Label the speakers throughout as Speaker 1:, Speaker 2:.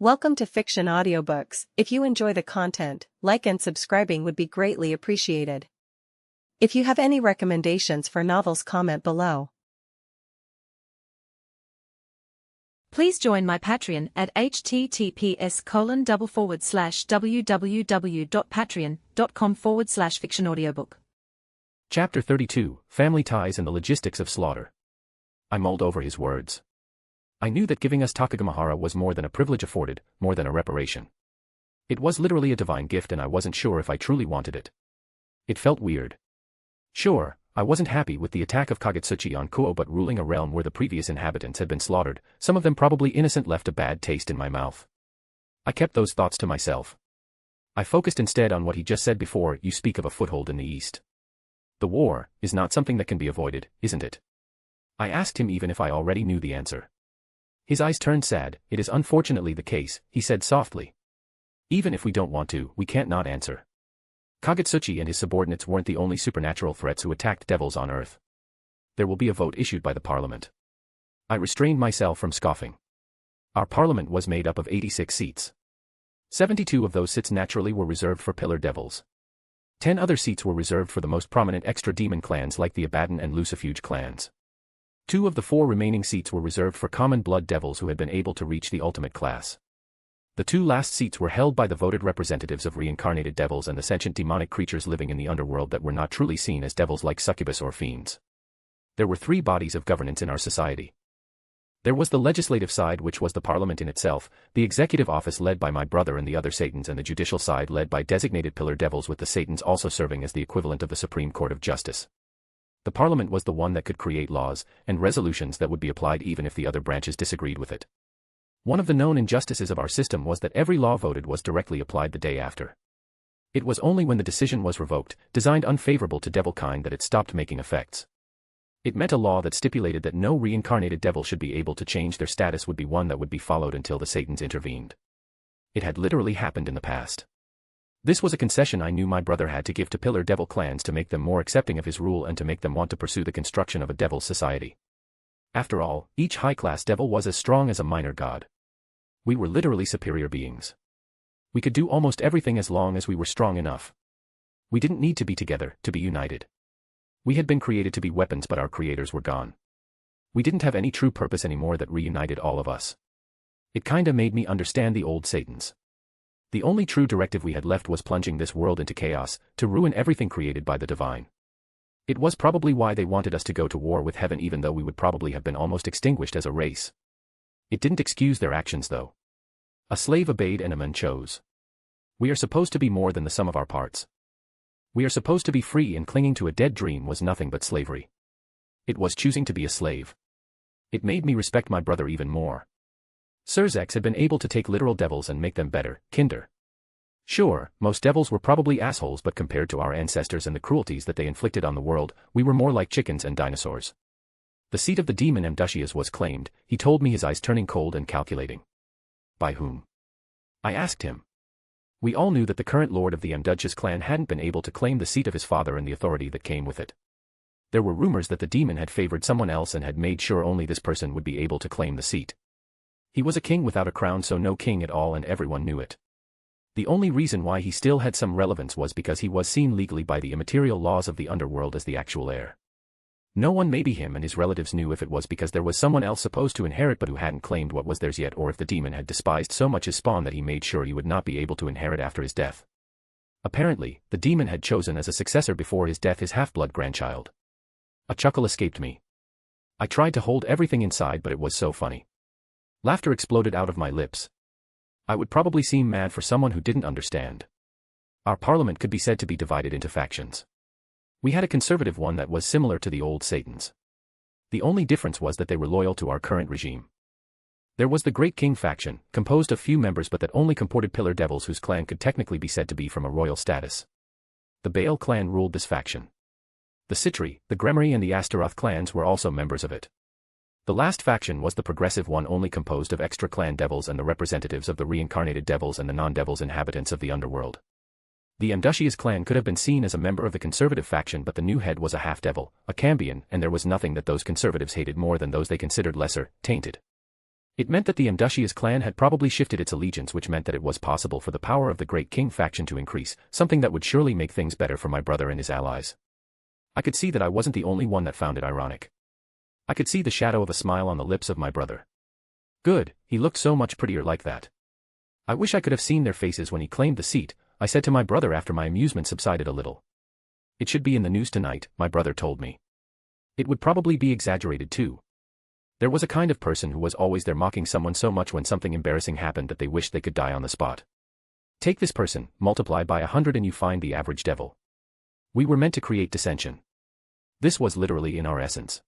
Speaker 1: Welcome to Fiction Audiobooks. If you enjoy the content, like and subscribing would be greatly appreciated. If you have any recommendations for novels, comment below.
Speaker 2: Please join my Patreon at https://www.patreon.com/fictionaudiobook.
Speaker 3: Chapter 32, Family Ties and the Logistics of Slaughter. I mulled over his words. I knew that giving us Takagamahara was more than a privilege afforded, more than a reparation. It was literally a divine gift and I wasn't sure if I truly wanted it. It felt weird. Sure, I wasn't happy with the attack of Kagetsuchi on Kuo, but ruling a realm where the previous inhabitants had been slaughtered, some of them probably innocent, left a bad taste in my mouth. I kept those thoughts to myself. I focused instead on what he just said before. You speak of a foothold in the east. The war is not something that can be avoided, isn't it? I asked him even if I already knew the answer. His eyes turned sad. It is unfortunately the case, he said softly. Even if we don't want to, we can't not answer. Kagetsuchi and his subordinates weren't the only supernatural threats who attacked devils on Earth. There will be a vote issued by the parliament. I restrained myself from scoffing. Our parliament was made up of 86 seats. 72 of those seats naturally were reserved for pillar devils. 10 other seats were reserved for the most prominent extra demon clans like the Abaddon and Lucifuge clans. 2 of the 4 remaining seats were reserved for common blood devils who had been able to reach the ultimate class. The 2 last seats were held by the voted representatives of reincarnated devils and the sentient demonic creatures living in the underworld that were not truly seen as devils like succubus or fiends. There were 3 bodies of governance in our society. There was the legislative side, which was the parliament in itself, the executive office led by my brother and the other Satans, and the judicial side led by designated pillar devils, with the Satans also serving as the equivalent of the Supreme Court of Justice. The parliament was the one that could create laws and resolutions that would be applied even if the other branches disagreed with it. One of the known injustices of our system was that every law voted was directly applied the day after. It was only when the decision was revoked, designed unfavorable to devil kind, that it stopped making effects. It meant a law that stipulated that no reincarnated devil should be able to change their status would be one that would be followed until the Satans intervened. It had literally happened in the past. This was a concession I knew my brother had to give to pillar devil clans to make them more accepting of his rule and to make them want to pursue the construction of a devil society. After all, each high-class devil was as strong as a minor god. We were literally superior beings. We could do almost everything as long as we were strong enough. We didn't need to be together, to be united. We had been created to be weapons, but our creators were gone. We didn't have any true purpose anymore that reunited all of us. It kinda made me understand the old Satans. The only true directive we had left was plunging this world into chaos, to ruin everything created by the divine. It was probably why they wanted us to go to war with heaven, even though we would probably have been almost extinguished as a race. It didn't excuse their actions though. A slave obeyed and a man chose. We are supposed to be more than the sum of our parts. We are supposed to be free, and clinging to a dead dream was nothing but slavery. It was choosing to be a slave. It made me respect my brother even more. Surzex had been able to take literal devils and make them better, kinder. Sure, most devils were probably assholes, but compared to our ancestors and the cruelties that they inflicted on the world, we were more like chickens and dinosaurs. The seat of the demon Amdushias was claimed, he told me, his eyes turning cold and calculating. By whom? I asked him. We all knew that the current lord of the Amdushias clan hadn't been able to claim the seat of his father and the authority that came with it. There were rumors that the demon had favored someone else and had made sure only this person would be able to claim the seat. He was a king without a crown, so no king at all, and everyone knew it. The only reason why he still had some relevance was because he was seen legally by the immaterial laws of the underworld as the actual heir. No one, maybe him and his relatives, knew if it was because there was someone else supposed to inherit but who hadn't claimed what was theirs yet, or if the demon had despised so much his spawn that he made sure he would not be able to inherit after his death. Apparently, the demon had chosen as a successor before his death his half-blood grandchild. A chuckle escaped me. I tried to hold everything inside, but it was so funny. Laughter exploded out of my lips. I would probably seem mad for someone who didn't understand. Our parliament could be said to be divided into factions. We had a conservative one that was similar to the old Satans. The only difference was that they were loyal to our current regime. There was the Great King faction, composed of few members but that only comported pillar devils whose clan could technically be said to be from a royal status. The Baal clan ruled this faction. The Citri, the Gremory and the Astaroth clans were also members of it. The last faction was the progressive one, only composed of extra clan devils and the representatives of the reincarnated devils and the non-devils inhabitants of the underworld. The Amdushias clan could have been seen as a member of the conservative faction, but the new head was a half-devil, a Cambion, and there was nothing that those conservatives hated more than those they considered lesser, tainted. It meant that the Amdushias clan had probably shifted its allegiance, which meant that it was possible for the power of the Great King faction to increase, something that would surely make things better for my brother and his allies. I could see that I wasn't the only one that found it ironic. I could see the shadow of a smile on the lips of my brother. Good, he looked so much prettier like that. I wish I could have seen their faces when he claimed the seat, I said to my brother after my amusement subsided a little. It should be in the news tonight, my brother told me. It would probably be exaggerated too. There was a kind of person who was always there mocking someone so much when something embarrassing happened that they wished they could die on the spot. Take this person, multiply by 100 and you find the average devil. We were meant to create dissension. This was literally in our essence.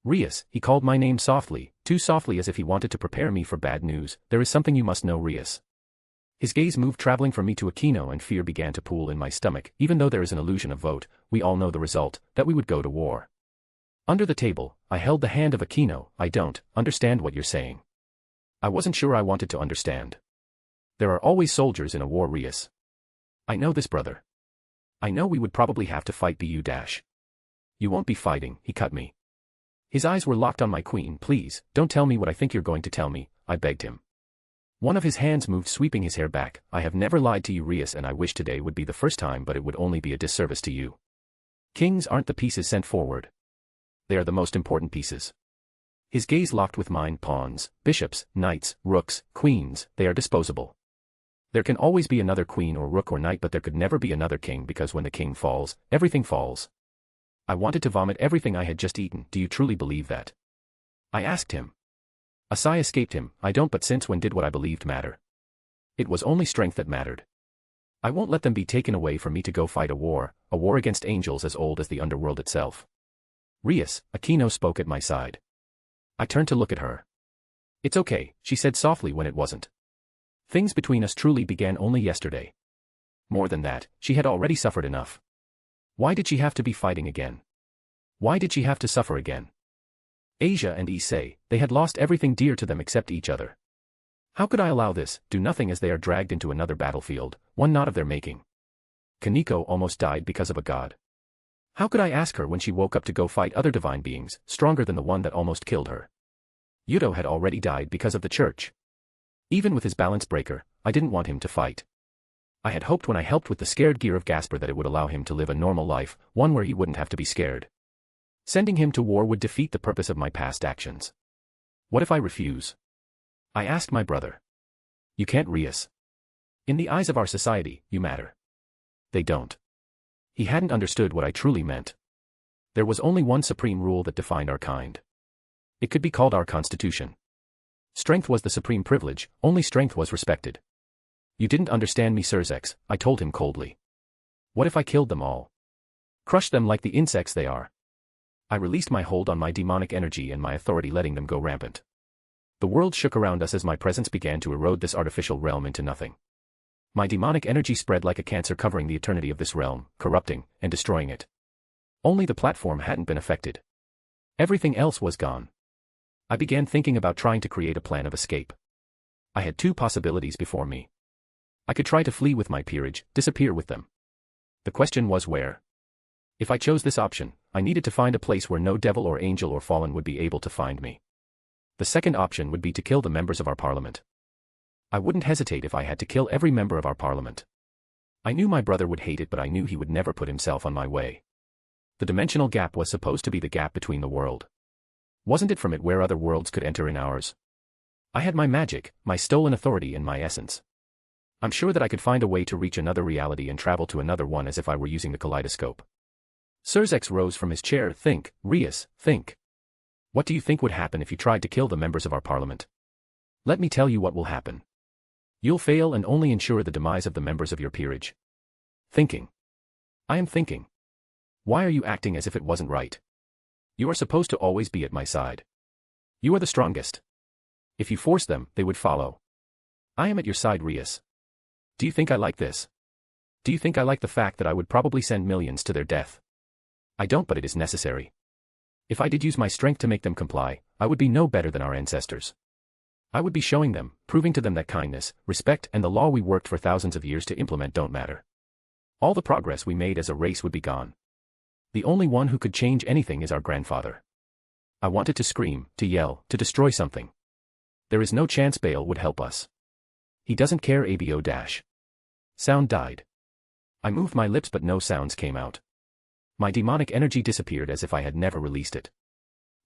Speaker 3: Rias, he called my name softly, too softly as if he wanted to prepare me for bad news. There is something you must know, Rias. His gaze moved traveling from me to Aquino, and fear began to pool in my stomach. Even though there is an illusion of vote, we all know the result, that we would go to war. Under the table, I held the hand of Aquino. I don't understand what you're saying. I wasn't sure I wanted to understand. There are always soldiers in a war, Rias. I know this, brother. I know we would probably have to fight the U-dash. You won't be fighting, he cut me. His eyes were locked on my queen. Please, don't tell me what I think you're going to tell me, I begged him. One of his hands moved, sweeping his hair back. I have never lied to you, Rias, and I wish today would be the first time, but it would only be a disservice to you. Kings aren't the pieces sent forward. They are the most important pieces. His gaze locked with mine. Pawns, bishops, knights, rooks, queens, they are disposable. There can always be another queen or rook or knight, but there could never be another king, because when the king falls, everything falls. I wanted to vomit everything I had just eaten. Do you truly believe that? I asked him. A sigh escaped him. I don't, but since when did what I believed matter? It was only strength that mattered. I won't let them be taken away from me to go fight a war against angels as old as the underworld itself. Rias, Aquino spoke at my side. I turned to look at her. It's okay, she said softly when it wasn't. Things between us truly began only yesterday. More than that, she had already suffered enough. Why did she have to be fighting again? Why did she have to suffer again? Asia and Issei, they had lost everything dear to them except each other. How could I allow this, do nothing as they are dragged into another battlefield, one not of their making? Kaneko almost died because of a god. How could I ask her when she woke up to go fight other divine beings, stronger than the one that almost killed her? Yudo had already died because of the church. Even with his balance breaker, I didn't want him to fight. I had hoped when I helped with the scared gear of Gasper that it would allow him to live a normal life, one where he wouldn't have to be scared. Sending him to war would defeat the purpose of my past actions. What if I refuse? I asked my brother. You can't, Rias. In the eyes of our society, you matter. They don't. He hadn't understood what I truly meant. There was only one supreme rule that defined our kind. It could be called our constitution. Strength was the supreme privilege, only strength was respected. You didn't understand me, Surzex, I told him coldly. What if I killed them all? Crushed them like the insects they are. I released my hold on my demonic energy and my authority, letting them go rampant. The world shook around us as my presence began to erode this artificial realm into nothing. My demonic energy spread like a cancer, covering the eternity of this realm, corrupting and destroying it. Only the platform hadn't been affected. Everything else was gone. I began thinking about trying to create a plan of escape. I had two possibilities before me. I could try to flee with my peerage, disappear with them. The question was where. If I chose this option, I needed to find a place where no devil or angel or fallen would be able to find me. The second option would be to kill the members of our parliament. I wouldn't hesitate if I had to kill every member of our parliament. I knew my brother would hate it, but I knew he would never put himself on my way. The dimensional gap was supposed to be the gap between the world. Wasn't it from it where other worlds could enter in ours? I had my magic, my stolen authority, and my essence. I'm sure that I could find a way to reach another reality and travel to another one as if I were using the kaleidoscope. Surzex rose from his chair. Think, Rias, think. What do you think would happen if you tried to kill the members of our parliament? Let me tell you what will happen. You'll fail and only ensure the demise of the members of your peerage. Thinking. I am thinking. Why are you acting as if it wasn't right? You are supposed to always be at my side. You are the strongest. If you force them, they would follow. I am at your side, Rias. Do you think I like this? Do you think I like the fact that I would probably send millions to their death? I don't, but it is necessary. If I did use my strength to make them comply, I would be no better than our ancestors. I would be showing them, proving to them that kindness, respect, and the law we worked for thousands of years to implement don't matter. All the progress we made as a race would be gone. The only one who could change anything is our grandfather. I wanted to scream, to yell, to destroy something. There is no chance Bale would help us. He doesn't care abo dash. Sound died. I moved my lips but no sounds came out. My demonic energy disappeared as if I had never released it.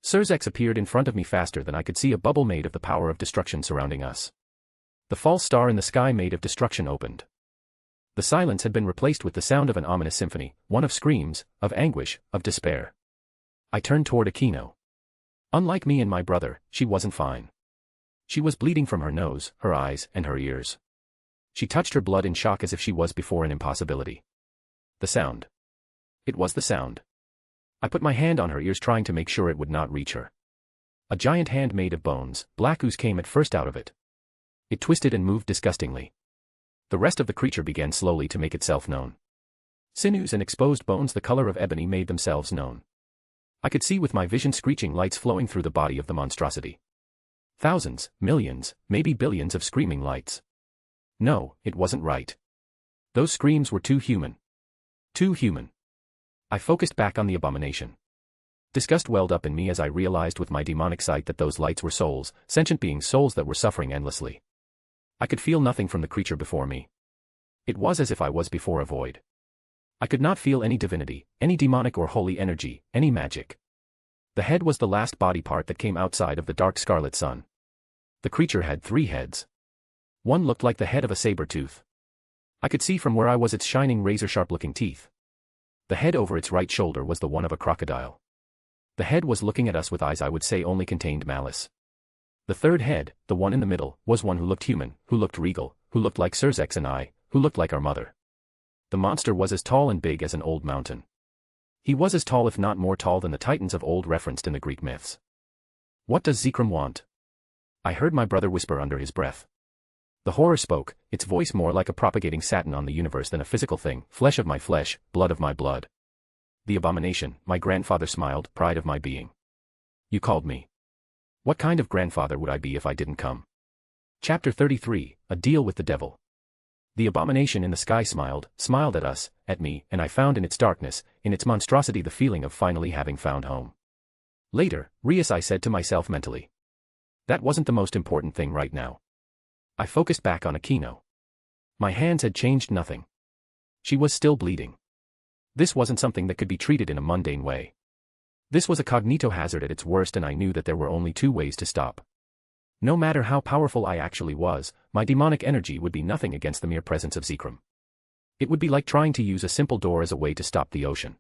Speaker 3: Surzex appeared in front of me faster than I could see, a bubble made of the power of destruction surrounding us. The false star in the sky made of destruction opened. The silence had been replaced with the sound of an ominous symphony, one of screams, of anguish, of despair. I turned toward Aquino. Unlike me and my brother, she wasn't fine. She was bleeding from her nose, her eyes, and her ears. She touched her blood in shock as if she was before an impossibility. The sound. It was the sound. I put my hand on her ears trying to make sure it would not reach her. A giant hand made of bones, black ooze came at first out of it. It twisted and moved disgustingly. The rest of the creature began slowly to make itself known. Sinews and exposed bones the color of ebony made themselves known. I could see with my vision screeching lights flowing through the body of the monstrosity. Thousands, millions, maybe billions of screaming lights. No, it wasn't right. Those screams were too human. Too human. I focused back on the abomination. Disgust welled up in me as I realized with my demonic sight that those lights were souls, sentient beings, souls that were suffering endlessly. I could feel nothing from the creature before me. It was as if I was before a void. I could not feel any divinity, any demonic or holy energy, any magic. The head was the last body part that came outside of the dark scarlet sun. The creature had 3 heads. One looked like the head of a saber-tooth. I could see from where I was its shining razor-sharp-looking teeth. The head over its right shoulder was the one of a crocodile. The head was looking at us with eyes I would say only contained malice. The third head, the one in the middle, was one who looked human, who looked regal, who looked like Surzex and I, who looked like our mother. The monster was as tall and big as an old mountain. He was as tall if not more tall than the titans of old referenced in the Greek myths. What does Zekrom want? I heard my brother whisper under his breath. The horror spoke, its voice more like a propagating satin on the universe than a physical thing, flesh of my flesh, blood of my blood. The abomination, my grandfather smiled, pride of my being. You called me. What kind of grandfather would I be if I didn't come? Chapter 33, A Deal with the Devil. The abomination in the sky smiled at us, at me, and I found in its darkness, in its monstrosity the feeling of finally having found home. Later, Rias, I said to myself mentally. That wasn't the most important thing right now. I focused back on Aquino. My hands had changed nothing. She was still bleeding. This wasn't something that could be treated in a mundane way. This was a cognito hazard at its worst, and I knew that there were only 2 ways to stop. No matter how powerful I actually was, my demonic energy would be nothing against the mere presence of Zekrom. It would be like trying to use a simple door as a way to stop the ocean.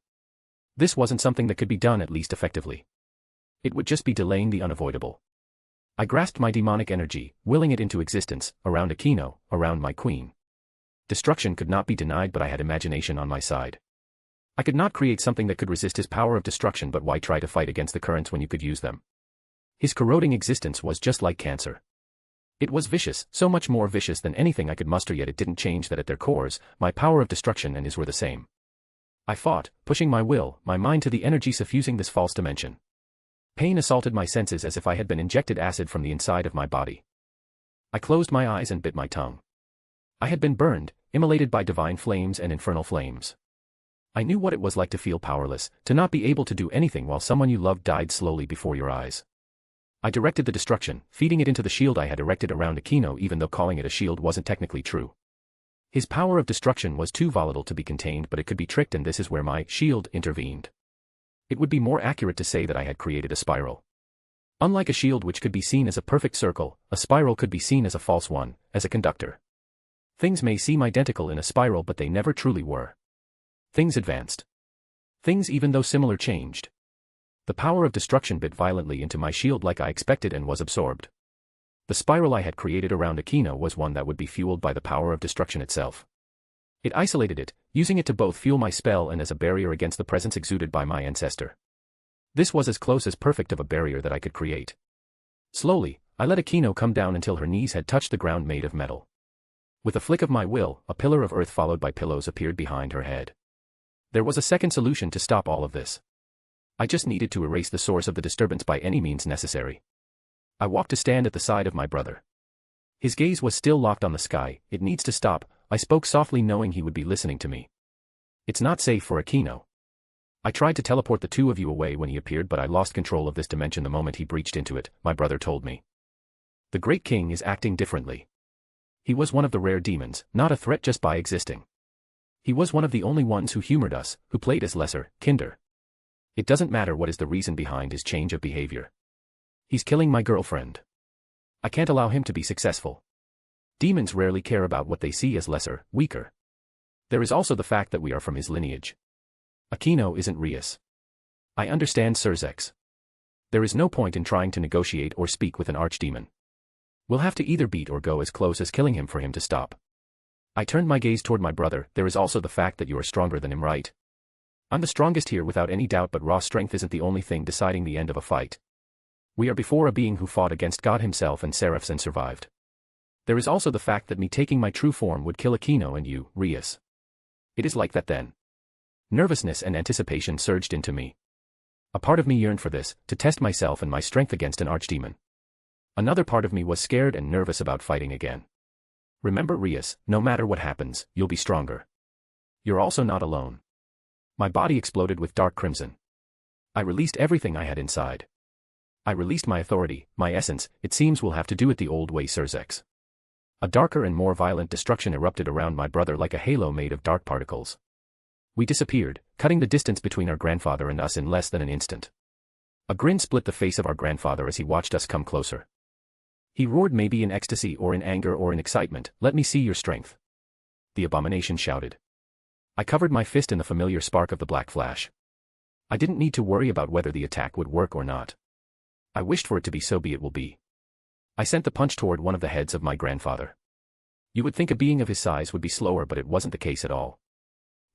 Speaker 3: This wasn't something that could be done at least effectively. It would just be delaying the unavoidable. I grasped my demonic energy, willing it into existence, around Aquino, around my queen. Destruction could not be denied, but I had imagination on my side. I could not create something that could resist his power of destruction, but why try to fight against the currents when you could use them? His corroding existence was just like cancer. It was vicious, so much more vicious than anything I could muster, yet it didn't change that at their cores, my power of destruction and his were the same. I fought, pushing my will, my mind to the energy suffusing this false dimension. Pain assaulted my senses as if I had been injected acid from the inside of my body. I closed my eyes and bit my tongue. I had been burned, immolated by divine flames and infernal flames. I knew what it was like to feel powerless, to not be able to do anything while someone you loved died slowly before your eyes. I directed the destruction, feeding it into the shield I had erected around Aquino, even though calling it a shield wasn't technically true. His power of destruction was too volatile to be contained, but it could be tricked, and this is where my shield intervened. It would be more accurate to say that I had created a spiral. Unlike a shield which could be seen as a perfect circle, a spiral could be seen as a false one, as a conductor. Things may seem identical in a spiral, but they never truly were. Things advanced. Things, even though similar, changed. The power of destruction bit violently into my shield like I expected and was absorbed. The spiral I had created around Aquino was one that would be fueled by the power of destruction itself. It isolated it, using it to both fuel my spell and as a barrier against the presence exuded by my ancestor. This was as close as perfect of a barrier that I could create. Slowly, I let Aquino come down until her knees had touched the ground made of metal. With a flick of my will, a pillar of earth followed by pillows appeared behind her head. There was a second solution to stop all of this. I just needed to erase the source of the disturbance by any means necessary. I walked to stand at the side of my brother. His gaze was still locked on the sky. It needs to stop, I spoke softly, knowing he would be listening to me. It's not safe for Aquino. I tried to teleport the 2 of you away when he appeared, but I lost control of this dimension the moment he breached into it, my brother told me. The Great King is acting differently. He was one of the rare demons, not a threat just by existing. He was one of the only ones who humored us, who played as lesser, kinder. It doesn't matter what is the reason behind his change of behavior. He's killing my girlfriend. I can't allow him to be successful. Demons rarely care about what they see as lesser, weaker. There is also the fact that we are from his lineage. Aquino isn't Rias. I understand Surzex. There is no point in trying to negotiate or speak with an archdemon. We'll have to either beat or go as close as killing him for him to stop. I turned my gaze toward my brother. There is also the fact that you are stronger than him, right? I'm the strongest here without any doubt, but raw strength isn't the only thing deciding the end of a fight. We are before a being who fought against God himself and seraphs and survived. There is also the fact that me taking my true form would kill Aquino and you, Rias. It is like that then. Nervousness and anticipation surged into me. A part of me yearned for this, to test myself and my strength against an archdemon. Another part of me was scared and nervous about fighting again. Remember, Rias, no matter what happens, you'll be stronger. You're also not alone. My body exploded with dark crimson. I released everything I had inside. I released my authority, my essence. It seems we'll have to do it the old way, Surzex. A darker and more violent destruction erupted around my brother like a halo made of dark particles. We disappeared, cutting the distance between our grandfather and us in less than an instant. A grin split the face of our grandfather as he watched us come closer. He roared, maybe in ecstasy or in anger or in excitement, "Let me see your strength." The abomination shouted. I covered my fist in the familiar spark of the black flash. I didn't need to worry about whether the attack would work or not. I wished for it to be, so be it will be. I sent the punch toward one of the heads of my grandfather. You would think a being of his size would be slower, but it wasn't the case at all.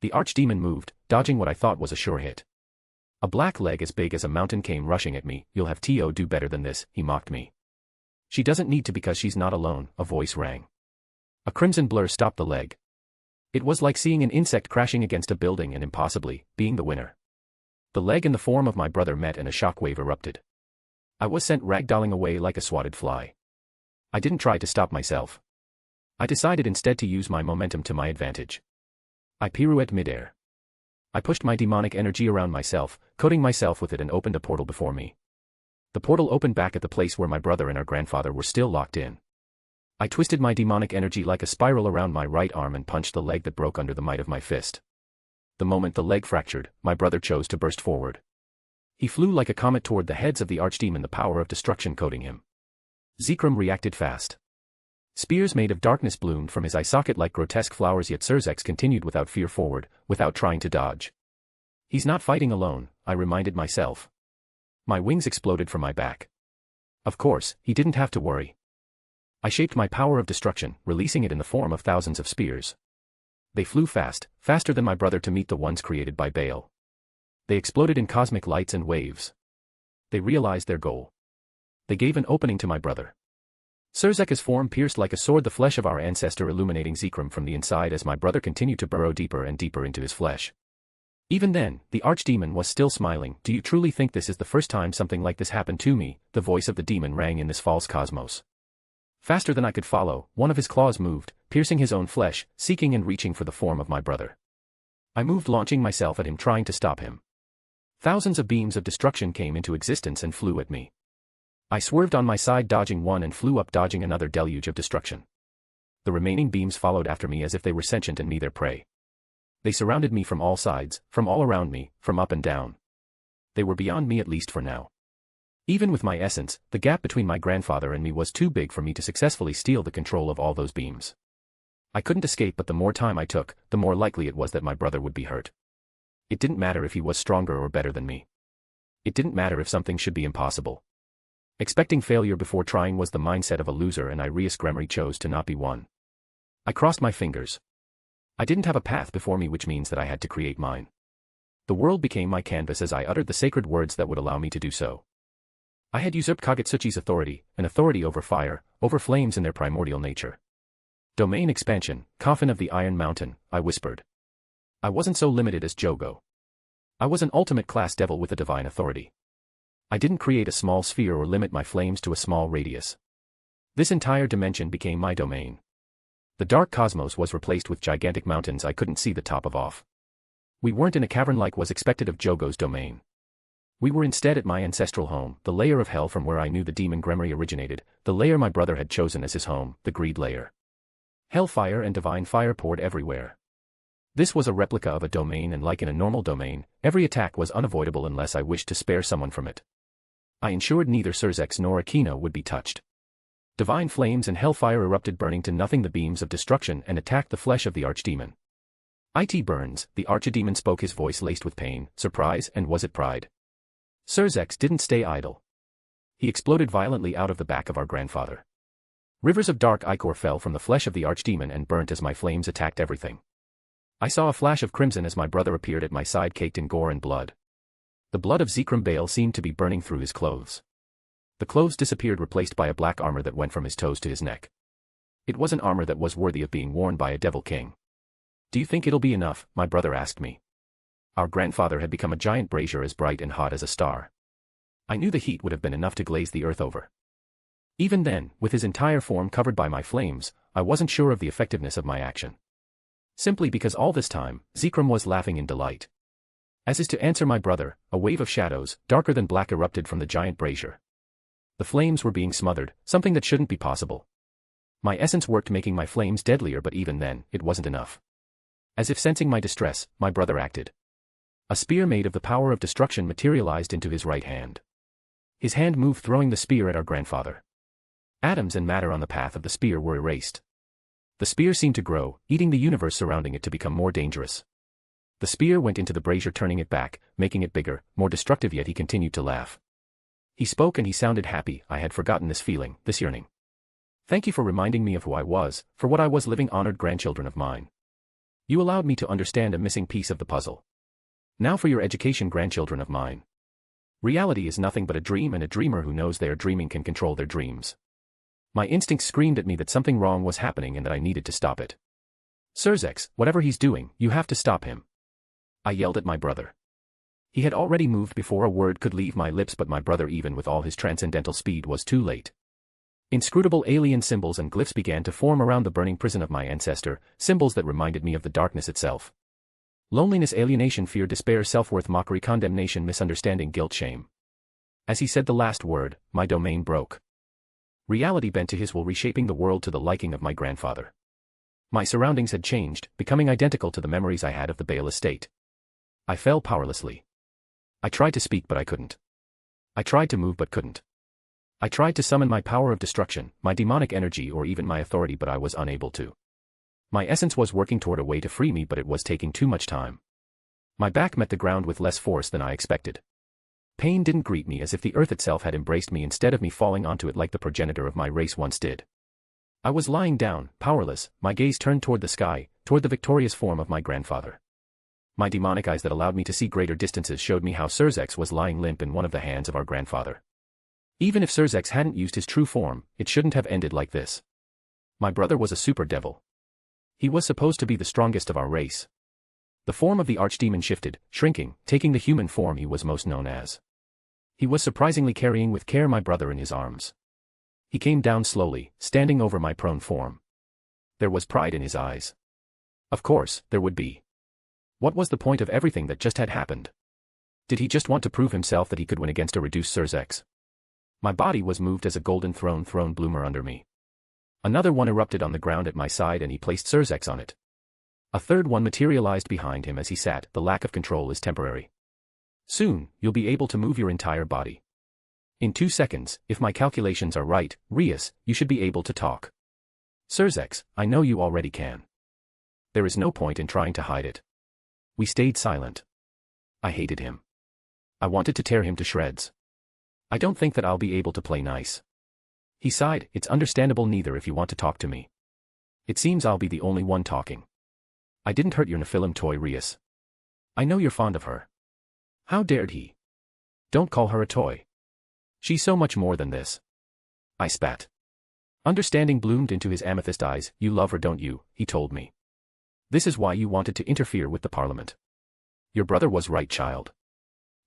Speaker 3: The archdemon moved, dodging what I thought was a sure hit. A black leg as big as a mountain came rushing at me. "You'll have to do better than this," he mocked me. "She doesn't need to because she's not alone," a voice rang. A crimson blur stopped the leg. It was like seeing an insect crashing against a building and impossibly being the winner. The leg and the form of my brother met and a shockwave erupted. I was sent ragdolling away like a swatted fly. I didn't try to stop myself. I decided instead to use my momentum to my advantage. I pirouetted midair. I pushed my demonic energy around myself, coating myself with it, and opened a portal before me. The portal opened back at the place where my brother and our grandfather were still locked in. I twisted my demonic energy like a spiral around my right arm and punched the leg that broke under the might of my fist. The moment the leg fractured, my brother chose to burst forward. He flew like a comet toward the heads of the archdemon, the power of destruction coating him. Zekrom reacted fast. Spears made of darkness bloomed from his eye socket like grotesque flowers, yet Surzex continued without fear forward, without trying to dodge. He's not fighting alone, I reminded myself. My wings exploded from my back. Of course, he didn't have to worry. I shaped my power of destruction, releasing it in the form of thousands of spears. They flew fast, faster than my brother, to meet the ones created by Baal. They exploded in cosmic lights and waves. They realized their goal. They gave an opening to my brother. Surzek's form pierced like a sword the flesh of our ancestor, illuminating Zekrom from the inside as my brother continued to burrow deeper and deeper into his flesh. Even then, the archdemon was still smiling. "Do you truly think this is the first time something like this happened to me?" The voice of the demon rang in this false cosmos. Faster than I could follow, one of his claws moved, piercing his own flesh, seeking and reaching for the form of my brother. I moved, launching myself at him, trying to stop him. Thousands of beams of destruction came into existence and flew at me. I swerved on my side, dodging one, and flew up, dodging another deluge of destruction. The remaining beams followed after me as if they were sentient and me their prey. They surrounded me from all sides, from all around me, from up and down. They were beyond me, at least for now. Even with my essence, the gap between my grandfather and me was too big for me to successfully steal the control of all those beams. I couldn't escape, but the more time I took, the more likely it was that my brother would be hurt. It didn't matter if he was stronger or better than me. It didn't matter if something should be impossible. Expecting failure before trying was the mindset of a loser, and I, Rias Gremory, chose to not be one. I crossed my fingers. I didn't have a path before me, which means that I had to create mine. The world became my canvas as I uttered the sacred words that would allow me to do so. I had usurped Kagetsuchi's authority, an authority over fire, over flames in their primordial nature. Domain expansion, coffin of the Iron Mountain, I whispered. I wasn't so limited as Jogo. I was an ultimate class devil with a divine authority. I didn't create a small sphere or limit my flames to a small radius. This entire dimension became my domain. The dark cosmos was replaced with gigantic mountains I couldn't see the top of off. We weren't in a cavern like was expected of Jogo's domain. We were instead at my ancestral home, the layer of hell from where I knew the demon Gremory originated, the layer my brother had chosen as his home, the greed layer. Hellfire and divine fire poured everywhere. This was a replica of a domain, and like in a normal domain, every attack was unavoidable unless I wished to spare someone from it. I ensured neither Surzex nor Aquino would be touched. Divine flames and hellfire erupted, burning to nothing the beams of destruction, and attacked the flesh of the archdemon. It burns, the archdemon spoke, his voice laced with pain, surprise, and was it pride? Surzex didn't stay idle. He exploded violently out of the back of our grandfather. Rivers of dark ichor fell from the flesh of the archdemon and burnt as my flames attacked everything. I saw a flash of crimson as my brother appeared at my side, caked in gore and blood. The blood of Zekrom Bale seemed to be burning through his clothes. The clothes disappeared, replaced by a black armor that went from his toes to his neck. It was an armor that was worthy of being worn by a devil king. "Do you think it'll be enough?" my brother asked me. Our grandfather had become a giant brazier as bright and hot as a star. I knew the heat would have been enough to glaze the earth over. Even then, with his entire form covered by my flames, I wasn't sure of the effectiveness of my action. Simply because all this time, Zekrom was laughing in delight. As is to answer my brother, a wave of shadows, darker than black, erupted from the giant brazier. The flames were being smothered, something that shouldn't be possible. My essence worked, making my flames deadlier, but even then, it wasn't enough. As if sensing my distress, my brother acted. A spear made of the power of destruction materialized into his right hand. His hand moved, throwing the spear at our grandfather. Atoms and matter on the path of the spear were erased. The spear seemed to grow, eating the universe surrounding it to become more dangerous. The spear went into the brazier, turning it back, making it bigger, more destructive, yet he continued to laugh. He spoke and he sounded happy. I had forgotten this feeling, this yearning. "Thank you for reminding me of who I was, for what I was, living honored grandchildren of mine. You allowed me to understand a missing piece of the puzzle. Now for your education, grandchildren of mine. Reality is nothing but a dream, and a dreamer who knows they are dreaming can control their dreams." My instincts screamed at me that something wrong was happening and that I needed to stop it. "Surzex, whatever he's doing, you have to stop him," I yelled at my brother. He had already moved before a word could leave my lips, but my brother, even with all his transcendental speed, was too late. Inscrutable alien symbols and glyphs began to form around the burning prison of my ancestor, symbols that reminded me of the darkness itself. Loneliness, alienation, fear, despair, self-worth, mockery, condemnation, misunderstanding, guilt, shame. As he said the last word, my domain broke. Reality bent to his will, reshaping the world to the liking of my grandfather. My surroundings had changed, becoming identical to the memories I had of the Bale estate. I fell powerlessly. I tried to speak, but I couldn't. I tried to move, but couldn't. I tried to summon my power of destruction, my demonic energy, or even my authority, but I was unable to. My essence was working toward a way to free me, but it was taking too much time. My back met the ground with less force than I expected. Pain didn't greet me as if the earth itself had embraced me, instead of me falling onto it like the progenitor of my race once did. I was lying down, powerless, my gaze turned toward the sky, toward the victorious form of my grandfather. My demonic eyes that allowed me to see greater distances showed me how Surzex was lying limp in one of the hands of our grandfather. Even if Surzex hadn't used his true form, it shouldn't have ended like this. My brother was a super devil. He was supposed to be the strongest of our race. The form of the archdemon shifted, shrinking, taking the human form he was most known as. He was surprisingly carrying with care my brother in his arms. He came down slowly, standing over my prone form. There was pride in his eyes. Of course, there would be. What was the point of everything that just had happened? Did he just want to prove himself that he could win against a reduced Surzex? My body was moved as a golden throne bloomer under me. Another one erupted on the ground at my side, and he placed Surzex on it. A third one materialized behind him as he sat. The lack of control is temporary. Soon, you'll be able to move your entire body. In 2 seconds, if my calculations are right, Rias, you should be able to talk. Surzex, I know you already can. There is no point in trying to hide it. We stayed silent. I hated him. I wanted to tear him to shreds. I don't think that I'll be able to play nice. He sighed. It's understandable, neither if you want to talk to me. It seems I'll be the only one talking. I didn't hurt your Nephilim toy, Rias. I know you're fond of her. How dared he? Don't call her a toy. She's so much more than this. I spat. Understanding bloomed into his amethyst eyes. You love her, don't you? He told me. This is why you wanted to interfere with the parliament. Your brother was right, child.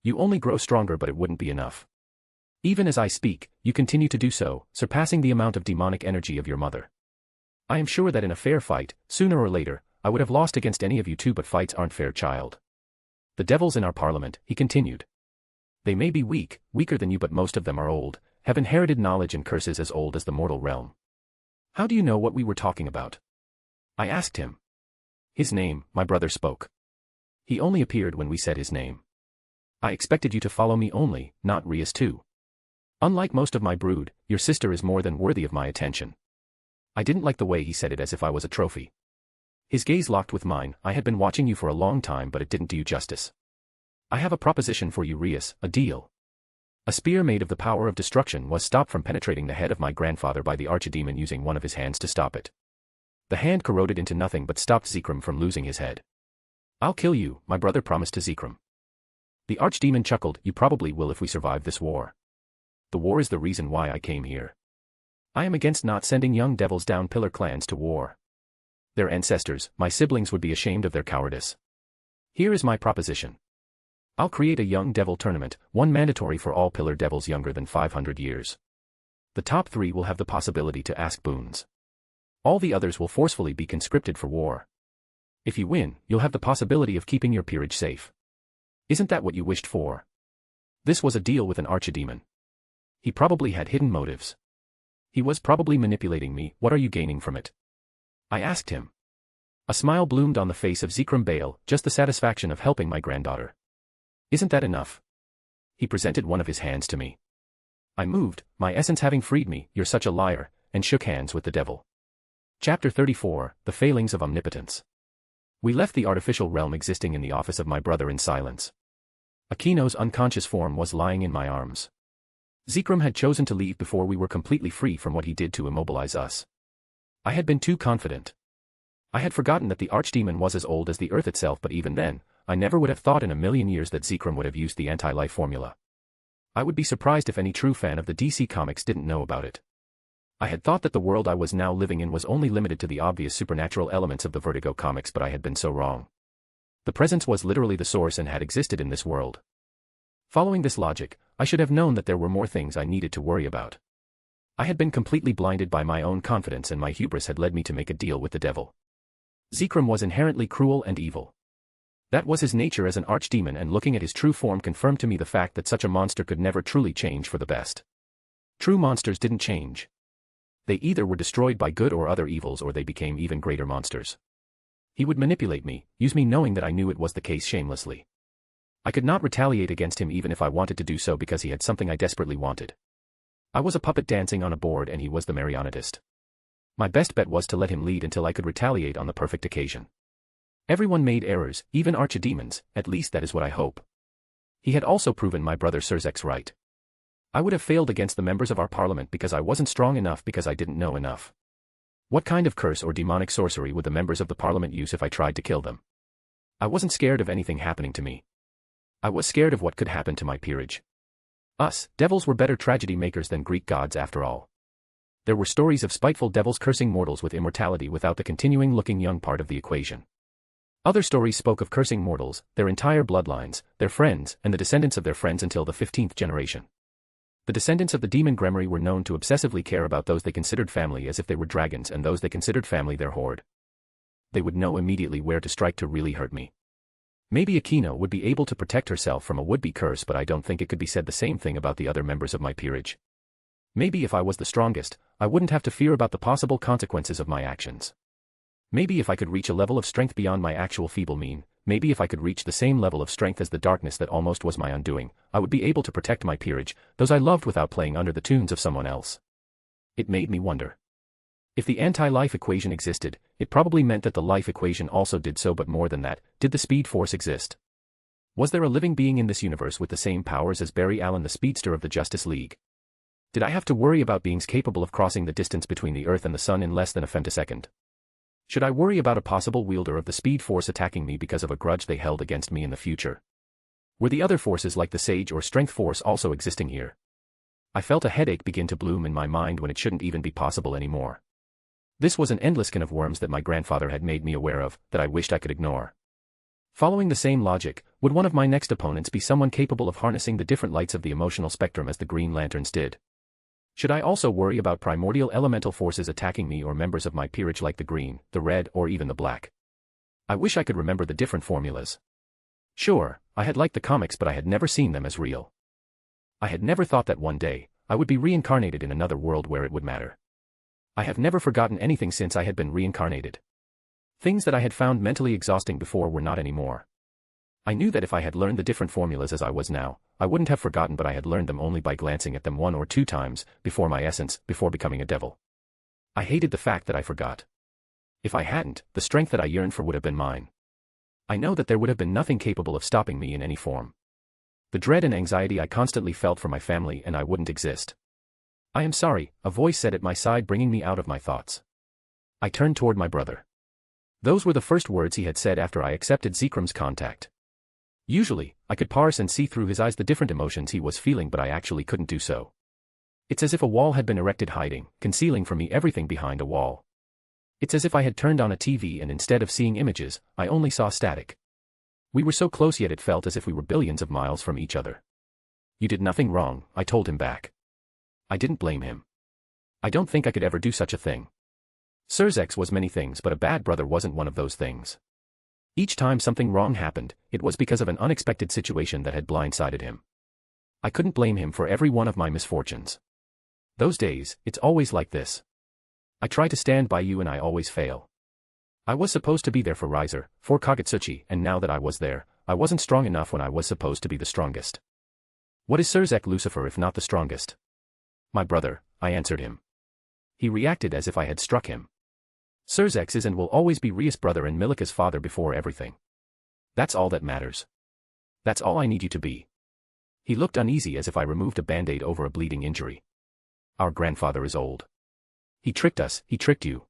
Speaker 3: You only grow stronger, but it wouldn't be enough. Even as I speak, you continue to do so, surpassing the amount of demonic energy of your mother. I am sure that in a fair fight, sooner or later, I would have lost against any of you two, but fights aren't fair, child. The devils in our parliament, he continued. They may be weak, weaker than you, but most of them are old, have inherited knowledge and curses as old as the mortal realm. How do you know what we were talking about? I asked him. His name, my brother spoke. He only appeared when we said his name. I expected you to follow me only, not Rias too. Unlike most of my brood, your sister is more than worthy of my attention. I didn't like the way he said it, as if I was a trophy. His gaze locked with mine. I had been watching you for a long time, but it didn't do you justice. I have a proposition for you, Rias, a deal. A spear made of the power of destruction was stopped from penetrating the head of my grandfather by the archdemon using one of his hands to stop it. The hand corroded into nothing but stopped Zekrom from losing his head. I'll kill you, my brother promised to Zekrom. The archdemon chuckled. You probably will if we survive this war. The war is the reason why I came here. I am against not sending young devils down pillar clans to war. Their ancestors, my siblings, would be ashamed of their cowardice. Here is my proposition. I'll create a young devil tournament, one mandatory for all pillar devils younger than 500 years. The top 3 will have the possibility to ask boons. All the others will forcefully be conscripted for war. If you win, you'll have the possibility of keeping your peerage safe. Isn't that what you wished for? This was a deal with an archdemon. He probably had hidden motives. He was probably manipulating me. What are you gaining from it? I asked him. A smile bloomed on the face of Zekrom Bale, just the satisfaction of helping my granddaughter. Isn't that enough? He presented one of his hands to me. I moved, my essence having freed me. You're such a liar, and shook hands with the devil. Chapter 34, The Failings of Omnipotence. We left the artificial realm existing in the office of my brother in silence. Akino's unconscious form was lying in my arms. Zekrom had chosen to leave before we were completely free from what he did to immobilize us. I had been too confident. I had forgotten that the archdemon was as old as the earth itself, but even then, I never would have thought in a million years that Zekrom would have used the anti-life formula. I would be surprised if any true fan of the DC comics didn't know about it. I had thought that the world I was now living in was only limited to the obvious supernatural elements of the Vertigo comics, but I had been so wrong. The presence was literally the source and had existed in this world. Following this logic, I should have known that there were more things I needed to worry about. I had been completely blinded by my own confidence, and my hubris had led me to make a deal with the devil. Zekrom was inherently cruel and evil. That was his nature as an archdemon, and looking at his true form confirmed to me the fact that such a monster could never truly change for the best. True monsters didn't change. They either were destroyed by good or other evils, or they became even greater monsters. He would manipulate me, use me knowing that I knew it was the case shamelessly. I could not retaliate against him even if I wanted to do so, because he had something I desperately wanted. I was a puppet dancing on a board and he was the marionettist. My best bet was to let him lead until I could retaliate on the perfect occasion. Everyone made errors, even archdemons, at least that is what I hope. He had also proven my brother Surzek's right. I would have failed against the members of our parliament because I wasn't strong enough, because I didn't know enough. What kind of curse or demonic sorcery would the members of the parliament use if I tried to kill them? I wasn't scared of anything happening to me. I was scared of what could happen to my peerage. Us, devils, were better tragedy makers than Greek gods after all. There were stories of spiteful devils cursing mortals with immortality without the continuing looking young part of the equation. Other stories spoke of cursing mortals, their entire bloodlines, their friends, and the descendants of their friends until the 15th generation. The descendants of the demon Gremory were known to obsessively care about those they considered family as if they were dragons, and those they considered family their horde. They would know immediately where to strike to really hurt me. Maybe Akino would be able to protect herself from a would-be curse, but I don't think it could be said the same thing about the other members of my peerage. Maybe if I was the strongest, I wouldn't have to fear about the possible consequences of my actions. Maybe if I could reach a level of strength beyond my actual feeble mean, maybe if I could reach the same level of strength as the darkness that almost was my undoing, I would be able to protect my peerage, those I loved, without playing under the tunes of someone else. It made me wonder. If the anti-life equation existed, it probably meant that the life equation also did so, but more than that, did the speed force exist? Was there a living being in this universe with the same powers as Barry Allen, the speedster of the Justice League? Did I have to worry about beings capable of crossing the distance between the Earth and the Sun in less than a femtosecond? Should I worry about a possible wielder of the speed force attacking me because of a grudge they held against me in the future? Were the other forces like the Sage or Strength Force also existing here? I felt a headache begin to bloom in my mind when it shouldn't even be possible anymore. This was an endless can of worms that my grandfather had made me aware of, that I wished I could ignore. Following the same logic, would one of my next opponents be someone capable of harnessing the different lights of the emotional spectrum as the Green Lanterns did? Should I also worry about primordial elemental forces attacking me, or members of my peerage like the green, the red, or even the black? I wish I could remember the different formulas. Sure, I had liked the comics, but I had never seen them as real. I had never thought that one day, I would be reincarnated in another world where it would matter. I have never forgotten anything since I had been reincarnated. Things that I had found mentally exhausting before were not anymore. I knew that if I had learned the different formulas as I was now, I wouldn't have forgotten, but I had learned them only by glancing at them 1 or 2 times, before my essence, before becoming a devil. I hated the fact that I forgot. If I hadn't, the strength that I yearned for would have been mine. I know that there would have been nothing capable of stopping me in any form. The dread and anxiety I constantly felt for my family, and I wouldn't exist. I am sorry, a voice said at my side, bringing me out of my thoughts. I turned toward my brother. Those were the first words he had said after I accepted Zekrum's contact. Usually, I could parse and see through his eyes the different emotions he was feeling, but I actually couldn't do so. It's as if a wall had been erected, hiding, concealing from me everything behind a wall. It's as if I had turned on a TV and instead of seeing images, I only saw static. We were so close, yet it felt as if we were billions of miles from each other. You did nothing wrong, I told him back. I didn't blame him. I don't think I could ever do such a thing. Surzex was many things, but a bad brother wasn't one of those things. Each time something wrong happened, it was because of an unexpected situation that had blindsided him. I couldn't blame him for every one of my misfortunes. Those days, it's always like this. I try to stand by you and I always fail. I was supposed to be there for Riser, for Kagutsuchi, and now that I was there, I wasn't strong enough when I was supposed to be the strongest. What is Surzek Lucifer if not the strongest? My brother, I answered him. He reacted as if I had struck him. Surzex is and will always be Rias' brother and Milika's father before everything. That's all that matters. That's all I need you to be. He looked uneasy as if I removed a band-aid over a bleeding injury. Our grandfather is old. He tricked us, he tricked you.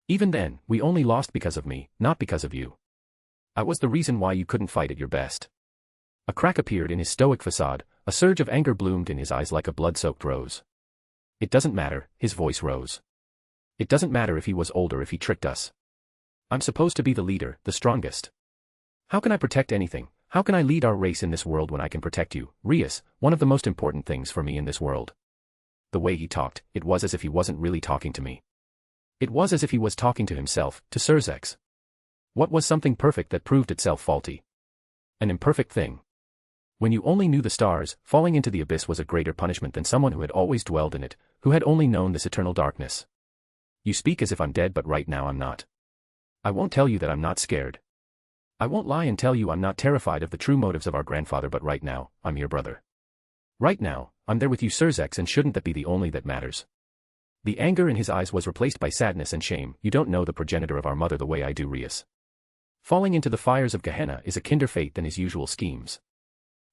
Speaker 3: Even then, we only lost because of me, not because of you. I was the reason why you couldn't fight at your best. A crack appeared in his stoic facade, a surge of anger bloomed in his eyes like a blood-soaked rose. It doesn't matter, his voice rose. It doesn't matter if he was older, if he tricked us. I'm supposed to be the leader, the strongest. How can I protect anything? How can I lead our race in this world when I can protect you, Rias, one of the most important things for me in this world? The way he talked, it was as if he wasn't really talking to me. It was as if he was talking to himself, to Surzex. What was something perfect that proved itself faulty? An imperfect thing. When you only knew the stars, falling into the abyss was a greater punishment than someone who had always dwelled in it, who had only known this eternal darkness. You speak as if I'm dead, but right now I'm not. I won't tell you that I'm not scared. I won't lie and tell you I'm not terrified of the true motives of our grandfather, but right now, I'm your brother. Right now, I'm there with you, Surzex, and shouldn't that be the only that matters? The anger in his eyes was replaced by sadness and shame. You don't know the progenitor of our mother the way I do, Rias. Falling into the fires of Gehenna is a kinder fate than his usual schemes.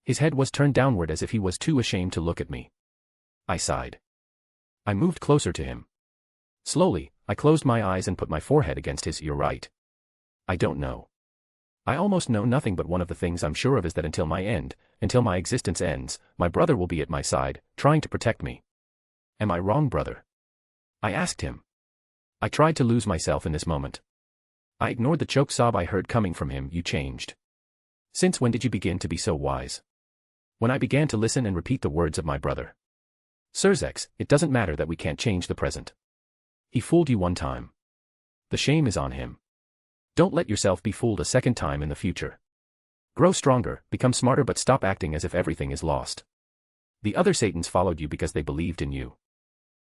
Speaker 3: His head was turned downward as if he was too ashamed to look at me. I sighed. I moved closer to him. Slowly, I closed my eyes and put my forehead against his. You're right. I don't know. I almost know nothing, but one of the things I'm sure of is that until my existence ends, my brother will be at my side, trying to protect me. Am I wrong, brother? I asked him. I tried to lose myself in this moment. I ignored the choke sob I heard coming from him. You changed. Since when did you begin to be so wise? When I began to listen and repeat the words of my brother. Surzex, it doesn't matter that we can't change the present. He fooled you one time. The shame is on him. Don't let yourself be fooled a second time in the future. Grow stronger, become smarter, but stop acting as if everything is lost. The other Satans followed you because they believed in you.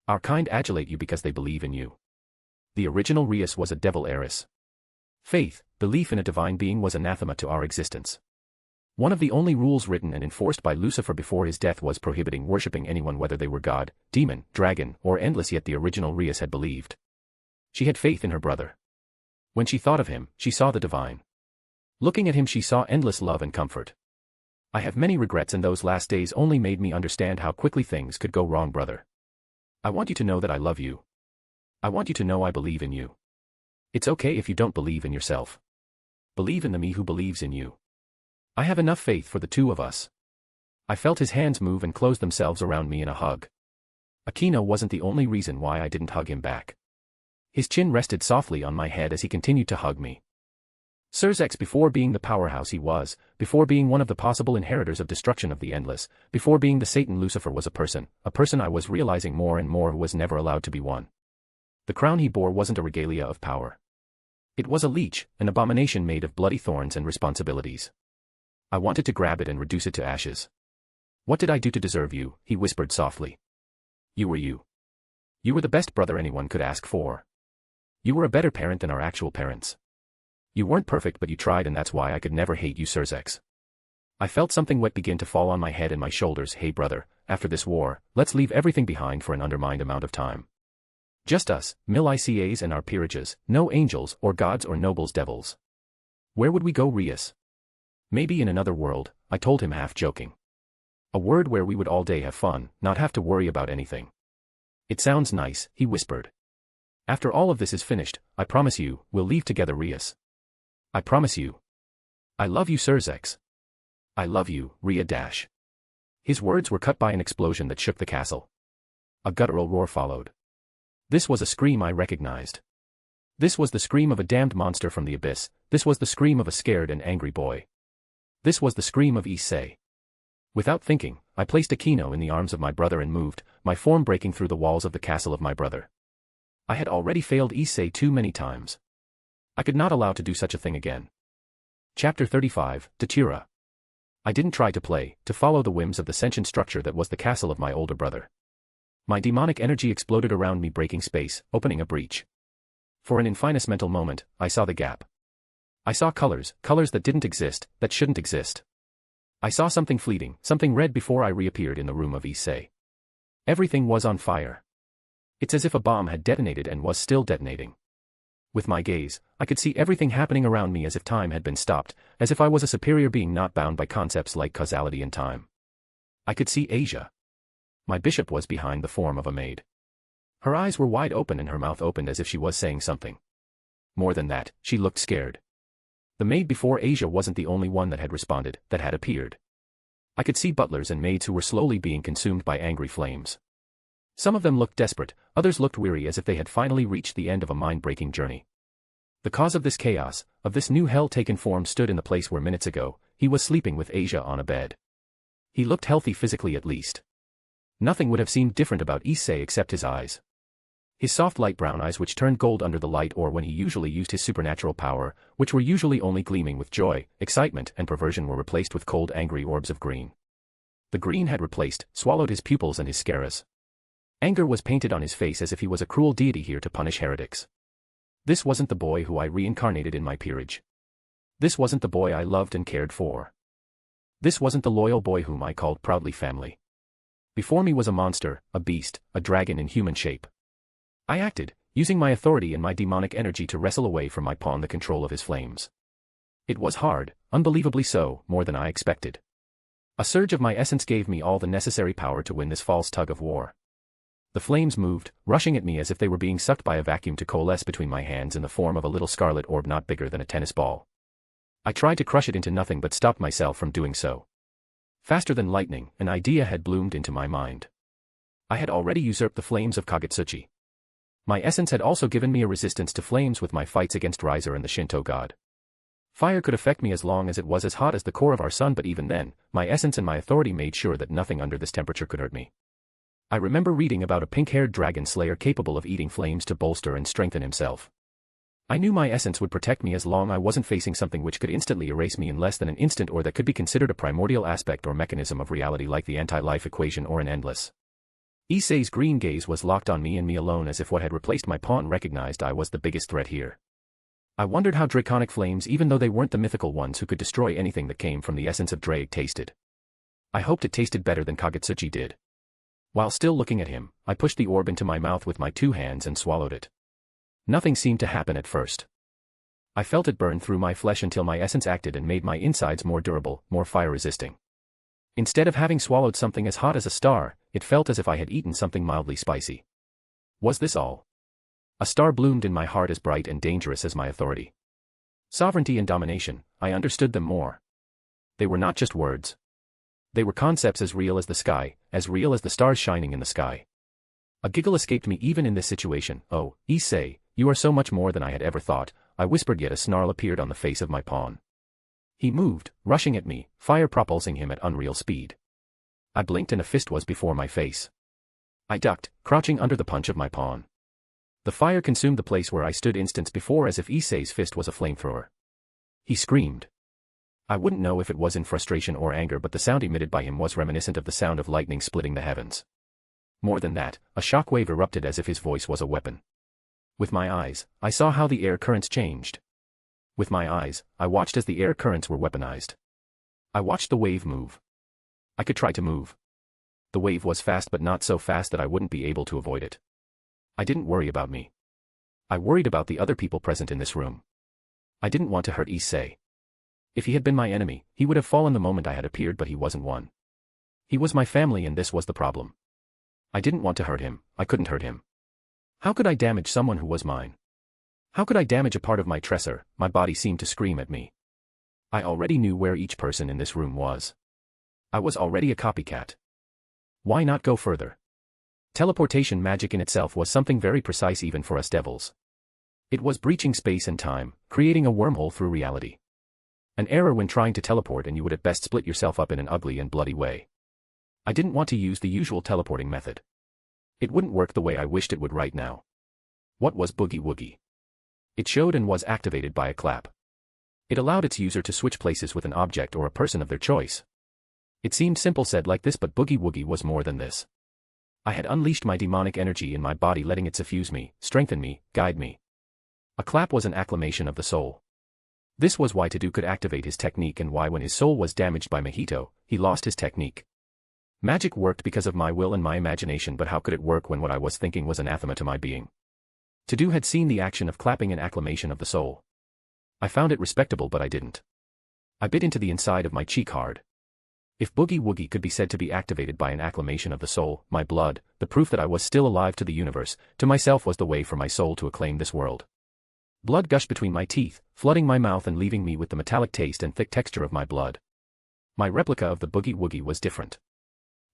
Speaker 3: Our kind adulate you because they believe in you. The original Rias was a devil heiress. Faith, belief in a divine being was anathema to our existence. One of the only rules written and enforced by Lucifer before his death was prohibiting worshipping anyone, whether they were God, demon, dragon, or endless, yet the original Rias had believed. She had faith in her brother. When she thought of him, she saw the divine. Looking at him, she saw endless love and comfort. I have many regrets, and those last days only made me understand how quickly things could go wrong, brother. I want you to know that I love you. I want you to know I believe in you. It's okay if you don't believe in yourself. Believe in the me who believes in you. I have enough faith for the two of us. I felt his hands move and close themselves around me in a hug. Aquino wasn't the only reason why I didn't hug him back. His chin rested softly on my head as he continued to hug me. Surzex, before being the powerhouse he was, before being one of the possible inheritors of destruction of the endless, before being the Satan Lucifer, was a person I was realizing more and more who was never allowed to be one. The crown he bore wasn't a regalia of power. It was a leech, an abomination made of bloody thorns and responsibilities. I wanted to grab it and reduce it to ashes. What did I do to deserve you? He whispered softly. You were you. You were the best brother anyone could ask for. You were a better parent than our actual parents. You weren't perfect but you tried and that's why I could never hate you, Surzex. I felt something wet begin to fall on my head and my shoulders. Hey brother, after this war, let's leave everything behind for an undermined amount of time. Just us, mil-ICAs and our peerages, no angels or gods or nobles devils. Where would we go, Rias? Maybe in another world, I told him half joking. A world where we would all day have fun, not have to worry about anything. It sounds nice, he whispered. After all of this is finished, I promise you, we'll leave together, Rias. I promise you. I love you, Surzex. I love you, Ria dash. His words were cut by an explosion that shook the castle. A guttural roar followed. This was a scream I recognized. This was the scream of a damned monster from the abyss. This was the scream of a scared and angry boy. This was the scream of Issei. Without thinking, I placed a kino in the arms of my brother and moved, my form breaking through the walls of the castle of my brother. I had already failed Issei too many times. I could not allow to do such a thing again. Chapter 35, Datura. I didn't try to play, to follow the whims of the sentient structure that was the castle of my older brother. My demonic energy exploded around me, breaking space, opening a breach. For an infinitesimal moment, I saw the gap. I saw colors that didn't exist, that shouldn't exist. I saw something fleeting, something red before I reappeared in the room of Issei. Everything was on fire. It's as if a bomb had detonated and was still detonating. With my gaze, I could see everything happening around me as if time had been stopped, as if I was a superior being not bound by concepts like causality and time. I could see Asia. My bishop was behind the form of a maid. Her eyes were wide open and her mouth opened as if she was saying something. More than that, she looked scared. The maid before Asia wasn't the only one that had responded, that had appeared. I could see butlers and maids who were slowly being consumed by angry flames. Some of them looked desperate, others looked weary as if they had finally reached the end of a mind-breaking journey. The cause of this chaos, of this new hell-taken form stood in the place where minutes ago, he was sleeping with Asia on a bed. He looked healthy physically at least. Nothing would have seemed different about Issei except his eyes. His soft light brown eyes which turned gold under the light or when he usually used his supernatural power, which were usually only gleaming with joy, excitement and perversion were replaced with cold angry orbs of green. The green had replaced, swallowed his pupils and his scaras. Anger was painted on his face as if he was a cruel deity here to punish heretics. This wasn't the boy who I reincarnated in my peerage. This wasn't the boy I loved and cared for. This wasn't the loyal boy whom I called proudly family. Before me was a monster, a beast, a dragon in human shape. I acted, using my authority and my demonic energy to wrestle away from my pawn the control of his flames. It was hard, unbelievably so, more than I expected. A surge of my essence gave me all the necessary power to win this false tug of war. The flames moved, rushing at me as if they were being sucked by a vacuum to coalesce between my hands in the form of a little scarlet orb not bigger than a tennis ball. I tried to crush it into nothing but stopped myself from doing so. Faster than lightning, an idea had bloomed into my mind. I had already usurped the flames of Kagutsuchi. My essence had also given me a resistance to flames with my fights against Riser and the Shinto god. Fire could affect me as long as it was as hot as the core of our sun, but even then, my essence and my authority made sure that nothing under this temperature could hurt me. I remember reading about a pink-haired dragon slayer capable of eating flames to bolster and strengthen himself. I knew my essence would protect me as long as I wasn't facing something which could instantly erase me in less than an instant or that could be considered a primordial aspect or mechanism of reality like the anti-life equation or an endless. Issei's green gaze was locked on me and me alone as if what had replaced my pawn recognized I was the biggest threat here. I wondered how draconic flames, even though they weren't the mythical ones who could destroy anything that came from the essence of Drake, tasted. I hoped it tasted better than Kagutsuchi did. While still looking at him, I pushed the orb into my mouth with my 2 hands and swallowed it. Nothing seemed to happen at first. I felt it burn through my flesh until my essence acted and made my insides more durable, more fire-resisting. Instead of having swallowed something as hot as a star, it felt as if I had eaten something mildly spicy. Was this all? A star bloomed in my heart as bright and dangerous as my authority. Sovereignty and domination, I understood them more. They were not just words. They were concepts as real as the sky, as real as the stars shining in the sky. A giggle escaped me even in this situation. Oh, Issei, you are so much more than I had ever thought, I whispered, yet a snarl appeared on the face of my pawn. He moved, rushing at me, fire propulsing him at unreal speed. I blinked and a fist was before my face. I ducked, crouching under the punch of my pawn. The fire consumed the place where I stood instants before as if Issei's fist was a flamethrower. He screamed. I wouldn't know if it was in frustration or anger, but the sound emitted by him was reminiscent of the sound of lightning splitting the heavens. More than that, a shockwave erupted as if his voice was a weapon. With my eyes, I saw how the air currents changed. With my eyes, I watched as the air currents were weaponized. I watched the wave move. I could try to move. The wave was fast, but not so fast that I wouldn't be able to avoid it. I didn't worry about me. I worried about the other people present in this room. I didn't want to hurt Issei. If he had been my enemy, he would have fallen the moment I had appeared, but he wasn't one. He was my family, and this was the problem. I didn't want to hurt him. I couldn't hurt him. How could I damage someone who was mine? How could I damage a part of my Tresor? My body seemed to scream at me. I already knew where each person in this room was. I was already a copycat. Why not go further? Teleportation magic in itself was something very precise even for us devils. It was breaching space and time, creating a wormhole through reality. An error when trying to teleport, and you would at best split yourself up in an ugly and bloody way. I didn't want to use the usual teleporting method. It wouldn't work the way I wished it would right now. What was Boogie Woogie? It showed and was activated by a clap. It allowed its user to switch places with an object or a person of their choice. It seemed simple said like this, but Boogie Woogie was more than this. I had unleashed my demonic energy in my body, letting it suffuse me, strengthen me, guide me. A clap was an acclamation of the soul. This was why Tadu could activate his technique, and why when his soul was damaged by Mahito, he lost his technique. Magic worked because of my will and my imagination, but how could it work when what I was thinking was anathema to my being? Tadu had seen the action of clapping an acclamation of the soul. I found it respectable, but I didn't. I bit into the inside of my cheek hard. If Boogie Woogie could be said to be activated by an acclamation of the soul, my blood, the proof that I was still alive to the universe, to myself, was the way for my soul to acclaim this world. Blood gushed between my teeth, flooding my mouth and leaving me with the metallic taste and thick texture of my blood. My replica of the Boogie Woogie was different.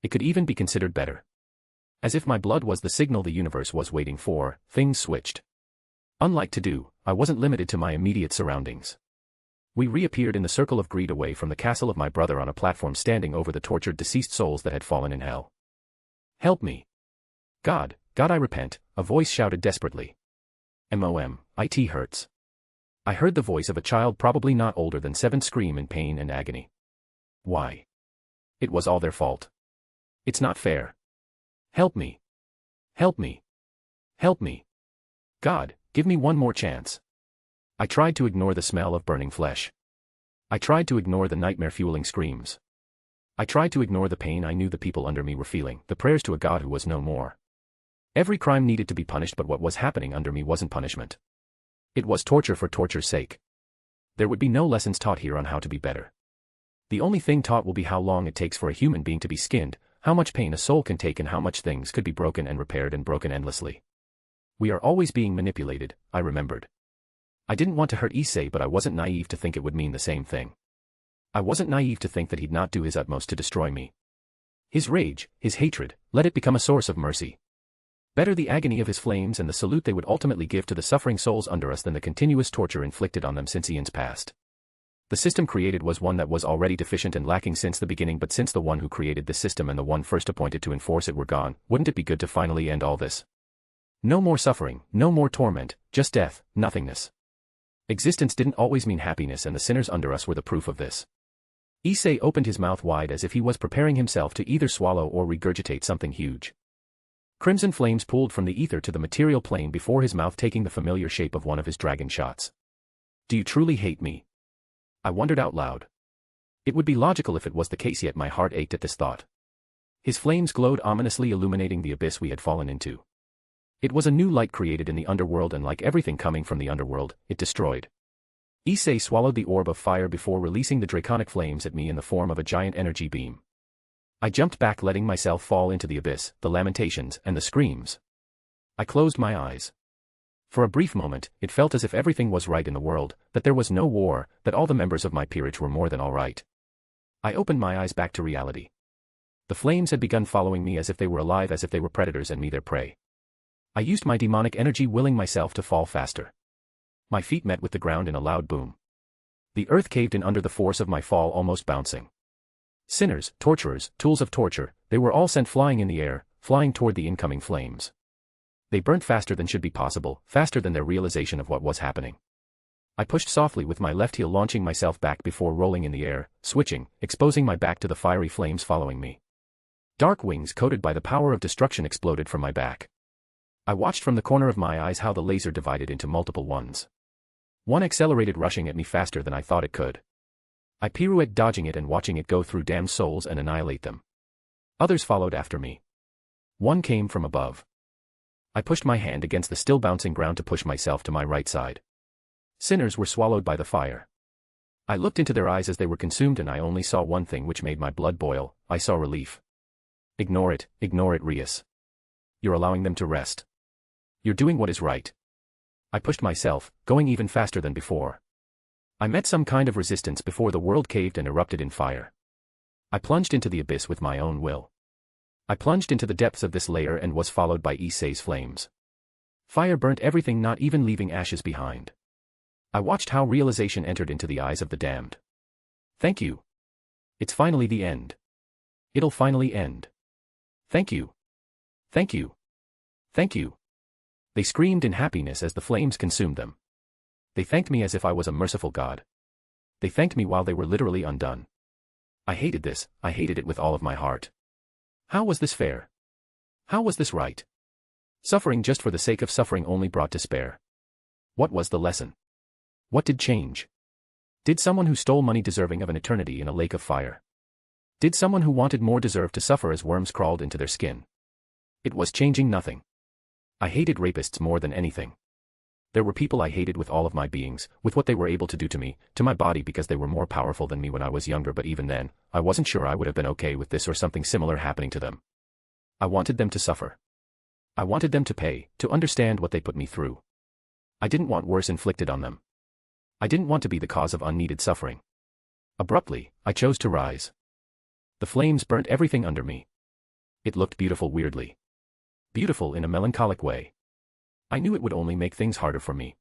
Speaker 3: It could even be considered better. As if my blood was the signal the universe was waiting for, things switched. Unlike Tadu, I wasn't limited to my immediate surroundings. We reappeared in the circle of greed away from the castle of my brother on a platform standing over the tortured deceased souls that had fallen in hell. Help me. God, God, I repent, a voice shouted desperately. It hurts. I heard the voice of a child probably not older than 7 scream in pain and agony. Why? It was all their fault. It's not fair. Help me. Help me. Help me. God, give me one more chance. I tried to ignore the smell of burning flesh. I tried to ignore the nightmare-fueling screams. I tried to ignore the pain I knew the people under me were feeling, the prayers to a God who was no more. Every crime needed to be punished, but what was happening under me wasn't punishment. It was torture for torture's sake. There would be no lessons taught here on how to be better. The only thing taught will be how long it takes for a human being to be skinned, how much pain a soul can take, and how much things could be broken and repaired and broken endlessly. We are always being manipulated, I remembered. I didn't want to hurt Issei, but I wasn't naive to think it would mean the same thing. I wasn't naive to think that he'd not do his utmost to destroy me. His rage, his hatred, let it become a source of mercy. Better the agony of his flames and the salute they would ultimately give to the suffering souls under us than the continuous torture inflicted on them since eons past. The system created was one that was already deficient and lacking since the beginning, but since the one who created this system and the one first appointed to enforce it were gone, wouldn't it be good to finally end all this? No more suffering, no more torment, just death, nothingness. Existence didn't always mean happiness, and the sinners under us were the proof of this. Issei opened his mouth wide as if he was preparing himself to either swallow or regurgitate something huge. Crimson flames pooled from the ether to the material plane before his mouth, taking the familiar shape of one of his dragon shots. Do you truly hate me? I wondered out loud. It would be logical if it was the case, yet my heart ached at this thought. His flames glowed ominously, illuminating the abyss we had fallen into. It was a new light created in the underworld, and like everything coming from the underworld, it destroyed. Issei swallowed the orb of fire before releasing the draconic flames at me in the form of a giant energy beam. I jumped back, letting myself fall into the abyss, the lamentations and the screams. I closed my eyes. For a brief moment, it felt as if everything was right in the world, that there was no war, that all the members of my peerage were more than all right. I opened my eyes back to reality. The flames had begun following me as if they were alive, as if they were predators and me their prey. I used my demonic energy, willing myself to fall faster. My feet met with the ground in a loud boom. The earth caved in under the force of my fall, almost bouncing. Sinners, torturers, tools of torture, they were all sent flying in the air, flying toward the incoming flames. They burnt faster than should be possible, faster than their realization of what was happening. I pushed softly with my left heel, launching myself back before rolling in the air, switching, exposing my back to the fiery flames following me. Dark wings coated by the power of destruction exploded from my back. I watched from the corner of my eyes how the laser divided into multiple ones. One accelerated, rushing at me faster than I thought it could. I pirouetted, dodging it and watching it go through damned souls and annihilate them. Others followed after me. One came from above. I pushed my hand against the still bouncing ground to push myself to my right side. Sinners were swallowed by the fire. I looked into their eyes as they were consumed, and I only saw one thing which made my blood boil. I saw relief. Ignore it, Rias. You're allowing them to rest. You're doing what is right. I pushed myself, going even faster than before. I met some kind of resistance before the world caved and erupted in fire. I plunged into the abyss with my own will. I plunged into the depths of this layer and was followed by Issei's flames. Fire burnt everything, not even leaving ashes behind. I watched how realization entered into the eyes of the damned. Thank you. It's finally the end. It'll finally end. Thank you. Thank you. Thank you. They screamed in happiness as the flames consumed them. They thanked me as if I was a merciful God. They thanked me while they were literally undone. I hated this, I hated it with all of my heart. How was this fair? How was this right? Suffering just for the sake of suffering only brought despair. What was the lesson? What did change? Did someone who stole money deserving of an eternity in a lake of fire? Did someone who wanted more deserve to suffer as worms crawled into their skin? It was changing nothing. I hated rapists more than anything. There were people I hated with all of my beings, with what they were able to do to me, to my body, because they were more powerful than me when I was younger, but even then, I wasn't sure I would have been okay with this or something similar happening to them. I wanted them to suffer. I wanted them to pay, to understand what they put me through. I didn't want worse inflicted on them. I didn't want to be the cause of unneeded suffering. Abruptly, I chose to rise. The flames burnt everything under me. It looked beautiful, weirdly. Beautiful in a melancholic way. I knew it would only make things harder for me.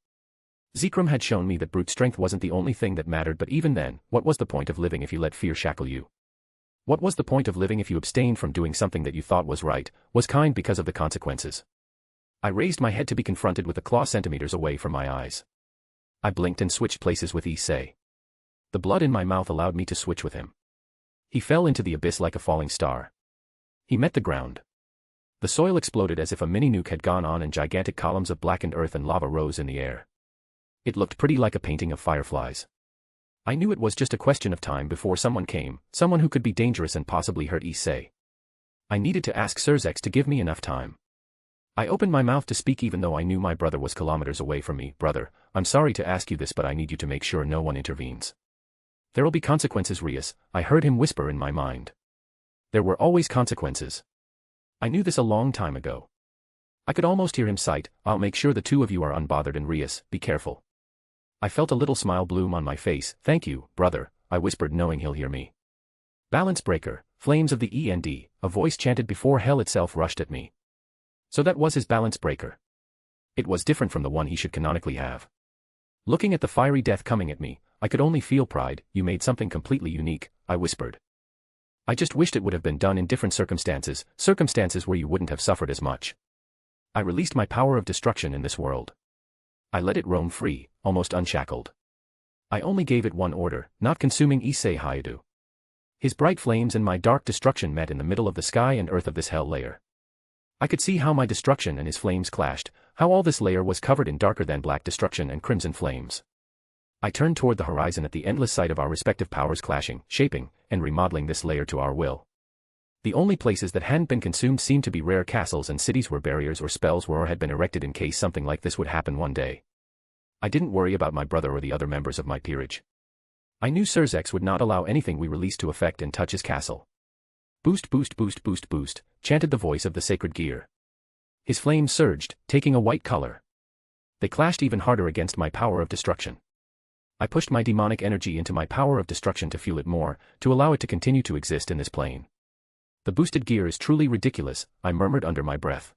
Speaker 3: Zekrom had shown me that brute strength wasn't the only thing that mattered, but even then, what was the point of living if you let fear shackle you? What was the point of living if you abstained from doing something that you thought was right, was kind because of the consequences? I raised my head to be confronted with a claw centimeters away from my eyes. I blinked and switched places with Issei. The blood in my mouth allowed me to switch with him. He fell into the abyss like a falling star. He met the ground. The soil exploded as if a mini-nuke had gone on, and gigantic columns of blackened earth and lava rose in the air. It looked pretty like a painting of fireflies. I knew it was just a question of time before someone came, someone who could be dangerous and possibly hurt Issei. I needed to ask Surzex to give me enough time. I opened my mouth to speak even though I knew my brother was kilometers away from me. Brother, I'm sorry to ask you this, but I need you to make sure no one intervenes. There'll be consequences, Rias, I heard him whisper in my mind. There were always consequences. I knew this a long time ago. I could almost hear him cite, I'll make sure the two of you are unbothered, and Rias, be careful. I felt a little smile bloom on my face. Thank you, brother, I whispered, knowing he'll hear me. Balance breaker, flames of the END, a voice chanted before hell itself rushed at me. So that was his balance breaker. It was different from the one he should canonically have. Looking at the fiery death coming at me, I could only feel pride. You made something completely unique, I whispered. I just wished it would have been done in different circumstances, circumstances where you wouldn't have suffered as much. I released my power of destruction in this world. I let it roam free, almost unshackled. I only gave it one order, not consuming Issei Hayadu. His bright flames and my dark destruction met in the middle of the sky and earth of this hell layer. I could see how my destruction and his flames clashed, how all this layer was covered in darker than black destruction and crimson flames. I turned toward the horizon at the endless sight of our respective powers clashing, shaping, and remodeling this layer to our will. The only places that hadn't been consumed seemed to be rare castles and cities where barriers or spells were or had been erected in case something like this would happen one day. I didn't worry about my brother or the other members of my peerage. I knew Surzex would not allow anything we released to affect and touch his castle. Boost, boost, boost, boost, boost, chanted the voice of the sacred gear. His flames surged, taking a white color. They clashed even harder against my power of destruction. I pushed my demonic energy into my power of destruction to fuel it more, to allow it to continue to exist in this plane. The boosted gear is truly ridiculous, I murmured under my breath.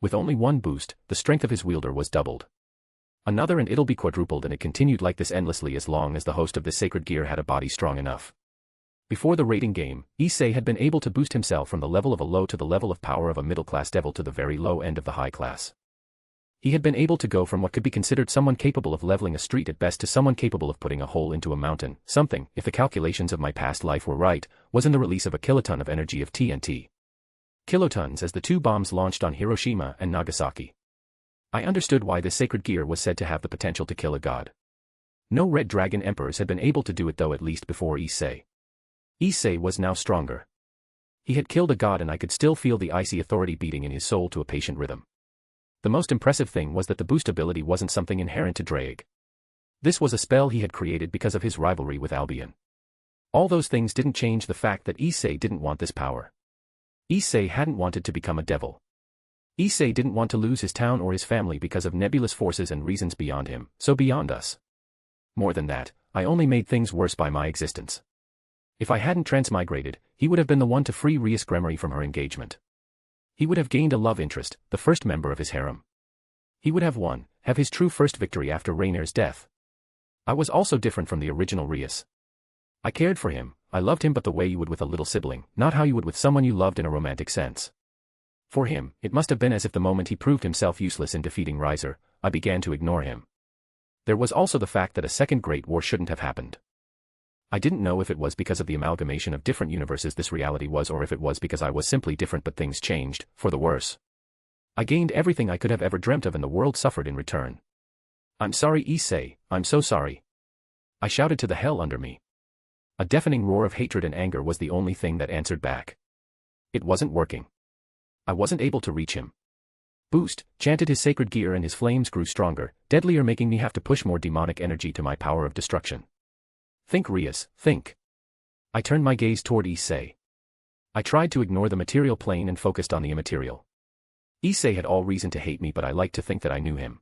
Speaker 3: With only one boost, the strength of his wielder was doubled. Another and it'll be quadrupled, and it continued like this endlessly as long as the host of this sacred gear had a body strong enough. Before the rating game, Issei had been able to boost himself from the level of a low to the level of power of a middle-class devil to the very low end of the high class. He had been able to go from what could be considered someone capable of leveling a street at best to someone capable of putting a hole into a mountain. Something, if the calculations of my past life were right, was in the release of a kiloton of energy of TNT. Kilotons as the two bombs launched on Hiroshima and Nagasaki. I understood why this sacred gear was said to have the potential to kill a god. No Red Dragon emperors had been able to do it though, at least before Issei. Issei was now stronger. He had killed a god and I could still feel the icy authority beating in his soul to a patient rhythm. The most impressive thing was that the boost ability wasn't something inherent to Drake. This was a spell he had created because of his rivalry with Albion. All those things didn't change the fact that Issei didn't want this power. Issei hadn't wanted to become a devil. Issei didn't want to lose his town or his family because of nebulous forces and reasons beyond him, so beyond us. More than that, I only made things worse by my existence. If I hadn't transmigrated, he would have been the one to free Rias Gremory from her engagement. He would have gained a love interest, the first member of his harem. He would have have his true first victory after Rainer's death. I was also different from the original Rias. I cared for him, I loved him, but the way you would with a little sibling, not how you would with someone you loved in a romantic sense. For him, it must have been as if the moment he proved himself useless in defeating Riser, I began to ignore him. There was also the fact that a second Great War shouldn't have happened. I didn't know if it was because of the amalgamation of different universes this reality was, or if it was because I was simply different, but things changed, for the worse. I gained everything I could have ever dreamt of and the world suffered in return. I'm sorry, Issei, I'm so sorry. I shouted to the hell under me. A deafening roar of hatred and anger was the only thing that answered back. It wasn't working. I wasn't able to reach him. Boost, chanted his sacred gear and his flames grew stronger, deadlier, making me have to push more demonic energy to my power of destruction. Think, Rias, think. I turned my gaze toward Issei. I tried to ignore the material plane and focused on the immaterial. Issei had all reason to hate me, but I liked to think that I knew him.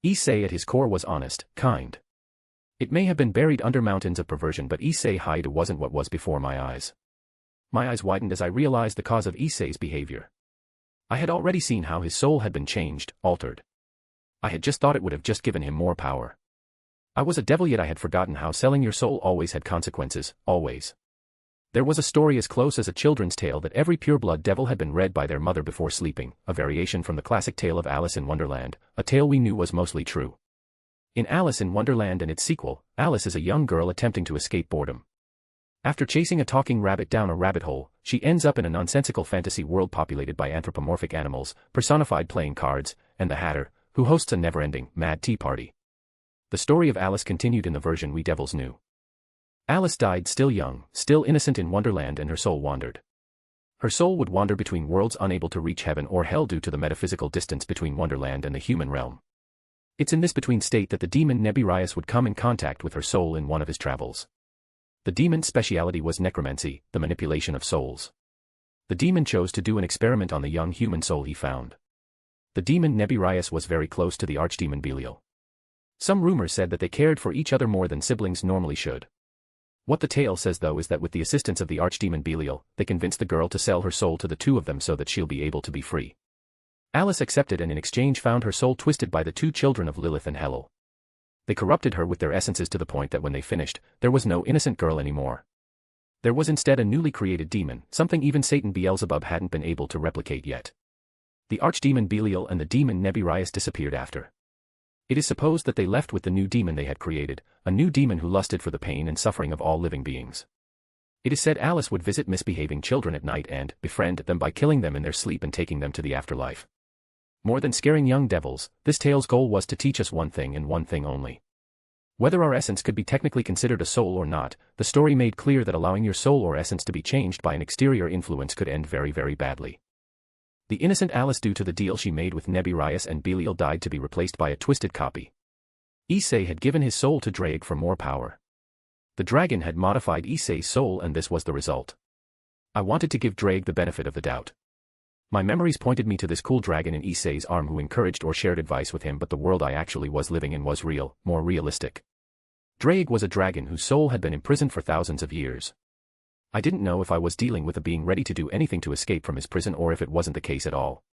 Speaker 3: Issei at his core was honest, kind. It may have been buried under mountains of perversion, but Issei Haida wasn't what was before my eyes. My eyes widened as I realized the cause of Issei's behavior. I had already seen how his soul had been changed, altered. I had just thought it would have just given him more power. I was a devil, yet I had forgotten how selling your soul always had consequences, always. There was a story as close as a children's tale that every pureblood devil had been read by their mother before sleeping, a variation from the classic tale of Alice in Wonderland, a tale we knew was mostly true. In Alice in Wonderland and its sequel, Alice is a young girl attempting to escape boredom. After chasing a talking rabbit down a rabbit hole, she ends up in a nonsensical fantasy world populated by anthropomorphic animals, personified playing cards, and the Hatter, who hosts a never-ending, mad tea party. The story of Alice continued in the version we devils knew. Alice died still young, still innocent in Wonderland, and her soul wandered. Her soul would wander between worlds, unable to reach heaven or hell due to the metaphysical distance between Wonderland and the human realm. It's in this between state that the demon Rias would come in contact with her soul in one of his travels. The demon's speciality was necromancy, the manipulation of souls. The demon chose to do an experiment on the young human soul he found. The demon Rias was very close to the archdemon Belial. Some rumors said that they cared for each other more than siblings normally should. What the tale says though is that with the assistance of the archdemon Belial, they convinced the girl to sell her soul to the two of them so that she'll be able to be free. Alice accepted and in exchange found her soul twisted by the two children of Lilith and Helel. They corrupted her with their essences to the point that when they finished, there was no innocent girl anymore. There was instead a newly created demon, something even Satan Beelzebub hadn't been able to replicate yet. The archdemon Belial and the demon Rias disappeared after. It is supposed that they left with the new demon they had created, a new demon who lusted for the pain and suffering of all living beings. It is said Alice would visit misbehaving children at night and befriend them by killing them in their sleep and taking them to the afterlife. More than scaring young devils, this tale's goal was to teach us one thing and one thing only. Whether our essence could be technically considered a soul or not, the story made clear that allowing your soul or essence to be changed by an exterior influence could end very, very badly. The innocent Alice, due to the deal she made with Rias and Belial, died to be replaced by a twisted copy. Issei had given his soul to Drake for more power. The dragon had modified Issei's soul and this was the result. I wanted to give Drake the benefit of the doubt. My memories pointed me to this cool dragon in Issei's arm who encouraged or shared advice with him, but the world I actually was living in was real, more realistic. Drake was a dragon whose soul had been imprisoned for thousands of years. I didn't know if I was dealing with a being ready to do anything to escape from his prison or if it wasn't the case at all.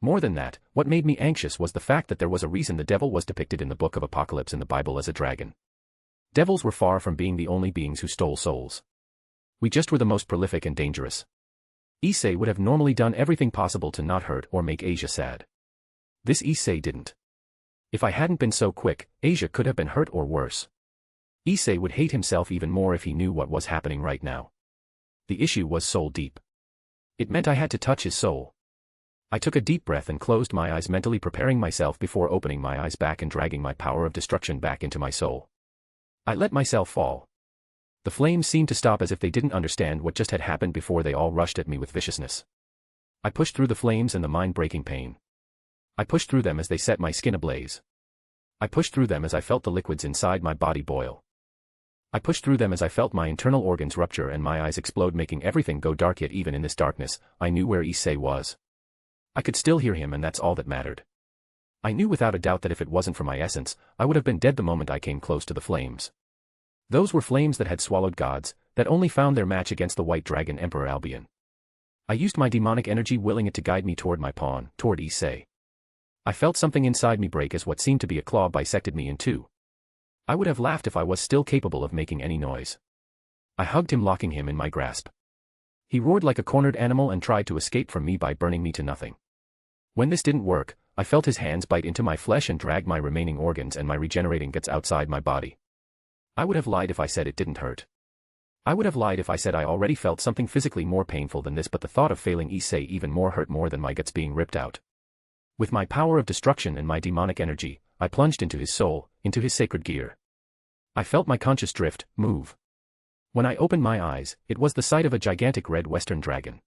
Speaker 3: More than that, what made me anxious was the fact that there was a reason the devil was depicted in the Book of Apocalypse in the Bible as a dragon. Devils were far from being the only beings who stole souls. We just were the most prolific and dangerous. Issei would have normally done everything possible to not hurt or make Asia sad. This Issei didn't. If I hadn't been so quick, Asia could have been hurt or worse. Issei would hate himself even more if he knew what was happening right now. The issue was soul deep. It meant I had to touch his soul. I took a deep breath and closed my eyes, mentally preparing myself before opening my eyes back and dragging my power of destruction back into my soul. I let myself fall. The flames seemed to stop as if they didn't understand what just had happened before they all rushed at me with viciousness. I pushed through the flames and the mind-breaking pain. I pushed through them as they set my skin ablaze. I pushed through them as I felt the liquids inside my body boil. I pushed through them as I felt my internal organs rupture and my eyes explode, making everything go dark. Yet even in this darkness, I knew where Issei was. I could still hear him, and that's all that mattered. I knew without a doubt that if it wasn't for my essence, I would have been dead the moment I came close to the flames. Those were flames that had swallowed gods, that only found their match against the White Dragon Emperor Albion. I used my demonic energy, willing it to guide me toward my pawn, toward Issei. I felt something inside me break as what seemed to be a claw bisected me in two. I would have laughed if I was still capable of making any noise. I hugged him, locking him in my grasp. He roared like a cornered animal and tried to escape from me by burning me to nothing. When this didn't work, I felt his hands bite into my flesh and drag my remaining organs and my regenerating guts outside my body. I would have lied if I said it didn't hurt. I would have lied if I said I already felt something physically more painful than this, but the thought of failing Issei even more hurt more than my guts being ripped out. With my power of destruction and my demonic energy, I plunged into his soul, into his sacred gear. I felt my conscious drift, move. When I opened my eyes, it was the sight of a gigantic red western dragon.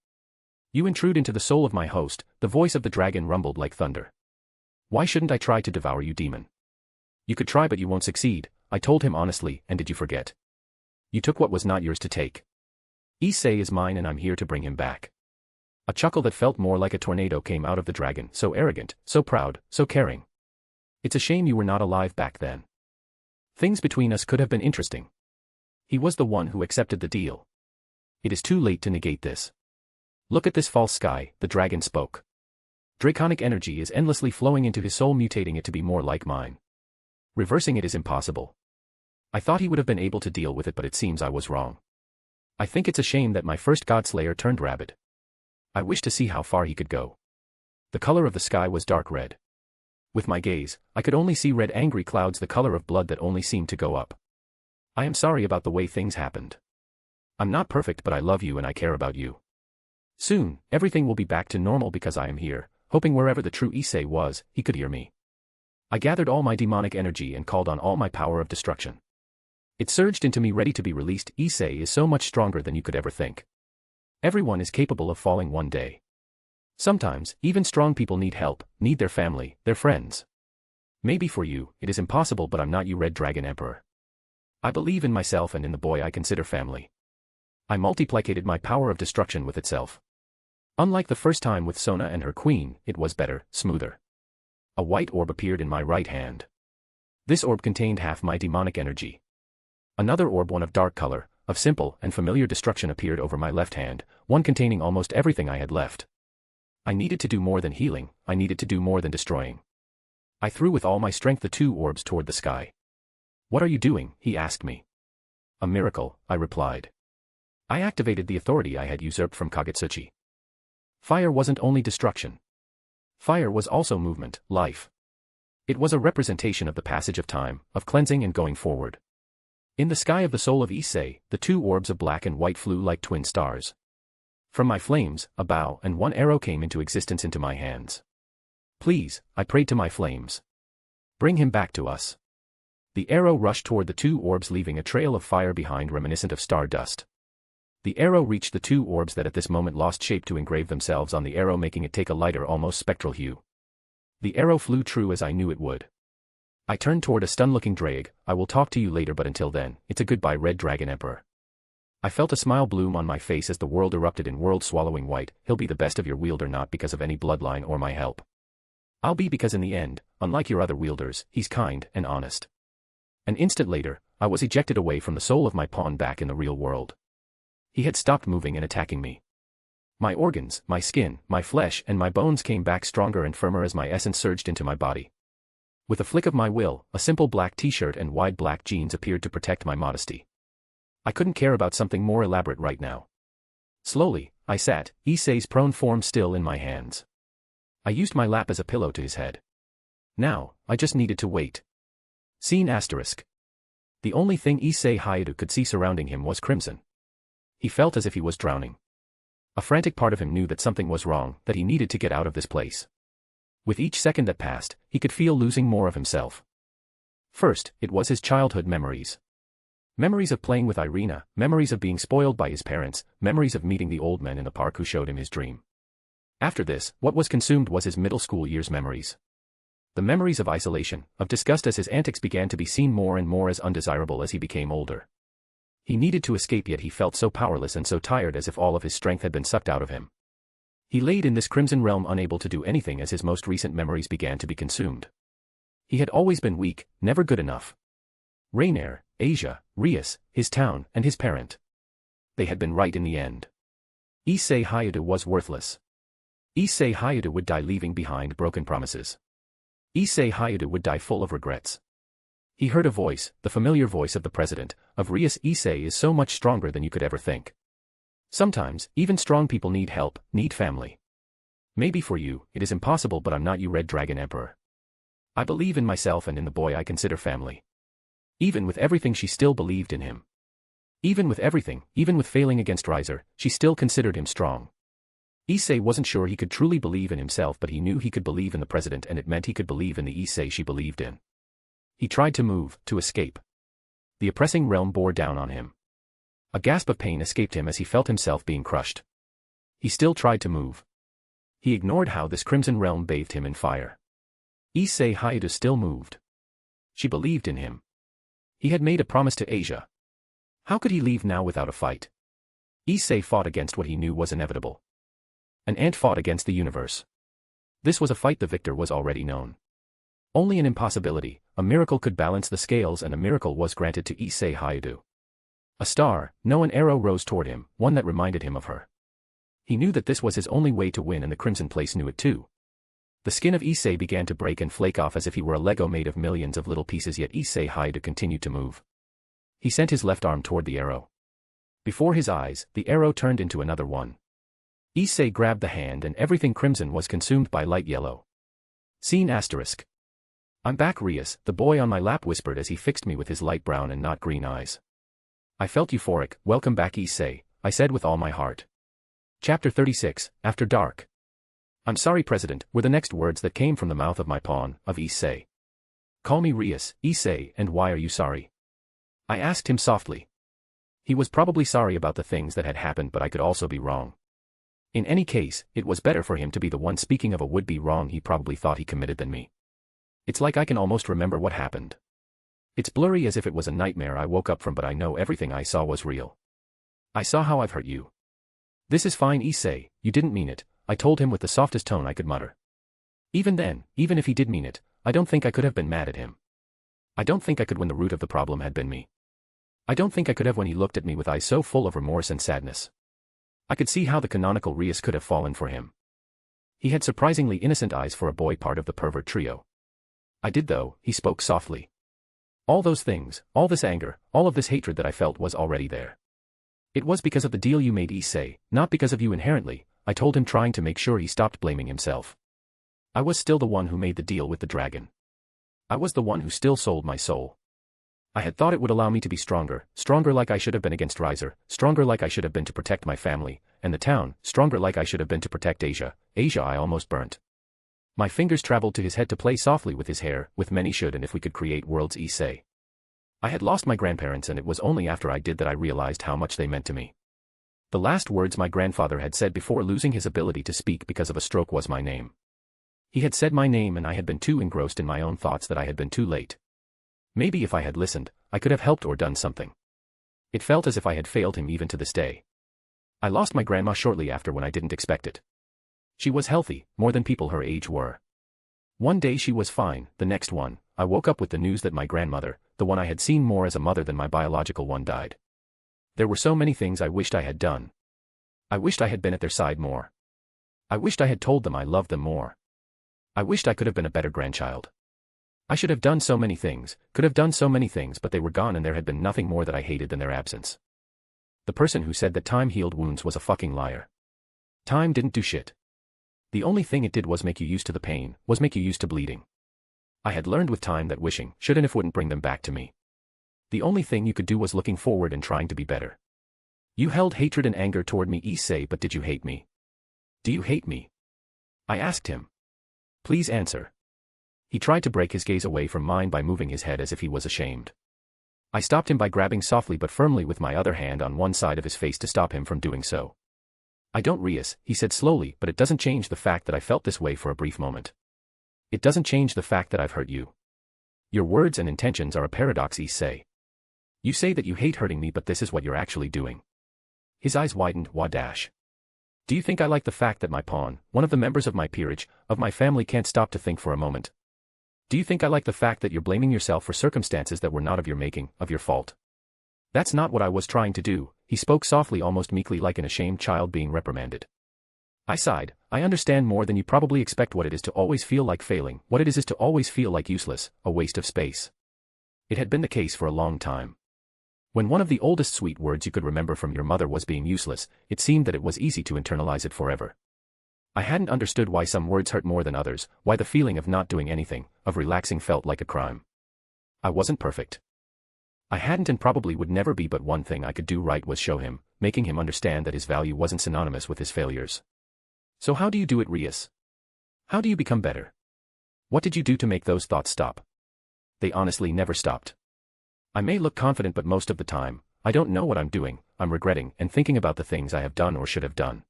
Speaker 3: You intrude into the soul of my host, the voice of the dragon rumbled like thunder. Why shouldn't I try to devour you, demon? You could try, but you won't succeed, I told him honestly. And did you forget? You took what was not yours to take. Issei is mine and I'm here to bring him back. A chuckle that felt more like a tornado came out of the dragon, so arrogant, so proud, so caring. It's a shame you were not alive back then. Things between us could have been interesting. He was the one who accepted the deal. It is too late to negate this. Look at this false sky, the dragon spoke. Draconic energy is endlessly flowing into his soul, mutating it to be more like mine. Reversing it is impossible. I thought he would have been able to deal with it, but it seems I was wrong. I think it's a shame that my first godslayer turned rabid. I wish to see how far he could go. The color of the sky was dark red. With my gaze, I could only see red angry clouds, the color of blood that only seemed to go up. I am sorry about the way things happened. I'm not perfect, but I love you and I care about you. Soon, everything will be back to normal because I am here, hoping wherever the true Issei was, he could hear me. I gathered all my demonic energy and called on all my power of destruction. It surged into me, ready to be released. Issei is so much stronger than you could ever think. Everyone is capable of falling one day. Sometimes, even strong people need help, need their family, their friends. Maybe for you, it is impossible, but I'm not you, Red Dragon Emperor. I believe in myself and in the boy I consider family. I multiplicated my power of destruction with itself. Unlike the first time with Sona and her queen, it was better, smoother. A white orb appeared in my right hand. This orb contained half my demonic energy. Another orb, one of dark color, of simple and familiar destruction, appeared over my left hand, one containing almost everything I had left. I needed to do more than healing, I needed to do more than destroying. I threw with all my strength the two orbs toward the sky. What are you doing? He asked me. A miracle, I replied. I activated the authority I had usurped from Kagetsuchi. Fire wasn't only destruction. Fire was also movement, life. It was a representation of the passage of time, of cleansing and going forward. In the sky of the soul of Issei, the two orbs of black and white flew like twin stars. From my flames, a bow and one arrow came into existence into my hands. Please, I prayed to my flames. Bring him back to us. The arrow rushed toward the two orbs, leaving a trail of fire behind reminiscent of star dust. The arrow reached the two orbs that at this moment lost shape to engrave themselves on the arrow, making it take a lighter, almost spectral hue. The arrow flew true as I knew it would. I turned toward a stun-looking Drake. I will talk to you later, but until then, it's a goodbye, Red Dragon Emperor. I felt a smile bloom on my face as the world erupted in world-swallowing white. He'll be the best of your wielder, not because of any bloodline or my help. I'll be because in the end, unlike your other wielders, he's kind and honest. An instant later, I was ejected away from the soul of my pawn back in the real world. He had stopped moving and attacking me. My organs, my skin, my flesh and my bones came back stronger and firmer as my essence surged into my body. With a flick of my will, a simple black t-shirt and wide black jeans appeared to protect my modesty. I couldn't care about something more elaborate right now. Slowly, I sat, Issei's prone form still in my hands. I used my lap as a pillow to his head. Now, I just needed to wait. Scene asterisk. The only thing Issei Hayato could see surrounding him was crimson. He felt as if he was drowning. A frantic part of him knew that something was wrong, that he needed to get out of this place. With each second that passed, he could feel losing more of himself. First, it was his childhood memories. Memories of playing with Irina, memories of being spoiled by his parents, memories of meeting the old men in the park who showed him his dream. After this, what was consumed was his middle school years memories. The memories of isolation, of disgust as his antics began to be seen more and more as undesirable as he became older. He needed to escape, yet he felt so powerless and so tired, as if all of his strength had been sucked out of him. He laid in this crimson realm unable to do anything as his most recent memories began to be consumed. He had always been weak, never good enough. Rainier, Asia, Rias, his town, and his parent. They had been right in the end. Issei Hayato was worthless. Issei Hayato would die leaving behind broken promises. Issei Hayato would die full of regrets. He heard a voice, the familiar voice of the president, of Rias. Issei is so much stronger than you could ever think. Sometimes, even strong people need help, need family. Maybe for you, it is impossible, but I'm not you, Red Dragon Emperor. I believe in myself and in the boy I consider family. Even with everything, she still believed in him. Even with everything, even with failing against Riser, she still considered him strong. Issei wasn't sure he could truly believe in himself, but he knew he could believe in the president, and it meant he could believe in the Issei she believed in. He tried to move, to escape. The oppressing realm bore down on him. A gasp of pain escaped him as he felt himself being crushed. He still tried to move. He ignored how this crimson realm bathed him in fire. Issei Hayato still moved. She believed in him. He had made a promise to Asia. How could he leave now without a fight? Issei fought against what he knew was inevitable. An ant fought against the universe. This was a fight the victor was already known. Only an impossibility, a miracle could balance the scales, and a miracle was granted to Issei Hayato. A star, no, an arrow rose toward him, one that reminded him of her. He knew that this was his only way to win, and the Crimson Place knew it too. The skin of Issei began to break and flake off as if he were a Lego made of millions of little pieces, yet Issei Hayato continued to move. He sent his left arm toward the arrow. Before his eyes, the arrow turned into another one. Issei grabbed the hand, and everything crimson was consumed by light yellow. Scene asterisk. I'm back, Rias, the boy on my lap whispered as he fixed me with his light brown and not green eyes. I felt euphoric. Welcome back, Issei, I said with all my heart. Chapter 36, After Dark. I'm sorry, President, were the next words that came from the mouth of my pawn, of Issei. Call me Rias, Issei, and why are you sorry? I asked him softly. He was probably sorry about the things that had happened, but I could also be wrong. In any case, it was better for him to be the one speaking of a would-be wrong he probably thought he committed than me. It's like I can almost remember what happened. It's blurry as if it was a nightmare I woke up from, but I know everything I saw was real. I saw how I've hurt you. This is fine, Issei, you didn't mean it, I told him with the softest tone I could mutter. Even then, even if he did mean it, I don't think I could have been mad at him. I don't think I could when the root of the problem had been me. I don't think I could have when he looked at me with eyes so full of remorse and sadness. I could see how the canonical Rias could have fallen for him. He had surprisingly innocent eyes for a boy, part of the pervert trio. I did though, he spoke softly. All those things, all this anger, all of this hatred that I felt was already there. It was because of the deal you made, Issei, not because of you inherently, I told him, trying to make sure he stopped blaming himself. I was still the one who made the deal with the dragon. I was the one who still sold my soul. I had thought it would allow me to be stronger, stronger like I should have been against Riser, stronger like I should have been to protect my family, and the town, stronger like I should have been to protect Asia. Asia I almost burnt. My fingers traveled to his head to play softly with his hair, with many should and if we could create worlds, Issei. I had lost my grandparents, and it was only after I did that I realized how much they meant to me. The last words my grandfather had said before losing his ability to speak because of a stroke was my name. He had said my name, and I had been too engrossed in my own thoughts that I had been too late. Maybe if I had listened, I could have helped or done something. It felt as if I had failed him even to this day. I lost my grandma shortly after when I didn't expect it. She was healthy, more than people her age were. One day she was fine, the next one, I woke up with the news that my grandmother, the one I had seen more as a mother than my biological one, died. There were so many things I wished I had done. I wished I had been at their side more. I wished I had told them I loved them more. I wished I could have been a better grandchild. I should have done so many things, could have done so many things, but they were gone, and there had been nothing more that I hated than their absence. The person who said that time healed wounds was a fucking liar. Time didn't do shit. The only thing it did was make you used to the pain, was make you used to bleeding. I had learned with time that wishing should and if wouldn't bring them back to me. The only thing you could do was looking forward and trying to be better. You held hatred and anger toward me, Issei, but did you hate me? Do you hate me? I asked him. Please answer. He tried to break his gaze away from mine by moving his head as if he was ashamed. I stopped him by grabbing softly but firmly with my other hand on one side of his face to stop him from doing so. I don't, Rias, he said slowly, but it doesn't change the fact that I felt this way for a brief moment. It doesn't change the fact that I've hurt you. Your words and intentions are a paradox, Issei. You say that you hate hurting me, but this is what you're actually doing. His eyes widened. Wadash. Do you think I like the fact that my pawn, one of the members of my peerage, of my family, can't stop to think for a moment? Do you think I like the fact that you're blaming yourself for circumstances that were not of your making, of your fault? That's not what I was trying to do, he spoke softly, almost meekly, like an ashamed child being reprimanded. I sighed. I understand more than you probably expect what it is to always feel like failing, what it is to always feel like useless, a waste of space. It had been the case for a long time. When one of the oldest sweet words you could remember from your mother was being useless, it seemed that it was easy to internalize it forever. I hadn't understood why some words hurt more than others, why the feeling of not doing anything, of relaxing, felt like a crime. I wasn't perfect. I hadn't and probably would never be, but one thing I could do right was show him, making him understand that his value wasn't synonymous with his failures. So how do you do it, Rias? How do you become better? What did you do to make those thoughts stop? They honestly never stopped. I may look confident, but most of the time, I don't know what I'm doing. I'm regretting and thinking about the things I have done or should have done.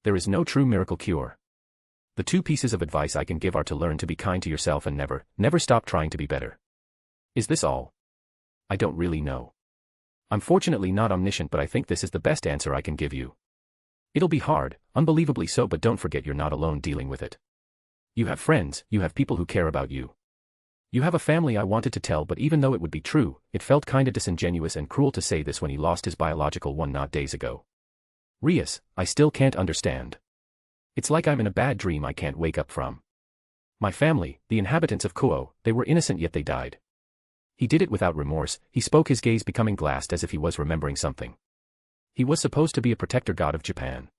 Speaker 3: There is no true miracle cure. The two pieces of advice I can give are to learn to be kind to yourself and never stop trying to be better. Is this all? I don't really know. I'm fortunately not omniscient, but I think this is the best answer I can give you. It'll be hard, unbelievably so, but don't forget you're not alone dealing with it. You have friends, you have people who care about you. You have a family. I wanted to tell, but even though it would be true, it felt kinda disingenuous and cruel to say this when he lost his biological one not days ago. Rias, I still can't understand. It's like I'm in a bad dream I can't wake up from. My family, the inhabitants of Kuo, they were innocent yet they died. He did it without remorse. He spoke, his gaze becoming glassed as if he was remembering something. He was supposed to be a protector god of Japan.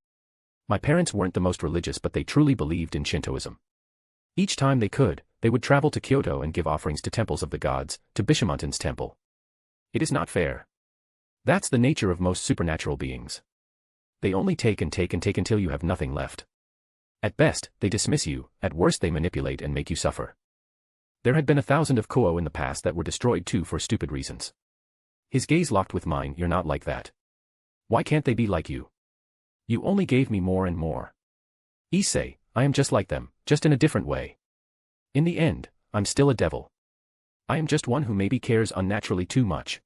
Speaker 3: My parents weren't the most religious, but they truly believed in Shintoism. Each time they could, they would travel to Kyoto and give offerings to temples of the gods, to Bishamontan's temple. It is not fair. That's the nature of most supernatural beings. They only take and take and take until you have nothing left. At best, they dismiss you, at worst they manipulate and make you suffer. There had been 1,000 of Kuo in the past that were destroyed too for stupid reasons. His gaze locked with mine. You're not like that. Why can't they be like you? You only gave me more and more. Issei, I am just like them, just in a different way. In the end, I'm still a devil. I am just one who maybe cares unnaturally too much.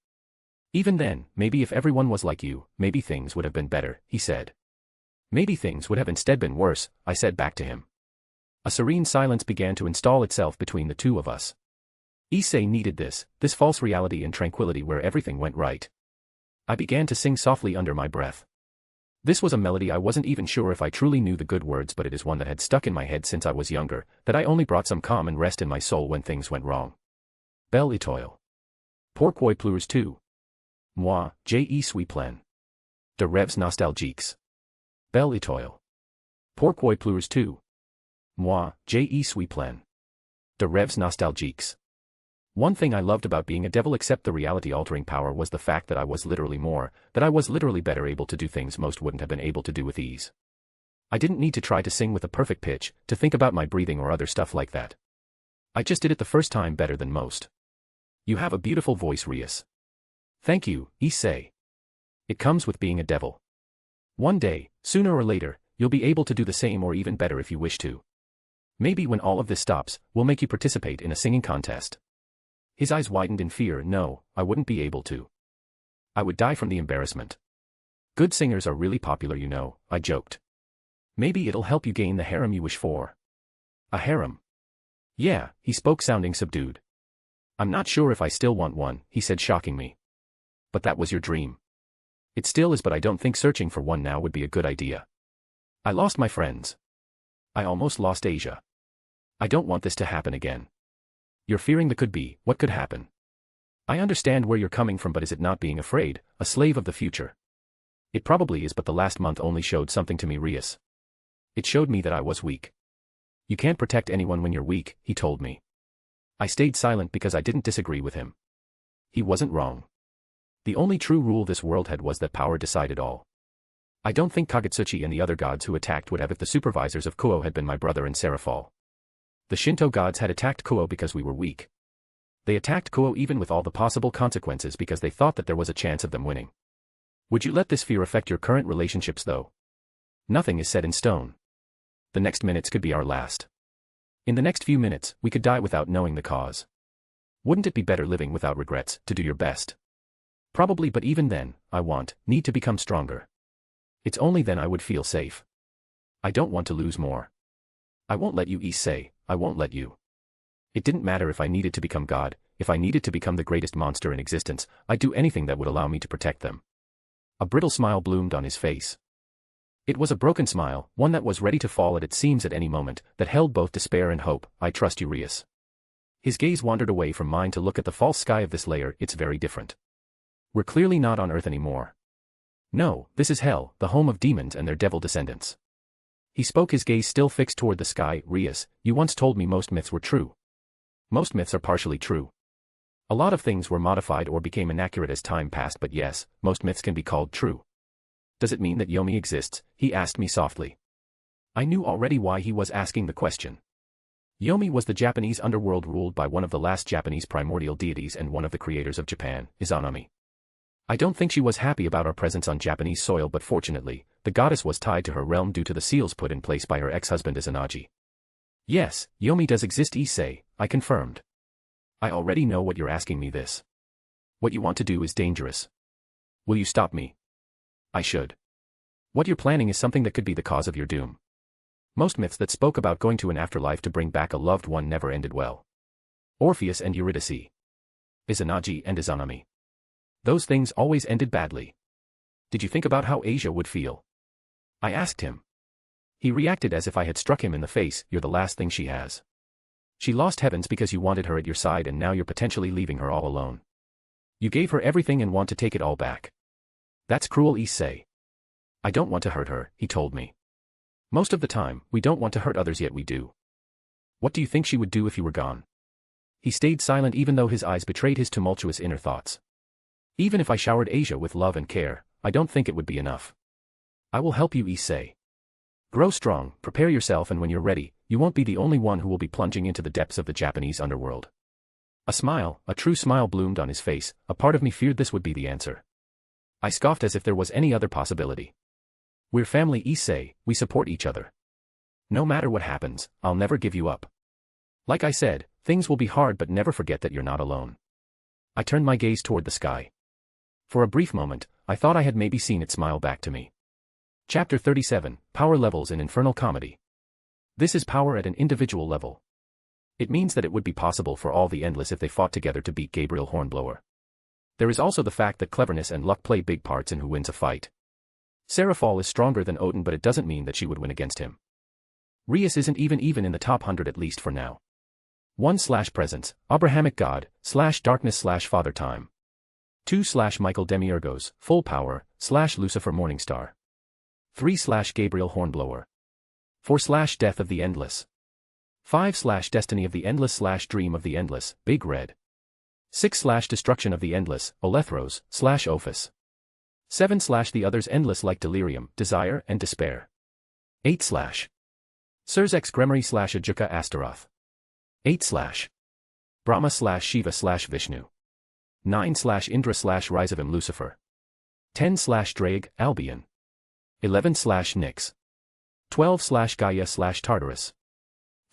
Speaker 3: Even then, maybe if everyone was like you, maybe things would have been better, he said. Maybe things would have instead been worse, I said back to him. A serene silence began to install itself between the two of us. Issei needed this false reality and tranquility where everything went right. I began to sing softly under my breath. This was a melody I wasn't even sure if I truly knew the good words, but it is one that had stuck in my head since I was younger, that I only brought some calm and rest in my soul when things went wrong. Belle étoile. Pourquoi pleures-tu? Moi, je suis plein de rêves nostalgiques. Belle étoile. Pourquoi pleures-tu? Moi, je suis plein de rêves nostalgiques. One thing I loved about being a devil, except the reality-altering power, was the fact that I was literally better able to do things most wouldn't have been able to do with ease. I didn't need to try to sing with a perfect pitch, to think about my breathing or other stuff like that. I just did it the first time better than most. You have a beautiful voice, Rias. Thank you, Issei. It comes with being a devil. One day, sooner or later, you'll be able to do the same or even better if you wish to. Maybe when all of this stops, we'll make you participate in a singing contest. His eyes widened in fear. No, I wouldn't be able to. I would die from the embarrassment. Good singers are really popular, you know, I joked. Maybe it'll help you gain the harem you wish for. A harem? Yeah, he spoke sounding subdued. I'm not sure if I still want one, he said, shocking me. But that was your dream. It still is, but I don't think searching for one now would be a good idea. I lost my friends. I almost lost Asia. I don't want this to happen again. You're fearing the could be, what could happen. I understand where you're coming from, but is it not being afraid, a slave of the future? It probably is, but the last month only showed something to me, Rias. It showed me that I was weak. You can't protect anyone when you're weak, he told me. I stayed silent because I didn't disagree with him. He wasn't wrong. The only true rule this world had was that power decided all. I don't think Kagutsuchi and the other gods who attacked would have if the supervisors of Kuo had been my brother and Serafal. The Shinto gods had attacked Kuo because we were weak. They attacked Kuo even with all the possible consequences because they thought that there was a chance of them winning. Would you let this fear affect your current relationships though? Nothing is set in stone. The next minutes could be our last. In the next few minutes, we could die without knowing the cause. Wouldn't it be better living without regrets, to do your best? Probably, but even then, need to become stronger. It's only then I would feel safe. I don't want to lose more. I won't let you, Issei, I won't let you. It didn't matter if I needed to become God, if I needed to become the greatest monster in existence, I'd do anything that would allow me to protect them. A brittle smile bloomed on his face. It was a broken smile, one that was ready to fall at its seams at any moment, that held both despair and hope. I trust you, Rias. His gaze wandered away from mine to look at the false sky of this layer. It's very different. We're clearly not on Earth anymore. No, this is hell, the home of demons and their devil descendants. He spoke, his gaze still fixed toward the sky. Rias, you once told me most myths were true. Most myths are partially true. A lot of things were modified or became inaccurate as time passed, but yes, most myths can be called true. Does it mean that Yomi exists? He asked me softly. I knew already why he was asking the question. Yomi was the Japanese underworld ruled by one of the last Japanese primordial deities and one of the creators of Japan, Izanami. I don't think she was happy about our presence on Japanese soil, but fortunately, the goddess was tied to her realm due to the seals put in place by her ex-husband Izanagi. Yes, Yomi does exist, Issei, I confirmed. I already know what you're asking me this. What you want to do is dangerous. Will you stop me? I should. What you're planning is something that could be the cause of your doom. Most myths that spoke about going to an afterlife to bring back a loved one never ended well. Orpheus and Eurydice. Izanagi and Izanami. Those things always ended badly. Did you think about how Asia would feel? I asked him. He reacted as if I had struck him in the face. You're the last thing she has. She lost heavens because you wanted her at your side, and now you're potentially leaving her all alone. You gave her everything and want to take it all back. That's cruel, Issei. I don't want to hurt her, he told me. Most of the time, we don't want to hurt others, yet we do. What do you think she would do if you were gone? He stayed silent even though his eyes betrayed his tumultuous inner thoughts. Even if I showered Asia with love and care, I don't think it would be enough. I will help you, Issei. Grow strong, prepare yourself, and when you're ready, you won't be the only one who will be plunging into the depths of the Japanese underworld. A smile, a true smile bloomed on his face. A part of me feared this would be the answer. I scoffed as if there was any other possibility. We're family, Issei, we support each other. No matter what happens, I'll never give you up. Like I said, things will be hard, but never forget that you're not alone. I turned my gaze toward the sky. For a brief moment, I thought I had maybe seen it smile back to me. Chapter 37, Power Levels in Infernal Comedy. This is power at an individual level. It means that it would be possible for all the Endless if they fought together to beat Gabriel Hornblower. There is also the fact that cleverness and luck play big parts in who wins a fight. Serafal is stronger than Odin, but it doesn't mean that she would win against him. Rias isn't even in the top 100, at least for now. 1/presence, Abrahamic God, /darkness /father time. 2/Michael Demiurgos, full power, /Lucifer Morningstar. 3/Gabriel Hornblower. 4/Death of the Endless. 5/Destiny of the Endless /Dream of the Endless, Big Red. 6/Destruction of the Endless, Olethros, /Ophis. 7/The Others Endless like Delirium, Desire and Despair. 8/ Rias Gremory Ajuka Astaroth. 8/ Brahma /Shiva /Vishnu. 9/ Indra /Risavim Lucifer. 10/ Drag, Albion. 11/ Nyx. 12/ Gaia /Tartarus.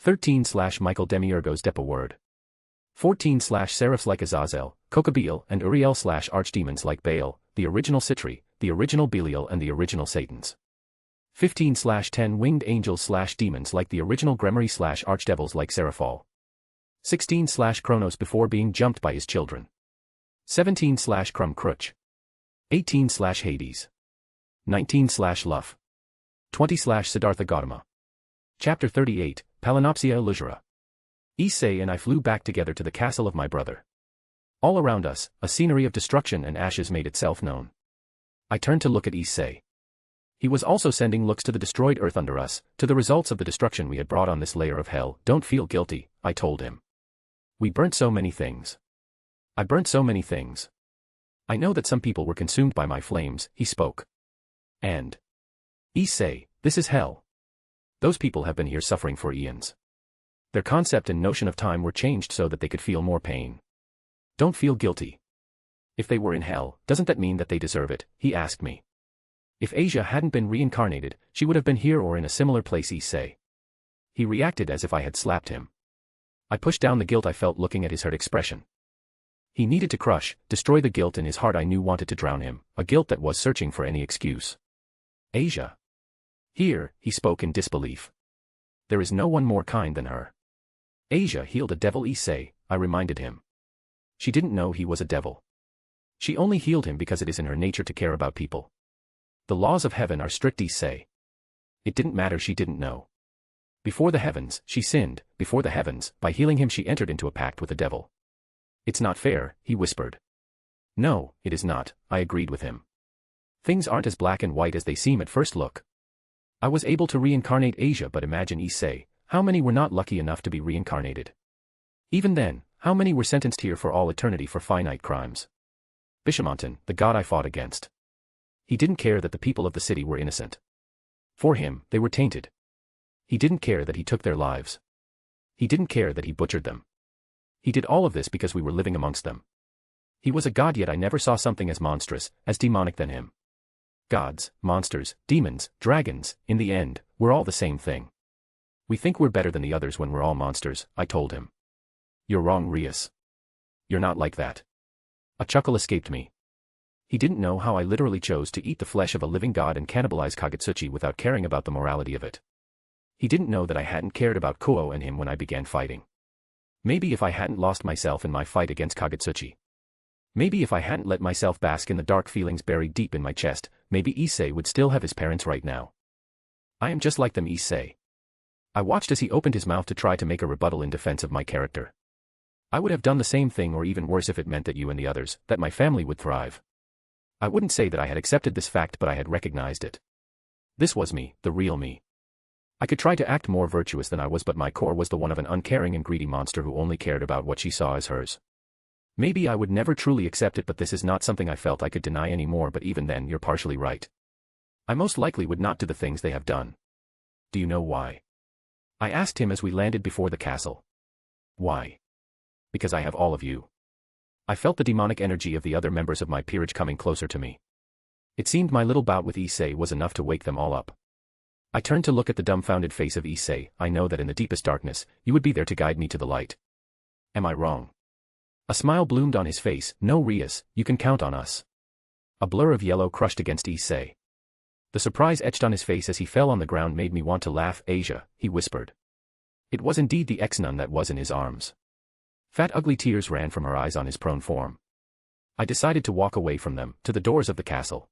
Speaker 3: 13/ Michael Demiurgos Depa Word. 14/ Seraphs like Azazel, Kokabeel and Uriel /Archdemons like Baal, the original Citri, the original Belial and the original Satans. 15/10 Winged Angels /Demons like the original Gremory /Archdevils like Serafal. 16/ Kronos before being jumped by his children. 17/ Crum Crutch. 18/ Hades. 19/ Luff. 20/ Siddhartha Gautama. Chapter 38, Palinopsia Illusura. Issei and I flew back together to the castle of my brother. All around us, a scenery of destruction and ashes made itself known. I turned to look at Issei. He was also sending looks to the destroyed earth under us, to the results of the destruction we had brought on this layer of hell. Don't feel guilty, I told him. We burnt so many things. I burnt so many things. I know that some people were consumed by my flames, he spoke. And say, this is hell. Those people have been here suffering for eons. Their concept and notion of time were changed so that they could feel more pain. Don't feel guilty. If they were in hell, doesn't that mean that they deserve it? He asked me. If Asia hadn't been reincarnated, she would have been here or in a similar place, say. He reacted as if I had slapped him. I pushed down the guilt I felt looking at his hurt expression. He needed to crush, destroy the guilt in his heart I knew wanted to drown him, a guilt that was searching for any excuse. Asia. Here, he spoke in disbelief. There is no one more kind than her. Asia healed a devil, say, I reminded him. She didn't know he was a devil. She only healed him because it is in her nature to care about people. The laws of heaven are strict, say. It didn't matter, she didn't know. Before the heavens, she sinned, before the heavens, by healing him she entered into a pact with the devil. It's not fair, he whispered. No, it is not, I agreed with him. Things aren't as black and white as they seem at first look. I was able to reincarnate Asia, but imagine, say, how many were not lucky enough to be reincarnated? Even then, how many were sentenced here for all eternity for finite crimes? Bishamontan, the god I fought against. He didn't care that the people of the city were innocent. For him, they were tainted. He didn't care that he took their lives. He didn't care that he butchered them. He did all of this because we were living amongst them. He was a god, yet I never saw something as monstrous, as demonic than him. Gods, monsters, demons, dragons, in the end, we're all the same thing. We think we're better than the others when we're all monsters, I told him. You're wrong, Rias. You're not like that. A chuckle escaped me. He didn't know how I literally chose to eat the flesh of a living god and cannibalize Kagutsuchi without caring about the morality of it. He didn't know that I hadn't cared about Kuo and him when I began fighting. Maybe if I hadn't lost myself in my fight against Kagutsuchi. Maybe if I hadn't let myself bask in the dark feelings buried deep in my chest, maybe Issei would still have his parents right now. I am just like them, Issei. I watched as he opened his mouth to try to make a rebuttal in defense of my character. I would have done the same thing, or even worse, if it meant that you and the others, that my family would thrive. I wouldn't say that I had accepted this fact, but I had recognized it. This was me, the real me. I could try to act more virtuous than I was, but my core was the one of an uncaring and greedy monster who only cared about what she saw as hers. Maybe I would never truly accept it, but this is not something I felt I could deny anymore. But even then, you're partially right. I most likely would not do the things they have done. Do you know why? I asked him as we landed before the castle. Why? Because I have all of you. I felt the demonic energy of the other members of my peerage coming closer to me. It seemed my little bout with Issei was enough to wake them all up. I turned to look at the dumbfounded face of Issei. I know that in the deepest darkness, you would be there to guide me to the light. Am I wrong? A smile bloomed on his face. No, Rias, you can count on us. A blur of yellow crushed against Issei. The surprise etched on his face as he fell on the ground made me want to laugh. Asia, he whispered. It was indeed the ex-nun that was in his arms. Fat ugly tears ran from her eyes on his prone form. I decided to walk away from them, to the doors of the castle.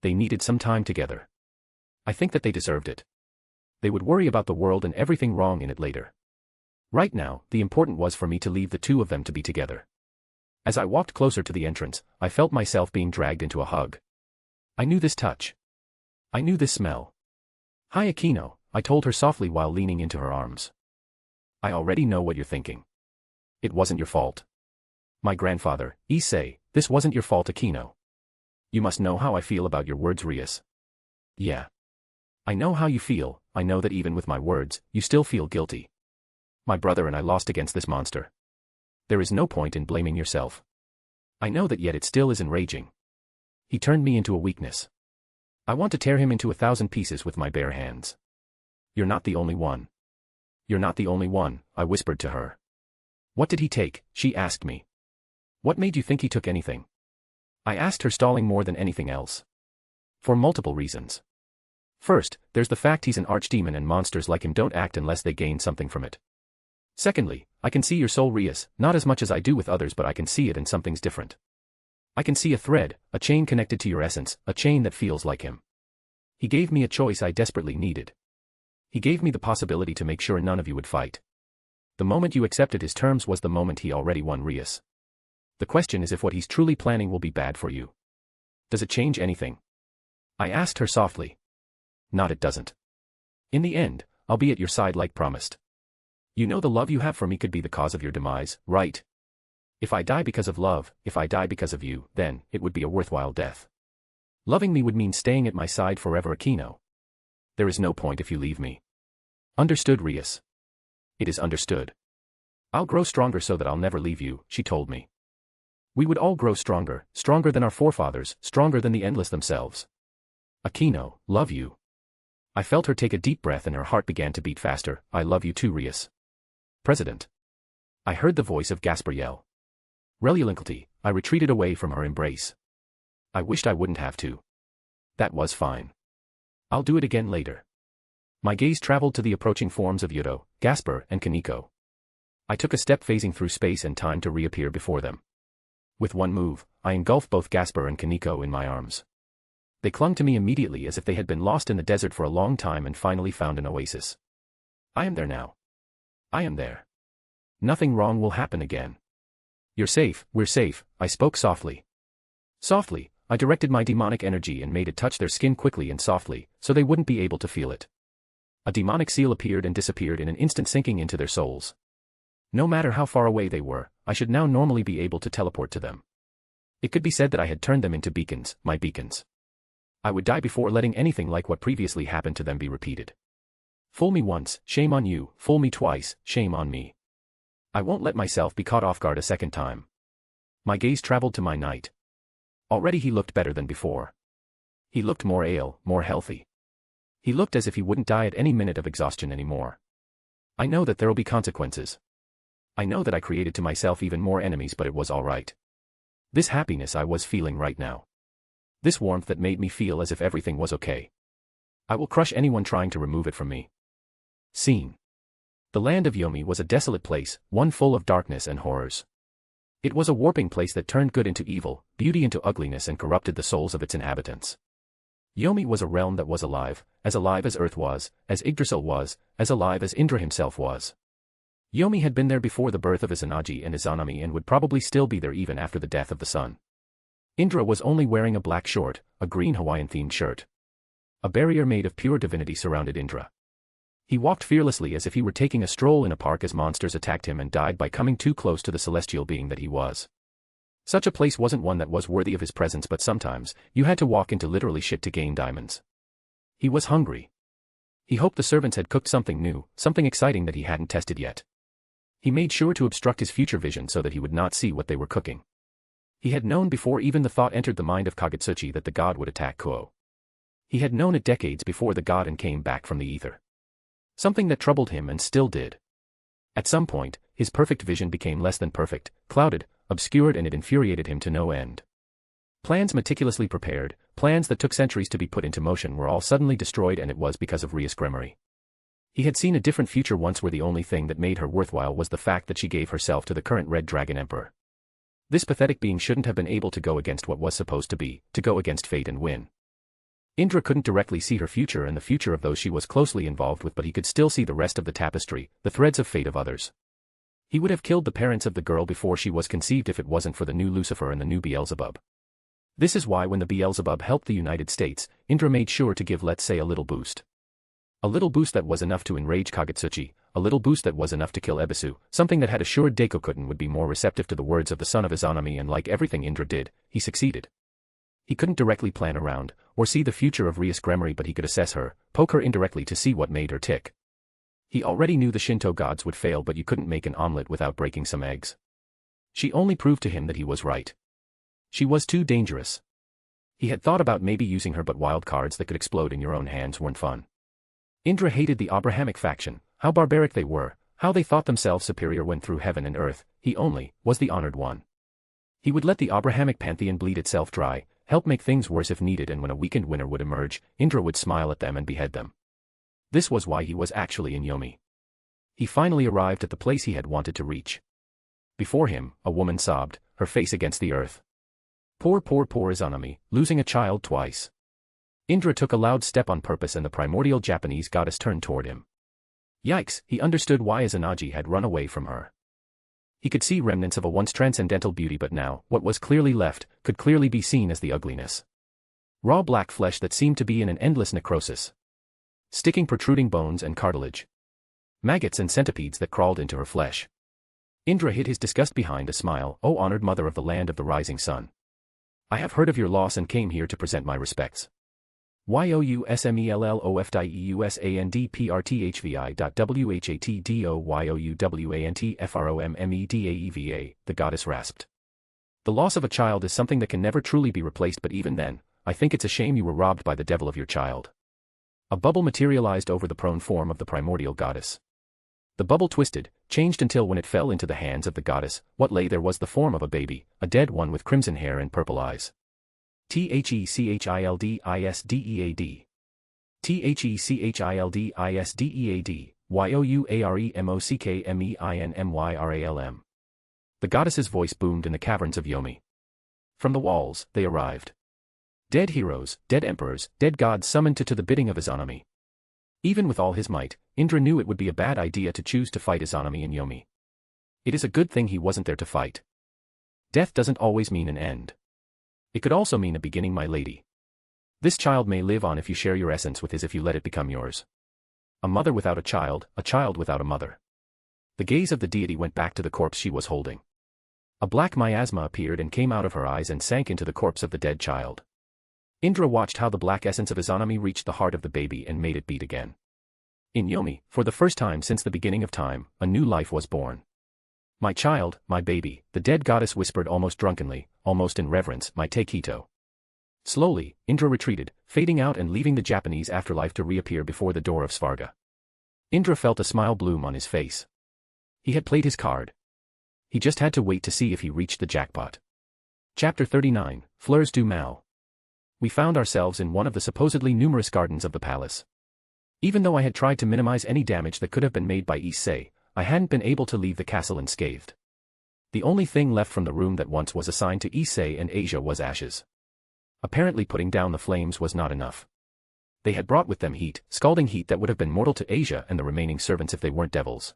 Speaker 3: They needed some time together. I think that they deserved it. They would worry about the world and everything wrong in it later. Right now, the important was for me to leave the two of them to be together. As I walked closer to the entrance, I felt myself being dragged into a hug. I knew this touch. I knew this smell. Hi Akino, I told her softly while leaning into her arms. I already know what you're thinking. It wasn't your fault. My grandfather, Issei, this wasn't your fault, Akino. You must know how I feel about your words, Rias. Yeah. I know how you feel. I know that even with my words, you still feel guilty. My brother and I lost against this monster. There is no point in blaming yourself. I know that, yet it still is enraging. He turned me into a weakness. I want to tear him into 1,000 pieces with my bare hands. You're not the only one. You're not the only one, I whispered to her. What did he take? She asked me. What made you think he took anything? I asked her, stalling more than anything else. For multiple reasons. First, there's the fact he's an archdemon and monsters like him don't act unless they gain something from it. Secondly, I can see your soul, Rias, not as much as I do with others, but I can see it, and something's different. I can see a thread, a chain connected to your essence, a chain that feels like him. He gave me a choice I desperately needed. He gave me the possibility to make sure none of you would fight. The moment you accepted his terms was the moment he already won, Rias. The question is if what he's truly planning will be bad for you. Does it change anything? I asked her softly. Not it doesn't. In the end, I'll be at your side like promised. You know the love you have for me could be the cause of your demise, right? If I die because of love, if I die because of you, then it would be a worthwhile death. Loving me would mean staying at my side forever, Aquino. There is no point if you leave me. Understood, Rias. It is understood. I'll grow stronger so that I'll never leave you, she told me. We would all grow stronger, stronger than our forefathers, stronger than the endless themselves. Aquino, love you. I felt her take a deep breath and her heart began to beat faster. I love you too, Rias. President. I heard the voice of Gasper yell. Reluctantly, I retreated away from her embrace. I wished I wouldn't have to. That was fine. I'll do it again later. My gaze traveled to the approaching forms of Yuto, Gasper, and Kaneko. I took a step phasing through space and time to reappear before them. With one move, I engulfed both Gasper and Kaneko in my arms. They clung to me immediately as if they had been lost in the desert for a long time and finally found an oasis. I am there now. I am there. Nothing wrong will happen again. You're safe, we're safe, I spoke softly. Softly, I directed my demonic energy and made it touch their skin quickly and softly, so they wouldn't be able to feel it. A demonic seal appeared and disappeared in an instant, sinking into their souls. No matter how far away they were, I should now normally be able to teleport to them. It could be said that I had turned them into beacons, my beacons. I would die before letting anything like what previously happened to them be repeated. Fool me once, shame on you, fool me twice, shame on me. I won't let myself be caught off guard a second time. My gaze traveled to my knight. Already he looked better than before. He looked more aill, more healthy. He looked as if he wouldn't die at any minute of exhaustion anymore. I know that there'll be consequences. I know that I created to myself even more enemies, but it was all right. This happiness I was feeling right now. This warmth that made me feel as if everything was okay. I will crush anyone trying to remove it from me. Scene. The land of Yomi was a desolate place, one full of darkness and horrors. It was a warping place that turned good into evil, beauty into ugliness, and corrupted the souls of its inhabitants. Yomi was a realm that was alive as Earth was, as Yggdrasil was, as alive as Indra himself was. Yomi had been there before the birth of Izanagi and Izanami and would probably still be there even after the death of the sun. Indra was only wearing a black short, a green Hawaiian-themed shirt. A barrier made of pure divinity surrounded Indra. He walked fearlessly as if he were taking a stroll in a park as monsters attacked him and died by coming too close to the celestial being that he was. Such a place wasn't one that was worthy of his presence, but sometimes, you had to walk into literally shit to gain diamonds. He was hungry. He hoped the servants had cooked something new, something exciting that he hadn't tested yet. He made sure to obstruct his future vision so that he would not see what they were cooking. He had known before even the thought entered the mind of Kagutsuchi that the god would attack Kuo. He had known it decades before the god and came back from the ether. Something that troubled him and still did. At some point, his perfect vision became less than perfect, clouded, obscured, and it infuriated him to no end. Plans meticulously prepared, plans that took centuries to be put into motion, were all suddenly destroyed, and it was because of Rias Gremory. He had seen a different future once where the only thing that made her worthwhile was the fact that she gave herself to the current Red Dragon Emperor. This pathetic being shouldn't have been able to go against what was supposed to be, to go against fate and win. Indra couldn't directly see her future and the future of those she was closely involved with, but he could still see the rest of the tapestry, the threads of fate of others. He would have killed the parents of the girl before she was conceived if it wasn't for the new Lucifer and the new Beelzebub. This is why when the Beelzebub helped the United States, Indra made sure to give, let's say, a little boost. A little boost that was enough to enrage Kagutsuchi, a little boost that was enough to kill Ebisu, something that had assured Dekokutten would be more receptive to the words of the son of Izanami, and like everything Indra did, he succeeded. He couldn't directly plan around, or see the future of Rias Gremory, but he could assess her, poke her indirectly to see what made her tick. He already knew the Shinto gods would fail, but you couldn't make an omelet without breaking some eggs. She only proved to him that he was right. She was too dangerous. He had thought about maybe using her, but wild cards that could explode in your own hands weren't fun. Indra hated the Abrahamic faction, how barbaric they were, how they thought themselves superior when through heaven and earth, he only was the honored one. He would let the Abrahamic pantheon bleed itself dry, help make things worse if needed, and when a weakened winner would emerge, Indra would smile at them and behead them. This was why he was actually in Yomi. He finally arrived at the place he had wanted to reach. Before him, a woman sobbed, her face against the earth. Poor Izanami, losing a child twice. Indra took a loud step on purpose and the primordial Japanese goddess turned toward him. Yikes, he understood why Izanagi had run away from her. He could see remnants of a once transcendental beauty, but now, what was clearly left, could clearly be seen as the ugliness. Raw black flesh that seemed to be in an endless necrosis. sticking protruding bones and cartilage. Maggots and centipedes that crawled into her flesh. Indra hid his disgust behind a smile. "O honored mother of the land of the rising sun. I have heard of your loss and came here to present my respects. yousmellowfdieusandpRTHVI.WHATDOYOUWANTFROMMEDAEVA, the goddess rasped. The loss of a child is something that can never truly be replaced, but even then, I think it's a shame you were robbed by the devil of your child. A bubble materialized over the prone form of the primordial goddess. The bubble twisted, changed until when it fell into the hands of the goddess, what lay there was the form of a baby, a dead one with crimson hair and purple eyes. THECHILDISDEAD. THECHILDISDEAD, YOUAREMOCKMEINMYRALM. The goddess's voice boomed in the caverns of Yomi. From the walls, they arrived. Dead heroes, dead emperors, dead gods summoned to the bidding of Izanami. Even with all his might, Indra knew it would be a bad idea to choose to fight Izanami in Yomi. It is a good thing he wasn't there to fight. Death doesn't always mean an end. It could also mean a beginning, my lady. This child may live on if you share your essence with his, if you let it become yours. A mother without a child without a mother. The gaze of the deity went back to the corpse she was holding. A black miasma appeared and came out of her eyes and sank into the corpse of the dead child. Indra watched how the black essence of Izanami reached the heart of the baby and made it beat again. In Yomi, for the first time since the beginning of time, a new life was born. "My child, my baby," the dead goddess whispered almost drunkenly, almost in reverence, "my Takito." Slowly, Indra retreated, fading out and leaving the Japanese afterlife to reappear before the door of Svarga. Indra felt a smile bloom on his face. He had played his card. He just had to wait to see if he reached the jackpot. Chapter 39, Fleurs du Mal. We found ourselves in one of the supposedly numerous gardens of the palace. Even though I had tried to minimize any damage that could have been made by Issei, I hadn't been able to leave the castle unscathed. The only thing left from the room that once was assigned to Issei and Asia was ashes. Apparently putting down the flames was not enough. They had brought with them heat, scalding heat that would have been mortal to Asia and the remaining servants if they weren't devils.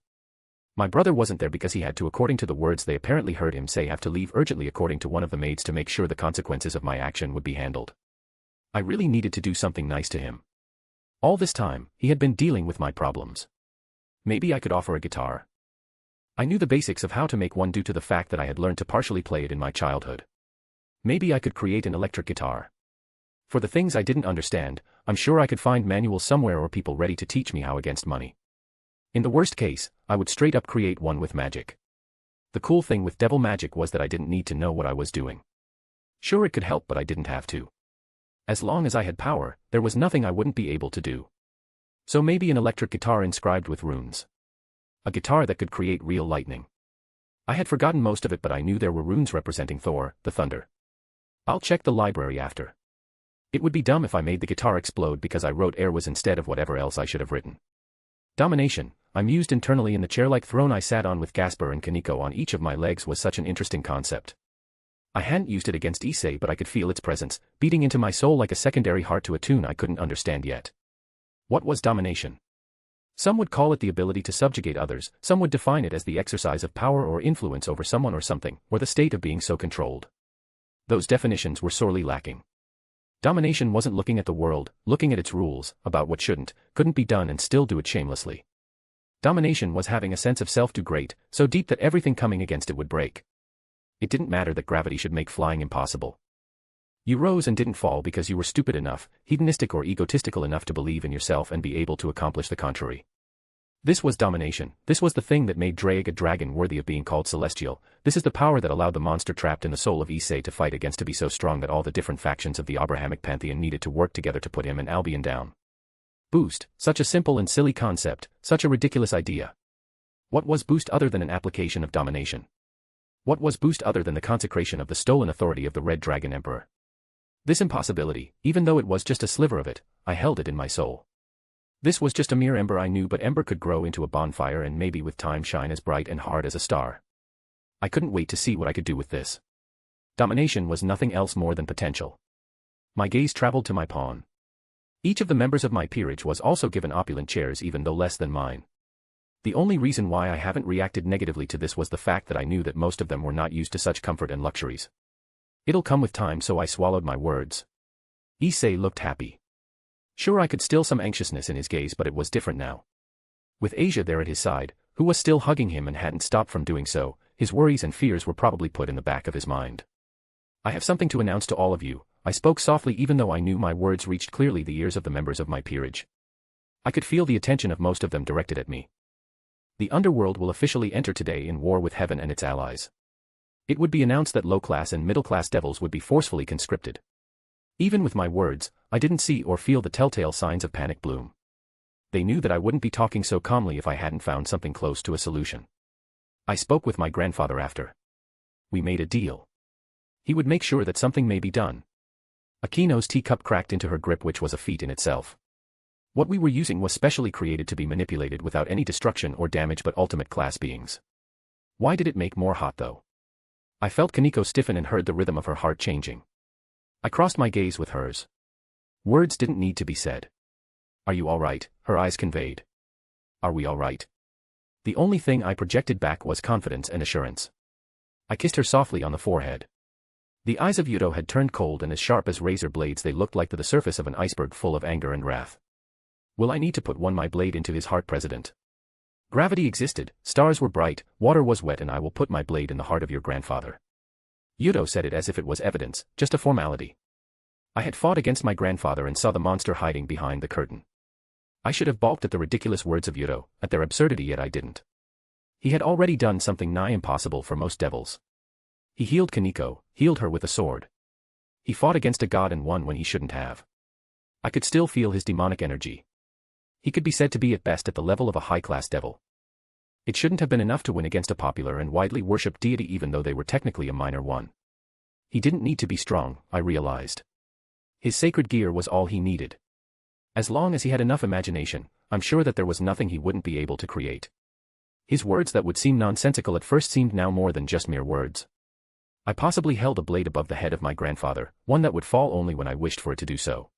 Speaker 3: My brother wasn't there because he had to, according to the words they apparently heard him say, have to leave urgently according to one of the maids to make sure the consequences of my action would be handled. I really needed to do something nice to him. All this time, he had been dealing with my problems. Maybe I could offer a guitar. I knew the basics of how to make one due to the fact that I had learned to partially play it in my childhood. Maybe I could create an electric guitar. For the things I didn't understand, I'm sure I could find manuals somewhere or people ready to teach me how against money. In the worst case, I would straight up create one with magic. The cool thing with devil magic was that I didn't need to know what I was doing. Sure, it could help, but I didn't have to. As long as I had power, there was nothing I wouldn't be able to do. So maybe an electric guitar inscribed with runes. A guitar that could create real lightning. I had forgotten most of it, but I knew there were runes representing Thor, the thunder. I'll check the library after. It would be dumb if I made the guitar explode because I wrote air was instead of whatever else I should have written. Domination, I mused internally in the chair-like throne I sat on with Gasper and Kaneko on each of my legs, was such an interesting concept. I hadn't used it against Issei, but I could feel its presence, beating into my soul like a secondary heart to a tune I couldn't understand yet. What was domination? Some would call it the ability to subjugate others, some would define it as the exercise of power or influence over someone or something, or the state of being so controlled. Those definitions were sorely lacking. Domination wasn't looking at the world, looking at its rules, about what couldn't be done and still do it shamelessly. Domination was having a sense of self too great, so deep that everything coming against it would break. It didn't matter that gravity should make flying impossible. You rose and didn't fall because you were stupid enough, hedonistic or egotistical enough to believe in yourself and be able to accomplish the contrary. This was domination. This was the thing that made Draig a dragon worthy of being called celestial. This is the power that allowed the monster trapped in the soul of Issei to fight against, to be so strong that all the different factions of the Abrahamic pantheon needed to work together to put him and Albion down. Boost, such a simple and silly concept, such a ridiculous idea. What was Boost other than an application of domination? What was Boost other than the consecration of the stolen authority of the Red Dragon Emperor? This impossibility, even though it was just a sliver of it, I held it in my soul. This was just a mere ember, I knew, but ember could grow into a bonfire and maybe with time shine as bright and hard as a star. I couldn't wait to see what I could do with this. Domination was nothing else more than potential. My gaze traveled to my pawn. Each of the members of my peerage was also given opulent chairs, even though less than mine. The only reason why I haven't reacted negatively to this was the fact that I knew that most of them were not used to such comfort and luxuries. It'll come with time, so I swallowed my words. Issei looked happy. Sure, I could still some anxiousness in his gaze, but it was different now. With Asia there at his side, who was still hugging him and hadn't stopped from doing so, his worries and fears were probably put in the back of his mind. I have something to announce to all of you, I spoke softly even though I knew my words reached clearly the ears of the members of my peerage. I could feel the attention of most of them directed at me. The underworld will officially enter today in war with heaven and its allies. It would be announced that low-class and middle-class devils would be forcefully conscripted. Even with my words, I didn't see or feel the telltale signs of panic bloom. They knew that I wouldn't be talking so calmly if I hadn't found something close to a solution. I spoke with my grandfather after. We made a deal. He would make sure that something may be done. Akino's teacup cracked into her grip, which was a feat in itself. What we were using was specially created to be manipulated without any destruction or damage but ultimate class beings. Why did it make more hot though? I felt Kaneko stiffen and heard the rhythm of her heart changing. I crossed my gaze with hers. Words didn't need to be said. Are you all right? Her eyes conveyed. Are we all right? The only thing I projected back was confidence and assurance. I kissed her softly on the forehead. The eyes of Yuto had turned cold, and as sharp as razor blades they looked like the surface of an iceberg full of anger and wrath. Will I need to put my blade into his heart, President? Gravity existed, stars were bright, water was wet, and I will put my blade in the heart of your grandfather. Yuto said it as if it was evidence, just a formality. I had fought against my grandfather and saw the monster hiding behind the curtain. I should have balked at the ridiculous words of Yuto, at their absurdity, yet I didn't. He had already done something nigh impossible for most devils. He healed Kaneko, healed her with a sword. He fought against a god and won when he shouldn't have. I could still feel his demonic energy. He could be said to be at best at the level of a high-class devil. It shouldn't have been enough to win against a popular and widely worshipped deity, even though they were technically a minor one. He didn't need to be strong, I realized. His sacred gear was all he needed. As long as he had enough imagination, I'm sure that there was nothing he wouldn't be able to create. His words that would seem nonsensical at first seemed now more than just mere words. I possibly held a blade above the head of my grandfather, one that would fall only when I wished for it to do so.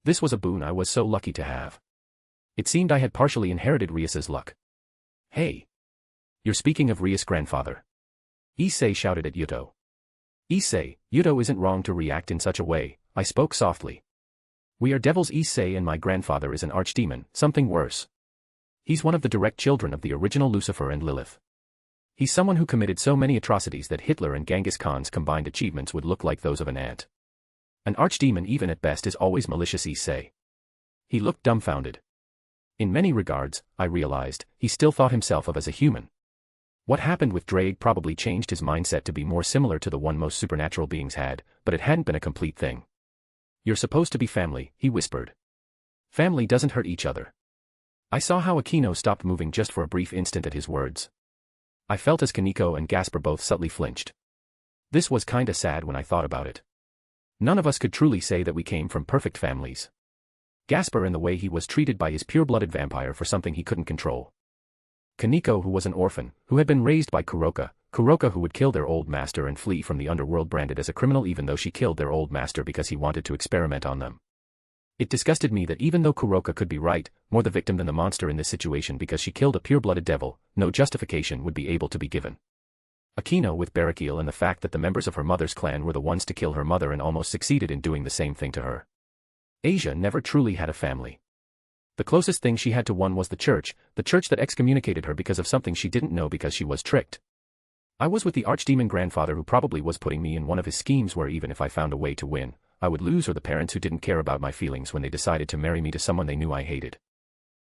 Speaker 3: This was a boon I was so lucky to have. It seemed I had partially inherited Rias's luck. Hey! You're speaking of Rias' grandfather. Issei shouted at Yuto. Issei, Yuto isn't wrong to react in such a way, I spoke softly. We are devils. Issei, and my grandfather is an archdemon, something worse. He's one of the direct children of the original Lucifer and Lilith. He's someone who committed so many atrocities that Hitler and Genghis Khan's combined achievements would look like those of an ant. An archdemon, even at best, is always malicious. Issei. He looked dumbfounded. In many regards, I realized, he still thought himself of as a human. What happened with Drake probably changed his mindset to be more similar to the one most supernatural beings had, but it hadn't been a complete thing. You're supposed to be family, he whispered. Family doesn't hurt each other. I saw how Akino stopped moving just for a brief instant at his words. I felt as Kaneko and Gasper both subtly flinched. This was kinda sad when I thought about it. None of us could truly say that we came from perfect families. Gasper in the way he was treated by his pure-blooded vampire for something he couldn't control. Kaneko, who was an orphan, who had been raised by Kuroka who would kill their old master and flee from the underworld branded as a criminal even though she killed their old master because he wanted to experiment on them. It disgusted me that even though Kuroka could be right, more the victim than the monster in this situation because she killed a pure-blooded devil, no justification would be able to be given. Akino with Barakil and the fact that the members of her mother's clan were the ones to kill her mother and almost succeeded in doing the same thing to her. Asia never truly had a family. The closest thing she had to one was the church that excommunicated her because of something she didn't know because she was tricked. I was with the archdemon grandfather who probably was putting me in one of his schemes where even if I found a way to win, I would lose, or the parents who didn't care about my feelings when they decided to marry me to someone they knew I hated.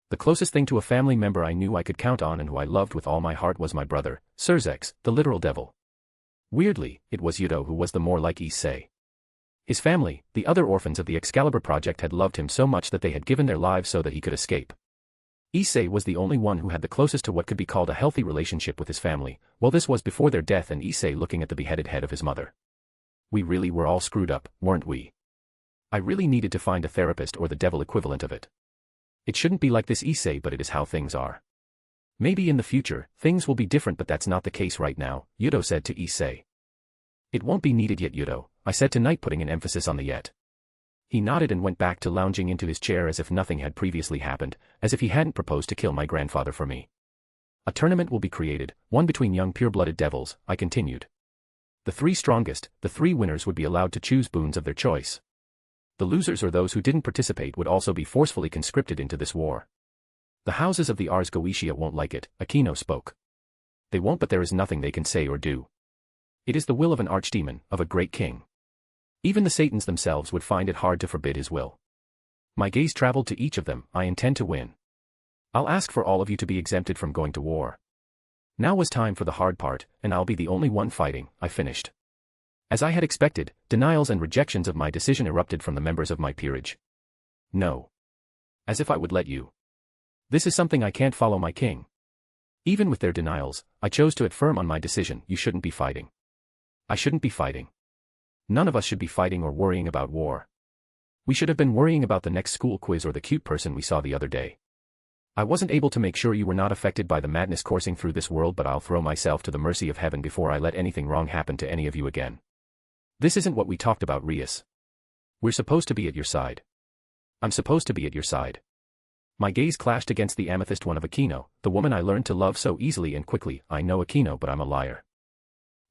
Speaker 3: The closest thing to a family member I knew I could count on and who I loved with all my heart was my brother, Surzex, the literal devil. Weirdly, it was Yuto who was the more like Issei. His family, the other orphans of the Excalibur project, had loved him so much that they had given their lives so that he could escape. Issei was the only one who had the closest to what could be called a healthy relationship with his family. Well, this was before their death and Issei looking at the beheaded head of his mother. We really were all screwed up, weren't we? I really needed to find a therapist or the devil equivalent of it. It shouldn't be like this, Issei, but it is how things are. Maybe in the future, things will be different, but that's not the case right now, Yuto said to Issei. It won't be needed yet, Yuto, I said tonight, putting an emphasis on the yet. He nodded and went back to lounging into his chair as if nothing had previously happened, as if he hadn't proposed to kill my grandfather for me. A tournament will be created, one between young pure-blooded devils, I continued. The three strongest, the three winners would be allowed to choose boons of their choice. The losers or those who didn't participate would also be forcefully conscripted into this war. The houses of the Ars Goetia won't like it, Aquino spoke. They won't, but there is nothing they can say or do. It is the will of an archdemon, of a great king. Even the Satans themselves would find it hard to forbid his will. My gaze traveled to each of them. I intend to win. I'll ask for all of you to be exempted from going to war. Now was time for the hard part, and I'll be the only one fighting, I finished. As I had expected, denials and rejections of my decision erupted from the members of my peerage. No. As if I would let you. This is something I can't follow, my king. Even with their denials, I chose to affirm on my decision. You shouldn't be fighting. I shouldn't be fighting. None of us should be fighting or worrying about war. We should have been worrying about the next school quiz or the cute person we saw the other day. I wasn't able to make sure you were not affected by the madness coursing through this world, but I'll throw myself to the mercy of heaven before I let anything wrong happen to any of you again. This isn't what we talked about, Rias. We're supposed to be at your side. I'm supposed to be at your side. My gaze clashed against the amethyst one of Aquino, the woman I learned to love so easily and quickly. I know Aquino, but I'm a liar.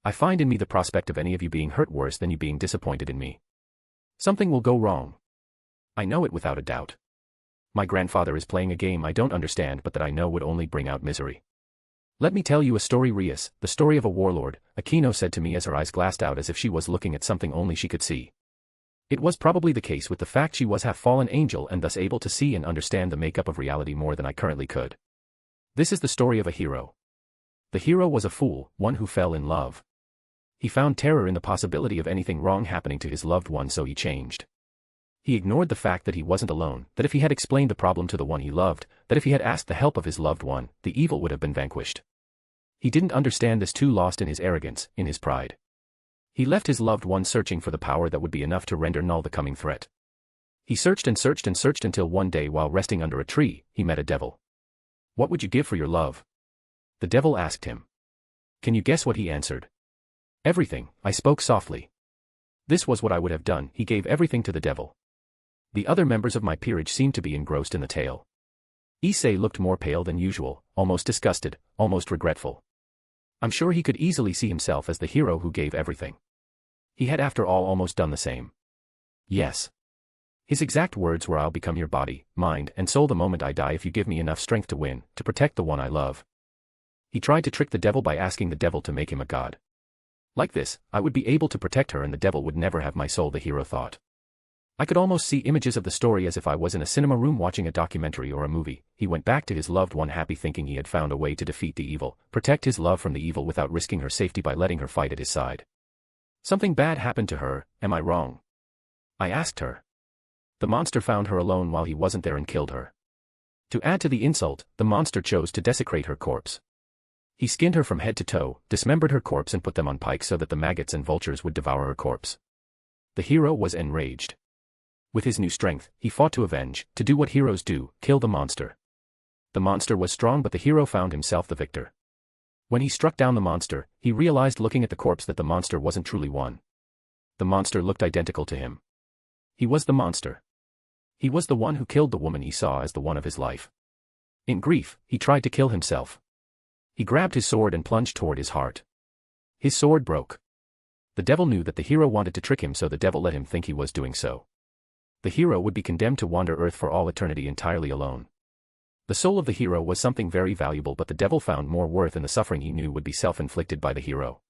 Speaker 3: I find in me the prospect of any of you being hurt worse than you being disappointed in me. Something will go wrong. I know it without a doubt. My grandfather is playing a game I don't understand but that I know would only bring out misery. Let me tell you a story, Rias, the story of a warlord, Aquino said to me as her eyes glassed out as if she was looking at something only she could see. It was probably the case with the fact she was half-fallen angel and thus able to see and understand the makeup of reality more than I currently could. This is the story of a hero. The hero was a fool, one who fell in love. He found terror in the possibility of anything wrong happening to his loved one, so he changed. He ignored the fact that he wasn't alone, that if he had explained the problem to the one he loved, that if he had asked the help of his loved one, the evil would have been vanquished. He didn't understand this, too lost in his arrogance, in his pride. He left his loved one searching for the power that would be enough to render null the coming threat. He searched and searched and searched until one day, while resting under a tree, he met a devil. "What would you give for your love?" the devil asked him. Can you guess what he answered? "Everything," I spoke softly. This was what I would have done. He gave everything to the devil. The other members of my peerage seemed to be engrossed in the tale. Issei looked more pale than usual, almost disgusted, almost regretful. I'm sure he could easily see himself as the hero who gave everything. He had after all almost done the same. Yes. His exact words were, "I'll become your body, mind, and soul the moment I die if you give me enough strength to win, to protect the one I love." He tried to trick the devil by asking the devil to make him a god. Like this, I would be able to protect her and the devil would never have my soul, the hero thought. I could almost see images of the story as if I was in a cinema room watching a documentary or a movie. He went back to his loved one happy, thinking he had found a way to defeat the evil, protect his love from the evil without risking her safety by letting her fight at his side. Something bad happened to her, am I wrong? I asked her. The monster found her alone while he wasn't there and killed her. To add to the insult, the monster chose to desecrate her corpse. He skinned her from head to toe, dismembered her corpse and put them on pikes so that the maggots and vultures would devour her corpse. The hero was enraged. With his new strength, he fought to avenge, to do what heroes do, kill the monster. The monster was strong, but the hero found himself the victor. When he struck down the monster, he realized looking at the corpse that the monster wasn't truly one. The monster looked identical to him. He was the monster. He was the one who killed the woman he saw as the one of his life. In grief, he tried to kill himself. He grabbed his sword and plunged toward his heart. His sword broke. The devil knew that the hero wanted to trick him, so the devil let him think he was doing so. The hero would be condemned to wander Earth for all eternity entirely alone. The soul of the hero was something very valuable, but the devil found more worth in the suffering he knew would be self-inflicted by the hero.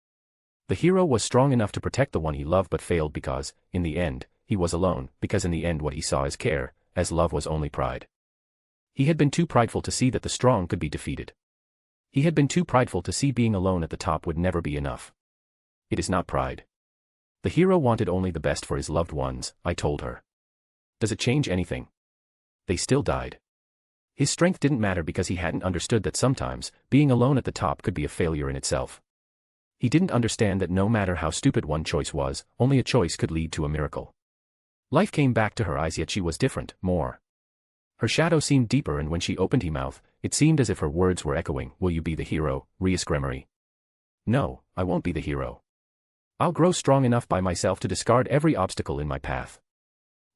Speaker 3: The hero was strong enough to protect the one he loved but failed because, in the end, he was alone, because in the end what he saw as care, as love was only pride. He had been too prideful to see that the strong could be defeated. He had been too prideful to see being alone at the top would never be enough. It is not pride. The hero wanted only the best for his loved ones, I told her. Does it change anything? They still died. His strength didn't matter because he hadn't understood that sometimes, being alone at the top could be a failure in itself. He didn't understand that no matter how stupid one choice was, only a choice could lead to a miracle. Life came back to her eyes, yet she was different, more. Her shadow seemed deeper, and when she opened her mouth, it seemed as if her words were echoing, "Will you be the hero, Rias Gremory?" No, I won't be the hero. I'll grow strong enough by myself to discard every obstacle in my path.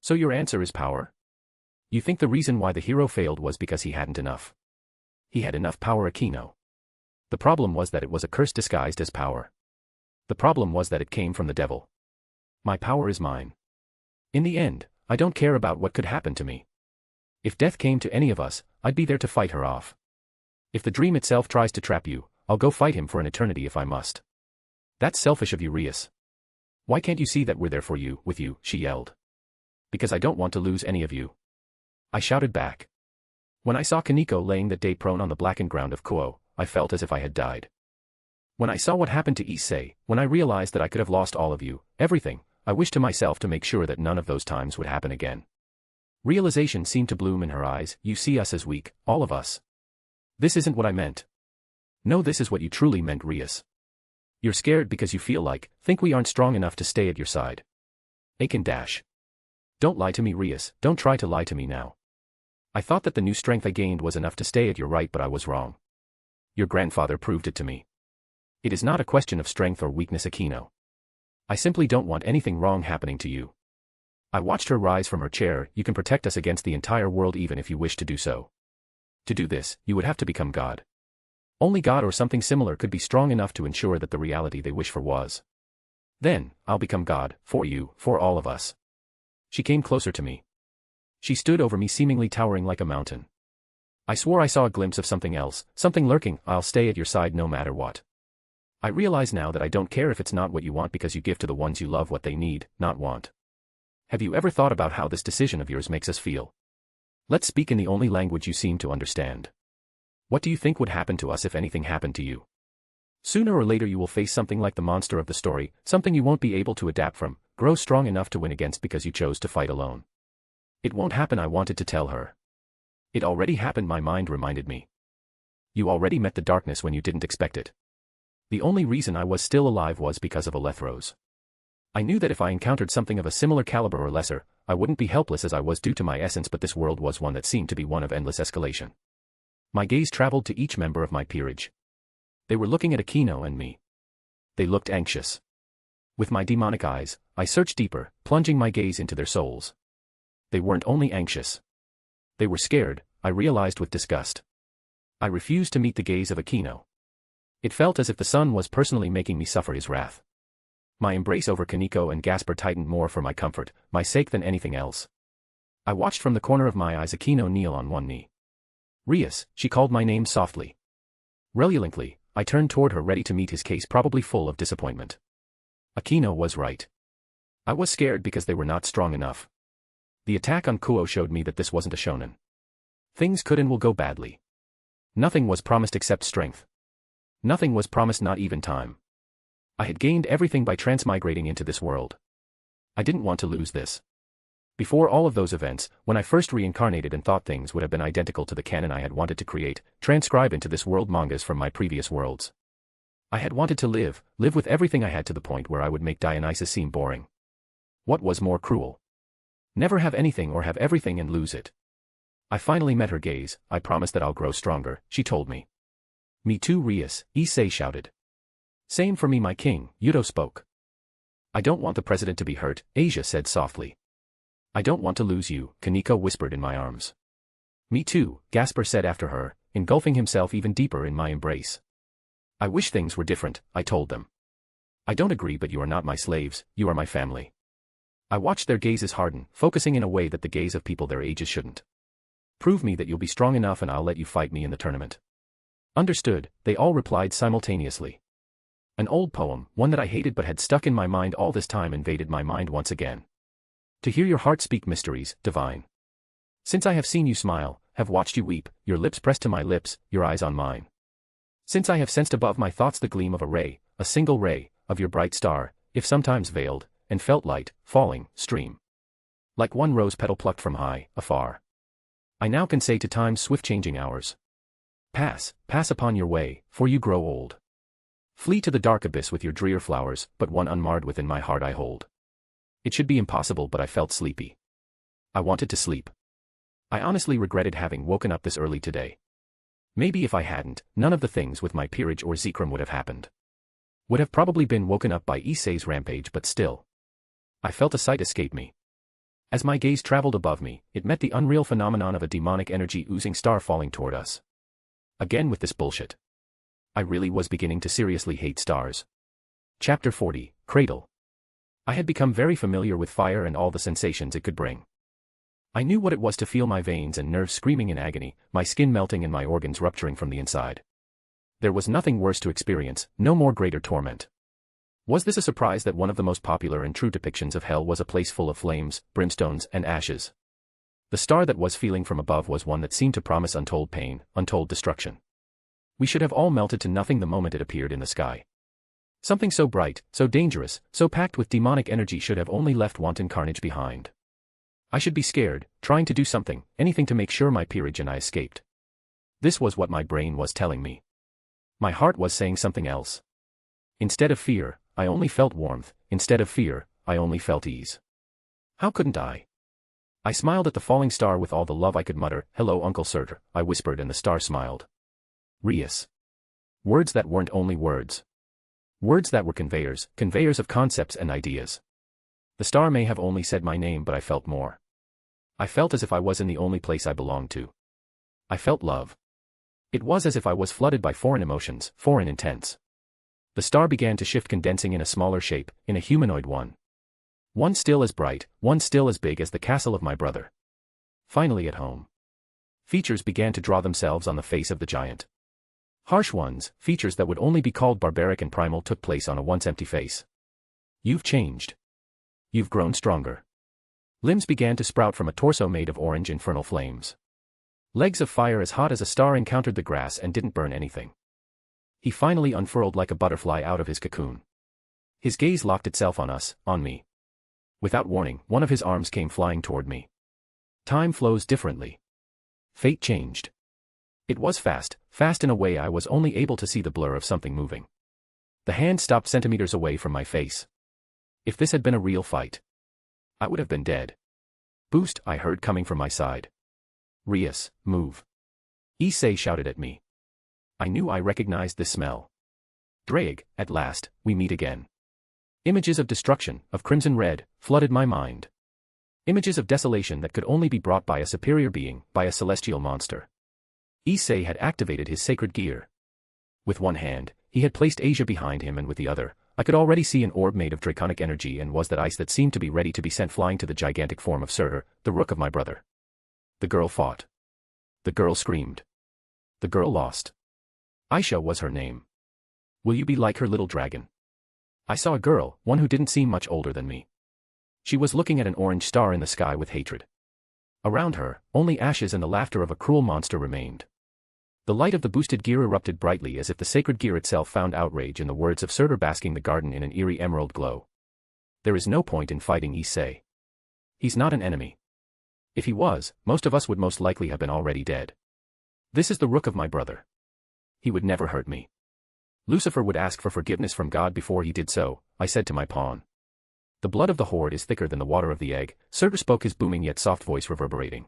Speaker 3: So your answer is power? You think the reason why the hero failed was because he hadn't enough? He had enough power, Aquino. The problem was that it was a curse disguised as power. The problem was that it came from the devil. My power is mine. In the end, I don't care about what could happen to me. If death came to any of us, I'd be there to fight her off. If the dream itself tries to trap you, I'll go fight him for an eternity if I must. That's selfish of you, Rias. Why can't you see that we're there for you, with you, she yelled. Because I don't want to lose any of you. I shouted back. When I saw Kaneko laying that day prone on the blackened ground of Kuo, I felt as if I had died. When I saw what happened to Issei, when I realized that I could have lost all of you, everything, I wished to myself to make sure that none of those times would happen again. Realization seemed to bloom in her eyes. You see us as weak, all of us. This isn't what I meant. No, this is what you truly meant, Rias. You're scared because you think we aren't strong enough to stay at your side. Aiken dash. Don't lie to me, Rias, don't try to lie to me now. I thought that the new strength I gained was enough to stay at your right, but I was wrong. Your grandfather proved it to me. It is not a question of strength or weakness, Akino. I simply don't want anything wrong happening to you. I watched her rise from her chair. You can protect us against the entire world even if you wish to do so. To do this, you would have to become God. Only God or something similar could be strong enough to ensure that the reality they wish for was. Then, I'll become God, for you, for all of us. She came closer to me. She stood over me, seemingly towering like a mountain. I swore I saw a glimpse of something else, something lurking. I'll stay at your side no matter what. I realize now that I don't care if it's not what you want, because you give to the ones you love what they need, not want. Have you ever thought about how this decision of yours makes us feel? Let's speak in the only language you seem to understand. What do you think would happen to us if anything happened to you? Sooner or later you will face something like the monster of the story, something you won't be able to adapt from, grow strong enough to win against because you chose to fight alone. It won't happen, I wanted to tell her. It already happened, my mind reminded me. You already met the darkness when you didn't expect it. The only reason I was still alive was because of Alethros. I knew that if I encountered something of a similar caliber or lesser, I wouldn't be helpless as I was due to my essence, but this world was one that seemed to be one of endless escalation. My gaze traveled to each member of my peerage. They were looking at Akino and me. They looked anxious. With my demonic eyes, I searched deeper, plunging my gaze into their souls. They weren't only anxious. They were scared, I realized with disgust. I refused to meet the gaze of Akino. It felt as if the sun was personally making me suffer his wrath. My embrace over Kaneko and Gasper tightened more for my comfort, my sake than anything else. I watched from the corner of my eyes Akino kneel on one knee. Rias, she called my name softly. Reluctantly, I turned toward her, ready to meet his case, probably full of disappointment. Akino was right. I was scared because they were not strong enough. The attack on Kuo showed me that this wasn't a shonen. Things could and will go badly. Nothing was promised except strength. Nothing was promised, not even time. I had gained everything by transmigrating into this world. I didn't want to lose this. Before all of those events, when I first reincarnated and thought things would have been identical to the canon I had wanted to create, transcribe into this world mangas from my previous worlds. I had wanted to live with everything I had, to the point where I would make Dionysus seem boring. What was more cruel? Never have anything or have everything and lose it. I finally met her gaze. I promise that I'll grow stronger, she told me. Me too, Rias, Issei shouted. Same for me, my king, Yuto spoke. I don't want the president to be hurt, Asia said softly. I don't want to lose you, Kaneko whispered in my arms. Me too, Gasper said after her, engulfing himself even deeper in my embrace. I wish things were different, I told them. I don't agree, but you are not my slaves, you are my family. I watched their gazes harden, focusing in a way that the gaze of people their ages shouldn't. Prove me that you'll be strong enough and I'll let you fight me in the tournament. Understood, they all replied simultaneously. An old poem, one that I hated but had stuck in my mind all this time, invaded my mind once again. To hear your heart speak mysteries, divine. Since I have seen you smile, have watched you weep, your lips pressed to my lips, your eyes on mine. Since I have sensed above my thoughts the gleam of a ray, a single ray, of your bright star, if sometimes veiled, and felt light, falling, stream. Like one rose petal plucked from high, afar. I now can say to time's swift-changing hours. Pass, pass upon your way, for you grow old. Flee to the dark abyss with your drear flowers, but one unmarred within my heart I hold. It should be impossible, but I felt sleepy. I wanted to sleep. I honestly regretted having woken up this early today. Maybe if I hadn't, none of the things with my peerage or Zekrom would have happened. Would have probably been woken up by Issei's rampage, but still. I felt a sight escape me. As my gaze traveled above me, it met the unreal phenomenon of a demonic energy oozing star falling toward us. Again with this bullshit. I really was beginning to seriously hate stars. Chapter 40, Cradle. I had become very familiar with fire and all the sensations it could bring. I knew what it was to feel my veins and nerves screaming in agony, my skin melting and my organs rupturing from the inside. There was nothing worse to experience, no more greater torment. Was this a surprise that one of the most popular and true depictions of hell was a place full of flames, brimstones, and ashes? The star that was feeling from above was one that seemed to promise untold pain, untold destruction. We should have all melted to nothing the moment it appeared in the sky. Something so bright, so dangerous, so packed with demonic energy should have only left wanton carnage behind. I should be scared, trying to do something, anything to make sure my peerage and I escaped. This was what my brain was telling me. My heart was saying something else. Instead of fear, I only felt warmth, instead of fear, I only felt ease. How couldn't I? I smiled at the falling star with all the love I could mutter. "Hello, Uncle Surtur," I whispered, and the star smiled. Rias. Words that weren't only words. Words that were conveyors of concepts and ideas. The star may have only said my name, but I felt more. I felt as if I was in the only place I belonged to. I felt love. It was as if I was flooded by foreign emotions, foreign intents. The star began to shift, condensing in a smaller shape, in a humanoid one. One still as bright, one still as big as the castle of my brother. Finally at home. Features began to draw themselves on the face of the giant. Harsh ones, features that would only be called barbaric and primal, took place on a once empty face. "You've changed. You've grown stronger." Limbs began to sprout from a torso made of orange infernal flames. Legs of fire as hot as a star encountered the grass and didn't burn anything. He finally unfurled like a butterfly out of his cocoon. His gaze locked itself on us, on me. Without warning, one of his arms came flying toward me. Time flows differently. Fate changed. It was fast, fast in a way I was only able to see the blur of something moving. The hand stopped centimeters away from my face. If this had been a real fight, I would have been dead. "Boost," I heard coming from my side. "Rias, move." Issei shouted at me. I knew I recognized this smell. Draig, at last, we meet again. Images of destruction, of crimson red, flooded my mind. Images of desolation that could only be brought by a superior being, by a celestial monster. Issei had activated his sacred gear. With one hand, he had placed Asia behind him, and with the other, I could already see an orb made of draconic energy, and was that ice that seemed to be ready to be sent flying to the gigantic form of Surtur, the rook of my brother. The girl fought. The girl screamed. The girl lost. Aisha was her name. "Will you be like her, little dragon?" I saw a girl, one who didn't seem much older than me. She was looking at an orange star in the sky with hatred. Around her, only ashes and the laughter of a cruel monster remained. The light of the boosted gear erupted brightly, as if the sacred gear itself found outrage in the words of Surtur, basking the garden in an eerie emerald glow. "There is no point in fighting Issei. He's not an enemy. If he was, most of us would most likely have been already dead. This is the rook of my brother. He would never hurt me. Lucifer would ask for forgiveness from God before he did so," I said to my pawn. "The blood of the horde is thicker than the water of the egg," Surtur spoke, his booming yet soft voice reverberating.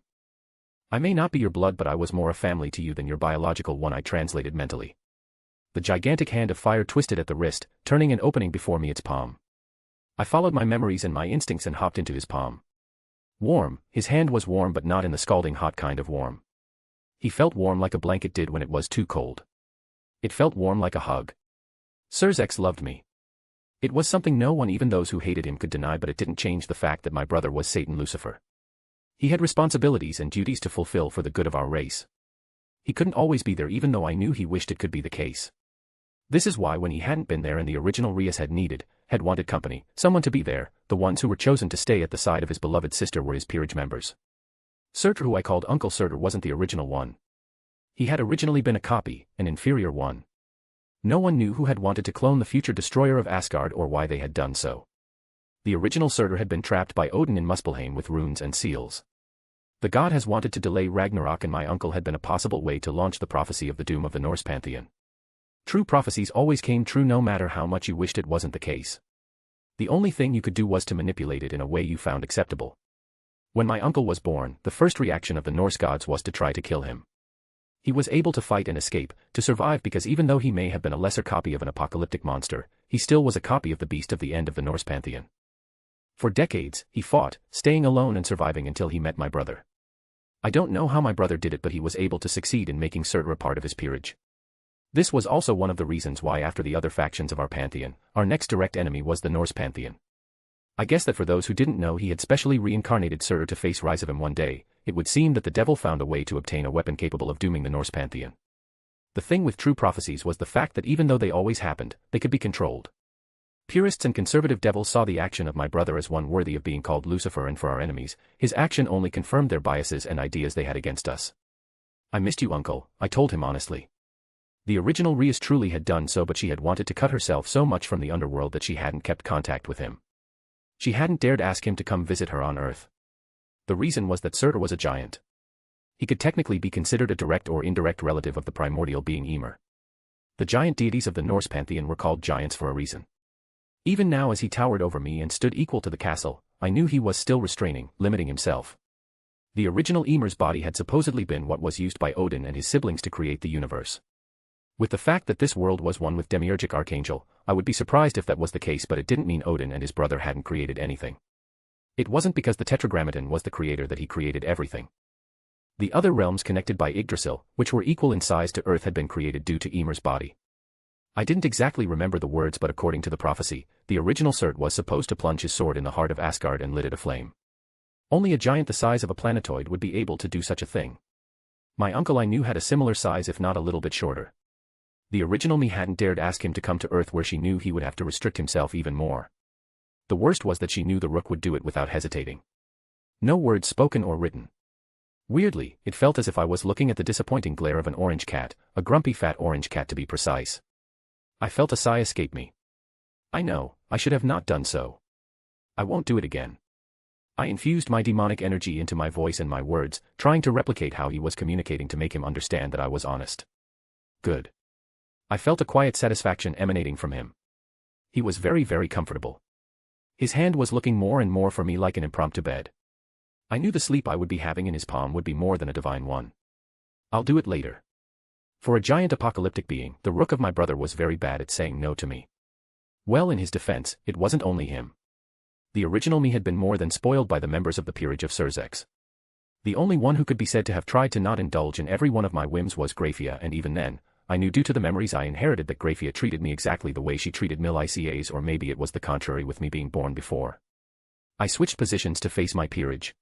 Speaker 3: "I may not be your blood, but I was more a family to you than your biological one," I translated mentally. The gigantic hand of fire twisted at the wrist, turning and opening before me its palm. I followed my memories and my instincts and hopped into his palm. Warm, his hand was warm, but not in the scalding hot kind of warm. He felt warm like a blanket did when it was too cold. It felt warm like a hug. Surzex loved me. It was something no one, even those who hated him, could deny, but it didn't change the fact that my brother was Satan Lucifer. He had responsibilities and duties to fulfill for the good of our race. He couldn't always be there, even though I knew he wished it could be the case. This is why when he hadn't been there and the original Rias had wanted company, someone to be there, the ones who were chosen to stay at the side of his beloved sister were his peerage members. Surtur, who I called Uncle Surtur, wasn't the original one. He had originally been a copy, an inferior one. No one knew who had wanted to clone the future destroyer of Asgard or why they had done so. The original Surtur had been trapped by Odin in Muspelheim with runes and seals. The god has wanted to delay Ragnarok, and my uncle had been a possible way to launch the prophecy of the doom of the Norse pantheon. True prophecies always came true no matter how much you wished it wasn't the case. The only thing you could do was to manipulate it in a way you found acceptable. When my uncle was born, the first reaction of the Norse gods was to try to kill him. He was able to fight and escape, to survive, because even though he may have been a lesser copy of an apocalyptic monster, he still was a copy of the beast of the end of the Norse pantheon. For decades, he fought, staying alone and surviving until he met my brother. I don't know how my brother did it, but he was able to succeed in making Surtur a part of his peerage. This was also one of the reasons why, after the other factions of our pantheon, our next direct enemy was the Norse pantheon. I guess that for those who didn't know, he had specially reincarnated Surtur to face Riser Phenex one day. It would seem that the devil found a way to obtain a weapon capable of dooming the Norse pantheon. The thing with true prophecies was the fact that even though they always happened, they could be controlled. Purists and conservative devils saw the action of my brother as one worthy of being called Lucifer, and for our enemies, his action only confirmed their biases and ideas they had against us. I missed you, uncle, I told him honestly. The original Rias truly had done so, but she had wanted to cut herself so much from the underworld that she hadn't kept contact with him. She hadn't dared ask him to come visit her on Earth. The reason was that Surtur was a giant. He could technically be considered a direct or indirect relative of the primordial being Ymir. The giant deities of the Norse pantheon were called giants for a reason. Even now, as he towered over me and stood equal to the castle, I knew he was still restraining, limiting himself. The original Ymir's body had supposedly been what was used by Odin and his siblings to create the universe. With the fact that this world was one with Demiurgic Archangel, I would be surprised if that was the case, but it didn't mean Odin and his brother hadn't created anything. It wasn't because the Tetragrammaton was the creator that he created everything. The other realms connected by Yggdrasil, which were equal in size to Earth, had been created due to Ymir's body. I didn't exactly remember the words, but according to the prophecy, the original Surtur was supposed to plunge his sword in the heart of Asgard and lit it aflame. Only a giant the size of a planetoid would be able to do such a thing. My uncle, I knew, had a similar size, if not a little bit shorter. The original me hadn't dared ask him to come to Earth, where she knew he would have to restrict himself even more. The worst was that she knew the Rook would do it without hesitating. No words spoken or written. Weirdly, it felt as if I was looking at the disappointing glare of an orange cat, a grumpy fat orange cat to be precise. I felt a sigh escape me. I know, I should have not done so. I won't do it again. I infused my demonic energy into my voice and my words, trying to replicate how he was communicating to make him understand that I was honest. Good. I felt a quiet satisfaction emanating from him. He was very, very comfortable. His hand was looking more and more for me like an impromptu bed. I knew the sleep I would be having in his palm would be more than a divine one. I'll do it later. For a giant apocalyptic being, the Rook of my brother was very bad at saying no to me. Well, in his defense, it wasn't only him. The original me had been more than spoiled by the members of the peerage of Sursex. The only one who could be said to have tried to not indulge in every one of my whims was Grafia, and even then, I knew due to the memories I inherited that Grafia treated me exactly the way she treated Mil-Icas, or maybe it was the contrary with me being born before. I switched positions to face my peerage.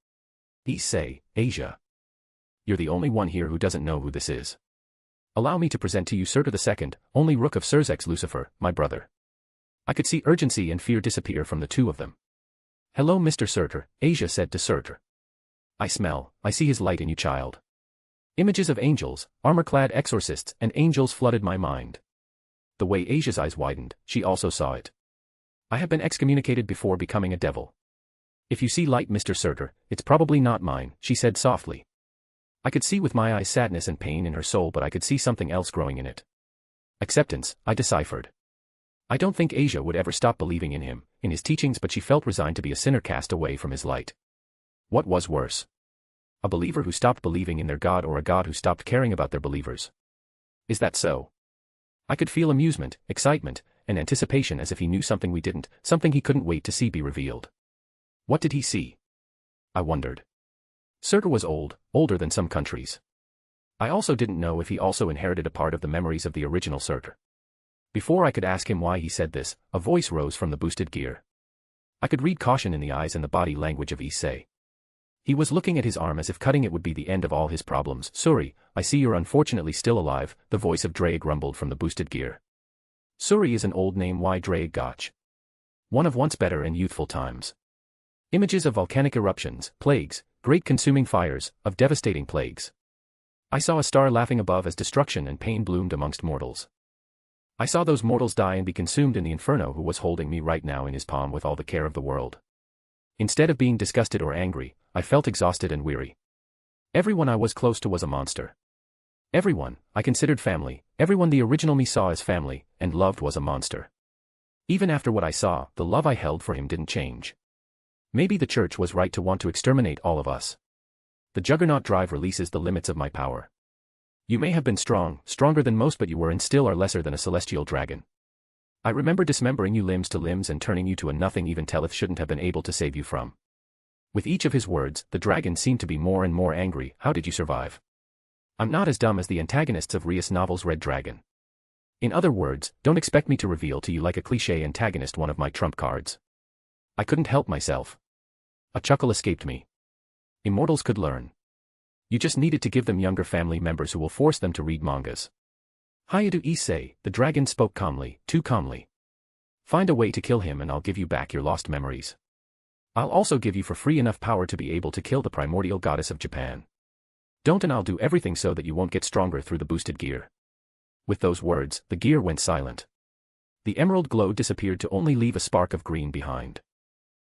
Speaker 3: Say, Asia. You're the only one here who doesn't know who this is. Allow me to present to you Surtur II, only Rook of Sursex, Lucifer, my brother. I could see urgency and fear disappear from the two of them. Hello, Mr. Surtur, Asia said to Surtur. I see his light in you, child. Images of angels, armor-clad exorcists, and angels flooded my mind. The way Asia's eyes widened, she also saw it. I have been excommunicated before becoming a devil. If you see light, Mr. Surtur, it's probably not mine, she said softly. I could see with my eyes sadness and pain in her soul, but I could see something else growing in it. Acceptance, I deciphered. I don't think Asia would ever stop believing in him, in his teachings, but she felt resigned to be a sinner cast away from his light. What was worse? A believer who stopped believing in their God, or a God who stopped caring about their believers? Is that so? I could feel amusement, excitement, and anticipation, as if he knew something we didn't, something he couldn't wait to see be revealed. What did he see? I wondered. Surtur was old, older than some countries. I also didn't know if he also inherited a part of the memories of the original Surtur. Before I could ask him why he said this, a voice rose from the boosted gear. I could read caution in the eyes and the body language of Issei. He was looking at his arm as if cutting it would be the end of all his problems. Suri, I see you're unfortunately still alive, the voice of Draig rumbled from the boosted gear. Suri is an old name. Why Draig Gotch? One of once better and youthful times. Images of volcanic eruptions, plagues, great consuming fires, of devastating plagues. I saw a star laughing above as destruction and pain bloomed amongst mortals. I saw those mortals die and be consumed in the Inferno, who was holding me right now in his palm with all the care of the world. Instead of being disgusted or angry, I felt exhausted and weary. Everyone I was close to was a monster. Everyone I considered family, everyone the original me saw as family, and loved, was a monster. Even after what I saw, the love I held for him didn't change. Maybe the church was right to want to exterminate all of us. The Juggernaut drive releases the limits of my power. You may have been strong, stronger than most, but you were and still are lesser than a celestial dragon. I remember dismembering you limbs to limbs and turning you to a nothing even Telith shouldn't have been able to save you from. With each of his words, the dragon seemed to be more and more angry. How did you survive? I'm not as dumb as the antagonists of Rias novels' Red Dragon. In other words, don't expect me to reveal to you like a cliché antagonist one of my trump cards. I couldn't help myself. A chuckle escaped me. Immortals could learn. You just needed to give them younger family members who will force them to read mangas. Hayadu Issei, the dragon spoke calmly, too calmly. Find a way to kill him and I'll give you back your lost memories. I'll also give you for free enough power to be able to kill the primordial goddess of Japan. Don't, and I'll do everything so that you won't get stronger through the boosted gear. With those words, the gear went silent. The emerald glow disappeared to only leave a spark of green behind.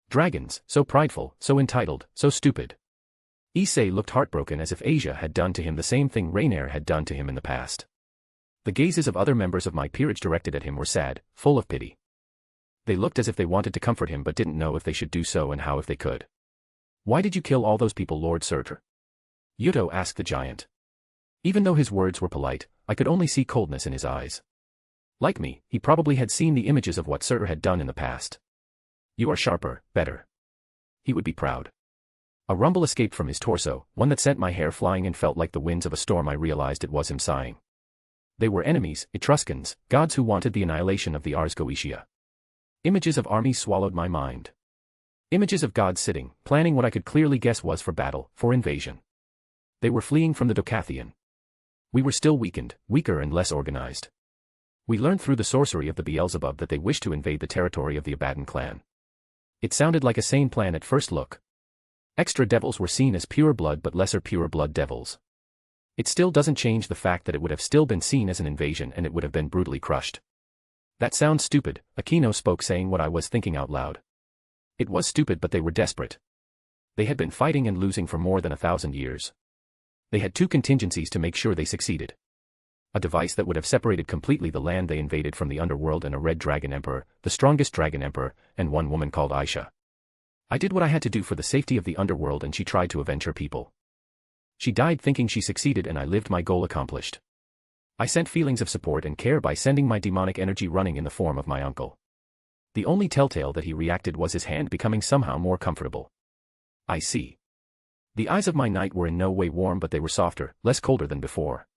Speaker 3: Dragons, so prideful, so entitled, so stupid. Issei looked heartbroken, as if Asia had done to him the same thing Rainier had done to him in the past. The gazes of other members of my peerage directed at him were sad, full of pity. They looked as if they wanted to comfort him but didn't know if they should do so and how if they could. Why did you kill all those people, Lord Surtur? Yuto asked the giant. Even though his words were polite, I could only see coldness in his eyes. Like me, he probably had seen the images of what Surtur had done in the past. You are sharper, better. He would be proud. A rumble escaped from his torso, one that sent my hair flying and felt like the winds of a storm. I realized it was him sighing. They were enemies, Etruscans, gods who wanted the annihilation of the Ars Goetia. Images of armies swallowed my mind. Images of gods sitting, planning what I could clearly guess was for battle, for invasion. They were fleeing from the Docathian. We were still weakened, weaker and less organized. We learned through the sorcery of the Beelzebub that they wished to invade the territory of the Abaddon clan. It sounded like a sane plan at first look. Extra devils were seen as pure blood but lesser pure blood devils. It still doesn't change the fact that it would have still been seen as an invasion and it would have been brutally crushed. That sounds stupid, Aquino spoke, saying what I was thinking out loud. It was stupid, but they were desperate. They had been fighting and losing for more than 1,000 years. They had two contingencies to make sure they succeeded. A device that would have separated completely the land they invaded from the underworld, and a red dragon emperor, the strongest dragon emperor, and one woman called Aisha. I did what I had to do for the safety of the underworld, and she tried to avenge her people. She died thinking she succeeded, and I lived, my goal accomplished. I sent feelings of support and care by sending my demonic energy running in the form of my uncle. The only telltale that he reacted was his hand becoming somehow more comfortable. I see. The eyes of my knight were in no way warm, but they were softer, less colder than before.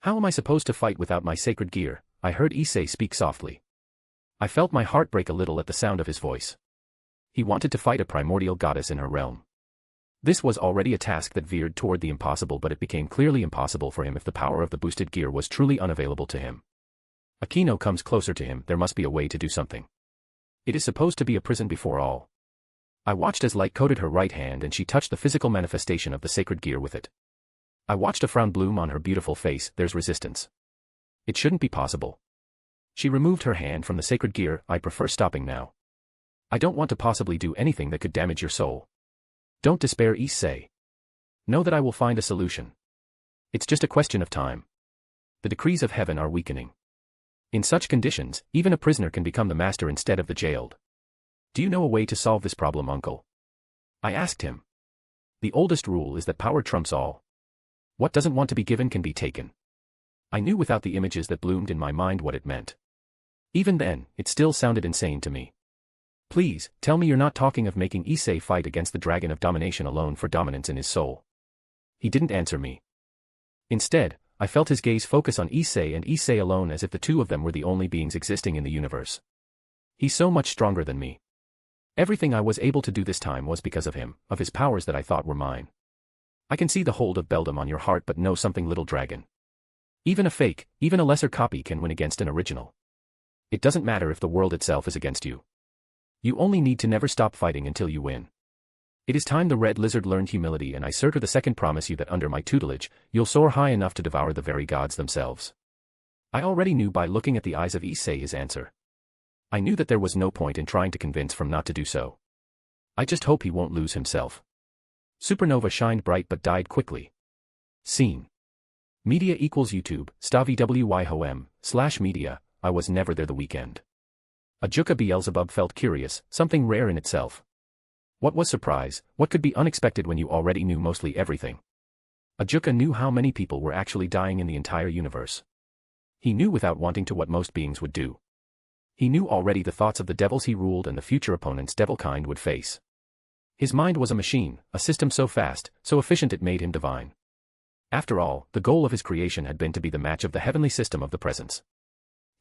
Speaker 3: How am I supposed to fight without my sacred gear? I heard Issei speak softly. I felt my heart break a little at the sound of his voice. He wanted to fight a primordial goddess in her realm. This was already a task that veered toward the impossible, but it became clearly impossible for him if the power of the boosted gear was truly unavailable to him. Aquino comes closer to him. There must be a way to do something. It is supposed to be a prison before all. I watched as light coated her right hand and she touched the physical manifestation of the sacred gear with it. I watched a frown bloom on her beautiful face. There's resistance. It shouldn't be possible. She removed her hand from the sacred gear. I prefer stopping now. I don't want to possibly do anything that could damage your soul. Don't despair, Issei. Know that I will find a solution. It's just a question of time. The decrees of heaven are weakening. In such conditions, even a prisoner can become the master instead of the jailed. Do you know a way to solve this problem, uncle? I asked him. The oldest rule is that power trumps all. What doesn't want to be given can be taken. I knew without the images that bloomed in my mind what it meant. Even then, it still sounded insane to me. Please, tell me you're not talking of making Issei fight against the dragon of domination alone for dominance in his soul. He didn't answer me. Instead, I felt his gaze focus on Issei and Issei alone, as if the two of them were the only beings existing in the universe. He's so much stronger than me. Everything I was able to do this time was because of him, of his powers that I thought were mine. I can see the hold of beldom on your heart, but know something, little dragon. Even a fake, even a lesser copy can win against an original. It doesn't matter if the world itself is against you. You only need to never stop fighting until you win. It is time the red lizard learned humility, and I, Surtur II, promise you that under my tutelage, you'll soar high enough to devour the very gods themselves. I already knew by looking at the eyes of Issei his answer. I knew that there was no point in trying to convince him not to do so. I just hope he won't lose himself. Supernova shined bright but died quickly. Scene. Media equals YouTube, stavvyhom/media, I was never there the weekend. Ajuka Beelzebub felt curious, something rare in itself. What was surprise? What could be unexpected when you already knew mostly everything? Ajuka knew how many people were actually dying in the entire universe. He knew without wanting to what most beings would do. He knew already the thoughts of the devils he ruled and the future opponents devilkind would face. His mind was a machine, a system so fast, so efficient it made him divine. After all, the goal of his creation had been to be the match of the heavenly system of the presence.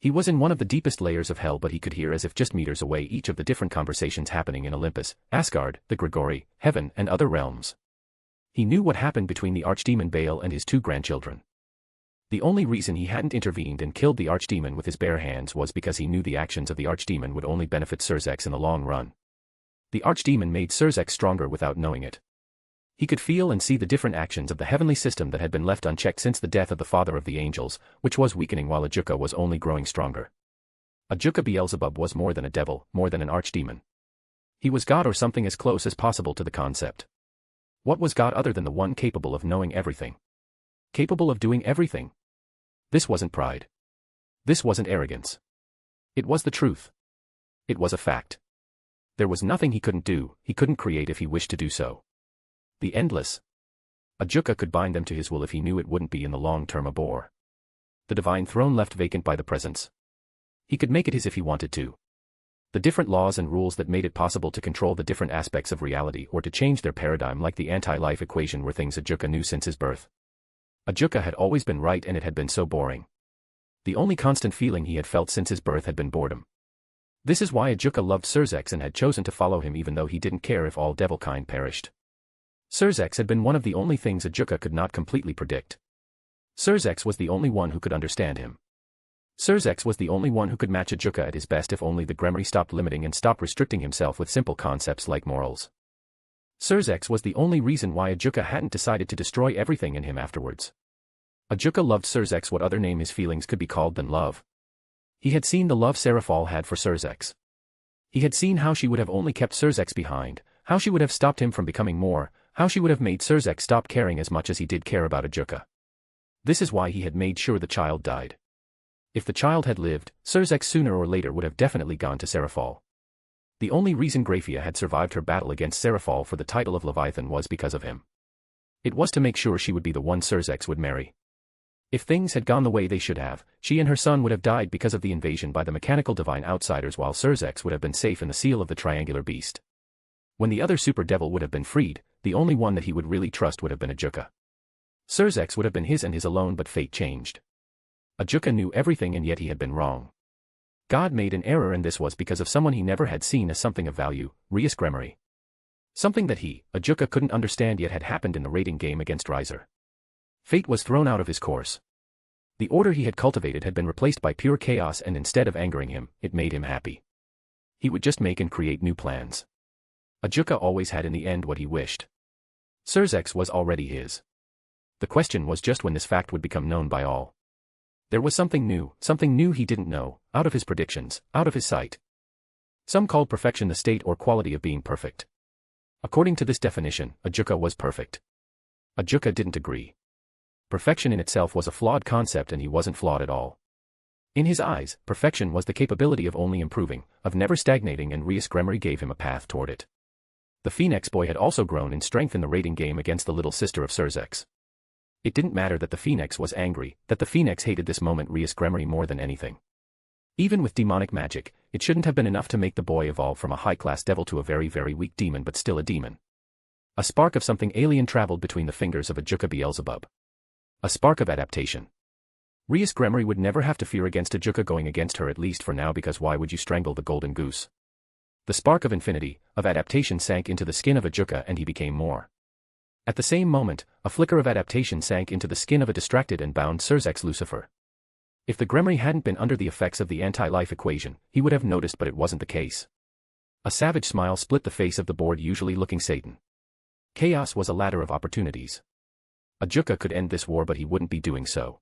Speaker 3: He was in one of the deepest layers of hell, but he could hear as if just meters away each of the different conversations happening in Olympus, Asgard, the Gregory, heaven and other realms. He knew what happened between the archdemon Baal and his 2 grandchildren. The only reason he hadn't intervened and killed the archdemon with his bare hands was because he knew the actions of the archdemon would only benefit Surzex in the long run. The archdemon made Surzex stronger without knowing it. He could feel and see the different actions of the heavenly system that had been left unchecked since the death of the father of the angels, which was weakening while Ajuka was only growing stronger. Ajuka Beelzebub was more than a devil, more than an archdemon. He was God, or something as close as possible to the concept. What was God other than the one capable of knowing everything? Capable of doing everything? This wasn't pride. This wasn't arrogance. It was the truth. It was a fact. There was nothing he couldn't do, he couldn't create if he wished to do so. The endless. Ajuka could bind them to his will if he knew it wouldn't be in the long term a bore. The divine throne left vacant by the presence. He could make it his if he wanted to. The different laws and rules that made it possible to control the different aspects of reality or to change their paradigm, like the anti-life equation, were things Ajuka knew since his birth. Ajuka had always been right, and it had been so boring. The only constant feeling he had felt since his birth had been boredom. This is why Ajuka loved Surzex and had chosen to follow him, even though he didn't care if all devilkind perished. Surzex had been one of the only things Ajuka could not completely predict. Surzex was the only one who could understand him. Surzex was the only one who could match Ajuka at his best if only the Gremory stopped limiting and stopped restricting himself with simple concepts like morals. Surzex was the only reason why Ajuka hadn't decided to destroy everything in him afterwards. Ajuka loved Surzex. What other name his feelings could be called than love? He had seen the love Seraphal had for Surzex. He had seen how she would have only kept Surzex behind, how she would have stopped him from becoming more, how she would have made Surzex stop caring as much as he did care about Ajuka. This is why he had made sure the child died. If the child had lived, Surzex sooner or later would have definitely gone to Seraphal. The only reason Graphia had survived her battle against Seraphal for the title of Leviathan was because of him. It was to make sure she would be the one Surzex would marry. If things had gone the way they should have, she and her son would have died because of the invasion by the mechanical divine outsiders, while Surzex would have been safe in the seal of the triangular beast. When the other super devil would have been freed, the only one that he would really trust would have been Ajuka. Surzex would have been his and his alone, but fate changed. Ajuka knew everything, and yet he had been wrong. God made an error, and this was because of someone he never had seen as something of value, Rias Gremory. Something that he, Ajuka, couldn't understand yet had happened in the rating game against Riser. Fate was thrown out of his course. The order he had cultivated had been replaced by pure chaos, and instead of angering him, it made him happy. He would just make and create new plans. Ajuka always had in the end what he wished. Surzex was already his. The question was just when this fact would become known by all. There was something new he didn't know, out of his predictions, out of his sight. Some called perfection the state or quality of being perfect. According to this definition, Ajuka was perfect. Ajuka didn't agree. Perfection in itself was a flawed concept, and he wasn't flawed at all. In his eyes, perfection was the capability of only improving, of never stagnating, and Rias Gremory gave him a path toward it. The Phenex boy had also grown in strength in the rating game against the little sister of Surzex. It didn't matter that the Phenex was angry, that the Phenex hated this moment Rias Gremory more than anything. Even with demonic magic, it shouldn't have been enough to make the boy evolve from a high-class devil to a very, very weak demon, but still a demon. A spark of something alien traveled between the fingers of Ajuka Beelzebub. A spark of adaptation. Rias Gremory would never have to fear against Ajuka going against her, at least for now, because why would you strangle the golden goose? The spark of infinity, of adaptation, sank into the skin of Ajuka, and he became more. At the same moment, a flicker of adaptation sank into the skin of a distracted and bound Surzex Lucifer. If the Gremory hadn't been under the effects of the anti-life equation, he would have noticed, but it wasn't the case. A savage smile split the face of the bored-usually looking Satan. Chaos was a ladder of opportunities. Ajuka could end this war, but he wouldn't be doing so.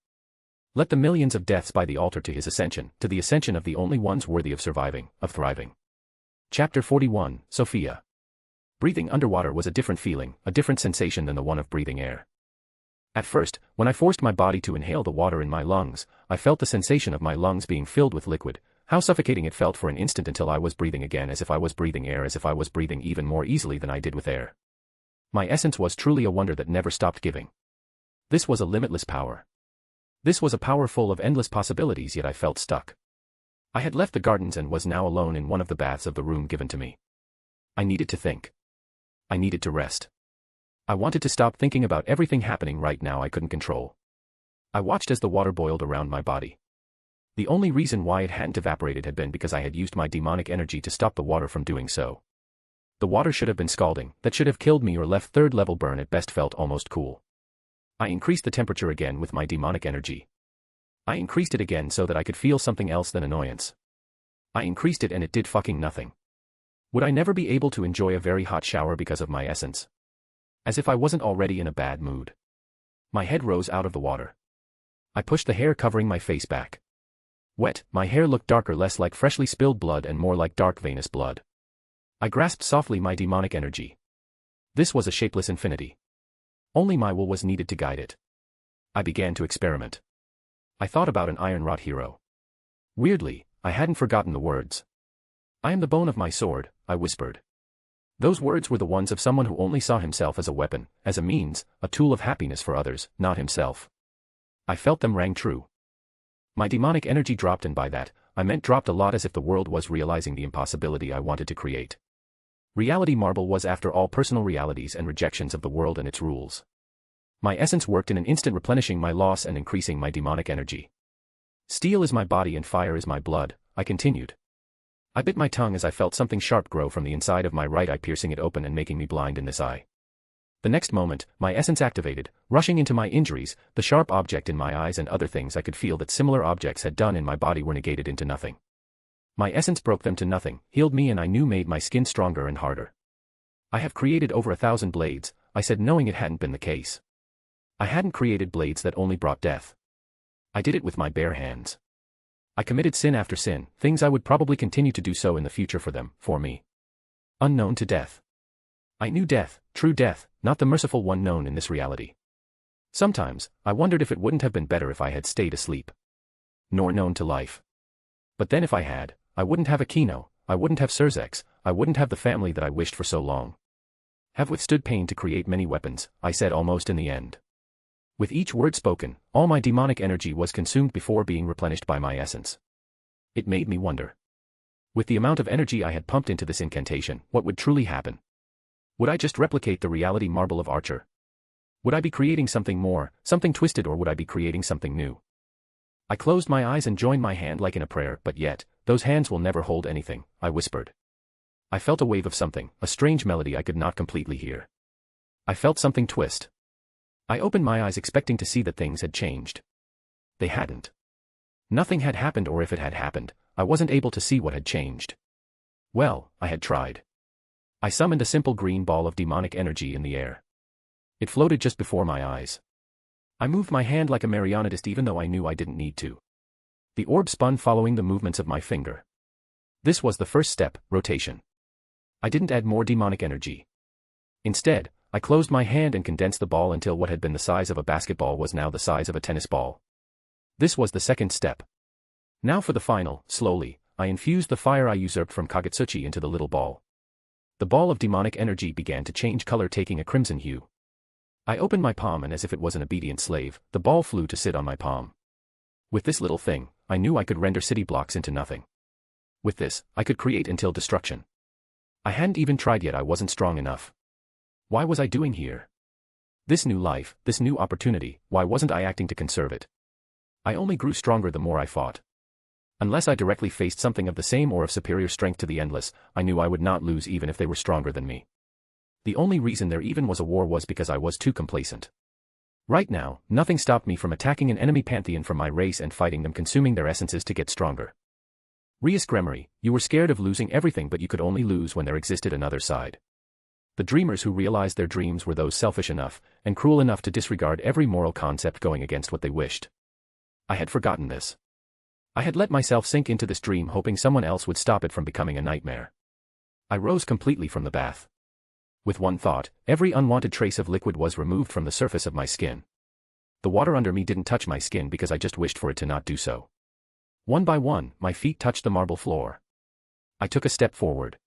Speaker 3: Let the millions of deaths by the altar to his ascension, to the ascension of the only ones worthy of surviving, of thriving. Chapter 41, Sophia. Breathing underwater was a different feeling, a different sensation than the one of breathing air. At first, when I forced my body to inhale the water in my lungs, I felt the sensation of my lungs being filled with liquid, how suffocating it felt for an instant, until I was breathing again, as if I was breathing air, as if I was breathing even more easily than I did with air. My essence was truly a wonder that never stopped giving. This was a limitless power. This was a power full of endless possibilities, yet I felt stuck. I had left the gardens and was now alone in one of the baths of the room given to me. I needed to think. I needed to rest. I wanted to stop thinking about everything happening right now I couldn't control. I watched as the water boiled around my body. The only reason why it hadn't evaporated had been because I had used my demonic energy to stop the water from doing so. The water should have been scalding, that should have killed me or left third-level burn at best felt almost cool. I increased the temperature again with my demonic energy. I increased it again so that I could feel something else than annoyance. I increased it and it did fucking nothing. Would I never be able to enjoy a very hot shower because of my essence? As if I wasn't already in a bad mood. My head rose out of the water. I pushed the hair covering my face back. Wet, my hair looked darker, less like freshly spilled blood and more like dark venous blood. I grasped softly my demonic energy. This was a shapeless infinity. Only my will was needed to guide it. I began to experiment. I thought about an iron-wrought hero. Weirdly, I hadn't forgotten the words. I am the bone of my sword, I whispered. Those words were the ones of someone who only saw himself as a weapon, as a means, a tool of happiness for others, not himself. I felt them rang true. My demonic energy dropped, and by that, I meant dropped a lot, as if the world was realizing the impossibility I wanted to create. Reality marble was after all personal realities and rejections of the world and its rules. My essence worked in an instant, replenishing my loss and increasing my demonic energy. Steel is my body and fire is my blood, I continued. I bit my tongue as I felt something sharp grow from the inside of my right eye, piercing it open and making me blind in this eye. The next moment, my essence activated, rushing into my injuries, the sharp object in my eyes and other things I could feel that similar objects had done in my body were negated into nothing. My essence broke them to nothing, healed me, and I knew made my skin stronger and harder. I have created over 1,000 blades, I said, knowing it hadn't been the case. I hadn't created blades that only brought death. I did it with my bare hands. I committed sin after sin, things I would probably continue to do so in the future for them, for me. Unknown to death. I knew death, true death, not the merciful one known in this reality. Sometimes, I wondered if it wouldn't have been better if I had stayed asleep. Nor known to life. But then if I had, I wouldn't have Aquino, I wouldn't have Surzex, I wouldn't have the family that I wished for so long. Have withstood pain to create many weapons, I said almost in the end. With each word spoken, all my demonic energy was consumed before being replenished by my essence. It made me wonder. With the amount of energy I had pumped into this incantation, what would truly happen? Would I just replicate the reality marble of Archer? Would I be creating something more, something twisted, or would I be creating something new? I closed my eyes and joined my hand like in a prayer, but yet, those hands will never hold anything, I whispered. I felt a wave of something, a strange melody I could not completely hear. I felt something twist. I opened my eyes expecting to see that things had changed. They hadn't. Nothing had happened, or if it had happened, I wasn't able to see what had changed. Well, I had tried. I summoned a simple green ball of demonic energy in the air. It floated just before my eyes. I moved my hand like a marionnettist even though I knew I didn't need to. The orb spun following the movements of my finger. This was the first step, rotation. I didn't add more demonic energy. Instead, I closed my hand and condensed the ball until what had been the size of a basketball was now the size of a tennis ball. This was the second step. Now for the final, slowly, I infused the fire I usurped from Kagutsuchi into the little ball. The ball of demonic energy began to change color, taking a crimson hue. I opened my palm and as if it was an obedient slave, the ball flew to sit on my palm. With this little thing, I knew I could render city blocks into nothing. With this, I could create until destruction. I hadn't even tried yet, I wasn't strong enough. Why was I doing here? This new life, this new opportunity, why wasn't I acting to conserve it? I only grew stronger the more I fought. Unless I directly faced something of the same or of superior strength to the endless, I knew I would not lose even if they were stronger than me. The only reason there even was a war was because I was too complacent. Right now, nothing stopped me from attacking an enemy pantheon from my race and fighting them, consuming their essences to get stronger. Rias Gremory, you were scared of losing everything, but you could only lose when there existed another side. The dreamers who realized their dreams were those selfish enough, and cruel enough to disregard every moral concept going against what they wished. I had forgotten this. I had let myself sink into this dream hoping someone else would stop it from becoming a nightmare. I rose completely from the bath. With one thought, every unwanted trace of liquid was removed from the surface of my skin. The water under me didn't touch my skin because I just wished for it to not do so. One by one, my feet touched the marble floor. I took a step forward.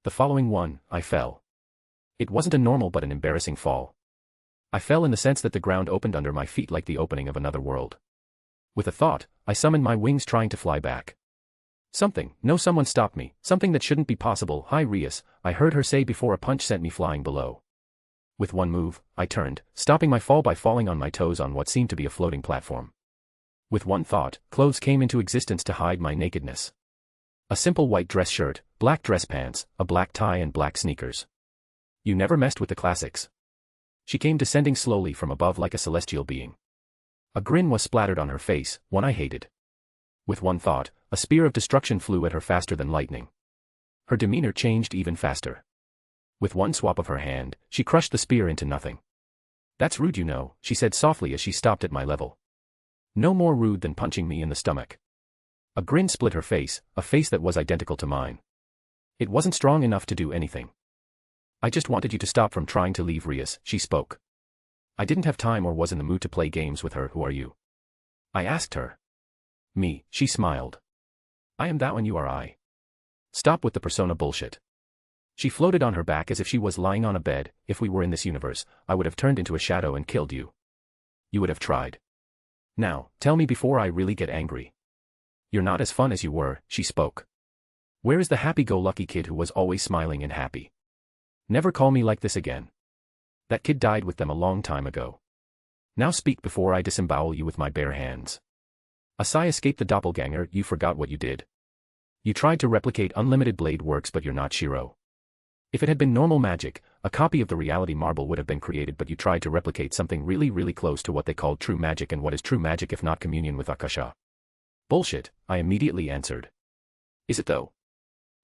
Speaker 3: The following one, I fell. It wasn't a normal but an embarrassing fall. I fell in the sense that the ground opened under my feet like the opening of another world. With a thought, I summoned my wings trying to fly back. Someone stopped me, something that shouldn't be possible. Hi Rias, I heard her say before a punch sent me flying below. With one move, I turned, stopping my fall by falling on my toes on what seemed to be a floating platform. With one thought, clothes came into existence to hide my nakedness. A simple white dress shirt, black dress pants, a black tie and black sneakers. You never messed with the classics. She came descending slowly from above like a celestial being. A grin was splattered on her face, one I hated. With one thought, a spear of destruction flew at her faster than lightning. Her demeanor changed even faster. With one swap of her hand, she crushed the spear into nothing. That's rude, you know, she said softly as she stopped at my level. No more rude than punching me in the stomach. A grin split her face, a face that was identical to mine. It wasn't strong enough to do anything. I just wanted you to stop from trying to leave, Rias, she spoke. I didn't have time or was in the mood to play games with her. Who are you? I asked her. Me, she smiled. I am that one, you are I. Stop with the persona bullshit. She floated on her back as if she was lying on a bed. If we were in this universe, I would have turned into a shadow and killed you. You would have tried. Now, tell me before I really get angry. You're not as fun as you were, she spoke. Where is the happy-go-lucky kid who was always smiling and happy? Never call me like this again. That kid died with them a long time ago. Now speak before I disembowel you with my bare hands. A sigh escaped the doppelganger. You forgot what you did. You tried to replicate unlimited blade works, but you're not Shiro. If it had been normal magic, a copy of the reality marble would have been created, but you tried to replicate something really close to what they called true magic. And what is true magic if not communion with Akasha? Bullshit, I immediately answered. Is it though?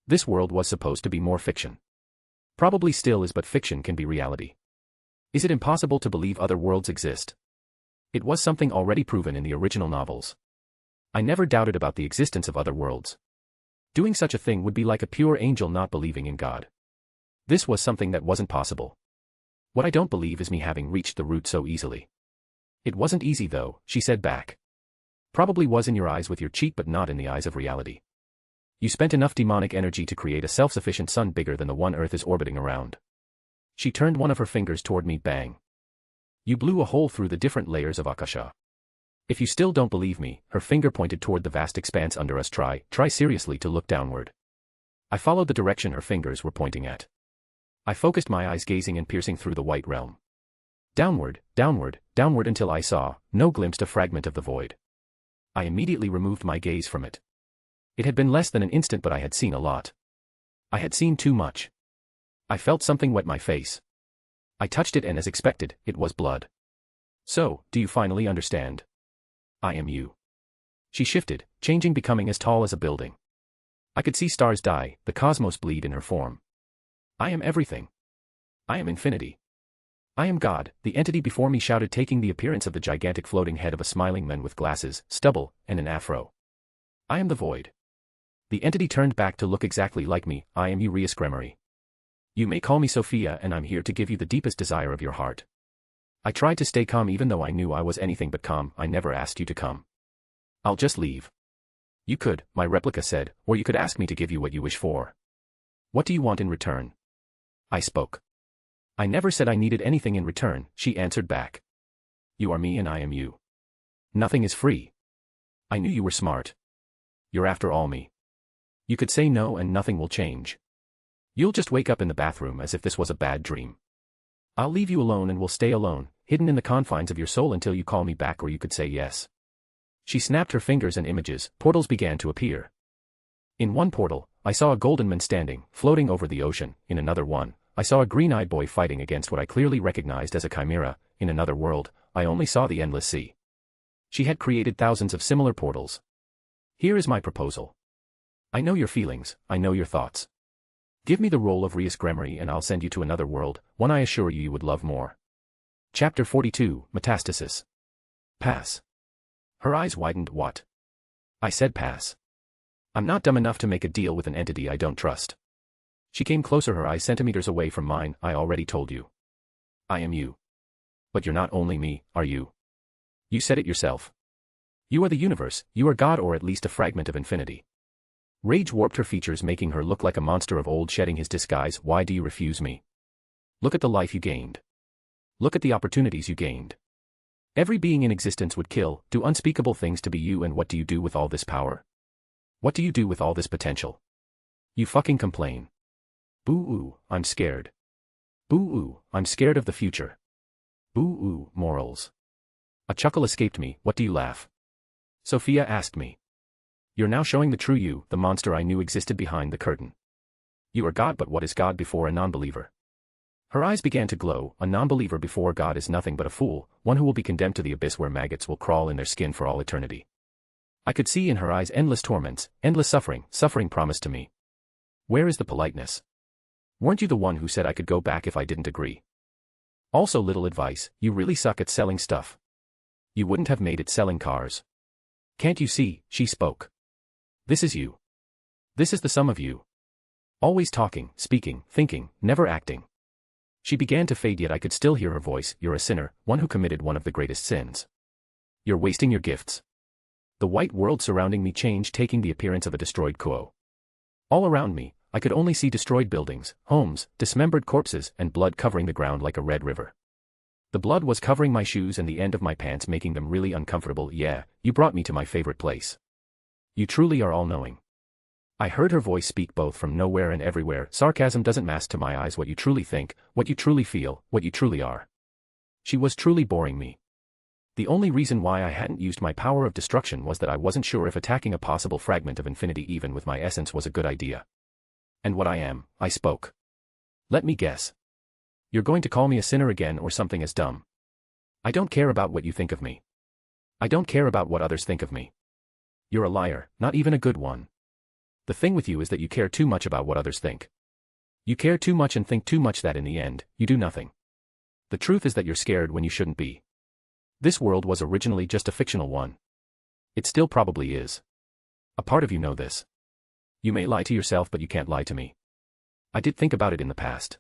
Speaker 3: This world was supposed to be more fiction. Probably still is, but fiction can be reality. Is it impossible to believe other worlds exist? It was something already proven in the original novels. I never doubted about the existence of other worlds. Doing such a thing would be like a pure angel not believing in God. This was something that wasn't possible. What I don't believe is me having reached the root so easily. It wasn't easy though, she said back. Probably was in your eyes with your cheat, but not in the eyes of reality. You spent enough demonic energy to create a self-sufficient sun bigger than the one Earth is orbiting around. She turned one of her fingers toward me. Bang. You blew a hole through the different layers of Akasha. If you still don't believe me, her finger pointed toward the vast expanse under us. Try seriously to look downward. I followed the direction her fingers were pointing at. I focused my eyes, gazing and piercing through the white realm. Downward, downward, downward until I saw, no glimpsed a fragment of the void. I immediately removed my gaze from it. It had been less than an instant, but I had seen a lot. I had seen too much. I felt something wet my face. I touched it and as expected, it was blood. So, do you finally understand? I am you. She shifted, changing, becoming as tall as a building. I could see stars die, the cosmos bleed in her form. I am everything. I am infinity. I am God, the entity before me shouted, taking the appearance of the gigantic floating head of a smiling man with glasses, stubble, and an afro. I am the void. The entity turned back to look exactly like me. I am you, Rias Gremory. You may call me Sophia, and I'm here to give you the deepest desire of your heart. I tried to stay calm even though I knew I was anything but calm. I never asked you to come. I'll just leave. You could, my replica said, or you could ask me to give you what you wish for. What do you want in return? I spoke. I never said I needed anything in return, she answered back. You are me and I am you. Nothing is free. I knew you were smart. You're after all me. You could say no and nothing will change. You'll just wake up in the bathroom as if this was a bad dream. I'll leave you alone and will stay alone, hidden in the confines of your soul until you call me back, or you could say yes. She snapped her fingers and images, portals began to appear. In one portal, I saw a golden man standing, floating over the ocean. In another one, I saw a green-eyed boy fighting against what I clearly recognized as a chimera. In another world, I only saw the endless sea. She had created thousands of similar portals. Here is my proposal. I know your feelings, I know your thoughts. Give me the role of Rias Gremory and I'll send you to another world, one I assure you would love more. Chapter 42, Metastasis. Pass. Her eyes widened. What? I said pass. I'm not dumb enough to make a deal with an entity I don't trust. She came closer, her eyes centimeters away from mine. I already told you. I am you. But you're not only me, are you? You said it yourself. You are the universe, you are God, or at least a fragment of infinity. Rage warped her features, making her look like a monster of old shedding his disguise. Why do you refuse me? Look at the life you gained. Look at the opportunities you gained. Every being in existence would kill, do unspeakable things to be you, and what do you do with all this power? What do you do with all this potential? You fucking complain. Boo-oo, I'm scared. Boo-oo, I'm scared of the future. Boo-oo, morals. A chuckle escaped me. What do you laugh? Sophia asked me. You're now showing the true you, the monster I knew existed behind the curtain. You are God, but what is God before a non-believer? Her eyes began to glow. A non-believer before God is nothing but a fool, one who will be condemned to the abyss where maggots will crawl in their skin for all eternity. I could see in her eyes endless torments, endless suffering promised to me. Where is the politeness? Weren't you the one who said I could go back if I didn't agree? Also, little advice, you really suck at selling stuff. You wouldn't have made it selling cars. Can't you see? She spoke. This is you. This is the sum of you. Always talking, speaking, thinking, never acting. She began to fade, yet I could still hear her voice. You're a sinner, one who committed one of the greatest sins. You're wasting your gifts. The white world surrounding me changed, taking the appearance of a destroyed Kuo. All around me, I could only see destroyed buildings, homes, dismembered corpses, and blood covering the ground like a red river. The blood was covering my shoes and the end of my pants, making them really uncomfortable. Yeah, you brought me to my favorite place. You truly are all-knowing. I heard her voice speak both from nowhere and everywhere. Sarcasm doesn't mask to my eyes what you truly think, what you truly feel, what you truly are. She was truly boring me. The only reason why I hadn't used my power of destruction was that I wasn't sure if attacking a possible fragment of infinity even with my essence was a good idea. And what I am, I spoke. Let me guess. You're going to call me a sinner again or something as dumb. I don't care about what you think of me. I don't care about what others think of me. You're a liar, not even a good one. The thing with you is that you care too much about what others think. You care too much and think too much that in the end, you do nothing. The truth is that you're scared when you shouldn't be. This world was originally just a fictional one. It still probably is. A part of you know this. You may lie to yourself, but you can't lie to me. I did think about it in the past.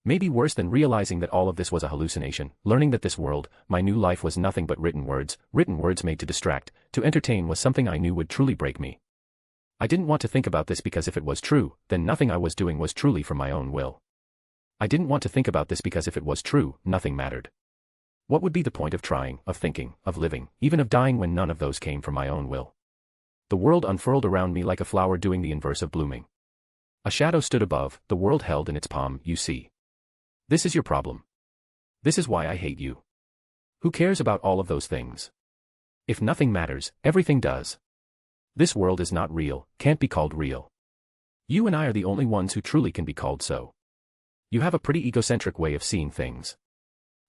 Speaker 3: Maybe worse than realizing that all of this was a hallucination, learning that this world, my new life, was nothing but written words made to distract, to entertain, was something I knew would truly break me. I didn't want to think about this because if it was true, then nothing I was doing was truly from my own will. I didn't want to think about this because if it was true, nothing mattered. What would be the point of trying, of thinking, of living, even of dying when none of those came from my own will? The world unfurled around me like a flower doing the inverse of blooming. A shadow stood above, the world held in its palm, you see. This is your problem. This is why I hate you. Who cares about all of those things? If nothing matters, everything does. This world is not real, can't be called real. You and I are the only ones who truly can be called so. You have a pretty egocentric way of seeing things.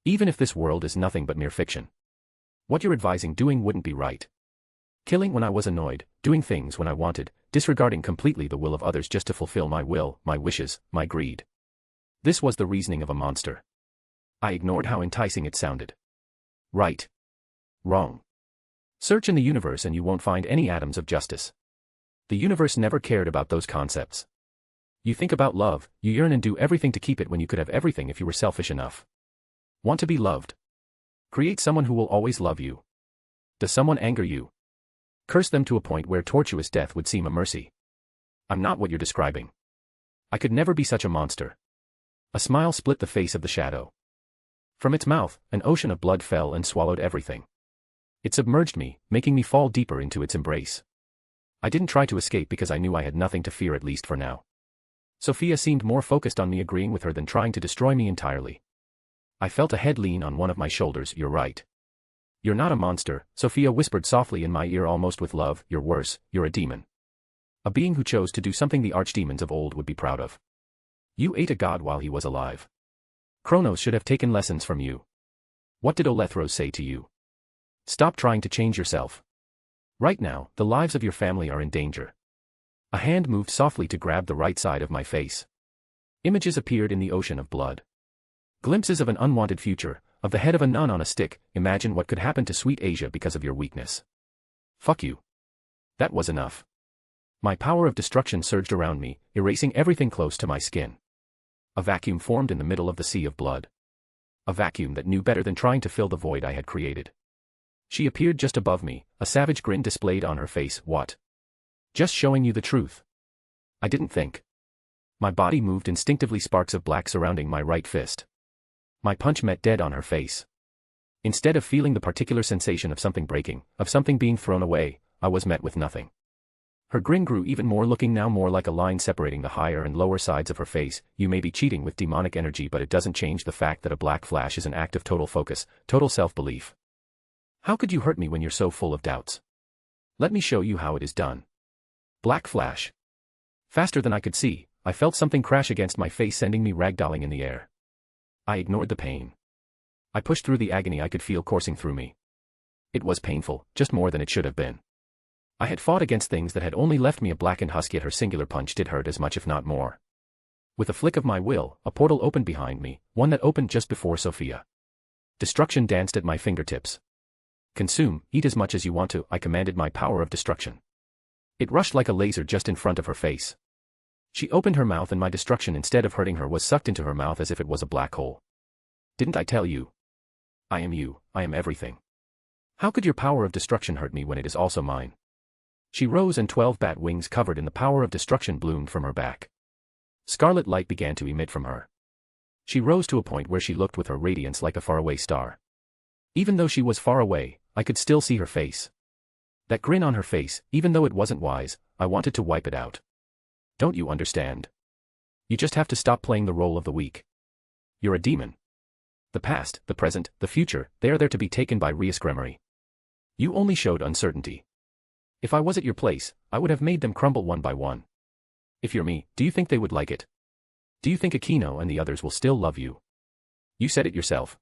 Speaker 3: Even if this world is nothing but mere fiction. What you're advising doing wouldn't be right. Killing when I was annoyed, doing things when I wanted, disregarding completely the will of others just to fulfill my will, my wishes, my greed. This was the reasoning of a monster. I ignored how enticing it sounded. Right. Wrong. Search in the universe and you won't find any atoms of justice. The universe never cared about those concepts. You think about love, you yearn and do everything to keep it when you could have everything if you were selfish enough. Want to be loved? Create someone who will always love you. Does someone anger you? Curse them to a point where tortuous death would seem a mercy. I'm not what you're describing. I could never be such a monster. A smile split the face of the shadow. From its mouth, an ocean of blood fell and swallowed everything. It submerged me, making me fall deeper into its embrace. I didn't try to escape because I knew I had nothing to fear, at least for now. Sophia seemed more focused on me agreeing with her than trying to destroy me entirely. I felt a head lean on one of my shoulders. You're right. You're not a monster, Sophia whispered softly in my ear almost with love. You're worse, you're a demon. A being who chose to do something the archdemons of old would be proud of. You ate a god while he was alive. Kronos should have taken lessons from you. What did Olethros say to you? Stop trying to change yourself. Right now, the lives of your family are in danger. A hand moved softly to grab the right side of my face. Images appeared in the ocean of blood. Glimpses of an unwanted future, of the head of a nun on a stick. Imagine what could happen to sweet Asia because of your weakness. Fuck you. That was enough. My power of destruction surged around me, erasing everything close to my skin. A vacuum formed in the middle of the sea of blood. A vacuum that knew better than trying to fill the void I had created. She appeared just above me, a savage grin displayed on her face. What? Just showing you the truth. I didn't think. My body moved instinctively, sparks of black surrounding my right fist. My punch met dead on her face. Instead of feeling the particular sensation of something breaking, of something being thrown away, I was met with nothing. Her grin grew even more, looking now more like a line separating the higher and lower sides of her face. You may be cheating with demonic energy, but it doesn't change the fact that a black flash is an act of total focus, total self-belief. How could you hurt me when you're so full of doubts? Let me show you how it is done. Black flash. Faster than I could see, I felt something crash against my face, sending me ragdolling in the air. I ignored the pain. I pushed through the agony I could feel coursing through me. It was painful, just more than it should have been. I had fought against things that had only left me a blackened husk, yet her singular punch did hurt as much if not more. With a flick of my will, a portal opened behind me, one that opened just before Sophia. Destruction danced at my fingertips. Consume, eat as much as you want to, I commanded my power of destruction. It rushed like a laser just in front of her face. She opened her mouth and my destruction, instead of hurting her, was sucked into her mouth as if it was a black hole. Didn't I tell you? I am you, I am everything. How could your power of destruction hurt me when it is also mine? She rose and 12 bat wings covered in the power of destruction bloomed from her back. Scarlet light began to emit from her. She rose to a point where she looked with her radiance like a faraway star. Even though she was far away, I could still see her face. That grin on her face, even though it wasn't wise, I wanted to wipe it out. Don't you understand? You just have to stop playing the role of the weak. You're a demon. The past, the present, the future, they are there to be taken by Rias Gremory. You only showed uncertainty. If I was at your place, I would have made them crumble one by one. If you're me, do you think they would like it? Do you think Aquino and the others will still love you? You said it yourself.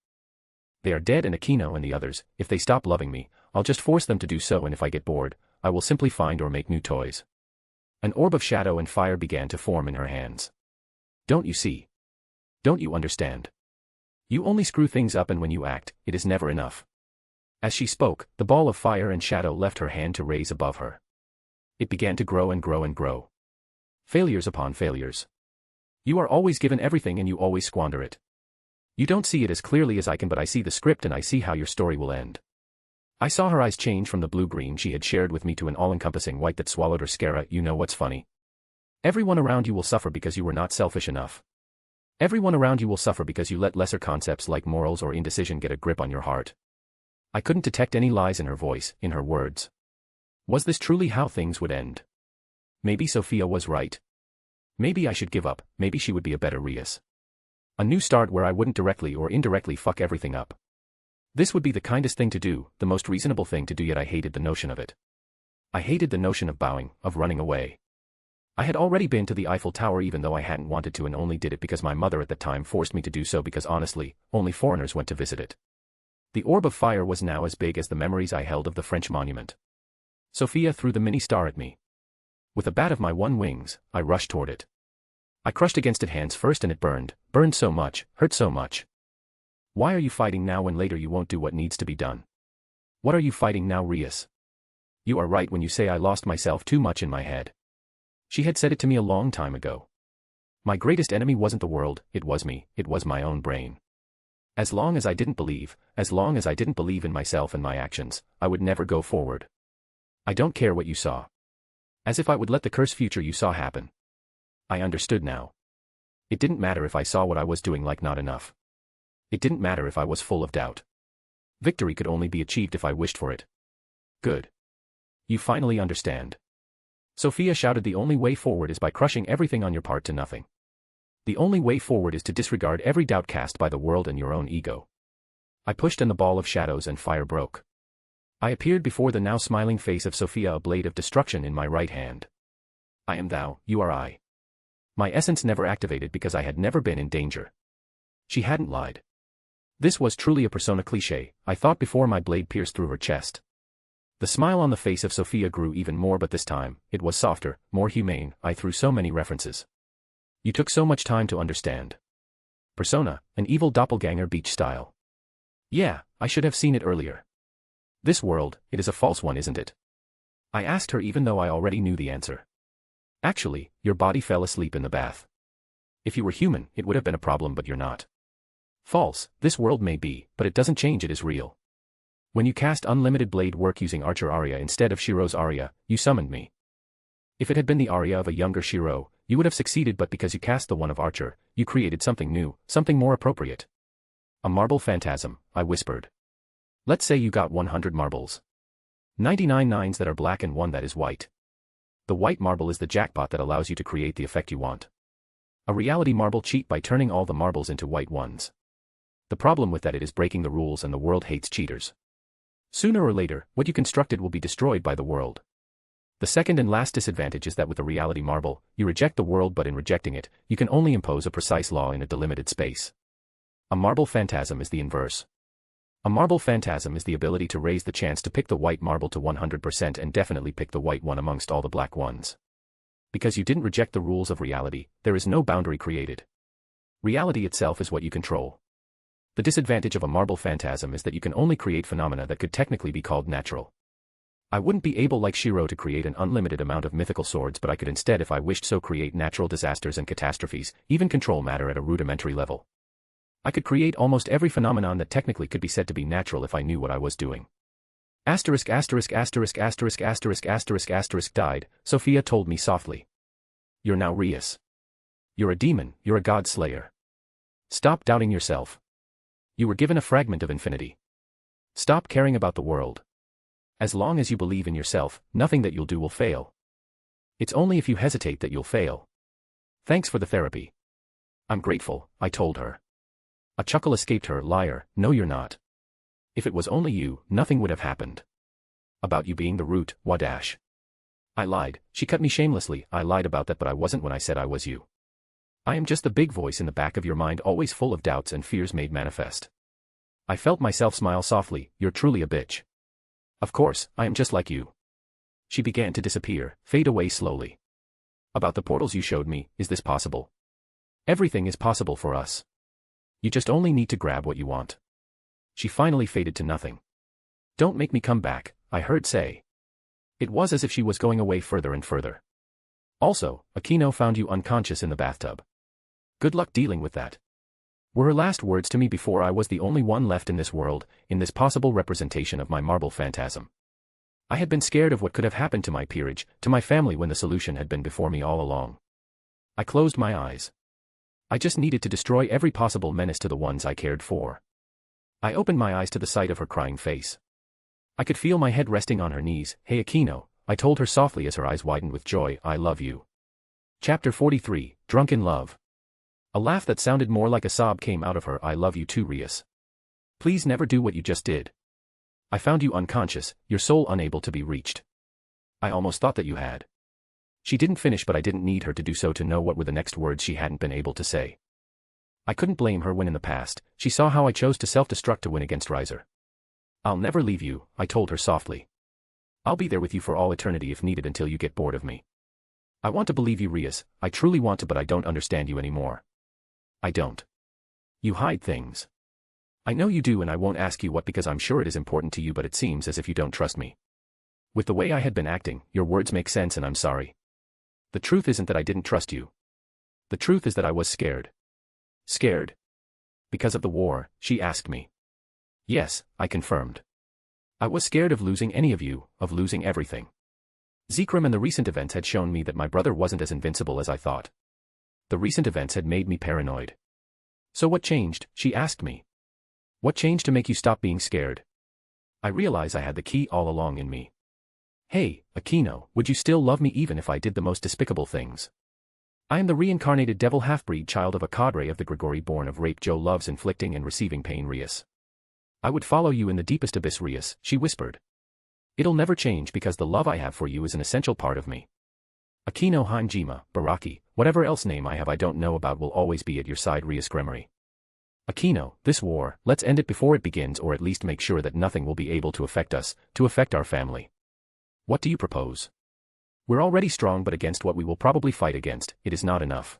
Speaker 3: They are dead, and Aquino and the others, if they stop loving me, I'll just force them to do so, and if I get bored, I will simply find or make new toys. An orb of shadow and fire began to form in her hands. Don't you see? Don't you understand? You only screw things up, and when you act, it is never enough. As she spoke, the ball of fire and shadow left her hand to raise above her. It began to grow and grow and grow. Failures upon failures. You are always given everything and you always squander it. You don't see it as clearly as I can, but I see the script and I see how your story will end. I saw her eyes change from the blue-green she had shared with me to an all-encompassing white that swallowed her scara. You know what's funny? Everyone around you will suffer because you were not selfish enough. Everyone around you will suffer because you let lesser concepts like morals or indecision get a grip on your heart. I couldn't detect any lies in her voice, in her words. Was this truly how things would end? Maybe Sophia was right. Maybe I should give up, maybe she would be a better Rias. A new start where I wouldn't directly or indirectly fuck everything up. This would be the kindest thing to do, the most reasonable thing to do, yet I hated the notion of it. I hated the notion of bowing, of running away. I had already been to the Eiffel Tower even though I hadn't wanted to, and only did it because my mother at the time forced me to do so, because honestly, only foreigners went to visit it. The orb of fire was now as big as the memories I held of the French monument. Sophia threw the mini star at me. With a bat of my one wings, I rushed toward it. I crushed against it hands first and it burned so much, hurt so much. Why are you fighting now when later you won't do what needs to be done? What are you fighting now, Rias? You are right when you say I lost myself too much in my head. She had said it to me a long time ago. My greatest enemy wasn't the world, it was me, it was my own brain. As long as I didn't believe in myself and my actions, I would never go forward. I don't care what you saw. As if I would let the cursed future you saw happen. I understood now. It didn't matter if I saw what I was doing like not enough. It didn't matter if I was full of doubt. Victory could only be achieved if I wished for it. Good. You finally understand. Sophia shouted, the only way forward is by crushing everything on your part to nothing. The only way forward is to disregard every doubt cast by the world and your own ego. I pushed and the ball of shadows and fire broke. I appeared before the now smiling face of Sophia, a blade of destruction in my right hand. I am thou, you are I. My essence never activated because I had never been in danger. She hadn't lied. This was truly a persona cliché, I thought before my blade pierced through her chest. The smile on the face of Sophia grew even more, but this time, it was softer, more humane. I threw so many references. You took so much time to understand. Persona, an evil doppelganger beach style. Yeah, I should have seen it earlier. This world, it is a false one, isn't it? I asked her even though I already knew the answer. Actually, your body fell asleep in the bath. If you were human, it would have been a problem, but you're not. False, this world may be, but it doesn't change, it is real. When you cast unlimited blade work using Archer Aria instead of Shiro's Aria, you summoned me. If it had been the Aria of a younger Shiro, you would have succeeded, but because you cast the one of Archer, you created something new, something more appropriate. A marble phantasm, I whispered. Let's say you got 100 marbles. 99 nines that are black and one that is white. The white marble is the jackpot that allows you to create the effect you want. A reality marble cheat by turning all the marbles into white ones. The problem with that, it is breaking the rules and the world hates cheaters. Sooner or later, what you constructed will be destroyed by the world. The second and last disadvantage is that with a reality marble, you reject the world, but in rejecting it, you can only impose a precise law in a delimited space. A marble phantasm is the inverse. A marble phantasm is the ability to raise the chance to pick the white marble to 100% and definitely pick the white one amongst all the black ones. Because you didn't reject the rules of reality, there is no boundary created. Reality itself is what you control. The disadvantage of a marble phantasm is that you can only create phenomena that could technically be called natural. I wouldn't be able like Shiro to create an unlimited amount of mythical swords, but I could instead, if I wished so, create natural disasters and catastrophes, even control matter at a rudimentary level. I could create almost every phenomenon that technically could be said to be natural if I knew what I was doing. Asterisk asterisk asterisk asterisk asterisk asterisk asterisk died, Sophia told me softly. You're now Rias. You're a demon, you're a god slayer. Stop doubting yourself. You were given a fragment of infinity. Stop caring about the world. As long as you believe in yourself, nothing that you'll do will fail. It's only if you hesitate that you'll fail. Thanks for the therapy. I'm grateful, I told her. A chuckle escaped her. Liar, no you're not. If it was only you, nothing would have happened. About you being the root, Wadash. I lied, she cut me shamelessly. I lied about that, but I wasn't when I said I was you. I am just the big voice in the back of your mind, always full of doubts and fears made manifest. I felt myself smile softly. You're truly a bitch. Of course, I am just like you. She began to disappear, fade away slowly. About the portals you showed me, is this possible? Everything is possible for us. You just only need to grab what you want. She finally faded to nothing. Don't make me come back, I heard say. It was as if she was going away further and further. Also, Aquino found you unconscious in the bathtub. Good luck dealing with that. Were her last words to me before I was the only one left in this world, in this possible representation of my marble phantasm. I had been scared of what could have happened to my peerage, to my family, when the solution had been before me all along. I closed my eyes. I just needed to destroy every possible menace to the ones I cared for. I opened my eyes to the sight of her crying face. I could feel my head resting on her knees. Hey Aquino, I told her softly as her eyes widened with joy, I love you. Chapter 43, Drunk in Love. A laugh that sounded more like a sob came out of her. I love you too, Rias. Please never do what you just did. I found you unconscious, your soul unable to be reached. I almost thought that you had. She didn't finish, but I didn't need her to do so to know what were the next words she hadn't been able to say. I couldn't blame her when in the past, she saw how I chose to self-destruct to win against Riser. I'll never leave you, I told her softly. I'll be there with you for all eternity if needed until you get bored of me. I want to believe you, Rias, I truly want to, but I don't understand you anymore. I don't. You hide things. I know you do, and I won't ask you what because I'm sure it is important to you, but it seems as if you don't trust me. With the way I had been acting, your words make sense and I'm sorry. The truth isn't that I didn't trust you. The truth is that I was scared. Scared? Because of the war, she asked me. Yes, I confirmed. I was scared of losing any of you, of losing everything. Zekrom and the recent events had shown me that my brother wasn't as invincible as I thought. The recent events had made me paranoid. So what changed, she asked me. What changed to make you stop being scared? I realize I had the key all along in me. Hey, Aquino, would you still love me even if I did the most despicable things? I am the reincarnated devil half-breed child of a cadre of the Gregory born of rape. Joe loves inflicting and receiving pain, Rias. I would follow you in the deepest abyss, Rias, she whispered. It'll never change because the love I have for you is an essential part of me. Aquino Haimjima, Baraki, whatever else name I have I don't know about, will always be at your side, Rias Gremory. Aquino, this war, let's end it before it begins, or at least make sure that nothing will be able to affect us, to affect our family. What do you propose? We're already strong, but against what we will probably fight against, it is not enough.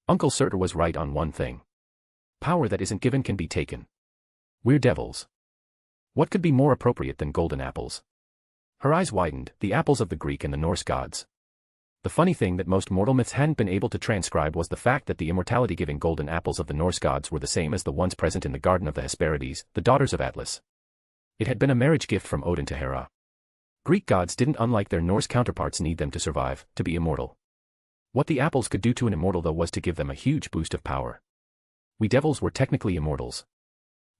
Speaker 3: Uncle Surtur was right on one thing. Power that isn't given can be taken. We're devils. What could be more appropriate than golden apples? Her eyes widened, the apples of the Greek and the Norse gods. The funny thing that most mortal myths hadn't been able to transcribe was the fact that the immortality-giving golden apples of the Norse gods were the same as the ones present in the garden of the Hesperides, the daughters of Atlas. It had been a marriage gift from Odin to Hera. Greek gods didn't, unlike their Norse counterparts, need them to survive, to be immortal. What the apples could do to an immortal, though, was to give them a huge boost of power. We devils were technically immortals.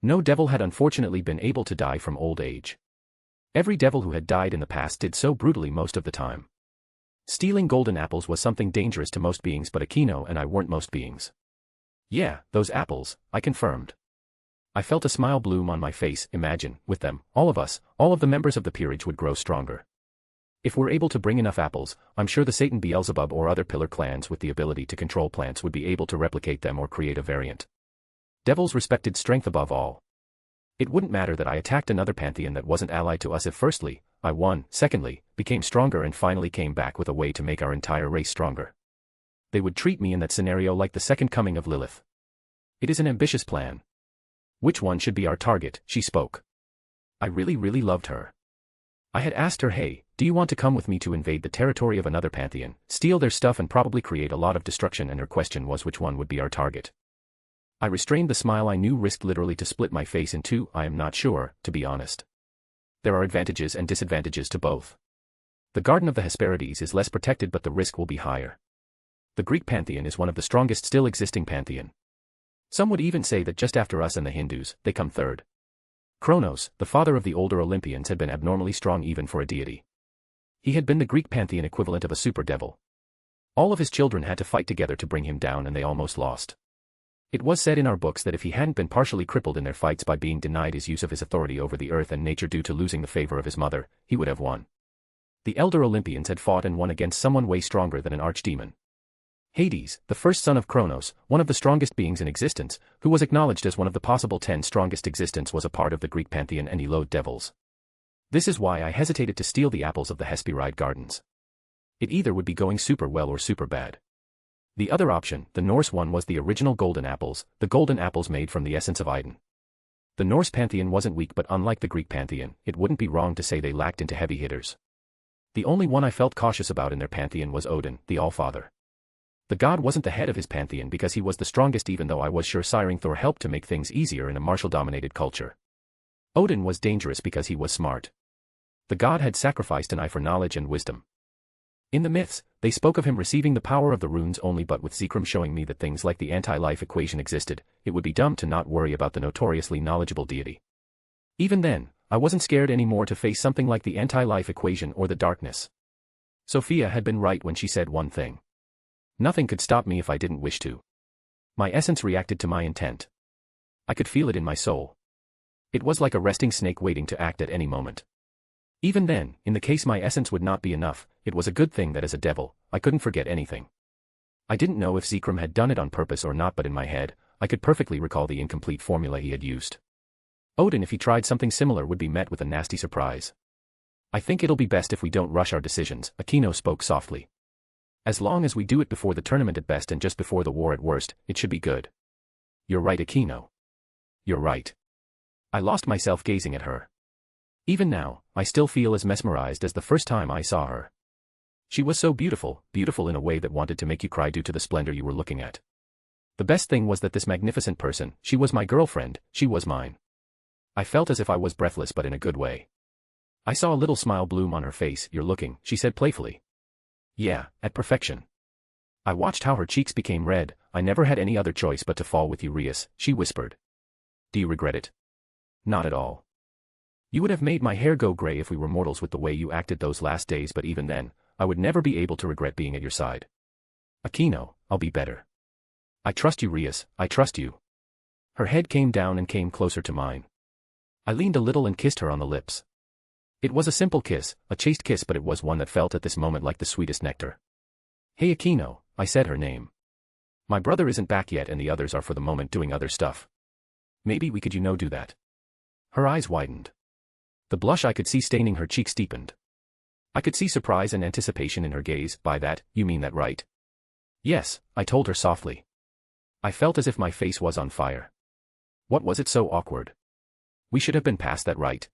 Speaker 3: No devil had unfortunately been able to die from old age. Every devil who had died in the past did so brutally most of the time. Stealing golden apples was something dangerous to most beings, but Aquino and I weren't most beings. Yeah, those apples, I confirmed. I felt a smile bloom on my face. Imagine, with them, all of us, all of the members of the peerage would grow stronger. If we're able to bring enough apples, I'm sure the Satan Beelzebub or other pillar clans with the ability to control plants would be able to replicate them or create a variant. Devils respected strength above all. It wouldn't matter that I attacked another pantheon that wasn't allied to us if firstly, I won, secondly, became stronger and finally came back with a way to make our entire race stronger. They would treat me in that scenario like the second coming of Lilith. It is an ambitious plan. Which one should be our target? She spoke. I really loved her. I had asked her, hey, do you want to come with me to invade the territory of another pantheon, steal their stuff and probably create a lot of destruction, and her question was which one would be our target. I restrained the smile I knew risked literally to split my face in two. I am not sure, to be honest. There are advantages and disadvantages to both. The Garden of the Hesperides is less protected but the risk will be higher. The Greek pantheon is one of the strongest still existing pantheon. Some would even say that just after us and the Hindus, they come third. Kronos, the father of the older Olympians, had been abnormally strong even for a deity. He had been the Greek pantheon equivalent of a super devil. All of his children had to fight together to bring him down and they almost lost. It was said in our books that if he hadn't been partially crippled in their fights by being denied his use of his authority over the earth and nature due to losing the favor of his mother, he would have won. The elder Olympians had fought and won against someone way stronger than an archdemon. Hades, the first son of Kronos, one of the strongest beings in existence, who was acknowledged as one of the possible 10 strongest existence, was a part of the Greek pantheon and he loathed devils. This is why I hesitated to steal the apples of the Hesperide gardens. It either would be going super well or super bad. The other option, the Norse one, was the original golden apples, the golden apples made from the essence of Idun. The Norse pantheon wasn't weak, but unlike the Greek pantheon, it wouldn't be wrong to say they lacked into heavy hitters. The only one I felt cautious about in their pantheon was Odin, the Allfather. The god wasn't the head of his pantheon because he was the strongest, even though I was sure siring Thor helped to make things easier in a martial-dominated culture. Odin was dangerous because he was smart. The god had sacrificed an eye for knowledge and wisdom. In the myths, they spoke of him receiving the power of the runes only, but with Zikram showing me that things like the anti-life equation existed, it would be dumb to not worry about the notoriously knowledgeable deity. Even then, I wasn't scared anymore to face something like the anti-life equation or the darkness. Sophia had been right when she said one thing. Nothing could stop me if I didn't wish to. My essence reacted to my intent. I could feel it in my soul. It was like a resting snake waiting to act at any moment. Even then, in the case my essence would not be enough, it was a good thing that as a devil, I couldn't forget anything. I didn't know if Zikram had done it on purpose or not, but in my head, I could perfectly recall the incomplete formula he had used. Odin, if he tried something similar, would be met with a nasty surprise. I think it'll be best if we don't rush our decisions, Aquino spoke softly. As long as we do it before the tournament at best and just before the war at worst, it should be good. You're right, Aquino. You're right. I lost myself gazing at her. Even now, I still feel as mesmerized as the first time I saw her. She was so beautiful, beautiful in a way that wanted to make you cry due to the splendor you were looking at. The best thing was that this magnificent person, she was my girlfriend, she was mine. I felt as if I was breathless, but in a good way. I saw a little smile bloom on her face. You're looking, she said playfully. Yeah, at perfection. I watched how her cheeks became red. I never had any other choice but to fall with you, Rias, she whispered. Do you regret it? Not at all. You would have made my hair go gray if we were mortals with the way you acted those last days, but even then, I would never be able to regret being at your side. Aquino, I'll be better. I trust you, Rias, I trust you. Her head came down and came closer to mine. I leaned a little and kissed her on the lips. It was a simple kiss, a chaste kiss, but it was one that felt at this moment like the sweetest nectar. Hey Aquino, I said her name. My brother isn't back yet and the others are for the moment doing other stuff. Maybe we could do that. Her eyes widened. The blush I could see staining her cheeks deepened. I could see surprise and anticipation in her gaze. By that, you mean that, right? Yes, I told her softly. I felt as if my face was on fire. What was it so awkward? We should have been past that, right?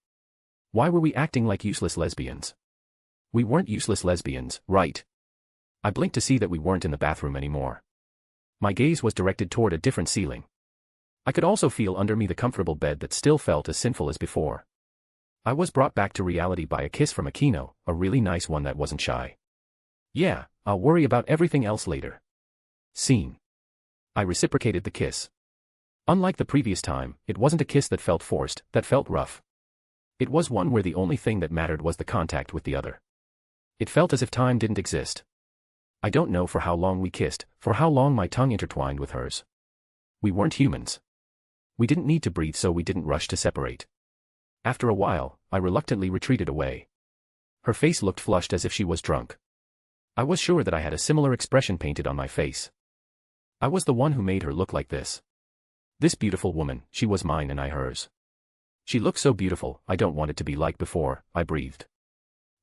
Speaker 3: Why were we acting like useless lesbians? We weren't useless lesbians, right? I blinked to see that we weren't in the bathroom anymore. My gaze was directed toward a different ceiling. I could also feel under me the comfortable bed that still felt as sinful as before. I was brought back to reality by a kiss from Aquino, a really nice one that wasn't shy. Yeah, I'll worry about everything else later. Scene. I reciprocated the kiss. Unlike the previous time, it wasn't a kiss that felt forced, that felt rough. It was one where the only thing that mattered was the contact with the other. It felt as if time didn't exist. I don't know for how long we kissed, for how long my tongue intertwined with hers. We weren't humans. We didn't need to breathe, so we didn't rush to separate. After a while, I reluctantly retreated away. Her face looked flushed as if she was drunk. I was sure that I had a similar expression painted on my face. I was the one who made her look like this. This beautiful woman, she was mine and I hers. She looked so beautiful, I don't want it to be like before, I breathed.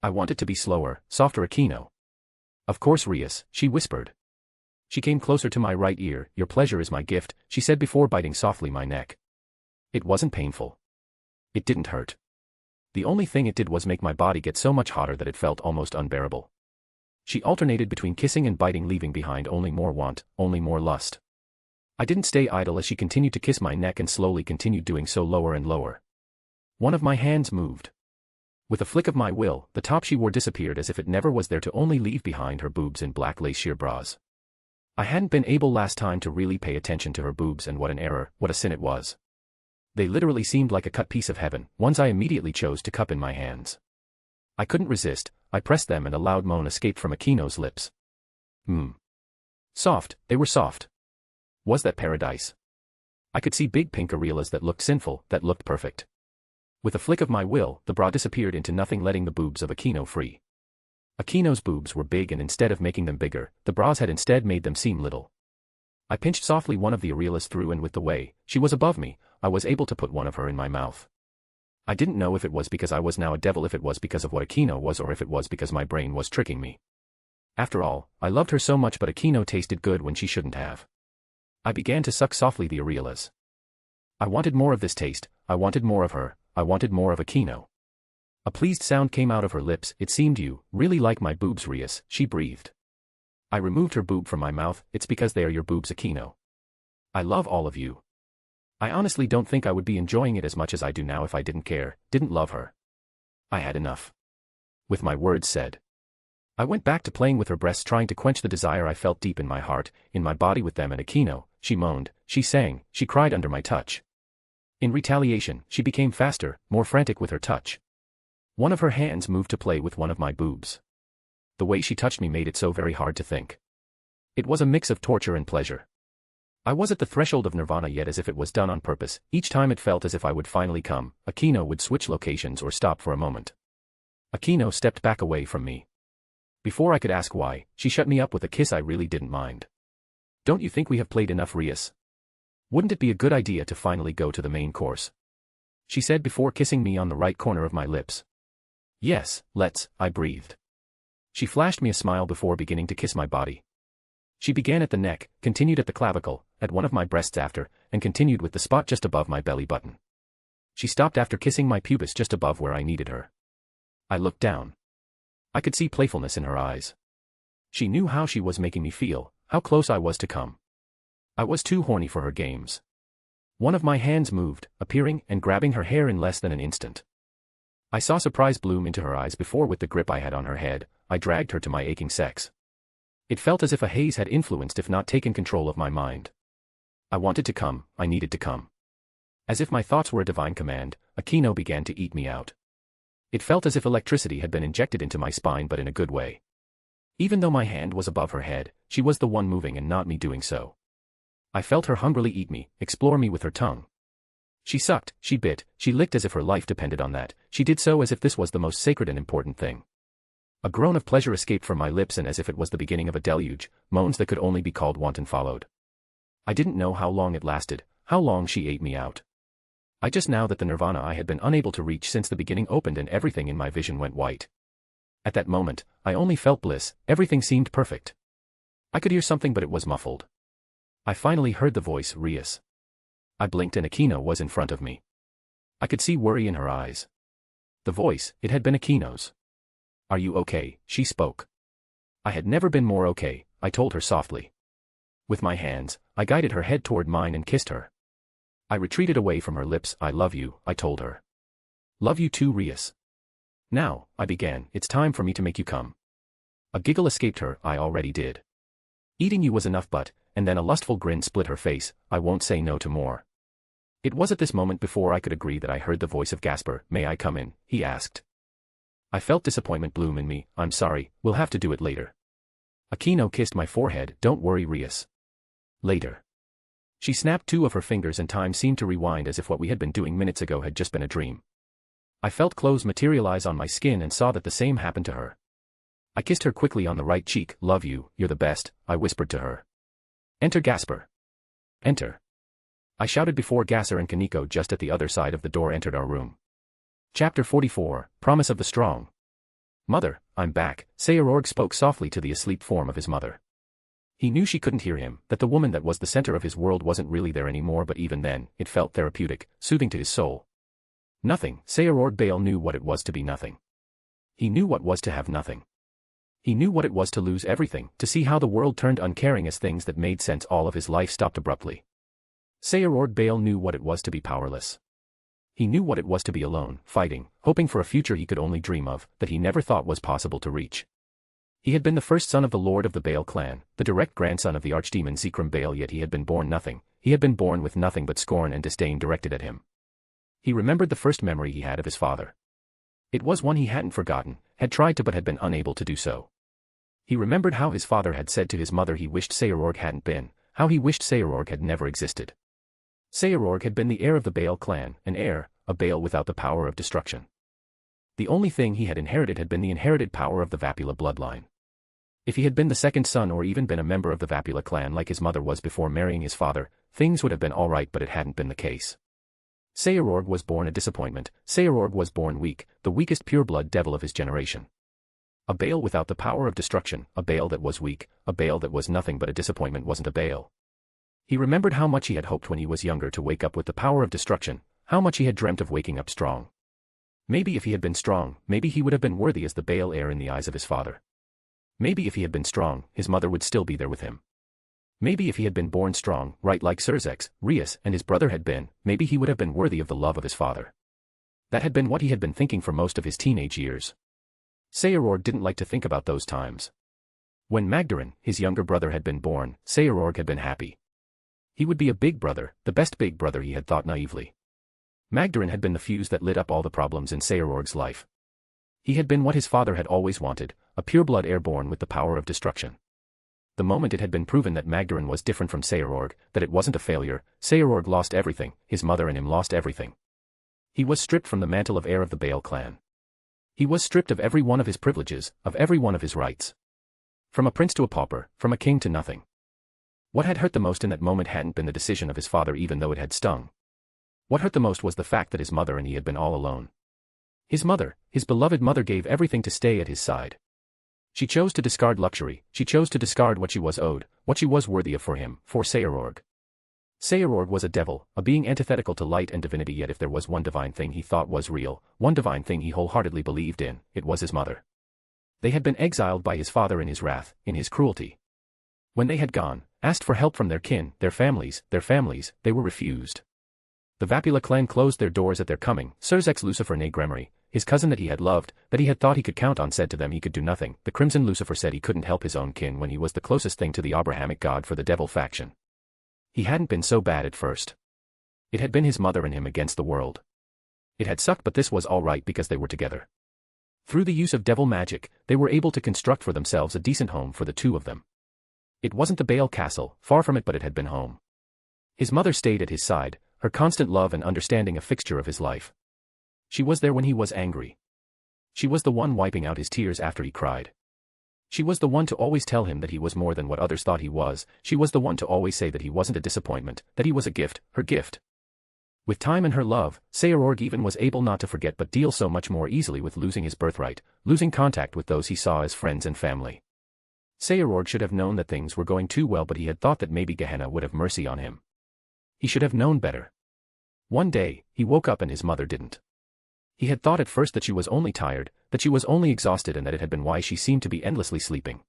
Speaker 3: I want it to be slower, softer Aquino. Of course Rias, she whispered. She came closer to my right ear. Your pleasure is my gift, she said before biting softly my neck. It wasn't painful. It didn't hurt. The only thing it did was make my body get so much hotter that it felt almost unbearable. She alternated between kissing and biting, leaving behind only more want, only more lust. I didn't stay idle as she continued to kiss my neck and slowly continued doing so, lower and lower. One of my hands moved. With a flick of my will, the top she wore disappeared as if it never was there, to only leave behind her boobs in black lace sheer bras. I hadn't been able last time to really pay attention to her boobs, and what an error, what a sin it was. They literally seemed like a cut piece of heaven, ones I immediately chose to cup in my hands. I couldn't resist, I pressed them and a loud moan escaped from Aquino's lips. Soft, they were soft. Was that paradise? I could see big pink areolas that looked sinful, that looked perfect. With a flick of my will, the bra disappeared into nothing, letting the boobs of Aquino free. Aquino's boobs were big, and instead of making them bigger, the bras had instead made them seem little. I pinched softly one of the areolas through, and with the way she was above me, I was able to put one of her in my mouth. I didn't know if it was because I was now a devil, if it was because of what Aquino was, or if it was because my brain was tricking me. After all, I loved her so much, but Aquino tasted good when she shouldn't have. I began to suck softly the areolas. I wanted more of this taste, I wanted more of her, I wanted more of Aquino. A pleased sound came out of her lips. It seemed you really like my boobs, Rias, she breathed. I removed her boob from my mouth. It's because they are your boobs, Aquino. I love all of you. I honestly don't think I would be enjoying it as much as I do now if I didn't care, didn't love her. I had enough. With my words said, I went back to playing with her breasts, trying to quench the desire I felt deep in my heart, in my body with them and Aquino. She moaned, she sang, she cried under my touch. In retaliation, she became faster, more frantic with her touch. One of her hands moved to play with one of my boobs. The way she touched me made it so very hard to think. It was a mix of torture and pleasure. I was at the threshold of nirvana, yet as if it was done on purpose. Each time it felt as if I would finally come, Aquino would switch locations or stop for a moment. Aquino stepped back away from me. Before I could ask why, she shut me up with a kiss I really didn't mind. Don't you think we have played enough, Rias? Wouldn't it be a good idea to finally go to the main course? She said before kissing me on the right corner of my lips. Yes, let's, I breathed. She flashed me a smile before beginning to kiss my body. She began at the neck, continued at the clavicle, at one of my breasts after, and continued with the spot just above my belly button. She stopped after kissing my pubis just above where I needed her. I looked down. I could see playfulness in her eyes. She knew how she was making me feel, how close I was to come. I was too horny for her games. One of my hands moved, appearing and grabbing her hair in less than an instant. I saw surprise bloom into her eyes before, with the grip I had on her head, I dragged her to my aching sex. It felt as if a haze had influenced, if not taken control of my mind. I wanted to come, I needed to come. As if my thoughts were a divine command, Aquino began to eat me out. It felt as if electricity had been injected into my spine, but in a good way. Even though my hand was above her head, she was the one moving and not me doing so. I felt her hungrily eat me, explore me with her tongue. She sucked, she bit, she licked as if her life depended on that. She did so as if this was the most sacred and important thing. A groan of pleasure escaped from my lips, and as if it was the beginning of a deluge, moans that could only be called wanton followed. I didn't know how long it lasted, how long she ate me out. I just knew that the nirvana I had been unable to reach since the beginning opened, and everything in my vision went white. At that moment, I only felt bliss, everything seemed perfect. I could hear something, but it was muffled. I finally heard the voice, Rias. I blinked and Aquino was in front of me. I could see worry in her eyes. The voice, it had been Aquino's. Are you okay? She spoke. I had never been more okay, I told her softly. With my hands, I guided her head toward mine and kissed her. I retreated away from her lips. I love you, I told her. Love you too, Rias. Now, I began, it's time for me to make you come. A giggle escaped her. I already did. Eating you was enough, but, and then a lustful grin split her face. I won't say no to more. It was at this moment before I could agree that I heard the voice of Gasper. May I come in? He asked. I felt disappointment bloom in me. I'm sorry, we'll have to do it later. Aquino kissed my forehead. Don't worry, Rias. Later. She snapped two of her fingers and time seemed to rewind as if what we had been doing minutes ago had just been a dream. I felt clothes materialize on my skin and saw that the same happened to her. I kissed her quickly on the right cheek. "Love you, you're the best," I whispered to her. "Enter Gasper." "Enter." I shouted before Gasser and Kaneko just at the other side of the door entered our room. Chapter 44, Promise of the Strong. "Mother, I'm back," Sayororg spoke softly to the asleep form of his mother. He knew she couldn't hear him, that the woman that was the center of his world wasn't really there anymore, but even then, it felt therapeutic, soothing to his soul. Nothing, Sayororg Bale knew what it was to be nothing. He knew what was to have nothing. He knew what it was to lose everything, to see how the world turned uncaring as things that made sense all of his life stopped abruptly. Sayororg Bale knew what it was to be powerless. He knew what it was to be alone, fighting, hoping for a future he could only dream of, that he never thought was possible to reach. He had been the first son of the Lord of the Bale clan, the direct grandson of the archdemon Zekrom Bale, yet he had been born nothing. He had been born with nothing but scorn and disdain directed at him. He remembered the first memory he had of his father. It was one he hadn't forgotten, had tried to but had been unable to do so. He remembered how his father had said to his mother he wished Sayororg hadn't been, how he wished Sayororg had never existed. Sayororg had been the heir of the Bale clan, an heir, a Bale without the power of destruction. The only thing he had inherited had been the inherited power of the Vapula bloodline. If he had been the second son or even been a member of the Vapula clan like his mother was before marrying his father, things would have been alright, but it hadn't been the case. Sayororg was born a disappointment. Sayororg was born weak, the weakest pureblood devil of his generation. A Bale without the power of destruction, a Bale that was weak, a Bale that was nothing but a disappointment wasn't a Bale. He remembered how much he had hoped when he was younger to wake up with the power of destruction, how much he had dreamt of waking up strong. Maybe if he had been strong, maybe he would have been worthy as the Bale heir in the eyes of his father. Maybe if he had been strong, his mother would still be there with him. Maybe if he had been born strong, right like Surzex, Rias, and his brother had been, maybe he would have been worthy of the love of his father. That had been what he had been thinking for most of his teenage years. Sayororg didn't like to think about those times. When Magdarin, his younger brother, had been born, Sayororg had been happy. He would be a big brother, the best big brother, he had thought naively. Magdarin had been the fuse that lit up all the problems in Sayororg's life. He had been what his father had always wanted, a pureblood heir born with the power of destruction. The moment it had been proven that Magdarin was different from Sayororg, that it wasn't a failure, Sayororg lost everything, his mother and him lost everything. He was stripped from the mantle of heir of the Bale clan. He was stripped of every one of his privileges, of every one of his rights. From a prince to a pauper, from a king to nothing. What had hurt the most in that moment hadn't been the decision of his father, even though it had stung. What hurt the most was the fact that his mother and he had been all alone. His mother, his beloved mother, gave everything to stay at his side. She chose to discard luxury, she chose to discard what she was owed, what she was worthy of for him, for Sayororg. Sayororg was a devil, a being antithetical to light and divinity, yet if there was one divine thing he thought was real, one divine thing he wholeheartedly believed in, it was his mother. They had been exiled by his father in his wrath, in his cruelty. When they had gone, asked for help from their kin, their families, they were refused. The Vapula clan closed their doors at their coming. Surzex Lucifer Gremory, his cousin that he had loved, that he had thought he could count on, said to them he could do nothing. The Crimson Lucifer said he couldn't help his own kin when he was the closest thing to the Abrahamic god for the devil faction. He hadn't been so bad at first. It had been his mother and him against the world. It had sucked, but this was all right because they were together. Through the use of devil magic, they were able to construct for themselves a decent home for the two of them. It wasn't the Bale castle, far from it, but it had been home. His mother stayed at his side, her constant love and understanding a fixture of his life. She was there when he was angry. She was the one wiping out his tears after he cried. She was the one to always tell him that he was more than what others thought he was. She was the one to always say that he wasn't a disappointment, that he was a gift, her gift. With time and her love, Sayororg even was able not to forget but deal so much more easily with losing his birthright, losing contact with those he saw as friends and family. Sayororg should have known that things were going too well, but he had thought that maybe Gehenna would have mercy on him. He should have known better. One day, he woke up and his mother didn't. He had thought at first that she was only tired, that she was only exhausted, and that it had been why she seemed to be endlessly sleeping.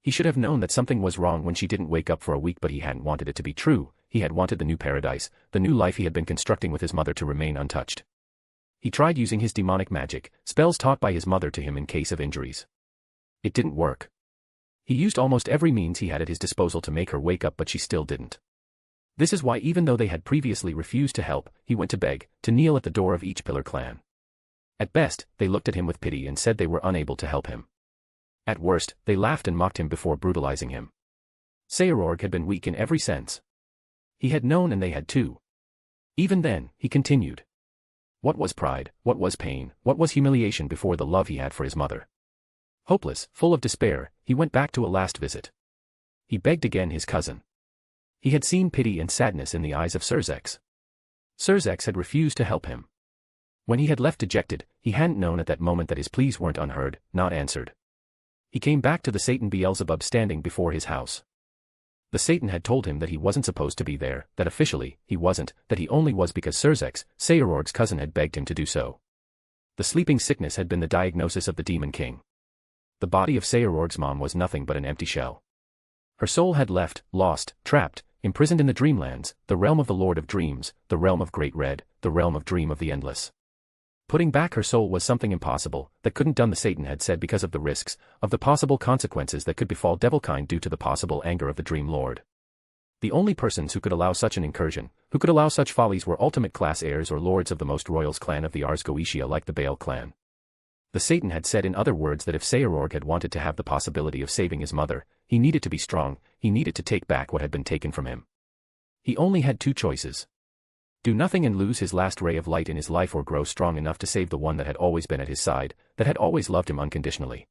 Speaker 3: He should have known that something was wrong when she didn't wake up for a week, but he hadn't wanted it to be true. He had wanted the new paradise, the new life he had been constructing with his mother, to remain untouched. He tried using his demonic magic, spells taught by his mother to him in case of injuries. It didn't work. He used almost every means he had at his disposal to make her wake up, but she still didn't. This is why, even though they had previously refused to help, he went to beg, to kneel at the door of each pillar clan. At best, they looked at him with pity and said they were unable to help him. At worst, they laughed and mocked him before brutalizing him. Sayororg had been weak in every sense. He had known and they had too. Even then, he continued. What was pride, what was pain, what was humiliation before the love he had for his mother? Hopeless, full of despair, he went back to a last visit. He begged again his cousin. He had seen pity and sadness in the eyes of Surzex. Surzex had refused to help him. When he had left dejected, he hadn't known at that moment that his pleas weren't unheard, not answered. He came back to the Satan Beelzebub standing before his house. The Satan had told him that he wasn't supposed to be there, that officially, he wasn't, that he only was because Surzex, Seirorg's cousin, had begged him to do so. The sleeping sickness had been the diagnosis of the Demon King. The body of Seirorg's mom was nothing but an empty shell. Her soul had left, lost, trapped, imprisoned in the Dreamlands, the realm of the Lord of Dreams, the realm of Great Red, the realm of Dream of the Endless. Putting back her soul was something impossible, that couldn't done, the Satan had said, because of the risks, of the possible consequences that could befall Devilkind due to the possible anger of the Dream Lord. The only persons who could allow such an incursion, who could allow such follies, were ultimate class heirs or lords of the most royals clan of the Ars Goetia, like the Baal clan. The Satan had said in other words that if Seirorg had wanted to have the possibility of saving his mother, he needed to be strong, he needed to take back what had been taken from him. He only had two choices. Do nothing and lose his last ray of light in his life, or grow strong enough to save the one that had always been at his side, that had always loved him unconditionally.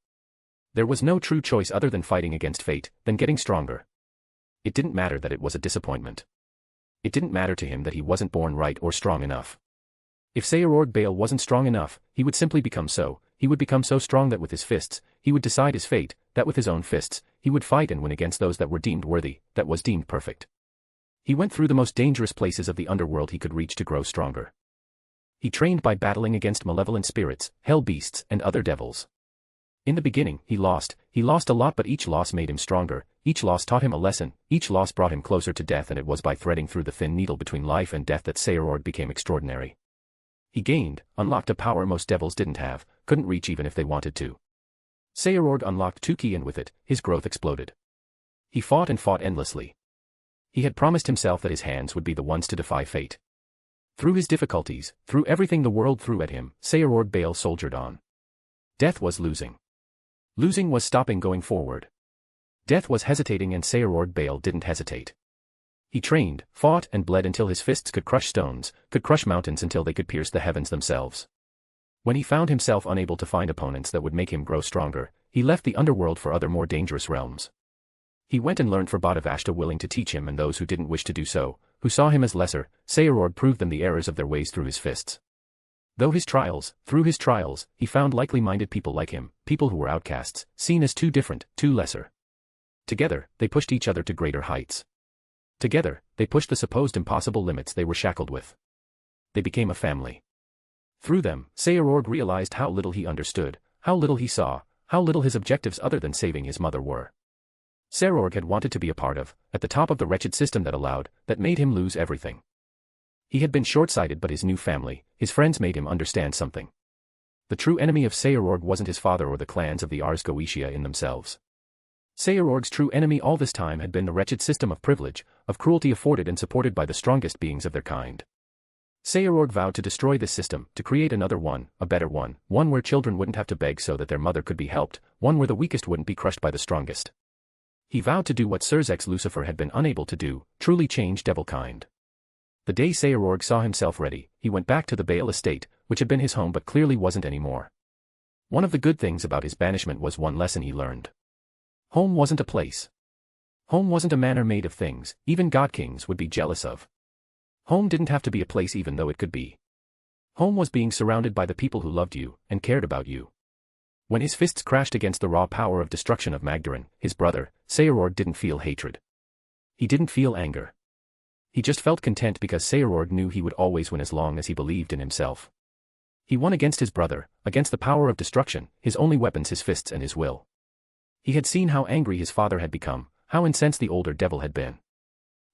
Speaker 3: There was no true choice other than fighting against fate, than getting stronger. It didn't matter that it was a disappointment. It didn't matter to him that he wasn't born right or strong enough. If Seirorg Baal wasn't strong enough, he would simply become so, he would become so strong that with his fists, he would decide his fate, that with his own fists, he would fight and win against those that were deemed worthy, that was deemed perfect. He went through the most dangerous places of the underworld he could reach to grow stronger. He trained by battling against malevolent spirits, hell beasts, and other devils. In the beginning, he lost a lot, but each loss made him stronger, each loss taught him a lesson, each loss brought him closer to death, and it was by threading through the thin needle between life and death that Seirorg became extraordinary. He gained, unlocked a power most devils didn't have, couldn't reach even if they wanted to. Seirorg unlocked Tuki, and with it, his growth exploded. He fought and fought endlessly. He had promised himself that his hands would be the ones to defy fate. Through his difficulties, through everything the world threw at him, Seirorg Baal soldiered on. Death was losing. Losing was stopping going forward. Death was hesitating, and Seirorg Baal didn't hesitate. He trained, fought, and bled until his fists could crush stones, could crush mountains, until they could pierce the heavens themselves. When he found himself unable to find opponents that would make him grow stronger, he left the underworld for other more dangerous realms. He went and learned for Bhattavashta, willing to teach him, and those who didn't wish to do so, who saw him as lesser, Seirorg proved them the errors of their ways through his fists. Through his trials, he found likely-minded people like him, people who were outcasts, seen as too different, too lesser. Together, they pushed each other to greater heights. Together, they pushed the supposed impossible limits they were shackled with. They became a family. Through them, Seirorg realized how little he understood, how little he saw, how little his objectives other than saving his mother were. Seirorg had wanted to be a part of, at the top of the wretched system that made him lose everything. He had been short-sighted, but his new family, his friends, made him understand something. The true enemy of Seirorg wasn't his father or the clans of the Ars Goetia in themselves. Seirorg's true enemy all this time had been the wretched system of privilege, of cruelty afforded and supported by the strongest beings of their kind. Seirorg vowed to destroy this system, to create another one, a better one where children wouldn't have to beg so that their mother could be helped, one where the weakest wouldn't be crushed by the strongest. He vowed to do what Surzex Lucifer had been unable to do, truly change Devilkind. The day Seirorg saw himself ready, he went back to the Baal estate, which had been his home but clearly wasn't anymore. One of the good things about his banishment was one lesson he learned. Home wasn't a place. Home wasn't a manor made of things, even god-kings would be jealous of. Home didn't have to be a place even though it could be. Home was being surrounded by the people who loved you, and cared about you. When his fists crashed against the raw power of destruction of Magdarin, his brother, Seirorg didn't feel hatred. He didn't feel anger. He just felt content because Seirorg knew he would always win as long as he believed in himself. He won against his brother, against the power of destruction, his only weapons his fists and his will. He had seen how angry his father had become, how incensed the older devil had been.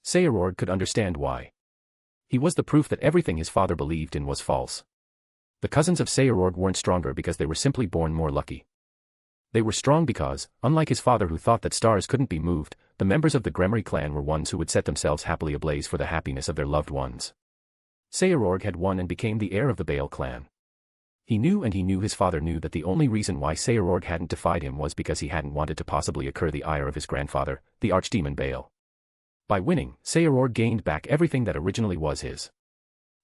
Speaker 3: Seirorg could understand why. He was the proof that everything his father believed in was false. The cousins of Seirorg weren't stronger because they were simply born more lucky. They were strong because, unlike his father who thought that stars couldn't be moved, the members of the Gremory clan were ones who would set themselves happily ablaze for the happiness of their loved ones. Seirorg had won and became the heir of the Baal clan. He knew, and he knew his father knew, that the only reason why Seirorg hadn't defied him was because he hadn't wanted to possibly incur the ire of his grandfather, the archdemon Baal. By winning, Saorg gained back everything that originally was his.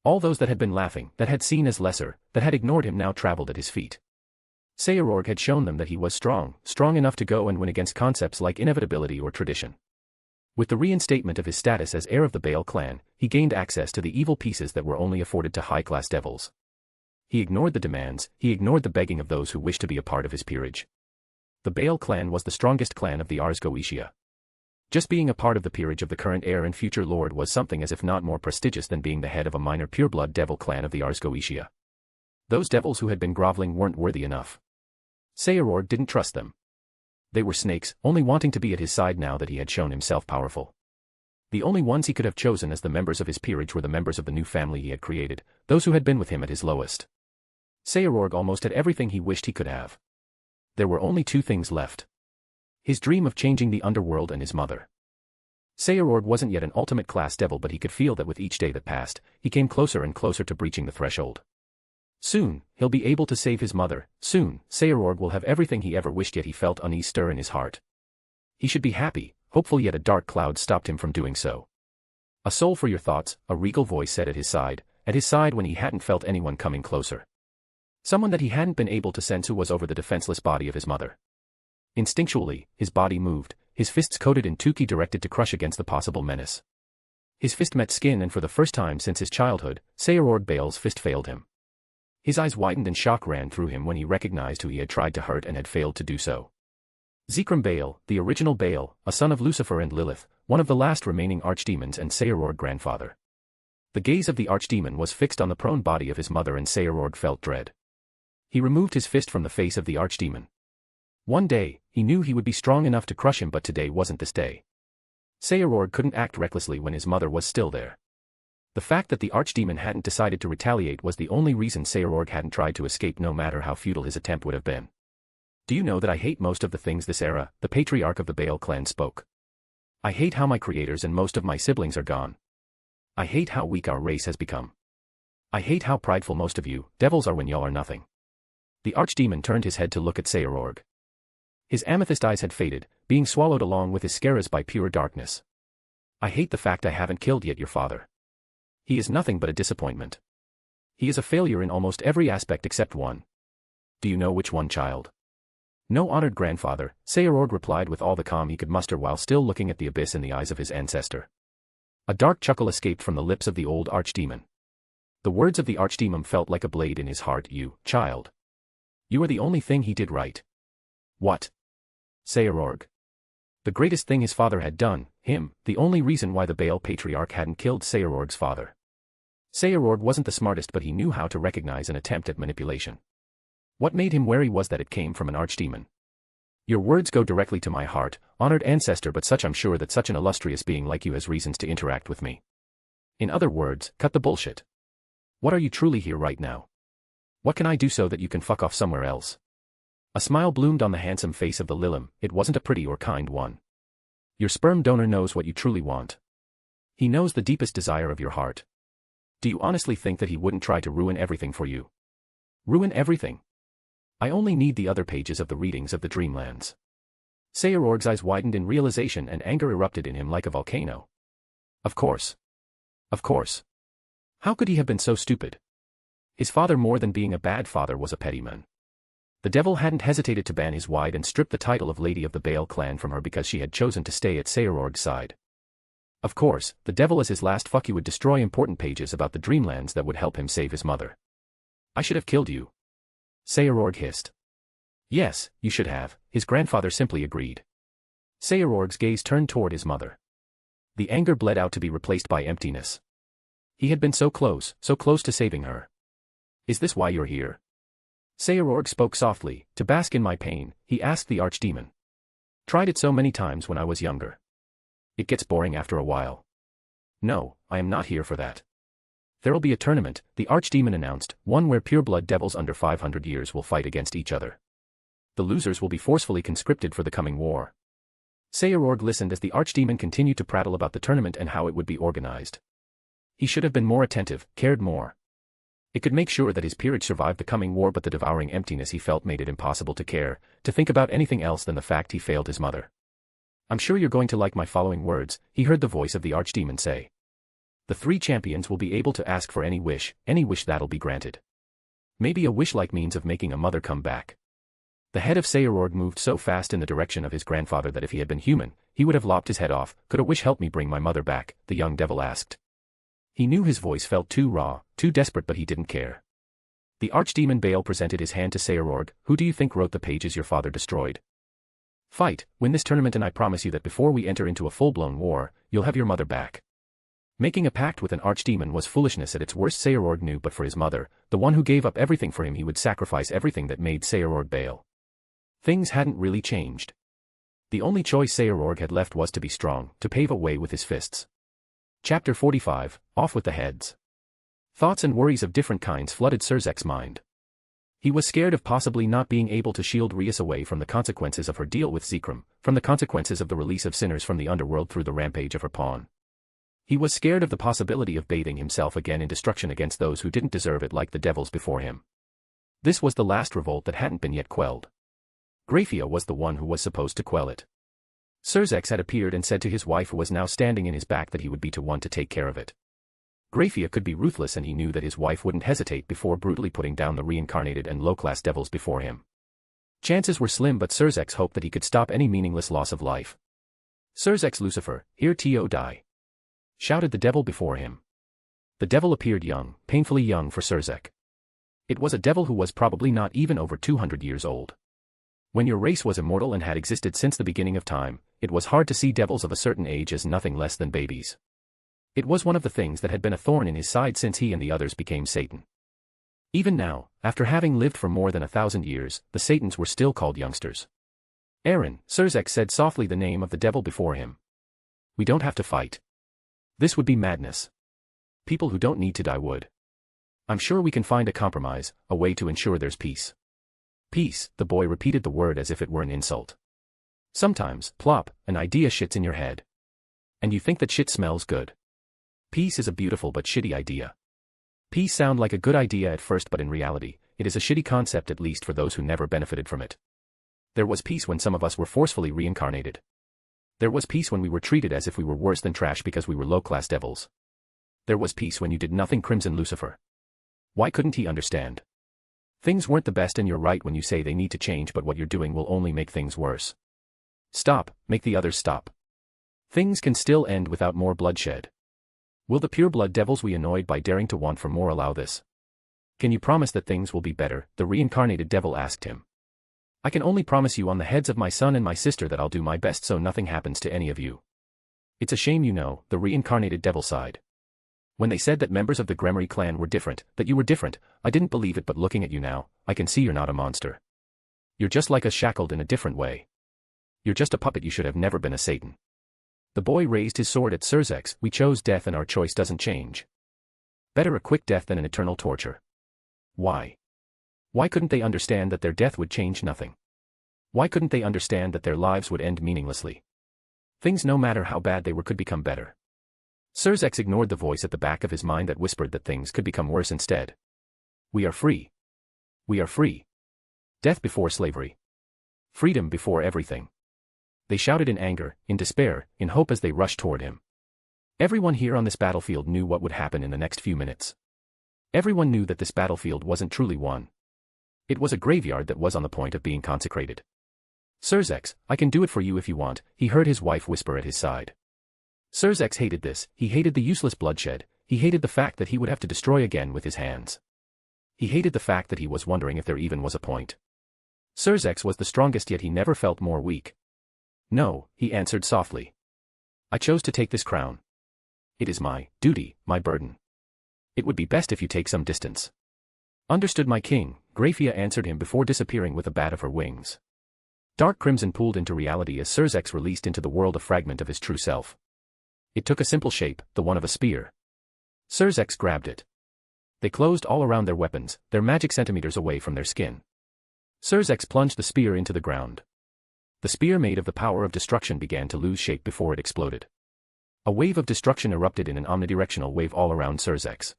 Speaker 3: All those that had been laughing, that had seen as lesser, that had ignored him now traveled at his feet. Saorg had shown them that he was strong enough to go and win against concepts like inevitability or tradition. With the reinstatement of his status as heir of the Baal clan, he gained access to the evil pieces that were only afforded to high-class devils. He ignored the demands, he ignored the begging of those who wished to be a part of his peerage. The Baal clan was the strongest clan of the Ars Goetia. Just being a part of the peerage of the current heir and future lord was something as if not more prestigious than being the head of a minor pureblood devil clan of the Ars Goetia. Those devils who had been groveling weren't worthy enough. Saorg didn't trust them. They were snakes, only wanting to be at his side now that he had shown himself powerful. The only ones he could have chosen as the members of his peerage were the members of the new family he had created, those who had been with him at his lowest. Saorg almost had everything he wished he could have. There were only two things left. His dream of changing the underworld and his mother. Saorg wasn't yet an ultimate class devil, but he could feel that with each day that passed, he came closer and closer to breaching the threshold. Soon, he'll be able to save his mother. Soon, Saorg will have everything he ever wished, yet he felt unease stir in his heart. He should be happy, hopeful, yet a dark cloud stopped him from doing so. A soul for your thoughts, a regal voice said at his side when he hadn't felt anyone coming closer. Someone that he hadn't been able to sense who was over the defenseless body of his mother. Instinctually, his body moved, his fists coated in Tuki directed to crush against the possible menace. His fist met skin, and for the first time since his childhood, Saorg Baal's fist failed him. His eyes widened and shock ran through him when he recognized who he had tried to hurt and had failed to do so. Zekrom Baal, the original Baal, a son of Lucifer and Lilith, one of the last remaining archdemons and Saorg's grandfather. The gaze of the archdemon was fixed on the prone body of his mother, and Saorg felt dread. He removed his fist from the face of the archdemon. One day, he knew he would be strong enough to crush him, but today wasn't this day. Saorg couldn't act recklessly when his mother was still there. The fact that the archdemon hadn't decided to retaliate was the only reason Saorg hadn't tried to escape, no matter how futile his attempt would have been. Do you know that I hate most of the things this era, the patriarch of the Baal clan spoke. I hate how my creators and most of my siblings are gone. I hate how weak our race has become. I hate how prideful most of you, devils, are when y'all are nothing. The archdemon turned his head to look at Saorg. His amethyst eyes had faded, being swallowed along with his scaras by pure darkness. I hate the fact I haven't killed yet your father. He is nothing but a disappointment. He is a failure in almost every aspect except one. Do you know which one, child? No, honored grandfather, Saorg replied with all the calm he could muster while still looking at the abyss in the eyes of his ancestor. A dark chuckle escaped from the lips of the old archdemon. The words of the archdemon felt like a blade in his heart. You, child. You are the only thing he did right. What? Saorg. The greatest thing his father had done, him, the only reason why the Baal patriarch hadn't killed Saorg's father. Saorg wasn't the smartest, but he knew how to recognize an attempt at manipulation. What made him wary was that it came from an archdemon. Your words go directly to my heart, honored ancestor, but I'm sure that such an illustrious being like you has reasons to interact with me. In other words, cut the bullshit. What are you truly here right now? What can I do so that you can fuck off somewhere else? A smile bloomed on the handsome face of the Lilim. It wasn't a pretty or kind one. Your sperm donor knows what you truly want. He knows the deepest desire of your heart. Do you honestly think that he wouldn't try to ruin everything for you? Ruin everything? I only need the other pages of the readings of the Dreamlands. Saorg's eyes widened in realization, and anger erupted in him like a volcano. Of course. Of course. How could he have been so stupid? His father, more than being a bad father, was a petty man. The devil hadn't hesitated to ban his wide and strip the title of Lady of the Baal clan from her because she had chosen to stay at Saorg's side. Of course, the devil as his last fuck you would destroy important pages about the Dreamlands that would help him save his mother. I should have killed you. Saorg hissed. Yes, you should have, his grandfather simply agreed. Saorg's gaze turned toward his mother. The anger bled out to be replaced by emptiness. He had been so close to saving her. Is this why you're here? Saorg spoke softly. To bask in my pain, he asked the archdemon. Tried it so many times when I was younger. It gets boring after a while. No, I am not here for that. There'll be a tournament, the archdemon announced, one where pureblood devils under 500 years will fight against each other. The losers will be forcefully conscripted for the coming war. Saorg listened as the archdemon continued to prattle about the tournament and how it would be organized. He should have been more attentive, cared more. It could make sure that his peerage survived the coming war, but the devouring emptiness he felt made it impossible to care, to think about anything else than the fact he failed his mother. I'm sure you're going to like my following words, he heard the voice of the archdemon say. The 3 champions will be able to ask for any wish that'll be granted. Maybe a wish like means of making a mother come back. The head of Saorg moved so fast in the direction of his grandfather that if he had been human, he would have lopped his head off. Could a wish help me bring my mother back? The young devil asked. He knew his voice felt too raw, too desperate, but he didn't care. The archdemon Baal presented his hand to Saorg. Who do you think wrote the pages your father destroyed? Fight, win this tournament, and I promise you that before we enter into a full-blown war, you'll have your mother back. Making a pact with an archdemon was foolishness at its worst, Saorg knew, but for his mother, the one who gave up everything for him, he would sacrifice everything that made Saorg Baal. Things hadn't really changed. The only choice Saorg had left was to be strong, to pave a way with his fists. Chapter 45, Off with the Heads. Thoughts and worries of different kinds flooded Surzek's mind. He was scared of possibly not being able to shield Rias away from the consequences of her deal with Zekrom, from the consequences of the release of sinners from the underworld through the rampage of her pawn. He was scared of the possibility of bathing himself again in destruction against those who didn't deserve it, like the devils before him. This was the last revolt that hadn't been yet quelled. Grafia was the one who was supposed to quell it. Surzek had appeared and said to his wife, who was now standing in his back, that he would be the one to take care of it. Grafia could be ruthless, and he knew that his wife wouldn't hesitate before brutally putting down the reincarnated and low-class devils before him. Chances were slim, but Surzek hoped that he could stop any meaningless loss of life. Surzek's Lucifer, here to die, shouted the devil before him. The devil appeared young, painfully young for Surzek. It was a devil who was probably not even over 200 years old. When your race was immortal and had existed since the beginning of time, it was hard to see devils of a certain age as nothing less than babies. It was one of the things that had been a thorn in his side since he and the others became Satan. Even now, after having lived for more than 1,000 years, the Satans were still called youngsters. Aaron, Surzek said softly the name of the devil before him. We don't have to fight. This would be madness. People who don't need to die would. I'm sure we can find a compromise, a way to ensure there's peace. Peace, the boy repeated the word as if it were an insult. Sometimes, plop, an idea shits in your head. And you think that shit smells good. Peace is a beautiful but shitty idea. Peace sounds like a good idea at first, but in reality, it is a shitty concept, at least for those who never benefited from it. There was peace when some of us were forcefully reincarnated. There was peace when we were treated as if we were worse than trash because we were low-class devils. There was peace when you did nothing, Crimson Lucifer. Why couldn't he understand? Things weren't the best, and you're right when you say they need to change, but what you're doing will only make things worse. Stop, make the others stop. Things can still end without more bloodshed. Will the pure-blood devils we annoyed by daring to want for more allow this? Can you promise that things will be better? The reincarnated devil asked him. I can only promise you on the heads of my son and my sister that I'll do my best so nothing happens to any of you. It's a shame, the reincarnated devil sighed. When they said that members of the Gremory clan were different, that you were different, I didn't believe it, but looking at you now, I can see you're not a monster. You're just like us, shackled in a different way. You're just a puppet, you should have never been a Satan. The boy raised his sword at Surzek. We chose death and our choice doesn't change. Better a quick death than an eternal torture. Why? Why couldn't they understand that their death would change nothing? Why couldn't they understand that their lives would end meaninglessly? Things, no matter how bad they were, could become better. Surzek ignored the voice at the back of his mind that whispered that things could become worse instead. We are free. We are free. Death before slavery. Freedom before everything. They shouted in anger, in despair, in hope as they rushed toward him. Everyone here on this battlefield knew what would happen in the next few minutes. Everyone knew that this battlefield wasn't truly won. It was a graveyard that was on the point of being consecrated. Surzek, I can do it for you if you want, he heard his wife whisper at his side. Surzek hated this, he hated the useless bloodshed, he hated the fact that he would have to destroy again with his hands. He hated the fact that he was wondering if there even was a point. Surzek was the strongest, yet he never felt more weak. No, he answered softly. I chose to take this crown. It is my duty, my burden. It would be best if you take some distance. Understood, my king, Grafia answered him before disappearing with a bat of her wings. Dark crimson pooled into reality as Surzek released into the world a fragment of his true self. It took a simple shape, the one of a spear. Surzek grabbed it. They closed all around their weapons, their magic centimeters away from their skin. Surzek plunged the spear into the ground. The spear made of the power of destruction began to lose shape before it exploded. A wave of destruction erupted in an omnidirectional wave all around Surzek.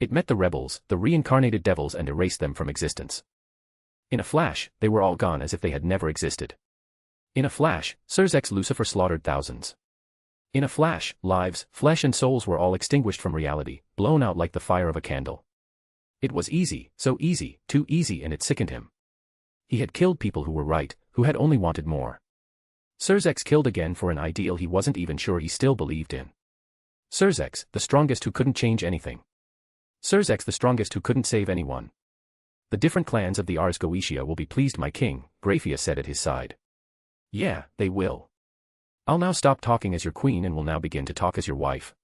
Speaker 3: It met the rebels, the reincarnated devils, and erased them from existence. In a flash, they were all gone as if they had never existed. In a flash, Surzek's Lucifer slaughtered thousands. In a flash, lives, flesh and souls were all extinguished from reality, blown out like the fire of a candle. It was easy, so easy, too easy, and it sickened him. He had killed people who were right, who had only wanted more. Surzek's killed again for an ideal he wasn't even sure he still believed in. Surzek's, the strongest who couldn't change anything. Surzek's the strongest who couldn't save anyone. The different clans of the Ars Goetia will be pleased, my king, Grafia said at his side. Yeah, they will. I'll now stop talking as your queen and will now begin to talk as your wife.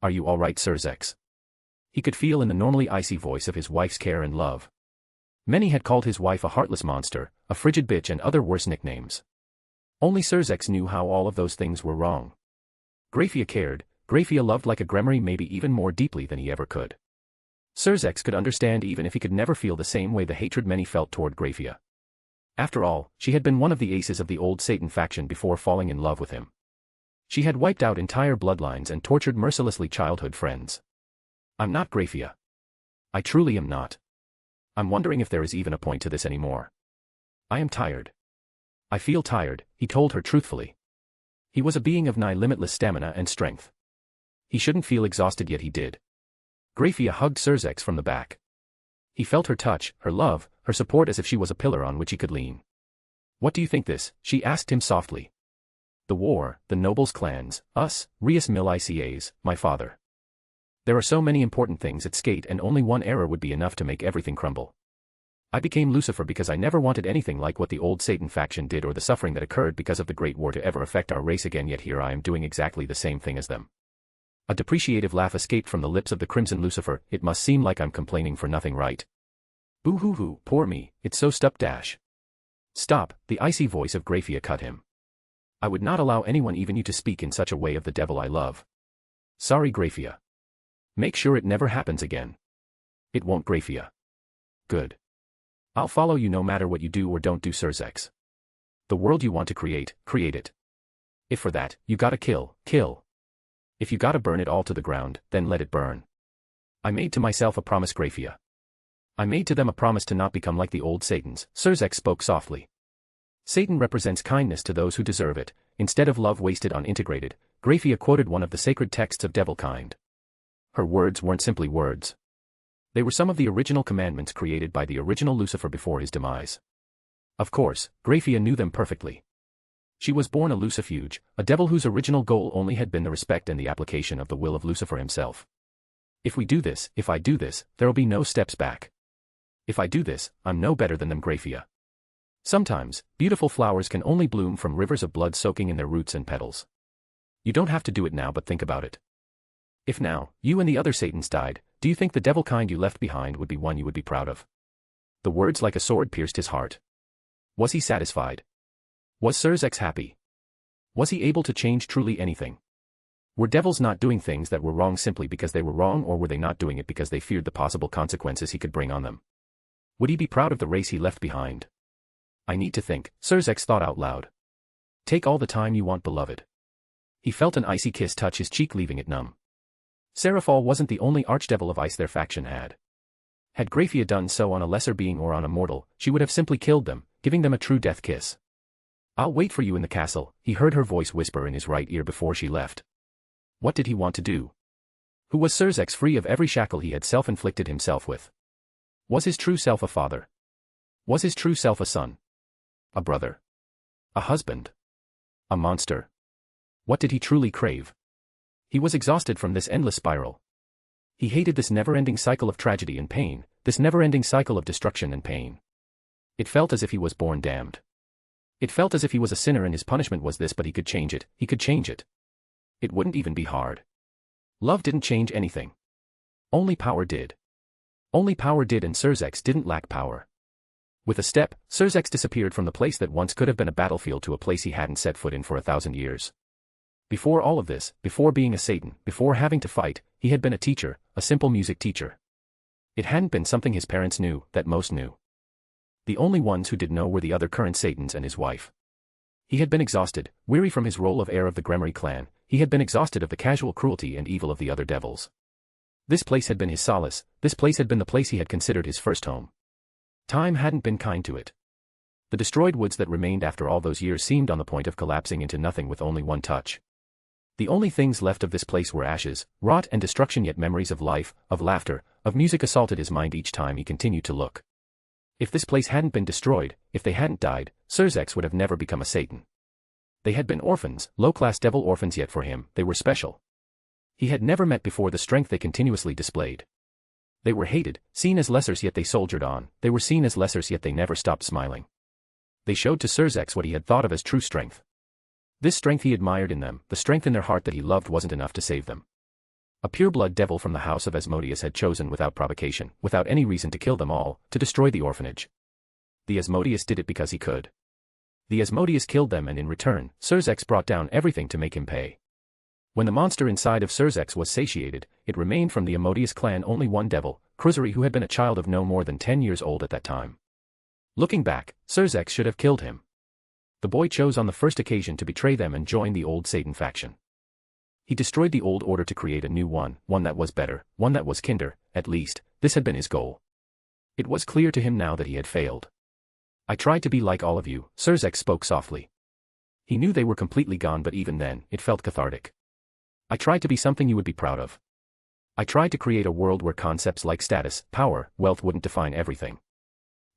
Speaker 3: Are you all right, Surzek's? He could feel in the normally icy voice of his wife's care and love. Many had called his wife a heartless monster, a frigid bitch and other worse nicknames. Only Surzek's knew how all of those things were wrong. Grafia cared, Grafia loved like a Gremory, maybe even more deeply than he ever could. Surzek's could understand even if he could never feel the same way the hatred many felt toward Grafia. After all, she had been one of the aces of the old Satan faction before falling in love with him. She had wiped out entire bloodlines and tortured mercilessly childhood friends. I'm not Grafia. I truly am not. I'm wondering if there is even a point to this anymore. I am tired. I feel tired, he told her truthfully. He was a being of nigh limitless stamina and strength. He shouldn't feel exhausted, yet he did. Grafia hugged Surzek's from the back. He felt her touch, her love, her support as if she was a pillar on which he could lean. What do you think this? She asked him softly. The war, the nobles' clans, us, Rias Milicias, my father. There are so many important things at stake and only one error would be enough to make everything crumble. I became Lucifer because I never wanted anything like what the old Satan faction did or the suffering that occurred because of the Great War to ever affect our race again, yet here I am doing exactly the same thing as them. A depreciative laugh escaped from the lips of the Crimson Lucifer. It must seem like I'm complaining for nothing, right? Boo-hoo-hoo, poor me, it's so stup dash. Stop, the icy voice of Grafia cut him. I would not allow anyone, even you, to speak in such a way of the devil I love. Sorry, Grafia. Make sure it never happens again. It won't, Grafia. Good. I'll follow you no matter what you do or don't do, Surzek's. The world you want to create, create it. If for that, you gotta kill, kill. If you gotta burn it all to the ground, then let it burn. I made to myself a promise, Grafia. I made to them a promise to not become like the old Satans, Surzek spoke softly. Satan represents kindness to those who deserve it, instead of love wasted on integrated. Grafia quoted one of the sacred texts of devilkind. Her words weren't simply words. They were some of the original commandments created by the original Lucifer before his demise. Of course, Grafia knew them perfectly. She was born a Lucifuge, a devil whose original goal only had been the respect and the application of the will of Lucifer himself. If we do this, if I do this, there'll be no steps back. If I do this, I'm no better than them, Grafia. Sometimes, beautiful flowers can only bloom from rivers of blood soaking in their roots and petals. You don't have to do it now, but think about it. If now, you and the other Satans died, do you think the devil kind you left behind would be one you would be proud of? The words like a sword pierced his heart. Was he satisfied? Was Surzek's happy? Was he able to change truly anything? Were devils not doing things that were wrong simply because they were wrong, or were they not doing it because they feared the possible consequences he could bring on them? Would he be proud of the race he left behind? I need to think, Surzek thought out loud. Take all the time you want, beloved. He felt an icy kiss touch his cheek, leaving it numb. Seraphal wasn't the only archdevil of ice their faction had. Had Grafia done so on a lesser being or on a mortal, she would have simply killed them, giving them a true death kiss. I'll wait for you in the castle, he heard her voice whisper in his right ear before she left. What did he want to do? Who was Surzek, free of every shackle he had self-inflicted himself with? Was his true self a father? Was his true self a son? A brother? A husband? A monster? What did he truly crave? He was exhausted from this endless spiral. He hated this never-ending cycle of tragedy and pain, this never-ending cycle of destruction and pain. It felt as if he was born damned. It felt as if he was a sinner and his punishment was this, but he could change it, he could change it. It wouldn't even be hard. Love didn't change anything. Only power did. Only power did, and Surzek didn't lack power. With a step, Surzek disappeared from the place that once could have been a battlefield to a place he hadn't set foot in for 1,000 years. Before all of this, before being a Satan, before having to fight, he had been a teacher, a simple music teacher. It hadn't been something his parents knew, that most knew. The only ones who did know were the other current Satans and his wife. He had been exhausted, weary from his role of heir of the Gremory clan. He had been exhausted of the casual cruelty and evil of the other devils. This place had been his solace, this place had been the place he had considered his first home. Time hadn't been kind to it. The destroyed woods that remained after all those years seemed on the point of collapsing into nothing with only one touch. The only things left of this place were ashes, rot and destruction, yet memories of life, of laughter, of music assaulted his mind each time he continued to look. If this place hadn't been destroyed, if they hadn't died, Surzex would have never become a Satan. They had been orphans, low-class devil orphans, yet for him, they were special. He had never met before the strength they continuously displayed. They were hated, seen as lessers, yet they soldiered on. They were seen as lessers, yet they never stopped smiling. They showed to Surzex what he had thought of as true strength. This strength he admired in them, the strength in their heart that he loved, wasn't enough to save them. A pure-blood devil from the house of Asmodeus had chosen without provocation, without any reason, to kill them all, to destroy the orphanage. The Asmodeus did it because he could. The Asmodeus killed them, and in return, Surzex brought down everything to make him pay. When the monster inside of Surzex was satiated, it remained from the Asmodeus clan only one devil, Cruzari, who had been a child of no more than 10 years old at that time. Looking back, Surzex should have killed him. The boy chose on the first occasion to betray them and join the old Satan faction. He destroyed the old order to create a new one that was better, one that was kinder. At least, this had been his goal. It was clear to him now that he had failed. I tried to be like all of you, Surzex spoke softly. He knew they were completely gone, but even then, it felt cathartic. I tried to be something you would be proud of. I tried to create a world where concepts like status, power, wealth wouldn't define everything.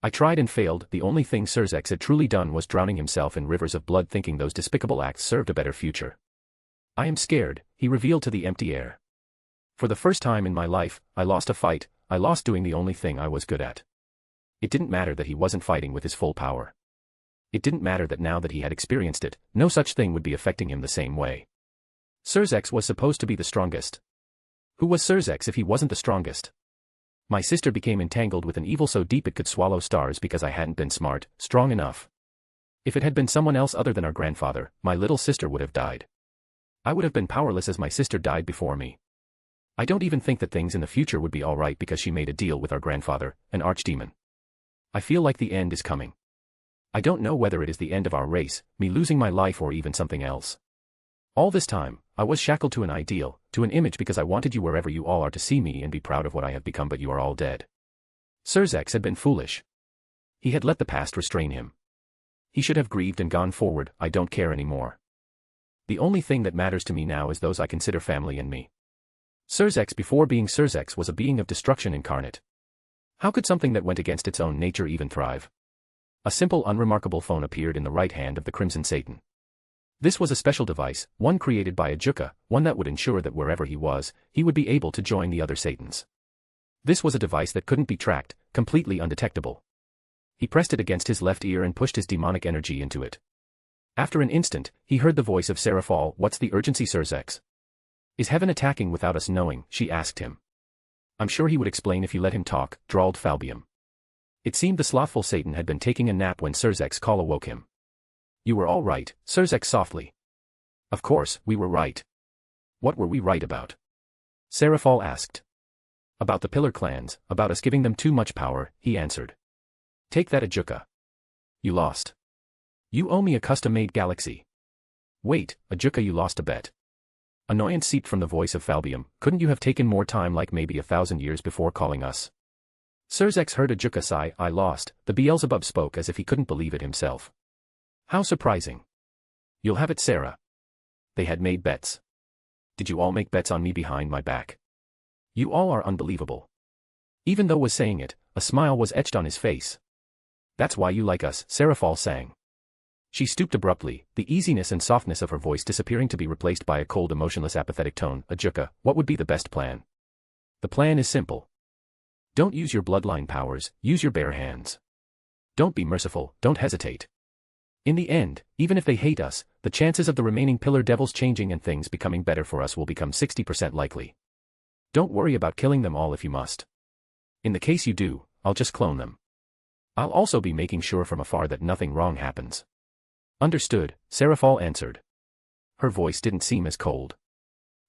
Speaker 3: I tried and failed. The only thing Surzex had truly done was drowning himself in rivers of blood, thinking those despicable acts served a better future. I am scared, he revealed to the empty air. For the first time in my life, I lost a fight. I lost doing the only thing I was good at. It didn't matter that he wasn't fighting with his full power. It didn't matter that now that he had experienced it, no such thing would be affecting him the same way. Surzex was supposed to be the strongest. Who was Surzex if he wasn't the strongest? My sister became entangled with an evil so deep it could swallow stars because I hadn't been smart, strong enough. If it had been someone else other than our grandfather, my little sister would have died. I would have been powerless as my sister died before me. I don't even think that things in the future would be alright because she made a deal with our grandfather, an archdemon. I feel like the end is coming. I don't know whether it is the end of our race, me losing my life, or even something else. All this time, I was shackled to an ideal, to an image, because I wanted you wherever you all are to see me and be proud of what I have become, but you are all dead. Surzex had been foolish. He had let the past restrain him. He should have grieved and gone forward. I don't care anymore. The only thing that matters to me now is those I consider family and me. Surzex, before being Surzex, was a being of destruction incarnate. How could something that went against its own nature even thrive? A simple, unremarkable phone appeared in the right hand of the Crimson Satan. This was a special device, one created by Ajuka, one that would ensure that wherever he was, he would be able to join the other Satans. This was a device that couldn't be tracked, completely undetectable. He pressed it against his left ear and pushed his demonic energy into it. After an instant, he heard the voice of Seraphal. What's the urgency, Surzex? Is heaven attacking without us knowing? She asked him. I'm sure he would explain if you let him talk, drawled Falbium. It seemed the slothful Satan had been taking a nap when Surzex's call awoke him. You were all right, Surzex softly. Of course, we were right. What were we right about? Seraphal asked. About the Pillar clans, about us giving them too much power, he answered. Take that, Ajuka. You lost. You owe me a custom-made galaxy. Wait, Ajuka, you lost a bet. Annoyance seeped from the voice of Falbium. Couldn't you have taken more time, like maybe 1,000 years before calling us? Surzex heard Ajuka sigh. I lost. The Beelzebub spoke as if he couldn't believe it himself. How surprising. You'll have it, Sarah. They had made bets. Did you all make bets on me behind my back? You all are unbelievable. Even though was saying it, a smile was etched on his face. That's why you like us, Seraphal sang. She stooped abruptly, the easiness and softness of her voice disappearing to be replaced by a cold, emotionless, apathetic tone. Ajuka, what would be the best plan? The plan is simple. Don't use your bloodline powers, use your bare hands. Don't be merciful, don't hesitate. In the end, even if they hate us, the chances of the remaining Pillar Devils changing and things becoming better for us will become 60% likely. Don't worry about killing them all if you must. In the case you do, I'll just clone them. I'll also be making sure from afar that nothing wrong happens. Understood, Seraphal answered. Her voice didn't seem as cold.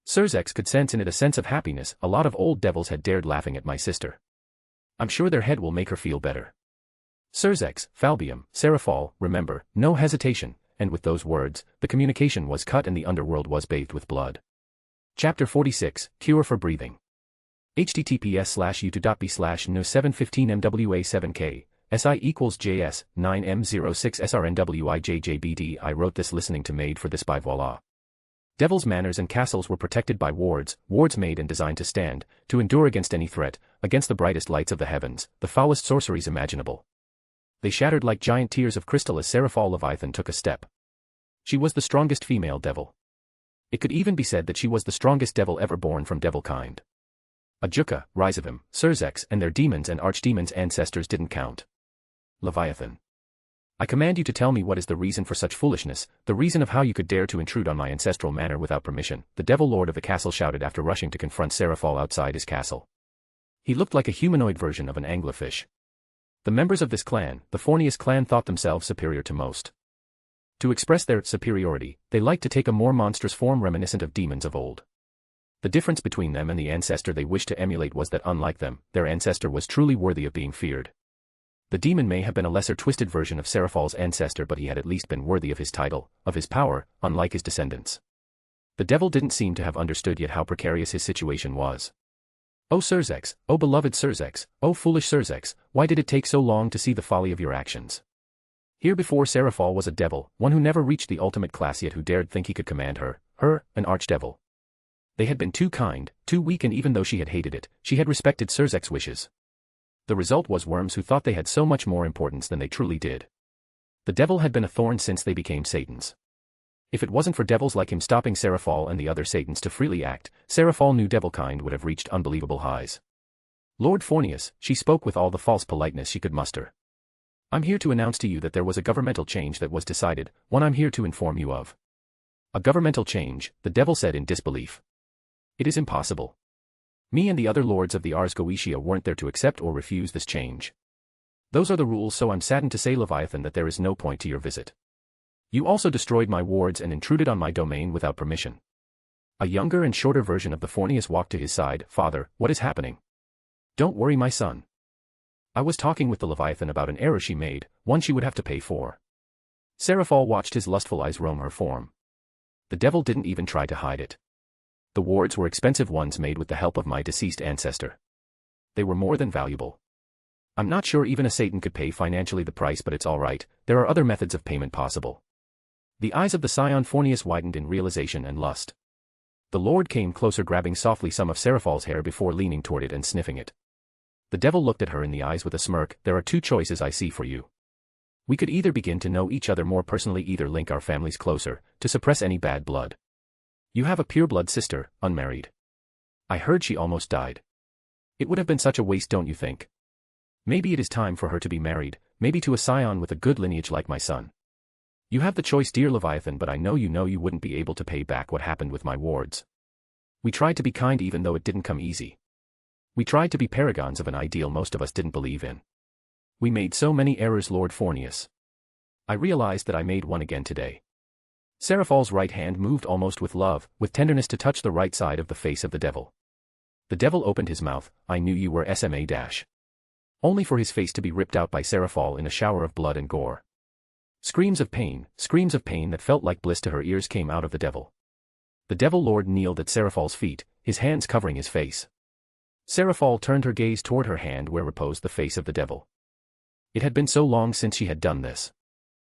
Speaker 3: Surzex could sense in it a sense of happiness. A lot of old devils had dared laughing at my sister. I'm sure their head will make her feel better. Surzex, Falbium, Seraphal, remember, no hesitation, and with those words, the communication was cut and the underworld was bathed with blood. Chapter 46, Cure for Breathing. https://youtube.b/no715mwa7k SI equals JS, 9M06 SRNWIJJBD. I wrote this listening to Made for This by Voila. Devil's manors and castles were protected by wards made and designed to stand, to endure against any threat, against the brightest lights of the heavens, the foulest sorceries imaginable. They shattered like giant tears of crystal as Seraphal Leviathan took a step. She was the strongest female devil. It could even be said that she was the strongest devil ever born from devil kind. Ajuka, Rizavim, Surzex and their demons and archdemons ancestors didn't count. Leviathan. I command you to tell me what is the reason for such foolishness, the reason of how you could dare to intrude on my ancestral manor without permission, the devil lord of the castle shouted after rushing to confront Seraphal outside his castle. He looked like a humanoid version of an anglerfish. The members of this clan, the Phenex clan, thought themselves superior to most. To express their superiority, they liked to take a more monstrous form reminiscent of demons of old. The difference between them and the ancestor they wished to emulate was that unlike them, their ancestor was truly worthy of being feared. The demon may have been a lesser twisted version of Seraphal's ancestor, but he had at least been worthy of his title, of his power, unlike his descendants. The devil didn't seem to have understood yet how precarious his situation was. "O Surzex, O beloved Surzex, O foolish Surzex, why did it take so long to see the folly of your actions?" Here before Seraphal was a devil, one who never reached the ultimate class yet who dared think he could command her, an archdevil. They had been too kind, too weak, and even though she had hated it, she had respected Surzek's wishes. The result was worms who thought they had so much more importance than they truly did. The devil had been a thorn since they became Satans. If it wasn't for devils like him stopping Seraphal and the other Satans to freely act, Seraphal knew devilkind would have reached unbelievable highs. "Lord Phenex," she spoke with all the false politeness she could muster. "I'm here to announce to you that there was a governmental change that was decided, one I'm here to inform you of." "A governmental change," the devil said in disbelief. "It is impossible. Me and the other lords of the Ars Goetia weren't there to accept or refuse this change. Those are the rules, so I'm saddened to say, Leviathan, that there is no point to your visit. You also destroyed my wards and intruded on my domain without permission." A younger and shorter version of the Phenex walked to his side. "Father, what is happening?" "Don't worry, my son. I was talking with the Leviathan about an error she made, one she would have to pay for." Seraphal watched his lustful eyes roam her form. The devil didn't even try to hide it. "The wards were expensive ones made with the help of my deceased ancestor. They were more than valuable. I'm not sure even a Satan could pay financially the price, but it's all right, there are other methods of payment possible." The eyes of the scion Phenex widened in realization and lust. The Lord came closer, grabbing softly some of Seraphal's hair before leaning toward it and sniffing it. The devil looked at her in the eyes with a smirk. "There are two choices I see for you. We could either begin to know each other more personally, either link our families closer, to suppress any bad blood. You have a pureblood sister, unmarried. I heard she almost died. It would have been such a waste, don't you think? Maybe it is time for her to be married, maybe to a scion with a good lineage like my son. You have the choice, dear Leviathan, but I know you wouldn't be able to pay back what happened with my wards. We tried to be kind even though it didn't come easy. We tried to be paragons of an ideal most of us didn't believe in. We made so many errors, Lord Phenex. I realized that I made one again today." Seraphal's right hand moved almost with love, with tenderness, to touch the right side of the face of the devil. The devil opened his mouth. "I knew you were SMA dash." Only for his face to be ripped out by Seraphal in a shower of blood and gore. Screams of pain that felt like bliss to her ears came out of the devil. The devil lord kneeled at Seraphal's feet, his hands covering his face. Seraphal turned her gaze toward her hand where reposed the face of the devil. It had been so long since she had done this.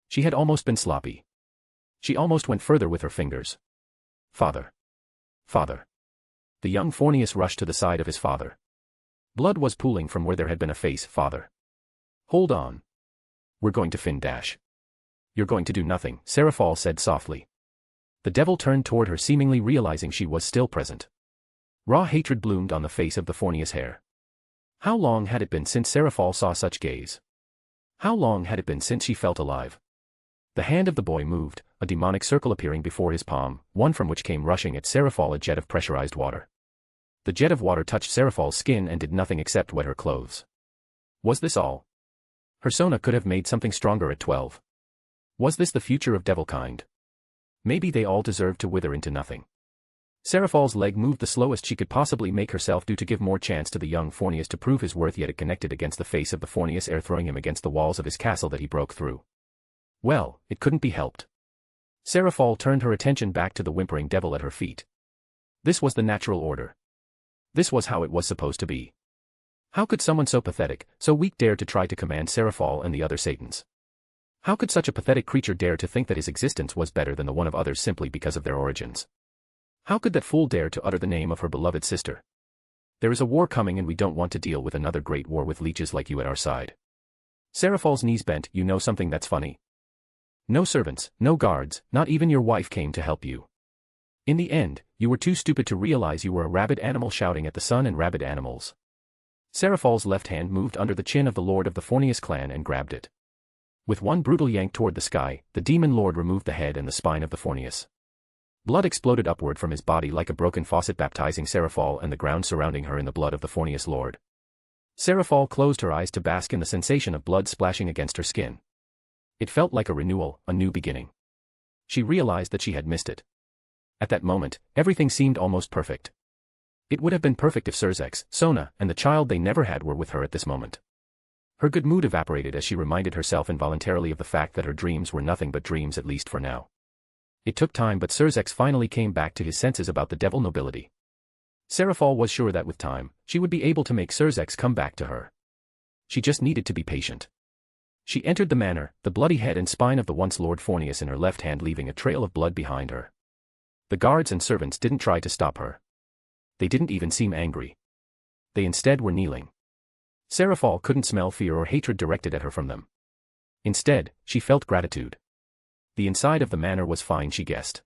Speaker 3: She had almost been sloppy. She almost went further with her fingers. "Father. Father." The young Phenex rushed to the side of his father. Blood was pooling from where there had been a face. "Father. Hold on. We're going to fin dash." "You're going to do nothing," Seraphal said softly. The devil turned toward her, seemingly realizing she was still present. Raw hatred bloomed on the face of the Phenex hair. How long had it been since Seraphal saw such gaze? How long had it been since she felt alive? The hand of the boy moved, a demonic circle appearing before his palm, one from which came rushing at Seraphal a jet of pressurized water. The jet of water touched Seraphal's skin and did nothing except wet her clothes. Was this all? Her Sona could have made something stronger at 12. Was this the future of devilkind? Maybe they all deserved to wither into nothing. Seraphal's leg moved the slowest she could possibly make herself do to give more chance to the young Phenex to prove his worth, yet it connected against the face of the Phenex air, throwing him against the walls of his castle that he broke through. Well, it couldn't be helped. Seraphal turned her attention back to the whimpering devil at her feet. This was the natural order. This was how it was supposed to be. How could someone so pathetic, so weak dare to try to command Seraphal and the other Satans? How could such a pathetic creature dare to think that his existence was better than the one of others simply because of their origins? How could that fool dare to utter the name of her beloved sister? There is a war coming and we don't want to deal with another great war with leeches like you at our side. Seraphal's knees bent. You know something that's funny? No servants, no guards, not even your wife came to help you. In the end, you were too stupid to realize you were a rabid animal shouting at the sun and rabid animals. Seraphal's left hand moved under the chin of the Lord of the Phenex clan and grabbed it. With one brutal yank toward the sky, the demon lord removed the head and the spine of the Phenex. Blood exploded upward from his body like a broken faucet, baptizing Seraphal and the ground surrounding her in the blood of the Phenex lord. Seraphal closed her eyes to bask in the sensation of blood splashing against her skin. It felt like a renewal, a new beginning. She realized that she had missed it. At that moment, everything seemed almost perfect. It would have been perfect if Surzex, Sona, and the child they never had were with her at this moment. Her good mood evaporated as she reminded herself involuntarily of the fact that her dreams were nothing but dreams, at least for now. It took time, but Surzex finally came back to his senses about the devil nobility. Seraphal was sure that with time, she would be able to make Surzex come back to her. She just needed to be patient. She entered the manor, the bloody head and spine of the once Lord Phenex in her left hand, leaving a trail of blood behind her. The guards and servants didn't try to stop her. They didn't even seem angry. They instead were kneeling. Seraphal couldn't smell fear or hatred directed at her from them. Instead, she felt gratitude. The inside of the manor was fine, she guessed.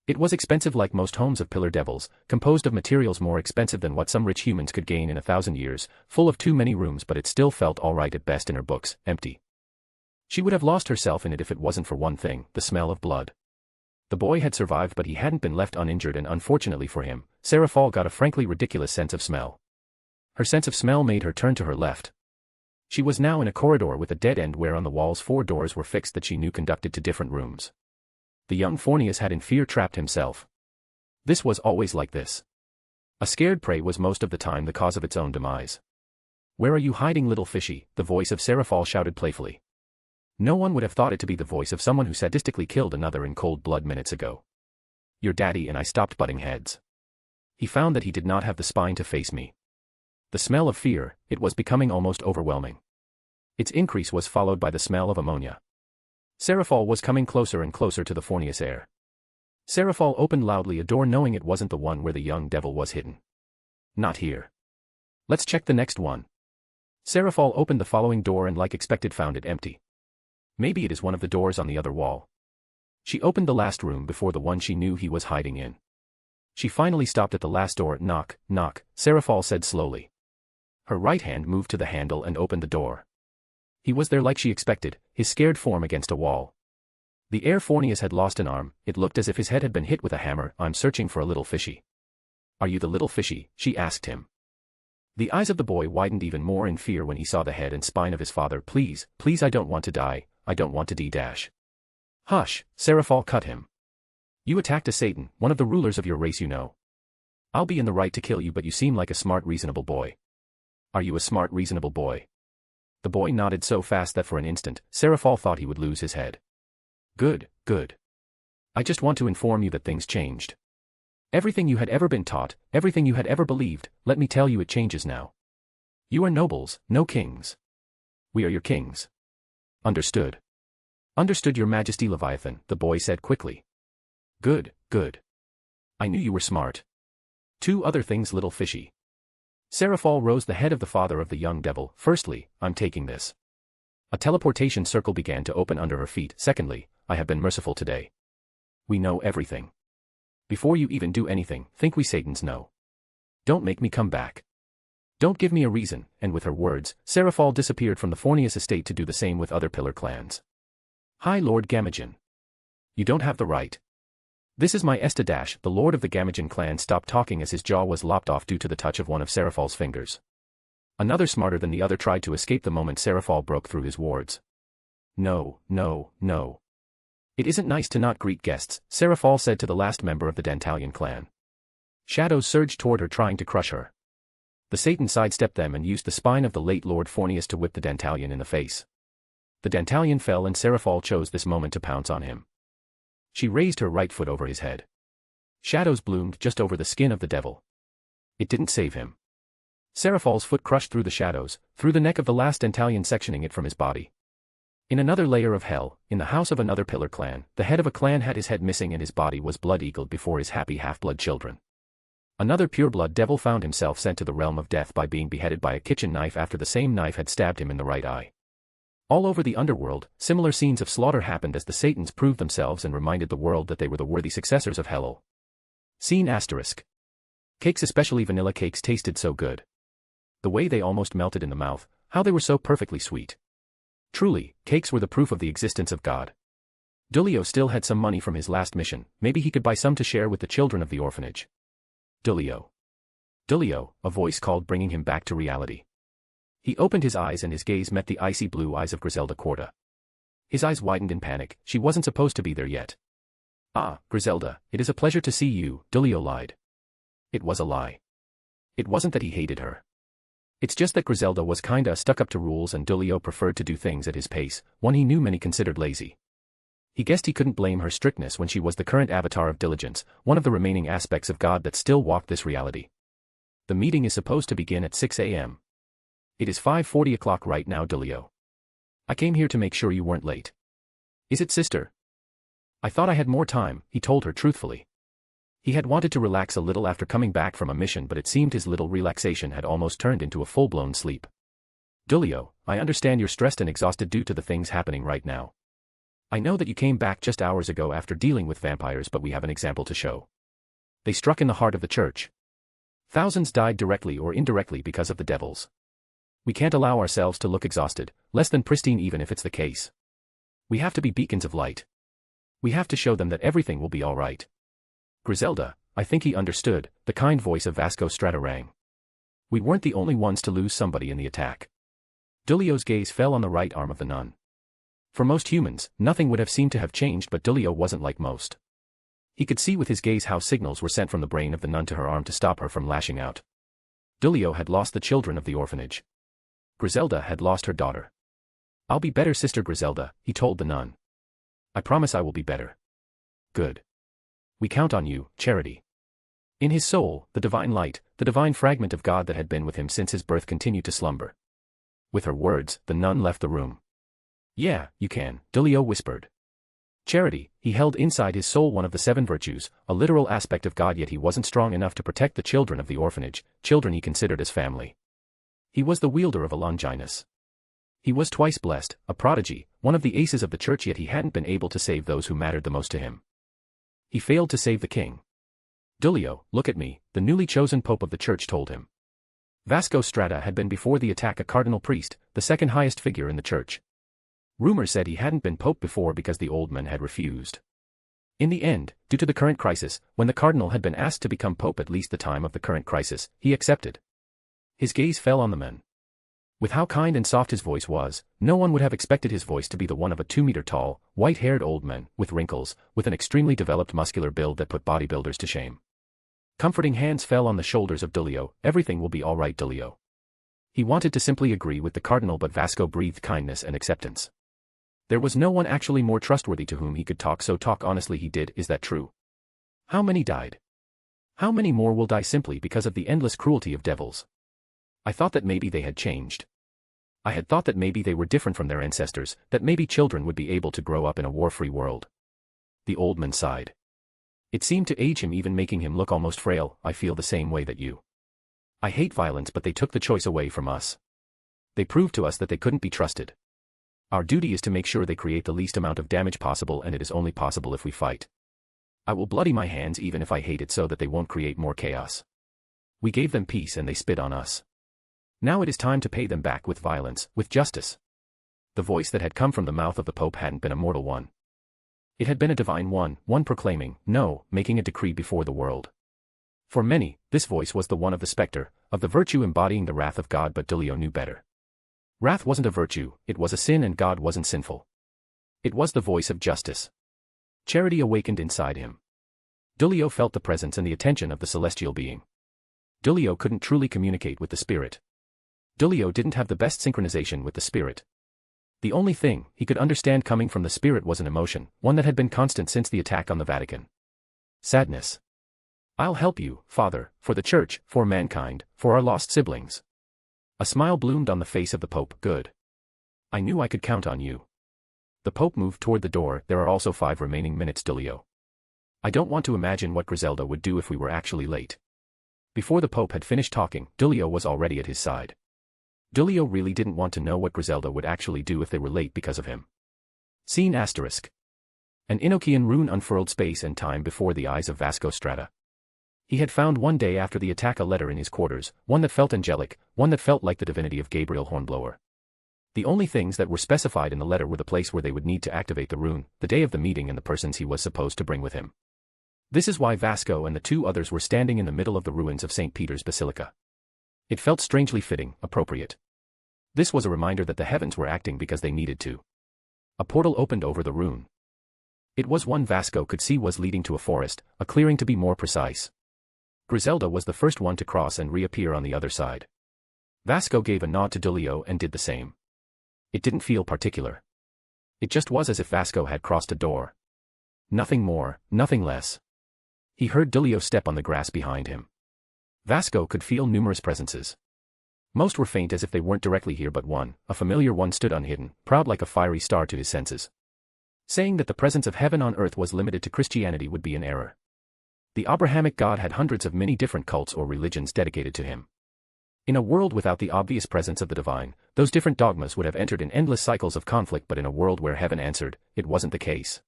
Speaker 3: It was expensive like most homes of pillar devils, composed of materials more expensive than what some rich humans could gain in 1,000 years, full of too many rooms, but it still felt alright at best in her books, empty. She would have lost herself in it if it wasn't for one thing, the smell of blood. The boy had survived, but he hadn't been left uninjured, and unfortunately for him, Seraphal got a frankly ridiculous sense of smell. Her sense of smell made her turn to her left. She was now in a corridor with a dead end where on the walls 4 doors were fixed that she knew conducted to different rooms. The young Phenex had in fear trapped himself. This was always like this. A scared prey was most of the time the cause of its own demise. "Where are you hiding, little fishy?" the voice of Seraphal shouted playfully. No one would have thought it to be the voice of someone who sadistically killed another in cold blood minutes ago. Your daddy and I stopped butting heads. He found that he did not have the spine to face me. The smell of fear, it was becoming almost overwhelming. Its increase was followed by the smell of ammonia. Seraphal was coming closer and closer to the Phenex air. Seraphal opened loudly a door, knowing it wasn't the one where the young devil was hidden. Not here. Let's check the next one. Seraphal opened the following door and like expected found it empty. Maybe it is one of the doors on the other wall. She opened the last room before the one she knew he was hiding in. She finally stopped at the last door. Knock, knock, Seraphal said slowly. Her right hand moved to the handle and opened the door. He was there like she expected, his scared form against a wall. The Air Phenex had lost an arm. It looked as if his head had been hit with a hammer. "I'm searching for a little fishy." "Are you the little fishy?" she asked him. The eyes of the boy widened even more in fear when he saw the head and spine of his father. Please, please, I don't want to die. I don't want to die. Hush, Seraphal cut him. You attacked a Satan, one of the rulers of your race, you know. I'll be in the right to kill you, but you seem like a smart, reasonable boy. Are you a smart, reasonable boy? The boy nodded so fast that for an instant, Seraphal thought he would lose his head. Good, good. I just want to inform you that things changed. Everything you had ever been taught, everything you had ever believed, let me tell you it changes now. You are nobles, no kings. We are your kings. Understood. Understood, your majesty, Leviathan, the boy said quickly. Good, good. I knew you were smart. 2 other things, little fishy. Seraphal rose the head of the father of the young devil. Firstly, I'm taking this. A teleportation circle began to open under her feet. Secondly, I have been merciful today. We know everything. Before you even do anything, think we Satans know. Don't make me come back. Don't give me a reason, and with her words, Seraphal disappeared from the Phenex estate to do the same with other pillar clans. Hi, Lord Gamajan. You don't have the right. This is my Estadash. The lord of the Gamajan clan stopped talking as his jaw was lopped off due to the touch of one of Seraphal's fingers. Another smarter than the other tried to escape the moment Seraphal broke through his wards. No, no, no. It isn't nice to not greet guests, Seraphal said to the last member of the Dantalian clan. Shadows surged toward her, trying to crush her. The Satan sidestepped them and used the spine of the late Lord Phenex to whip the Dantalian in the face. The Dantalian fell and Seraphal chose this moment to pounce on him. She raised her right foot over his head. Shadows bloomed just over the skin of the devil. It didn't save him. Serafal's foot crushed through the shadows, through the neck of the last Dentalian, sectioning it from his body. In another layer of hell, in the house of another pillar clan, the head of a clan had his head missing and his body was blood-eagled before his happy half-blood children. Another pureblood devil found himself sent to the realm of death by being beheaded by a kitchen knife after the same knife had stabbed him in the right eye. All over the underworld, similar scenes of slaughter happened as the Satans proved themselves and reminded the world that they were the worthy successors of Hell. Scene asterisk. Cakes, especially vanilla cakes, tasted so good. The way they almost melted in the mouth, how they were so perfectly sweet. Truly, cakes were the proof of the existence of God. Dulio still had some money from his last mission, maybe he could buy some to share with the children of the orphanage. Dulio. Dulio, a voice called, bringing him back to reality. He opened his eyes and his gaze met the icy blue eyes of Griselda Corda. His eyes widened in panic, she wasn't supposed to be there yet. Ah, Griselda, it is a pleasure to see you, Dulio lied. It was a lie. It wasn't that he hated her. It's just that Griselda was kinda stuck up to rules and Dulio preferred to do things at his pace, one he knew many considered lazy. He guessed he couldn't blame her strictness when she was the current avatar of diligence, one of the remaining aspects of God that still walked this reality. The meeting is supposed to begin at 6 a.m. It is 5:40 o'clock right now, Dulio. I came here to make sure you weren't late. Is it, sister? I thought I had more time, he told her truthfully. He had wanted to relax a little after coming back from a mission, but it seemed his little relaxation had almost turned into a full-blown sleep. Dulio, I understand you're stressed and exhausted due to the things happening right now. I know that you came back just hours ago after dealing with vampires, but we have an example to show. They struck in the heart of the church. Thousands died directly or indirectly because of the devils. We can't allow ourselves to look exhausted, less than pristine even if it's the case. We have to be beacons of light. We have to show them that everything will be all right. Griselda, I think he understood, the kind voice of Vasco Strata rang. We weren't the only ones to lose somebody in the attack. Dulio's gaze fell on the right arm of the nun. For most humans, nothing would have seemed to have changed, but Dulio wasn't like most. He could see with his gaze how signals were sent from the brain of the nun to her arm to stop her from lashing out. Dulio had lost the children of the orphanage. Griselda had lost her daughter. I'll be better, Sister Griselda, he told the nun. I promise I will be better. Good. We count on you, Charity. In his soul, the divine light, the divine fragment of God that had been with him since his birth continued to slumber. With her words, the nun left the room. Yeah, you can, Dulio whispered. Charity, he held inside his soul one of the 7 virtues, a literal aspect of God, yet he wasn't strong enough to protect the children of the orphanage, children he considered as family. He was the wielder of a Longinus. He was twice blessed, a prodigy, one of the aces of the church, yet he hadn't been able to save those who mattered the most to him. He failed to save the king. Dulio, look at me, the newly chosen pope of the church told him. Vasco Strata had been before the attack a cardinal priest, the second highest figure in the church. Rumors said he hadn't been pope before because the old man had refused. In the end, due to the current crisis, when the cardinal had been asked to become pope at least the time of the current crisis, he accepted. His gaze fell on the men. With how kind and soft his voice was, no one would have expected his voice to be the one of a 2-meter-tall, white-haired old man, with wrinkles, with an extremely developed muscular build that put bodybuilders to shame. Comforting hands fell on the shoulders of Dulio. Everything will be all right, Dulio. He wanted to simply agree with the cardinal, but Vasco breathed kindness and acceptance. There was no one actually more trustworthy to whom he could talk, so talk honestly he did. Is that true? How many died? How many more will die simply because of the endless cruelty of devils? I thought that maybe they had changed. I had thought that maybe they were different from their ancestors, that maybe children would be able to grow up in a war-free world. The old man sighed. It seemed to age him, even making him look almost frail. I feel the same way that you. I hate violence, but they took the choice away from us. They proved to us that they couldn't be trusted. Our duty is to make sure they create the least amount of damage possible, and it is only possible if we fight. I will bloody my hands even if I hate it so that they won't create more chaos. We gave them peace and they spit on us. Now it is time to pay them back with violence, with justice. The voice that had come from the mouth of the Pope hadn't been a mortal one. It had been a divine one, one proclaiming, no, making a decree before the world. For many, this voice was the one of the specter, of the virtue embodying the wrath of God, but Dulio knew better. Wrath wasn't a virtue, it was a sin, and God wasn't sinful. It was the voice of justice. Charity awakened inside him. Dulio felt the presence and the attention of the celestial being. Dulio couldn't truly communicate with the spirit. Dulio didn't have the best synchronization with the spirit. The only thing he could understand coming from the spirit was an emotion, one that had been constant since the attack on the Vatican. Sadness. I'll help you, Father, for the church, for mankind, for our lost siblings. A smile bloomed on the face of the Pope. Good. I knew I could count on you. The Pope moved toward the door. There are also 5 remaining minutes, Dulio. I don't want to imagine what Griselda would do if we were actually late. Before the Pope had finished talking, Dulio was already at his side. Dulio really didn't want to know what Griselda would actually do if they were late because of him. Scene asterisk. An Enochian rune unfurled space and time before the eyes of Vasco Strata. He had found one day after the attack a letter in his quarters, one that felt angelic, one that felt like the divinity of Gabriel Hornblower. The only things that were specified in the letter were the place where they would need to activate the rune, the day of the meeting and the persons he was supposed to bring with him. This is why Vasco and the 2 others were standing in the middle of the ruins of St. Peter's Basilica. It felt strangely fitting, appropriate. This was a reminder that the heavens were acting because they needed to. A portal opened over the rune. It was one Vasco could see was leading to a forest, a clearing to be more precise. Griselda was the first one to cross and reappear on the other side. Vasco gave a nod to Dulio and did the same. It didn't feel particular. It just was as if Vasco had crossed a door. Nothing more, nothing less. He heard Dulio step on the grass behind him. Vasco could feel numerous presences. Most were faint as if they weren't directly here, but one, a familiar one, stood unhidden, proud like a fiery star to his senses. Saying that the presence of heaven on earth was limited to Christianity would be an error. The Abrahamic God had hundreds of many different cults or religions dedicated to him. In a world without the obvious presence of the divine, those different dogmas would have entered in endless cycles of conflict, but in a world where heaven answered, it wasn't the case.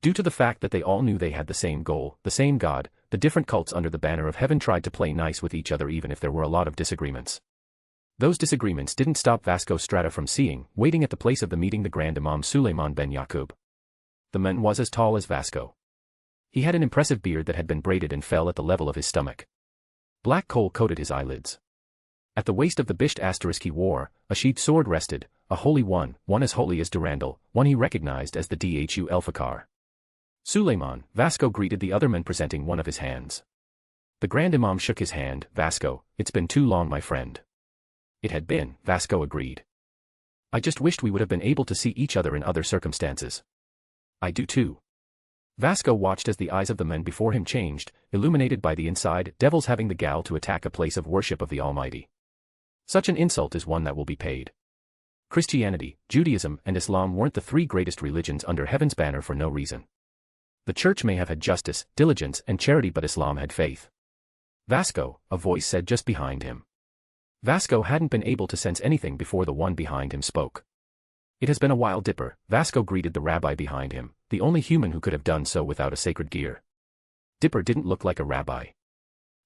Speaker 3: Due to the fact that they all knew they had the same goal, the same God, the different cults under the banner of heaven tried to play nice with each other even if there were a lot of disagreements. Those disagreements didn't stop Vasco Strata from seeing, waiting at the place of the meeting, the Grand Imam Suleiman ben Yaqub. The man was as tall as Vasco. He had an impressive beard that had been braided and fell at the level of his stomach. Black coal coated his eyelids. At the waist of the bisht asterisk he wore, a sheathed sword rested, a holy one as holy as Durandal, one he recognized as the Dhu Elfikar. Suleiman, Vasco greeted the other men, presenting one of his hands. The Grand Imam shook his hand. Vasco, it's been too long, my friend. It had been, Vasco agreed. I just wished we would have been able to see each other in other circumstances. I do too. Vasco watched as the eyes of the men before him changed, illuminated by the inside devils having the gall to attack a place of worship of the Almighty. Such an insult is one that will be paid. Christianity, Judaism, and Islam weren't the 3 greatest religions under heaven's banner for no reason. The church may have had justice, diligence, and charity, but Islam had faith. Vasco, a voice said just behind him. Vasco hadn't been able to sense anything before the one behind him spoke. It has been a while, Dipper, Vasco greeted the rabbi behind him, the only human who could have done so without a sacred gear. Dipper didn't look like a rabbi.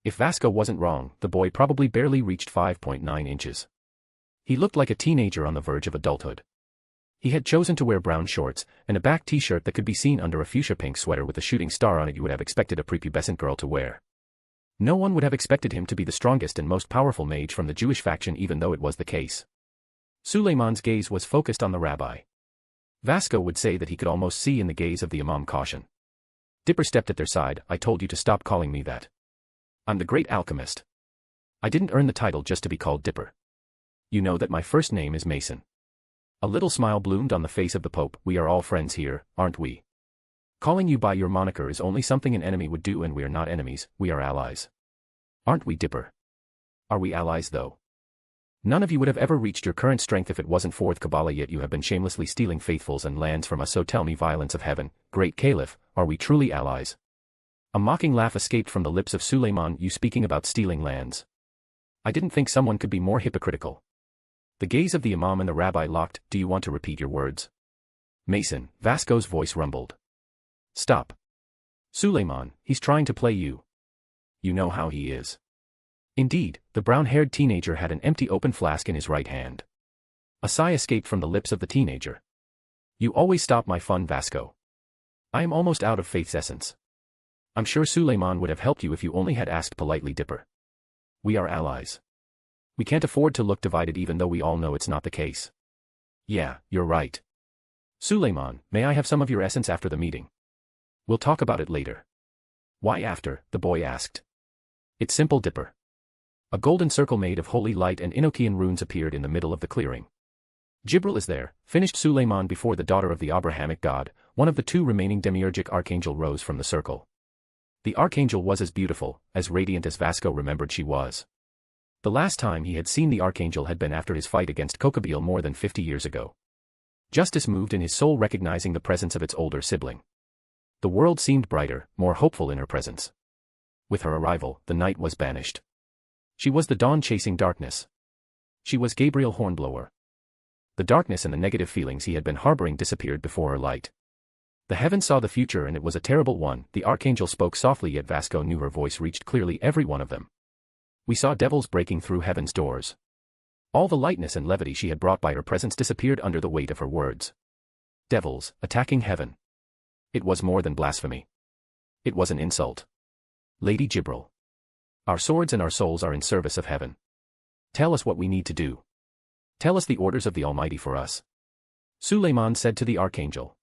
Speaker 3: If Vasco wasn't wrong, the boy probably barely reached 5.9 inches. He looked like a teenager on the verge of adulthood. He had chosen to wear brown shorts, and a back t-shirt that could be seen under a fuchsia pink sweater with a shooting star on it you would have expected a prepubescent girl to wear. No one would have expected him to be the strongest and most powerful mage from the Jewish faction, even though it was the case. Suleiman's gaze was focused on the rabbi. Vasco would say that he could almost see in the gaze of the imam caution. Dipper stepped at their side. I told you to stop calling me that. I'm the great alchemist. I didn't earn the title just to be called Dipper. You know that my first name is Mason. A little smile bloomed on the face of the Pope. We are all friends here, aren't we? Calling you by your moniker is only something an enemy would do, and we are not enemies, we are allies. Aren't we, Dipper? Are we allies, though? None of you would have ever reached your current strength if it wasn't for the Kabbalah, yet you have been shamelessly stealing faithfuls and lands from us, so tell me, violence of heaven, great Caliph, are we truly allies? A mocking laugh escaped from the lips of Suleiman. You speaking about stealing lands? I didn't think someone could be more hypocritical. The gaze of the imam and the rabbi locked. Do you want to repeat your words? Mason, Vasco's voice rumbled. Stop. Suleiman, he's trying to play you. You know how he is. Indeed, the brown-haired teenager had an empty open flask in his right hand. A sigh escaped from the lips of the teenager. You always stop my fun, Vasco. I am almost out of faith's essence. I'm sure Suleiman would have helped you if you only had asked politely, Dipper. We are allies. We can't afford to look divided, even though we all know it's not the case. Yeah, you're right. Suleiman, may I have some of your essence after the meeting? We'll talk about it later. Why after? The boy asked. It's simple, Dipper. A golden circle made of holy light and Enochian runes appeared in the middle of the clearing. Jibril is there, finished Suleiman before the daughter of the Abrahamic God. One of the 2 remaining demiurgic archangel rose from the circle. The Archangel was as beautiful, as radiant as Vasco remembered she was. The last time he had seen the Archangel had been after his fight against Kokobile more than 50 years ago. Justice moved in his soul, recognizing the presence of its older sibling. The world seemed brighter, more hopeful in her presence. With her arrival, the night was banished. She was the dawn chasing darkness. She was Gabriel Hornblower. The darkness and the negative feelings he had been harboring disappeared before her light. The heavens saw the future, and it was a terrible one. The Archangel spoke softly, yet Vasco knew her voice reached clearly every one of them. We saw devils breaking through heaven's doors. All the lightness and levity she had brought by her presence disappeared under the weight of her words. Devils, attacking heaven. It was more than blasphemy. It was an insult. Lady Jibril. Our swords and our souls are in service of heaven. Tell us what we need to do. Tell us the orders of the Almighty for us. Suleiman said to the Archangel.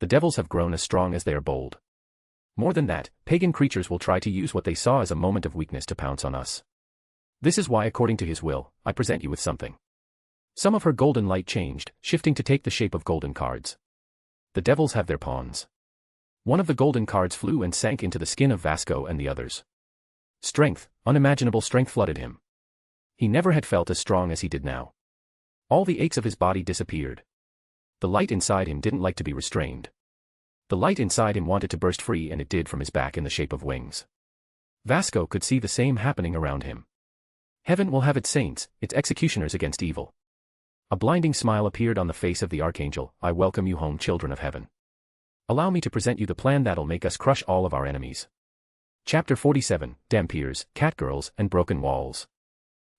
Speaker 3: The devils have grown as strong as they are bold. More than that, pagan creatures will try to use what they saw as a moment of weakness to pounce on us. This is why, according to his will, I present you with something. Some of her golden light changed, shifting to take the shape of golden cards. The devils have their pawns. One of the golden cards flew and sank into the skin of Vasco and the others. Strength, unimaginable strength flooded him. He never had felt as strong as he did now. All the aches of his body disappeared. The light inside him didn't like to be restrained. The light inside him wanted to burst free, and it did from his back in the shape of wings. Vasco could see the same happening around him. Heaven will have its saints, its executioners against evil. A blinding smile appeared on the face of the Archangel. I welcome you home, children of heaven. Allow me to present you the plan that'll make us crush all of our enemies. Chapter 47, Dampiers, Catgirls, and Broken Walls.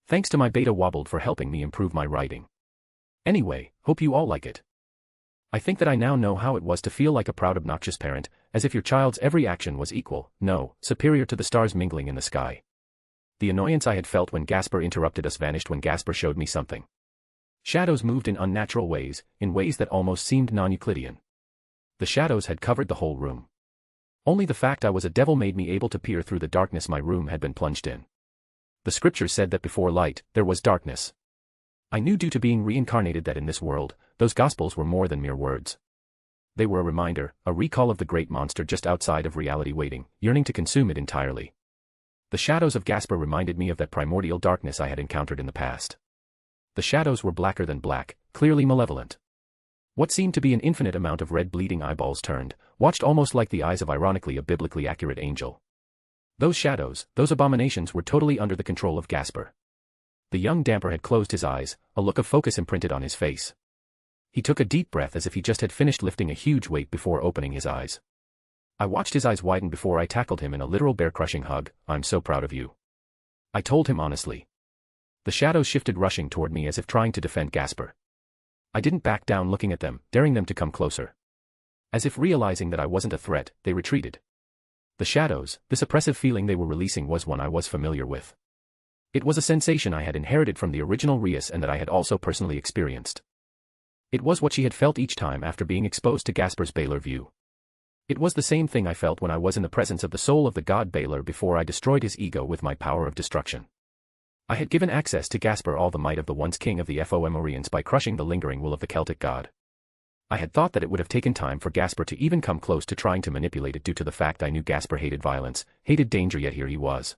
Speaker 3: Thanks to my beta wobbled for helping me improve my writing. Anyway, hope you all like it. I think that I now know how it was to feel like a proud, obnoxious parent, as if your child's every action was equal, no, superior to the stars mingling in the sky. The annoyance I had felt when Gasper interrupted us vanished when Gasper showed me something. Shadows moved in unnatural ways, in ways that almost seemed non-Euclidean. The shadows had covered the whole room. Only the fact I was a devil made me able to peer through the darkness my room had been plunged in. The scriptures said that before light, there was darkness. I knew due to being reincarnated that in this world, those gospels were more than mere words. They were a reminder, a recall of the great monster just outside of reality waiting, yearning to consume it entirely. The shadows of Gasper reminded me of that primordial darkness I had encountered in the past. The shadows were blacker than black, clearly malevolent. What seemed to be an infinite amount of red bleeding eyeballs turned, watched almost like the eyes of ironically a biblically accurate angel. Those shadows, those abominations were totally under the control of Gasper. The young damper had closed his eyes, a look of focus imprinted on his face. He took a deep breath as if he just had finished lifting a huge weight before opening his eyes. I watched his eyes widen before I tackled him in a literal bear-crushing hug. I'm so proud of you. I told him honestly. The shadows shifted, rushing toward me as if trying to defend Gasper. I didn't back down, looking at them, daring them to come closer. As if realizing that I wasn't a threat, they retreated. The shadows, this oppressive feeling they were releasing, was one I was familiar with. It was a sensation I had inherited from the original Rias and that I had also personally experienced. It was what she had felt each time after being exposed to Gasper's Baylor view. It was the same thing I felt when I was in the presence of the soul of the god Baylor before I destroyed his ego with my power of destruction. I had given access to Gasper all the might of the once king of the Fomorians by crushing the lingering will of the Celtic god. I had thought that it would have taken time for Gasper to even come close to trying to manipulate it due to the fact I knew Gasper hated violence, hated danger, yet here he was.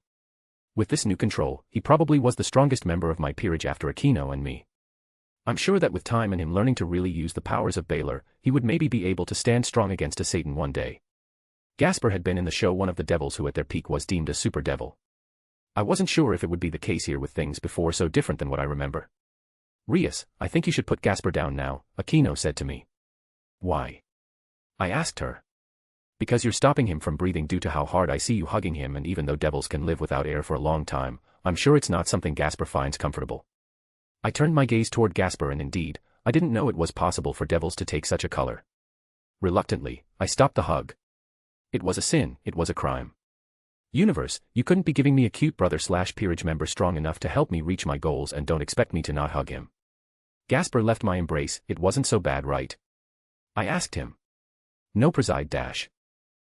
Speaker 3: With this new control, he probably was the strongest member of my peerage after Aquino and me. I'm sure that with time and him learning to really use the powers of Baylor, he would maybe be able to stand strong against a Satan one day. Gasper had been in the show one of the devils who at their peak was deemed a super devil. I wasn't sure if it would be the case here with things before so different than what I remember. Rias, I think you should put Gasper down now, Aquino said to me. Why? I asked her. Because you're stopping him from breathing due to how hard I see you hugging him, and even though devils can live without air for a long time, I'm sure it's not something Gasper finds comfortable. I turned my gaze toward Gasper, and indeed, I didn't know it was possible for devils to take such a color. Reluctantly, I stopped the hug. It was a sin, it was a crime. Universe, you couldn't be giving me a cute brother/peerage member strong enough to help me reach my goals and don't expect me to not hug him. Gasper left my embrace. It wasn't so bad, right? I asked him. No, preside dash.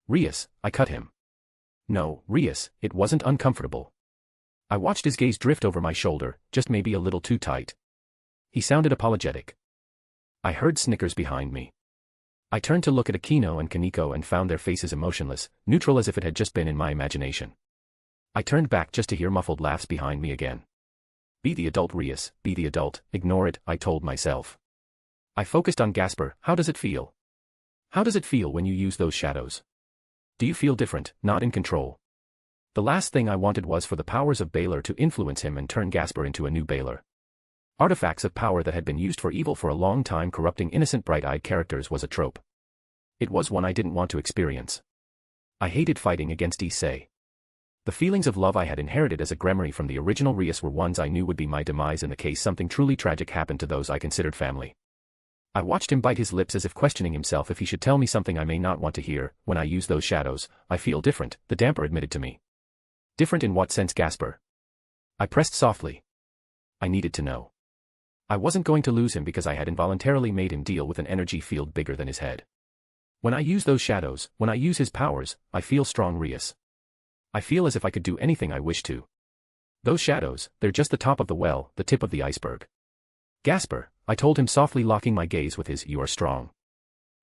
Speaker 3: Rias, I cut him. No, Rias, it wasn't uncomfortable. I watched his gaze drift over my shoulder, just maybe a little too tight. He sounded apologetic. I heard snickers behind me. I turned to look at Aquino and Kaneko and found their faces emotionless, neutral as if it had just been in my imagination. I turned back just to hear muffled laughs behind me again. Be the adult, Rias, be the adult, ignore it, I told myself. I focused on Gasper. How does it feel? How does it feel when you use those shadows? Do you feel different, not in control? The last thing I wanted was for the powers of Baylor to influence him and turn Gasper into a new Baylor. Artifacts of power that had been used for evil for a long time, corrupting innocent bright-eyed characters, was a trope. It was one I didn't want to experience. I hated fighting against Issei. The feelings of love I had inherited as a Gremory from the original Rias were ones I knew would be my demise in the case something truly tragic happened to those I considered family. I watched him bite his lips as if questioning himself if he should tell me something I may not want to hear. When I use those shadows, I feel different, the damper admitted to me. Different in what sense, Gasper? I pressed softly. I needed to know. I wasn't going to lose him because I had involuntarily made him deal with an energy field bigger than his head. When I use those shadows, when I use his powers, I feel strong, Rias. I feel as if I could do anything I wish to. Those shadows, they're just the top of the well, the tip of the iceberg. Gasper, I told him softly, locking my gaze with his. You are strong.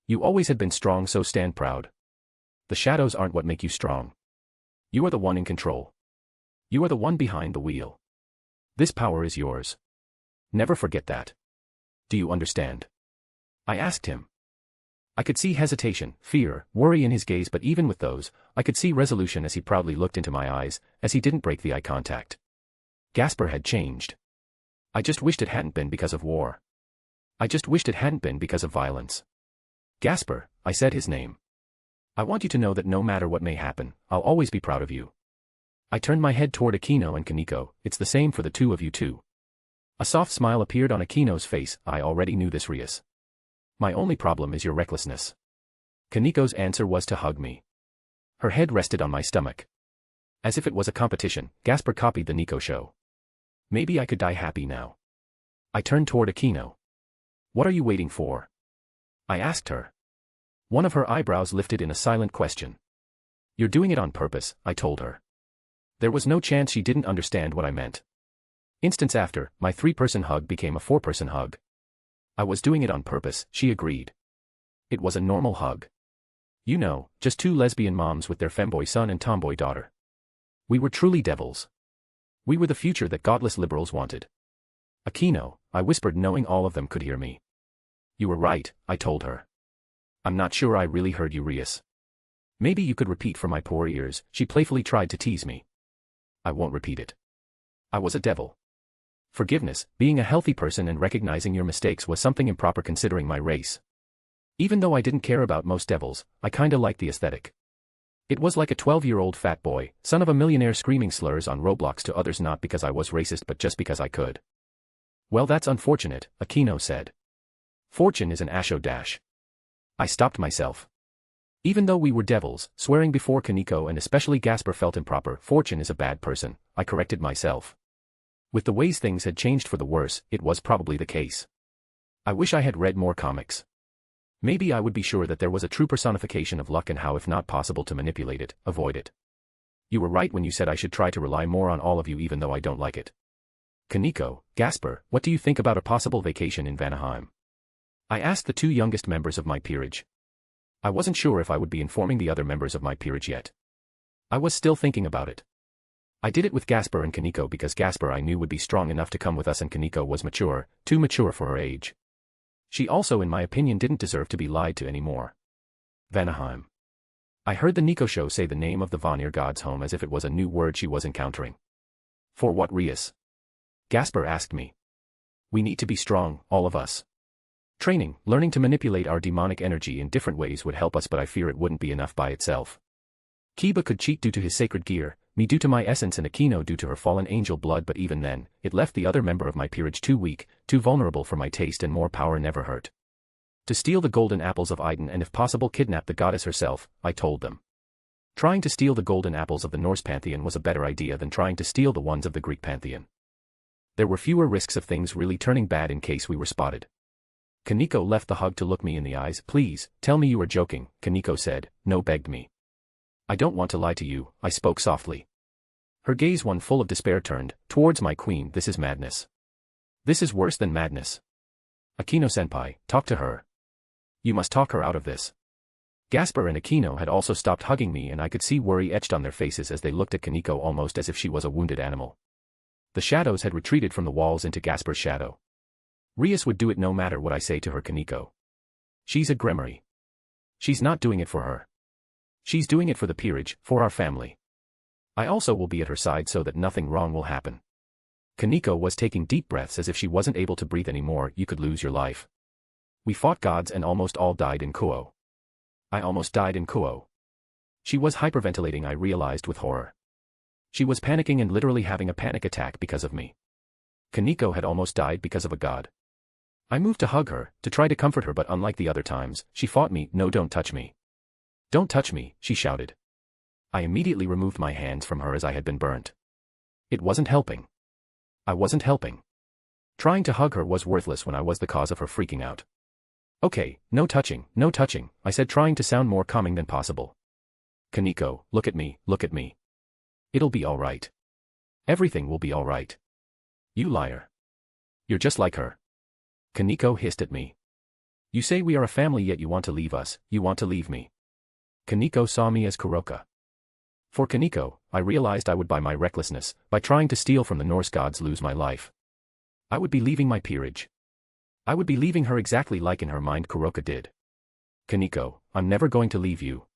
Speaker 3: You always had been strong, so stand proud. The shadows aren't what make you strong. You are the one in control. You are the one behind the wheel. This power is yours. Never forget that. Do you understand? I asked him. I could see hesitation, fear, worry in his gaze, but even with those, I could see resolution as he proudly looked into my eyes, as he didn't break the eye contact. Gasper had changed. I just wished it hadn't been because of war. I just wished it hadn't been because of violence. Gasper, I said his name. I want you to know that no matter what may happen, I'll always be proud of you. I turned my head toward Aquino and Kaneko. It's the same for the two of you too. A soft smile appeared on Aquino's face. I already knew this, Rias. My only problem is your recklessness. Kaneko's answer was to hug me. Her head rested on my stomach. As if it was a competition, Gasper copied the Nico show. Maybe I could die happy now. I turned toward Aquino. What are you waiting for? I asked her. One of her eyebrows lifted in a silent question. You're doing it on purpose, I told her. There was no chance she didn't understand what I meant. Instance after, my 3-person hug became a 4-person hug. I was doing it on purpose, she agreed. It was a normal hug. You know, just two lesbian moms with their femboy son and tomboy daughter. We were truly devils. We were the future that godless liberals wanted. Aquino, I whispered, knowing all of them could hear me. You were right, I told her. I'm not sure I really heard you, Rias. Maybe you could repeat for my poor ears. She playfully tried to tease me. I won't repeat it. I was a devil. Forgiveness, being a healthy person and recognizing your mistakes was something improper considering my race. Even though I didn't care about most devils, I kinda liked the aesthetic. It was like a 12-year-old fat boy, son of a millionaire, screaming slurs on Roblox to others, not because I was racist but just because I could. Well, that's unfortunate, Aquino said. Fortune is an asho dash. I stopped myself. Even though we were devils, swearing before Kaneko and especially Gasper felt improper. Fortune is a bad person, I corrected myself. With the ways things had changed for the worse, it was probably the case. I wish I had read more comics. Maybe I would be sure that there was a true personification of luck and how, if not possible to manipulate it, avoid it. You were right when you said I should try to rely more on all of you even though I don't like it. Kaneko, Gasper, what do you think about a possible vacation in Vanaheim? I asked the two youngest members of my peerage. I wasn't sure if I would be informing the other members of my peerage yet. I was still thinking about it. I did it with Gasper and Kaneko because Gasper I knew would be strong enough to come with us and Kaneko was mature, too mature for her age. She also, in my opinion, didn't deserve to be lied to anymore. Vanaheim. I heard the Nico show say the name of the Vanir god's home as if it was a new word she was encountering. For what, Rias? Gasper asked me. We need to be strong, all of us. Training, learning to manipulate our demonic energy in different ways would help us, but I fear it wouldn't be enough by itself. Kiba could cheat due to his sacred gear, me due to my essence, and Aquino due to her fallen angel blood, but even then, it left the other member of my peerage too weak, too vulnerable for my taste, and more power never hurt. To steal the golden apples of Iden and if possible kidnap the goddess herself, I told them. Trying to steal the golden apples of the Norse pantheon was a better idea than trying to steal the ones of the Greek pantheon. There were fewer risks of things really turning bad in case we were spotted. Kaneko left the hug to look me in the eyes. Please, tell me you were joking, Kaneko said. No, begged me. I don't want to lie to you, I spoke softly. Her gaze, one full of despair, turned towards my queen. This is madness. This is worse than madness. Aquino-senpai, talk to her. You must talk her out of this. Gasper and Aquino had also stopped hugging me, and I could see worry etched on their faces as they looked at Kaneko almost as if she was a wounded animal. The shadows had retreated from the walls into Gasper's shadow. Rias would do it no matter what I say to her, Kaneko. She's a Gremory. She's not doing it for her. She's doing it for the peerage, for our family. I also will be at her side so that nothing wrong will happen. Kaneko was taking deep breaths as if she wasn't able to breathe anymore. You could lose your life. We fought gods and almost all died in Kuo. I almost died in Kuo. She was hyperventilating, I realized with horror. She was panicking and literally having a panic attack because of me. Kaneko had almost died because of a god. I moved to hug her, to try to comfort her, but unlike the other times, she fought me. No, don't touch me. Don't touch me, she shouted. I immediately removed my hands from her as I had been burnt. It wasn't helping. I wasn't helping. Trying to hug her was worthless when I was the cause of her freaking out. Okay, no touching, I said, trying to sound more calming than possible. Kaneko, look at me, look at me. It'll be all right. Everything will be all right. You liar. You're just like her. Kaneko hissed at me. You say we are a family, yet you want to leave us, you want to leave me. Kaneko saw me as Kuroka. For Kaneko, I realized I would, by my recklessness, by trying to steal from the Norse gods, lose my life. I would be leaving my peerage. I would be leaving her exactly like in her mind Kuroka did. Kaneko, I'm never going to leave you.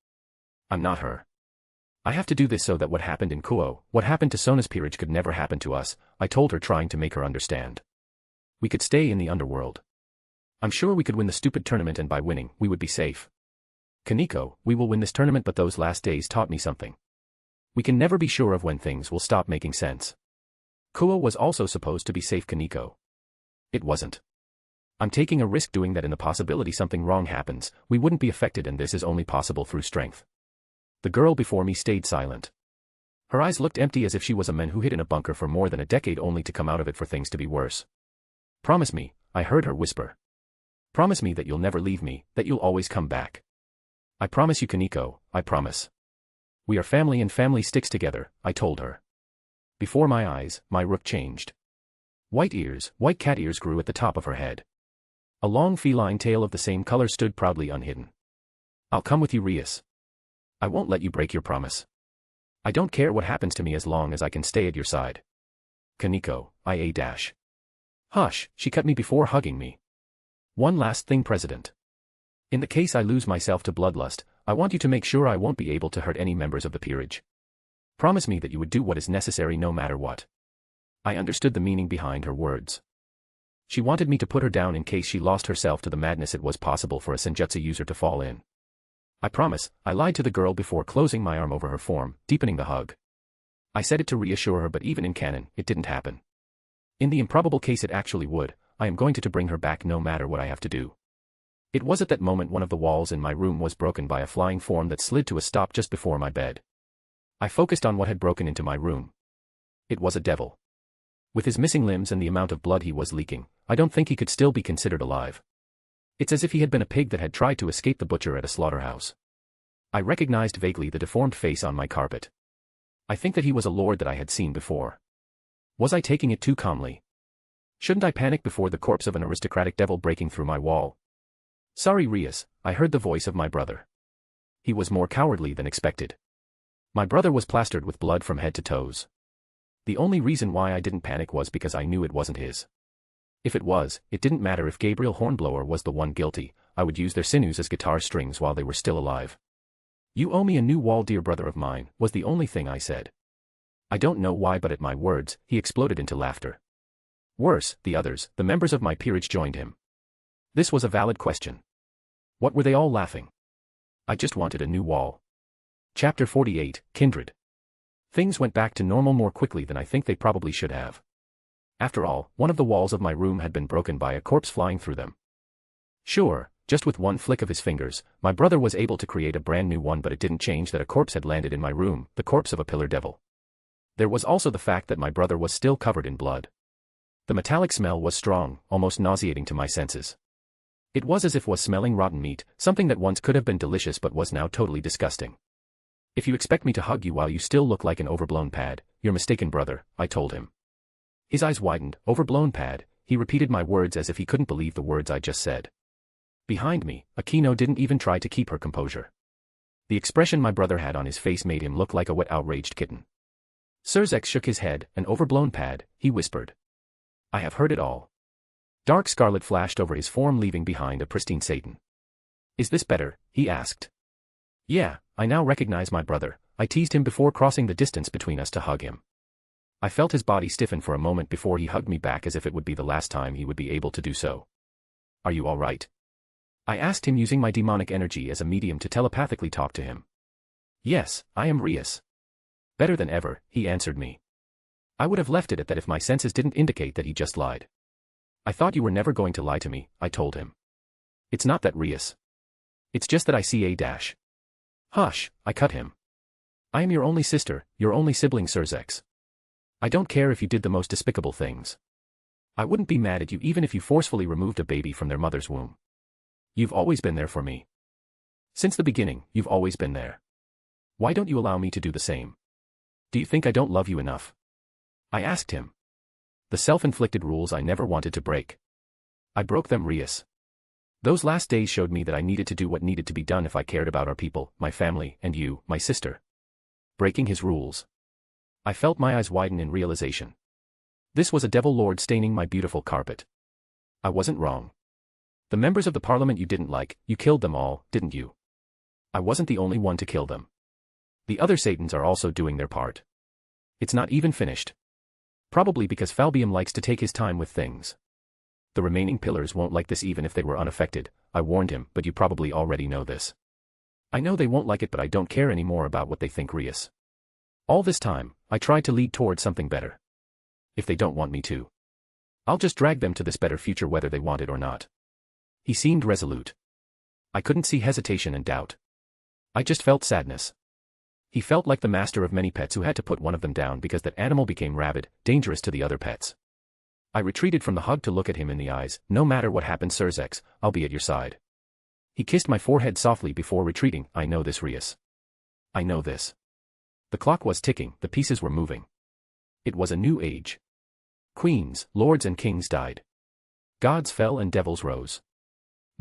Speaker 3: I'm not her. I have to do this so that what happened in Kuo, what happened to Sona's peerage, could never happen to us, I told her, trying to make her understand. We could stay in the underworld. I'm sure we could win the stupid tournament, and by winning, we would be safe. Kaneko, we will win this tournament, but those last days taught me something. We can never be sure of when things will stop making sense. Kuo was also supposed to be safe, Kaneko. It wasn't. I'm taking a risk doing that. In the possibility something wrong happens, we wouldn't be affected, and this is only possible through strength. The girl before me stayed silent. Her eyes looked empty, as if she was a man who hid in a bunker for more than a decade only to come out of it for things to be worse. Promise me, I heard her whisper. Promise me that you'll never leave me, that you'll always come back. I promise you, Kaneko, I promise. We are family and family sticks together, I told her. Before my eyes, my rook changed. White ears, white cat ears grew at the top of her head. A long feline tail of the same color stood proudly unhidden. I'll come with you, Rias. I won't let you break your promise. I don't care what happens to me as long as I can stay at your side. Kaneko, IA-. Hush, she cut me before hugging me. One last thing, President. In the case I lose myself to bloodlust, I want you to make sure I won't be able to hurt any members of the peerage. Promise me that you would do what is necessary no matter what. I understood the meaning behind her words. She wanted me to put her down in case she lost herself to the madness it was possible for a senjutsu user to fall in. I promise, I lied to the girl before closing my arm over her form, deepening the hug. I said it to reassure her, but even in canon, it didn't happen. In the improbable case it actually would, I am going to bring her back no matter what I have to do. It was at that moment one of the walls in my room was broken by a flying form that slid to a stop just before my bed. I focused on what had broken into my room. It was a devil. With his missing limbs and the amount of blood he was leaking, I don't think he could still be considered alive. It's as if he had been a pig that had tried to escape the butcher at a slaughterhouse. I recognized vaguely the deformed face on my carpet. I think that he was a lord that I had seen before. Was I taking it too calmly? Shouldn't I panic before the corpse of an aristocratic devil breaking through my wall? Sorry, Rias, I heard the voice of my brother. He was more cowardly than expected. My brother was plastered with blood from head to toes. The only reason why I didn't panic was because I knew it wasn't his. If it was, it didn't matter if Gabriel Hornblower was the one guilty, I would use their sinews as guitar strings while they were still alive. You owe me a new wall, dear brother of mine, was the only thing I said. I don't know why, but at my words, he exploded into laughter. Worse, the others, the members of my peerage, joined him. This was a valid question. What were they all laughing? I just wanted a new wall. Chapter 48, Kindred. Things went back to normal more quickly than I think they probably should have. After all, one of the walls of my room had been broken by a corpse flying through them. Sure, just with one flick of his fingers, my brother was able to create a brand new one, but it didn't change that a corpse had landed in my room, the corpse of a pillar devil. There was also the fact that my brother was still covered in blood. The metallic smell was strong, almost nauseating to my senses. It was as if was smelling rotten meat, something that once could have been delicious but was now totally disgusting. If you expect me to hug you while you still look like an overblown pad, you're mistaken, brother, I told him. His eyes widened. Overblown pad, he repeated my words as if he couldn't believe the words I just said. Behind me, Aquino didn't even try to keep her composure. The expression my brother had on his face made him look like a wet outraged kitten. Surzex shook his head, an overblown pad, he whispered. I have heard it all. Dark scarlet flashed over his form, leaving behind a pristine Satan. Is this better? He asked. Yeah, I now recognize my brother. I teased him before crossing the distance between us to hug him. I felt his body stiffen for a moment before he hugged me back, as if it would be the last time he would be able to do so. Are you all right? I asked him, using my demonic energy as a medium to telepathically talk to him. Yes, I am Rias. Better than ever, he answered me. I would have left it at that if my senses didn't indicate that he just lied. I thought you were never going to lie to me, I told him. It's not that, Rias. It's just that I see a dash. Hush, I cut him. I am your only sister, your only sibling, Surzex. I don't care if you did the most despicable things. I wouldn't be mad at you even if you forcefully removed a baby from their mother's womb. You've always been there for me. Since the beginning, you've always been there. Why don't you allow me to do the same? Do you think I don't love you enough? I asked him. The self-inflicted rules I never wanted to break. I broke them, Rias. Those last days showed me that I needed to do what needed to be done if I cared about our people, my family, and you, my sister. Breaking his rules. I felt my eyes widen in realization. This was a devil lord staining my beautiful carpet. I wasn't wrong. The members of the parliament you didn't like, you killed them all, didn't you? I wasn't the only one to kill them. The other Satans are also doing their part. It's not even finished. Probably because Falbium likes to take his time with things. The remaining pillars won't like this even if they were unaffected, I warned him, but you probably already know this. I know they won't like it, but I don't care anymore about what they think, Rias. All this time, I tried to lead toward something better. If they don't want me to, I'll just drag them to this better future whether they want it or not. He seemed resolute. I couldn't see hesitation and doubt. I just felt sadness. He felt like the master of many pets who had to put one of them down because that animal became rabid, dangerous to the other pets. I retreated from the hug to look at him in the eyes. No matter what happens, Surzex, I'll be at your side. He kissed my forehead softly before retreating. I know this, Rias. I know this. The clock was ticking, the pieces were moving. It was a new age. Queens, lords and kings died. Gods fell and devils rose.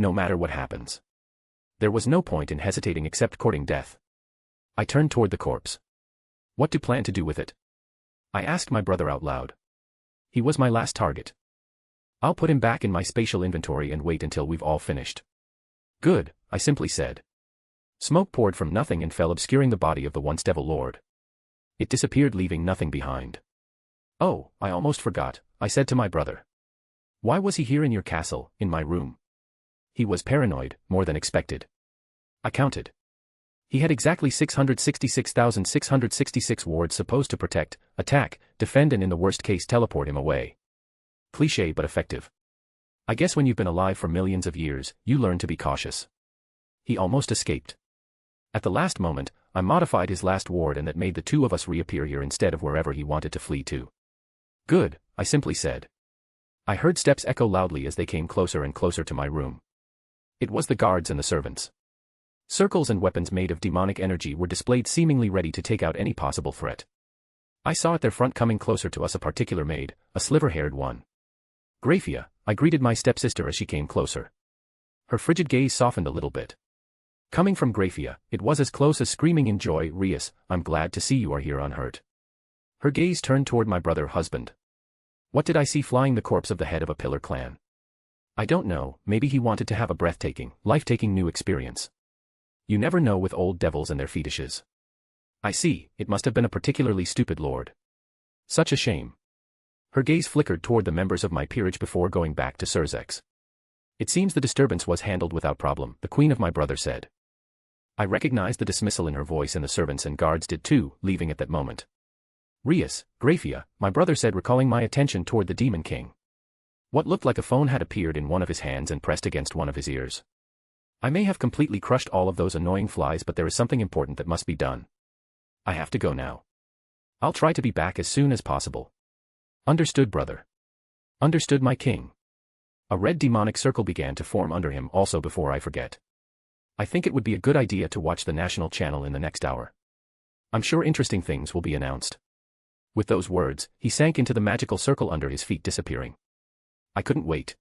Speaker 3: No matter what happens. There was no point in hesitating except courting death. I turned toward the corpse. What do you plan to do with it? I asked my brother out loud. He was my last target. I'll put him back in my spatial inventory and wait until we've all finished. Good, I simply said. Smoke poured from nothing and fell, obscuring the body of the once devil lord. It disappeared, leaving nothing behind. Oh, I almost forgot, I said to my brother. Why was he here in your castle, in my room? He was paranoid, more than expected. I counted. He had exactly 666,666 wards supposed to protect, attack, defend and in the worst case teleport him away. Cliché but effective. I guess when you've been alive for millions of years, you learn to be cautious. He almost escaped. At the last moment, I modified his last ward and that made the two of us reappear here instead of wherever he wanted to flee to. Good, I simply said. I heard steps echo loudly as they came closer and closer to my room. It was the guards and the servants. Circles and weapons made of demonic energy were displayed, seemingly ready to take out any possible threat. I saw at their front, coming closer to us, a particular maid, a sliver-haired one. Graphia, I greeted my stepsister as she came closer. Her frigid gaze softened a little bit. Coming from Graphia, it was as close as screaming in joy. Rias, I'm glad to see you are here unhurt. Her gaze turned toward my brother husband. What did I see flying? The corpse of the head of a pillar clan. I don't know, maybe he wanted to have a breathtaking, life-taking new experience. You never know with old devils and their fetishes. I see, it must have been a particularly stupid lord. Such a shame. Her gaze flickered toward the members of my peerage before going back to Surzex. It seems the disturbance was handled without problem, the queen of my brother said. I recognized the dismissal in her voice, and the servants and guards did too, leaving at that moment. Rias, Graphia, my brother said, recalling my attention toward the demon king. What looked like a phone had appeared in one of his hands and pressed against one of his ears. I may have completely crushed all of those annoying flies, but there is something important that must be done. I have to go now. I'll try to be back as soon as possible. Understood, brother. Understood, my king. A red demonic circle began to form under him. Also, before I forget, I think it would be a good idea to watch the national channel in the next hour. I'm sure interesting things will be announced. With those words, he sank into the magical circle under his feet, disappearing. I couldn't wait.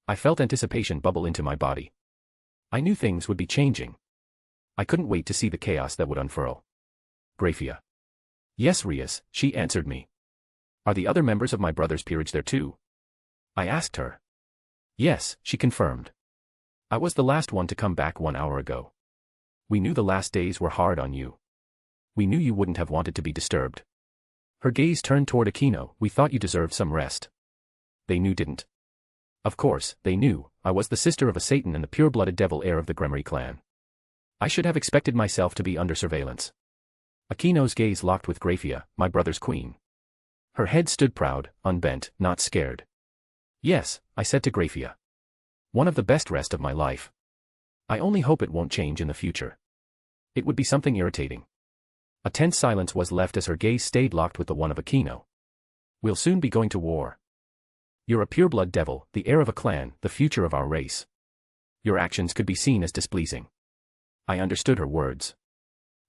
Speaker 3: I felt anticipation bubble into my body. I knew things would be changing. I couldn't wait to see the chaos that would unfurl. Grafia. Yes, Rias, she answered me. Are the other members of my brother's peerage there too? I asked her. Yes, she confirmed. I was the last one to come back 1 hour ago. We knew the last days were hard on you. We knew you wouldn't have wanted to be disturbed. Her gaze turned toward Aquino. We thought you deserved some rest. They knew didn't. Of course, they knew. I was the sister of a Satan and the pure-blooded devil heir of the Gremory clan. I should have expected myself to be under surveillance. Aquino's gaze locked with Grafia, my brother's queen. Her head stood proud, unbent, not scared. Yes, I said to Grafia. One of the best rest of my life. I only hope it won't change in the future. It would be something irritating. A tense silence was left as her gaze stayed locked with the one of Aquino. We'll soon be going to war. You're a pureblood devil, the heir of a clan, the future of our race. Your actions could be seen as displeasing. I understood her words.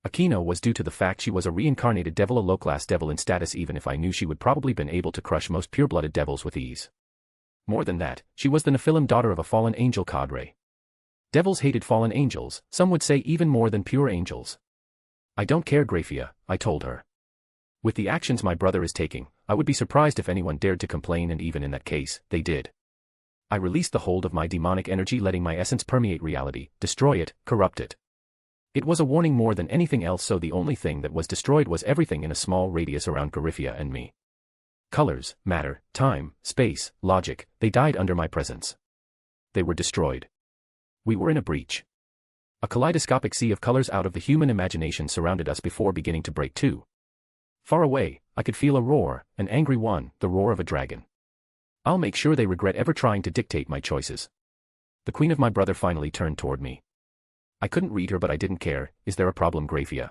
Speaker 3: Aquino was due to the fact she was a reincarnated devil, a low-class devil in status, even if I knew she would probably been able to crush most pure-blooded devils with ease. More than that, she was the Nephilim, daughter of a fallen angel cadre. Devils hated fallen angels, some would say even more than pure angels. I don't care, Grafia, I told her. With the actions my brother is taking, I would be surprised if anyone dared to complain, and even in that case, they did. I released the hold of my demonic energy, letting my essence permeate reality, destroy it, corrupt it. It was a warning more than anything else, so the only thing that was destroyed was everything in a small radius around Grafia and me. Colors, matter, time, space, logic, they died under my presence. They were destroyed. We were in a breach. A kaleidoscopic sea of colors out of the human imagination surrounded us before beginning to break too. Far away, I could feel a roar, an angry one, the roar of a dragon. I'll make sure they regret ever trying to dictate my choices. The queen of my brother finally turned toward me. I couldn't read her, but I didn't care. Is there a problem, Grafia?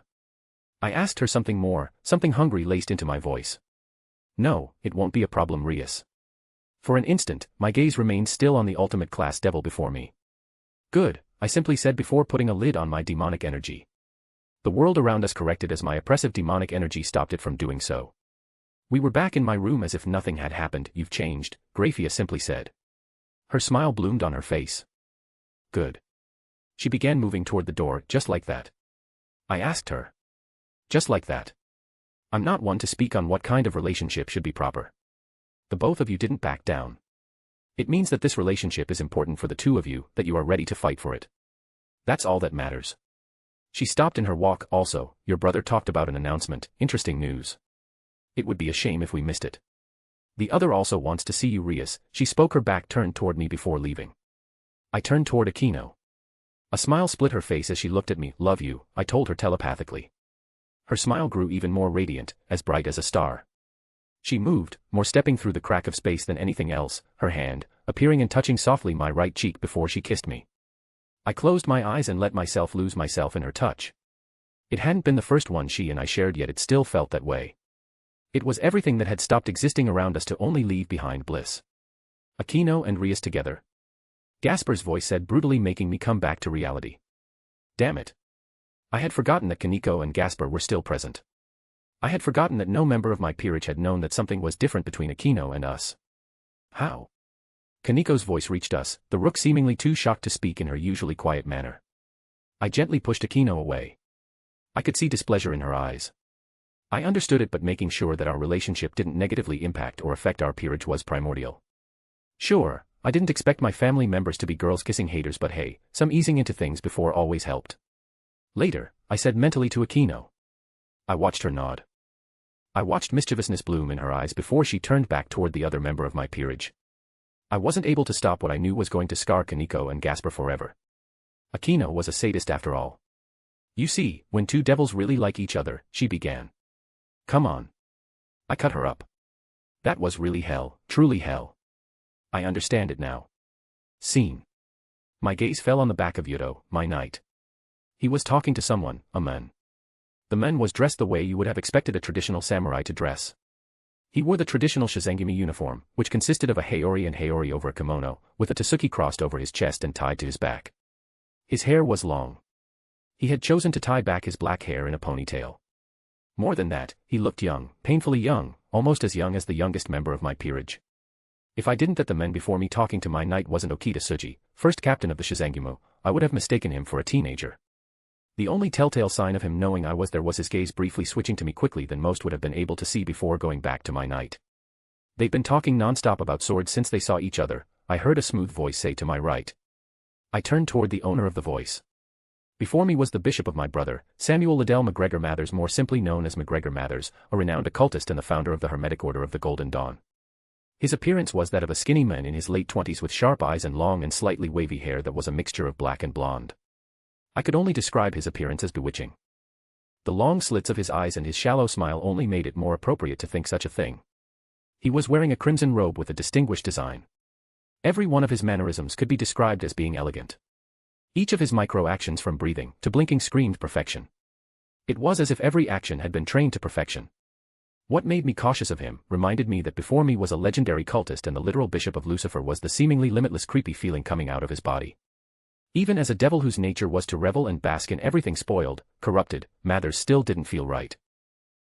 Speaker 3: I asked her something more, something hungry laced into my voice. No, it won't be a problem, Rias. For an instant, my gaze remained still on the ultimate class devil before me. Good, I simply said before putting a lid on my demonic energy. The world around us corrected as my oppressive demonic energy stopped it from doing so. We were back in my room as if nothing had happened. You've changed, Grafia simply said. Her smile bloomed on her face. Good. She began moving toward the door, just like that. I asked her. Just like that. I'm not one to speak on what kind of relationship should be proper. The both of you didn't back down. It means that this relationship is important for the two of you, that you are ready to fight for it. That's all that matters. She stopped in her walk. Also, your brother talked about an announcement, interesting news. It would be a shame if we missed it. The other also wants to see you, Rias. She spoke, her back turned toward me before leaving. I turned toward Aquino. A smile split her face as she looked at me. Love you, I told her telepathically. Her smile grew even more radiant, as bright as a star. She moved, more stepping through the crack of space than anything else, her hand, appearing and touching softly my right cheek before she kissed me. I closed my eyes and let myself lose myself in her touch. It hadn't been the first one she and I shared, yet it still felt that way. It was everything that had stopped existing around us to only leave behind bliss. Aquino and Rias together. Gasper's voice said brutally, making me come back to reality. Damn it. I had forgotten that Kaneko and Gasper were still present. I had forgotten that no member of my peerage had known that something was different between Aquino and us. How? Kaneko's voice reached us, the rook seemingly too shocked to speak in her usually quiet manner. I gently pushed Aquino away. I could see displeasure in her eyes. I understood it, but making sure that our relationship didn't negatively impact or affect our peerage was primordial. Sure, I didn't expect my family members to be girls kissing haters, but hey, some easing into things before always helped. Later, I said mentally to Aquino. I watched her nod. I watched mischievousness bloom in her eyes before she turned back toward the other member of my peerage. I wasn't able to stop what I knew was going to scar Kaneko and Gasper forever. Aquino was a sadist after all. You see, when two devils really like each other, she began. Come on. I cut her up. That was really hell, truly hell. I understand it now. Scene. My gaze fell on the back of Yuto, my knight. He was talking to someone, a man. The man was dressed the way you would have expected a traditional samurai to dress. He wore the traditional Shizangimi uniform, which consisted of a haori and haori over a kimono, with a tasuki crossed over his chest and tied to his back. His hair was long. He had chosen to tie back his black hair in a ponytail. More than that, he looked young, painfully young, almost as young as the youngest member of my peerage. If I didn't that the man before me talking to my knight wasn't Okita Tsuji, first captain of the Shizangumo, I would have mistaken him for a teenager. The only telltale sign of him knowing I was there was his gaze briefly switching to me quickly than most would have been able to see before going back to my night. They'd been talking non-stop about swords since they saw each other, I heard a smooth voice say to my right. I turned toward the owner of the voice. Before me was the bishop of my brother, Samuel Liddell McGregor Mathers, more simply known as McGregor Mathers, a renowned occultist and the founder of the Hermetic Order of the Golden Dawn. His appearance was that of a skinny man in his late 20s with sharp eyes and long and slightly wavy hair that was a mixture of black and blonde. I could only describe his appearance as bewitching. The long slits of his eyes and his shallow smile only made it more appropriate to think such a thing. He was wearing a crimson robe with a distinguished design. Every one of his mannerisms could be described as being elegant. Each of his micro-actions from breathing to blinking screamed perfection. It was as if every action had been trained to perfection. What made me cautious of him reminded me that before me was a legendary cultist and the literal bishop of Lucifer was the seemingly limitless creepy feeling coming out of his body. Even as a devil whose nature was to revel and bask in everything spoiled, corrupted, Mathers still didn't feel right.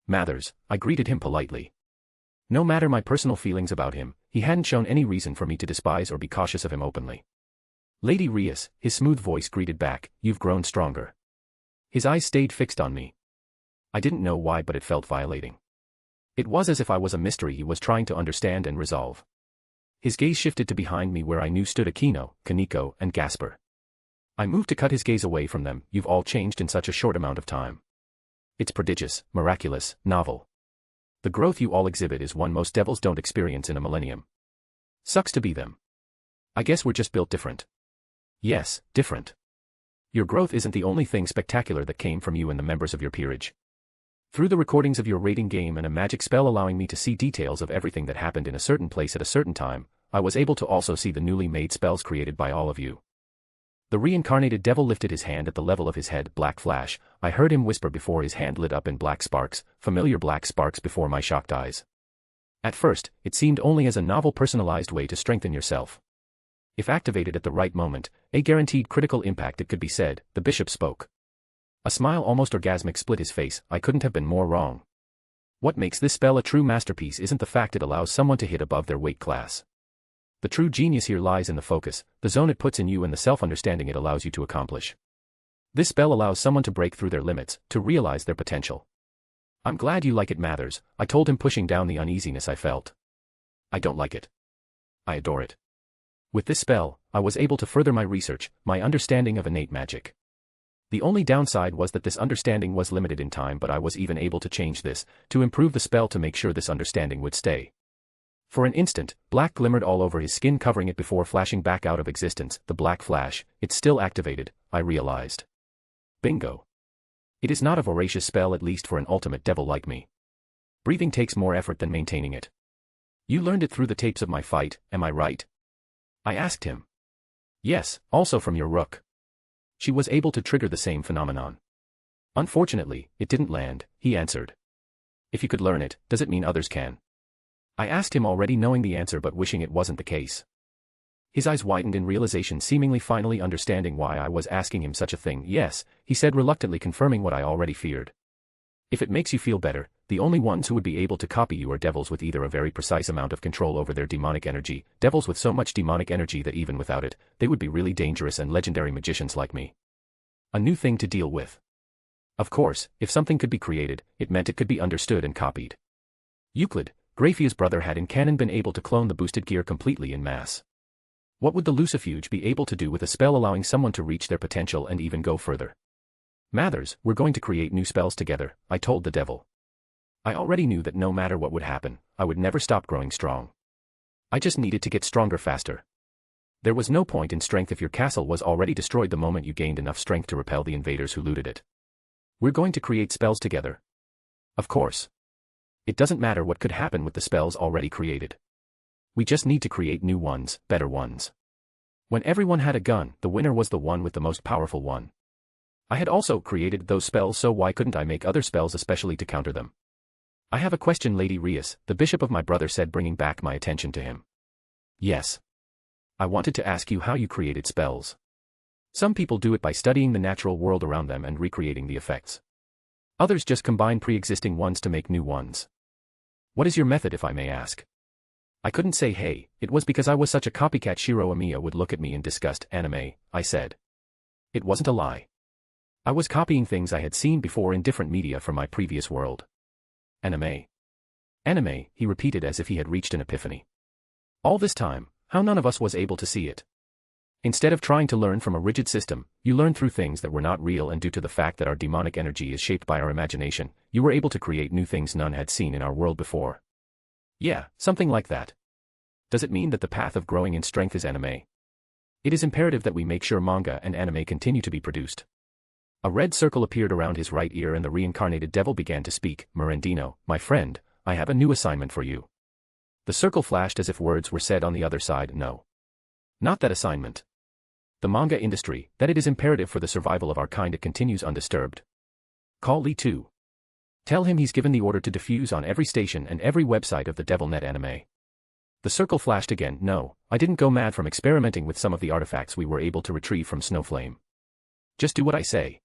Speaker 3: Mathers, I greeted him politely. No matter my personal feelings about him, he hadn't shown any reason for me to despise or be cautious of him openly. Lady Rias, his smooth voice greeted back, you've grown stronger. His eyes stayed fixed on me. I didn't know why, but it felt violating. It was as if I was a mystery he was trying to understand and resolve. His gaze shifted to behind me where I knew stood Aquino, Kaneko, and Gasper. I moved to cut his gaze away from them. You've all changed in such a short amount of time. It's prodigious, miraculous, novel. The growth you all exhibit is one most devils don't experience in a millennium. Sucks to be them. I guess we're just built different. Yes, different. Your growth isn't the only thing spectacular that came from you and the members of your peerage. Through the recordings of your raiding game and a magic spell allowing me to see details of everything that happened in a certain place at a certain time, I was able to also see the newly made spells created by all of you. The reincarnated devil lifted his hand at the level of his head. Black flash, I heard him whisper before his hand lit up in black sparks, familiar black sparks before my shocked eyes. At first, it seemed only as a novel personalized way to strengthen yourself. If activated at the right moment, a guaranteed critical impact, it could be said, the bishop spoke. A smile almost orgasmic split his face. I couldn't have been more wrong. What makes this spell a true masterpiece isn't the fact it allows someone to hit above their weight class. The true genius here lies in the focus, the zone it puts in you and the self-understanding it allows you to accomplish. This spell allows someone to break through their limits, to realize their potential. I'm glad you like it, Mathers, I told him, pushing down the uneasiness I felt. I don't like it. I adore it. With this spell, I was able to further my research, my understanding of innate magic. The only downside was that this understanding was limited in time, but I was even able to change this, to improve the spell to make sure this understanding would stay. For an instant, black glimmered all over his skin, covering it before flashing back out of existence. The black flash, it's still activated, I realized. Bingo. It is not a voracious spell, at least for an ultimate devil like me. Breathing takes more effort than maintaining it. You learned it through the tapes of my fight, am I right? I asked him. Yes, also from your rook. She was able to trigger the same phenomenon. Unfortunately, it didn't land, he answered. If you could learn it, does it mean others can? I asked him, already knowing the answer but wishing it wasn't the case. His eyes widened in realization, seemingly finally understanding why I was asking him such a thing. Yes, he said reluctantly, confirming what I already feared. If it makes you feel better, the only ones who would be able to copy you are devils with either a very precise amount of control over their demonic energy, devils with so much demonic energy that even without it, they would be really dangerous, and legendary magicians like me. A new thing to deal with. Of course, if something could be created, it meant it could be understood and copied. Euclid, Graphia's brother, had in canon been able to clone the boosted gear completely in mass. What would the Lucifuge be able to do with a spell allowing someone to reach their potential and even go further? Mathers, we're going to create new spells together, I told the devil. I already knew that no matter what would happen, I would never stop growing strong. I just needed to get stronger faster. There was no point in strength if your castle was already destroyed the moment you gained enough strength to repel the invaders who looted it. We're going to create spells together. Of course. It doesn't matter what could happen with the spells already created. We just need to create new ones, better ones. When everyone had a gun, the winner was the one with the most powerful one. I had also created those spells, so why couldn't I make other spells especially to counter them? I have a question, Lady Rias, the bishop of my brother said, bringing back my attention to him. Yes. I wanted to ask you how you created spells. Some people do it by studying the natural world around them and recreating the effects. Others just combine pre-existing ones to make new ones. What is your method, if I may ask? I couldn't say hey, it was because I was such a copycat. Shiro Amiya would look at me in disgust. Anime, I said. It wasn't a lie. I was copying things I had seen before in different media from my previous world. Anime. Anime, he repeated as if he had reached an epiphany. All this time, how none of us was able to see it. Instead of trying to learn from a rigid system, you learned through things that were not real, and due to the fact that our demonic energy is shaped by our imagination, you were able to create new things none had seen in our world before. Yeah, something like that. Does it mean that the path of growing in strength is anime? It is imperative that we make sure manga and anime continue to be produced. A red circle appeared around his right ear and the reincarnated devil began to speak. Mirandino, my friend, I have a new assignment for you. The circle flashed as if words were said on the other side. No. Not that assignment. The manga industry, that it is imperative for the survival of our kind it continues undisturbed. Call Lee too. Tell him he's given the order to diffuse on every station and every website of the DevilNet anime. The circle flashed again. No, I didn't go mad from experimenting with some of the artifacts we were able to retrieve from Snowflame. Just do what I say.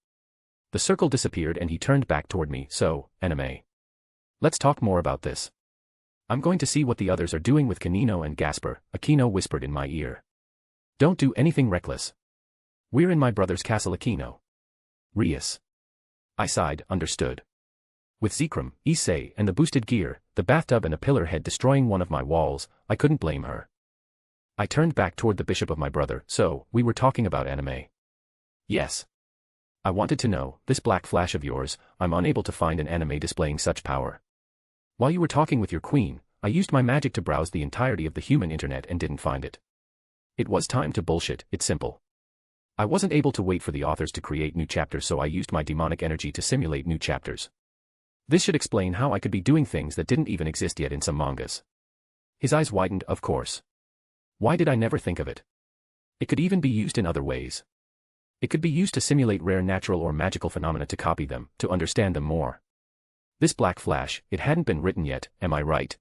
Speaker 3: The circle disappeared and he turned back toward me. So, anime. Let's talk more about this. I'm going to see what the others are doing with Kanino and Gasper, Aquino whispered in my ear. Don't do anything reckless. We're in my brother's castle. Aquino. Rias. I sighed. Understood. With Zekrom, Issei, and the boosted gear, the bathtub and a pillar head destroying one of my walls, I couldn't blame her. I turned back toward the bishop of my brother. So, we were talking about anime. Yes. I wanted to know, this black flash of yours, I'm unable to find an anime displaying such power. While you were talking with your queen, I used my magic to browse the entirety of the human internet and didn't find it. It was time to bullshit. It's simple. I wasn't able to wait for the authors to create new chapters, so I used my demonic energy to simulate new chapters. This should explain how I could be doing things that didn't even exist yet in some mangas. His eyes widened. Of course. Why did I never think of it? It could even be used in other ways. It could be used to simulate rare natural or magical phenomena, to copy them, to understand them more. This black flash, it hadn't been written yet, am I right?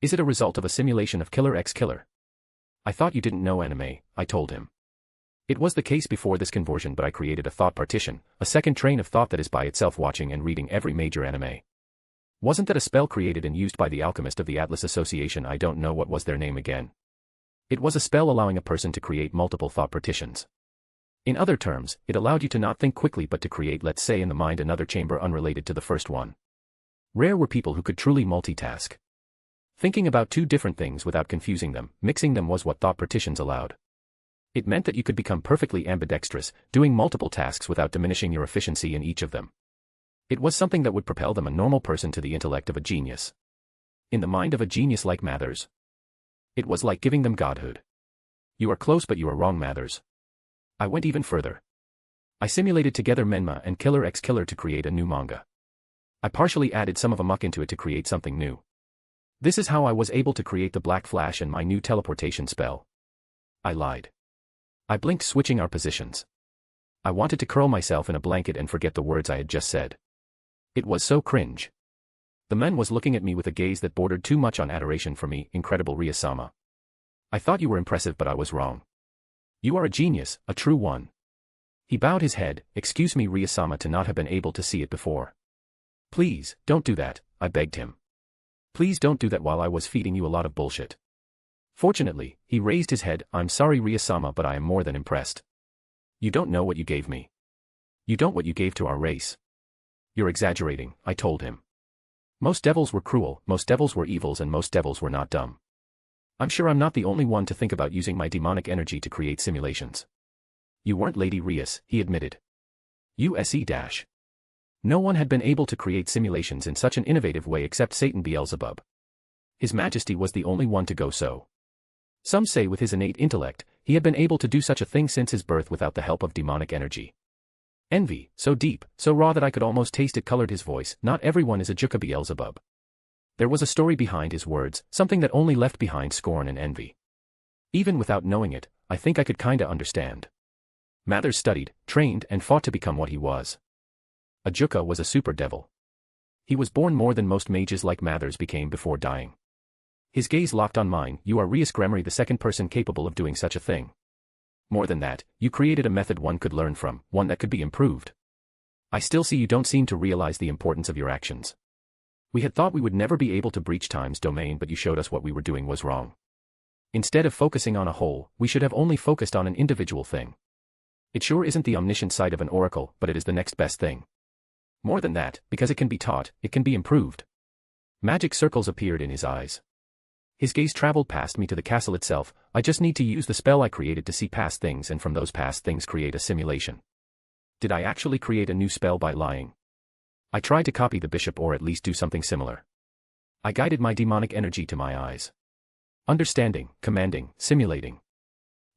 Speaker 3: Is it a result of a simulation of Killer X Killer? I thought you didn't know anime, I told him. It was the case before this conversion, but I created a thought partition, a second train of thought that is by itself watching and reading every major anime. Wasn't that a spell created and used by the alchemist of the Atlas Association? I don't know what was their name again. It was a spell allowing a person to create multiple thought partitions. In other terms, it allowed you to not think quickly but to create, let's say in the mind, another chamber unrelated to the first one. Rare were people who could truly multitask. Thinking about two different things without confusing them, mixing them, was what thought partitions allowed. It meant that you could become perfectly ambidextrous, doing multiple tasks without diminishing your efficiency in each of them. It was something that would propel them, a normal person, to the intellect of a genius. In the mind of a genius like Mathers. It was like giving them godhood. You are close but you are wrong, Mathers. I went even further. I simulated together Menma and Killer X Killer to create a new manga. I partially added some of Amok into it to create something new. This is how I was able to create the Black Flash and my new teleportation spell. I lied. I blinked, switching our positions. I wanted to curl myself in a blanket and forget the words I had just said. It was so cringe. The man was looking at me with a gaze that bordered too much on adoration for me. Incredible, Rias-sama. I thought you were impressive, but I was wrong. You are a genius, a true one. He bowed his head. Excuse me, Rias-sama, to not have been able to see it before. Please, don't do that, I begged him. Please don't do that while I was feeding you a lot of bullshit. Fortunately, he raised his head. I'm sorry, Rias-sama, but I am more than impressed. You don't know what you gave me. You don't what you gave to our race. You're exaggerating, I told him. Most devils were cruel, most devils were evils, and most devils were not dumb. I'm sure I'm not the only one to think about using my demonic energy to create simulations. You weren't, Lady Rias, he admitted. USE-. No one had been able to create simulations in such an innovative way except Satan Beelzebub. His Majesty was the only one to go so. Some say with his innate intellect, he had been able to do such a thing since his birth without the help of demonic energy. Envy, so deep, so raw that I could almost taste it, colored his voice. Not everyone is a Juka Beelzebub. There was a story behind his words, something that only left behind scorn and envy. Even without knowing it, I think I could kinda understand. Mathers studied, trained, and fought to become what he was. A Juka was a super devil. He was born more than most mages like Mathers became before dying. His gaze locked on mine. You are Rias Gremory, the second person capable of doing such a thing. More than that, you created a method one could learn from, one that could be improved. I still see you don't seem to realize the importance of your actions. We had thought we would never be able to breach time's domain, but you showed us what we were doing was wrong. Instead of focusing on a whole, we should have only focused on an individual thing. It sure isn't the omniscient sight of an oracle, but it is the next best thing. More than that, because it can be taught, it can be improved. Magic circles appeared in his eyes. His gaze traveled past me to the castle itself. I just need to use the spell I created to see past things, and from those past things create a simulation. Did I actually create a new spell by lying? I tried to copy the bishop, or at least do something similar. I guided my demonic energy to my eyes. Understanding, commanding, simulating.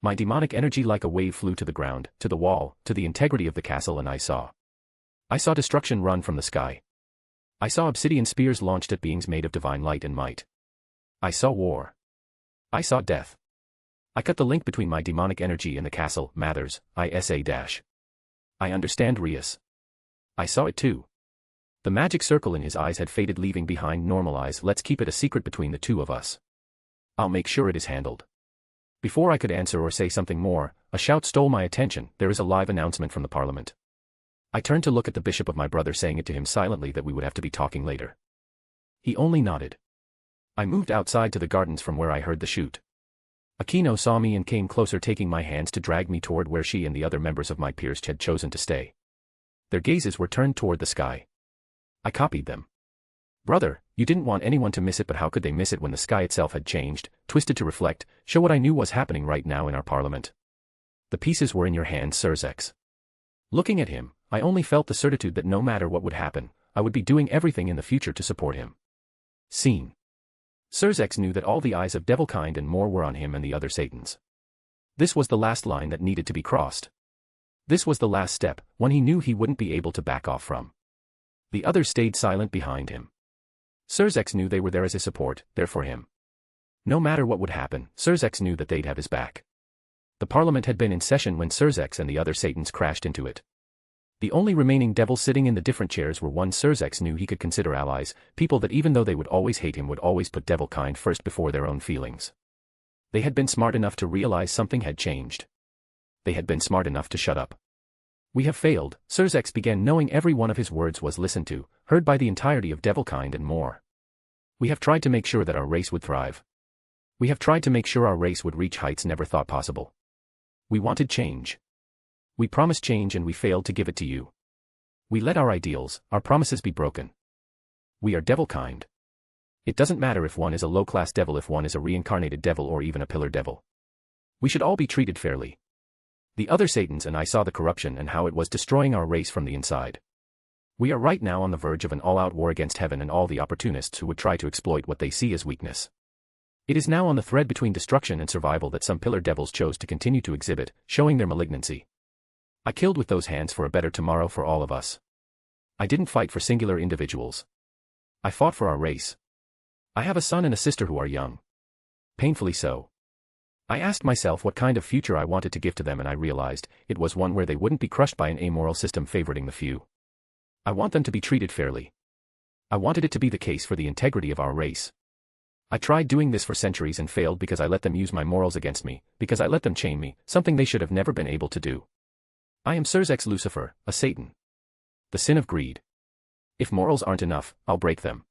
Speaker 3: My demonic energy like a wave flew to the ground, to the wall, to the integrity of the castle, and I saw destruction run from the sky. I saw obsidian spears launched at beings made of divine light and might. I saw war. I saw death. I cut the link between my demonic energy and the castle, Mathers, I understand, Rias. I saw it too. The magic circle in his eyes had faded, leaving behind normal eyes. Let's keep it a secret between the two of us. I'll make sure it is handled. Before I could answer or say something more, a shout stole my attention. There is a live announcement from the Parliament. I turned to look at the bishop of my brother, saying it to him silently that we would have to be talking later. He only nodded. I moved outside to the gardens from where I heard the shoot. Aquino saw me and came closer, taking my hands to drag me toward where she and the other members of my peers had chosen to stay. Their gazes were turned toward the sky. I copied them. Brother, you didn't want anyone to miss it, but how could they miss it when the sky itself had changed, twisted to reflect, show what I knew was happening right now in our parliament? The pieces were in your hands, Surzex. Looking at him, I only felt the certitude that no matter what would happen, I would be doing everything in the future to support him. Scene. Surzex knew that all the eyes of Devilkind and more were on him and the other Satans. This was the last line that needed to be crossed. This was the last step, one he knew he wouldn't be able to back off from. The others stayed silent behind him. Surzex knew they were there as a support, there for him. No matter what would happen, Surzex knew that they'd have his back. The Parliament had been in session when Surzex and the other Satans crashed into it. The only remaining devils sitting in the different chairs were ones Surzex knew he could consider allies, people that even though they would always hate him would always put Devilkind first before their own feelings. They had been smart enough to realize something had changed. They had been smart enough to shut up. We have failed, Surzex began, knowing every one of his words was listened to, heard by the entirety of Devilkind and more. We have tried to make sure that our race would thrive. We have tried to make sure our race would reach heights never thought possible. We wanted change. We promised change and we failed to give it to you. We let our ideals, our promises be broken. We are Devilkind. It doesn't matter if one is a low-class devil, if one is a reincarnated devil, or even a pillar devil. We should all be treated fairly. The other Satans and I saw the corruption and how it was destroying our race from the inside. We are right now on the verge of an all-out war against heaven and all the opportunists who would try to exploit what they see as weakness. It is now on the thread between destruction and survival that some pillar devils chose to continue to exhibit, showing their malignancy. I killed with those hands for a better tomorrow for all of us. I didn't fight for singular individuals. I fought for our race. I have a son and a sister who are young. Painfully so. I asked myself what kind of future I wanted to give to them, and I realized it was one where they wouldn't be crushed by an amoral system favoriting the few. I want them to be treated fairly. I wanted it to be the case for the integrity of our race. I tried doing this for centuries and failed because I let them use my morals against me, because I let them chain me, something they should have never been able to do. I am Surzex Lucifer, a Satan. The sin of greed. If morals aren't enough, I'll break them.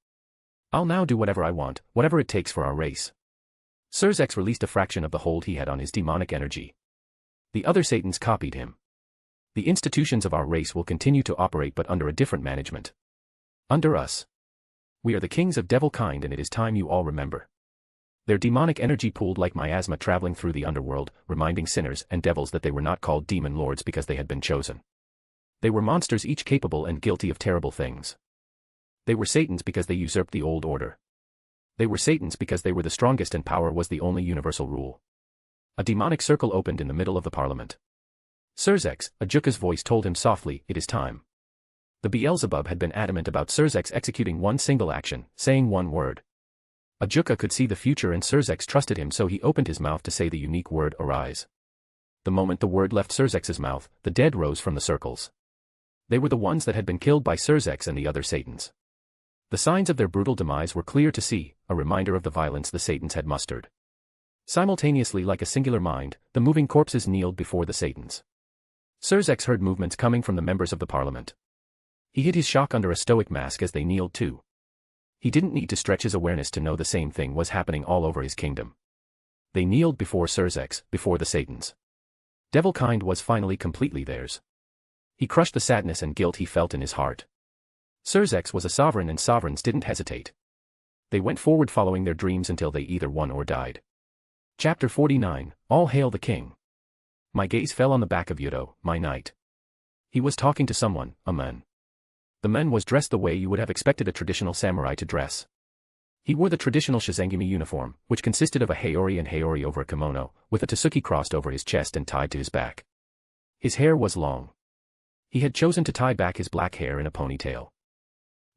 Speaker 3: I'll now do whatever I want, whatever it takes for our race. Surzex released a fraction of the hold he had on his demonic energy. The other Satans copied him. The institutions of our race will continue to operate, but under a different management. Under us. We are the kings of Devilkind, and it is time you all remember. Their demonic energy pooled like miasma traveling through the underworld, reminding sinners and devils that they were not called demon lords because they had been chosen. They were monsters, each capable and guilty of terrible things. They were Satans because they usurped the old order. They were Satans because they were the strongest and power was the only universal rule. A demonic circle opened in the middle of the Parliament. Surzex, Ajuka's voice told him softly, it is time. The Beelzebub had been adamant about Surzex executing one single action, saying one word. Ajuka could see the future and Surzex trusted him, so he opened his mouth to say the unique word, arise. The moment the word left Surzex's mouth, the dead rose from the circles. They were the ones that had been killed by Surzex and the other Satans. The signs of their brutal demise were clear to see, a reminder of the violence the Satans had mustered. Simultaneously, like a singular mind, the moving corpses kneeled before the Satans. Surzex heard movements coming from the members of the Parliament. He hid his shock under a stoic mask as they kneeled too. He didn't need to stretch his awareness to know the same thing was happening all over his kingdom. They kneeled before Surzex, before the Satans. Devilkind was finally completely theirs. He crushed the sadness and guilt he felt in his heart. Surzex was a sovereign and sovereigns didn't hesitate. They went forward following their dreams until they either won or died. Chapter 49, All Hail the King. My gaze fell on the back of Yudo, my knight. He was talking to someone, a man. The man was dressed the way you would have expected a traditional samurai to dress. He wore the traditional Shizangumi uniform, which consisted of a haori and haori over a kimono, with a tsuki crossed over his chest and tied to his back. His hair was long. He had chosen to tie back his black hair in a ponytail.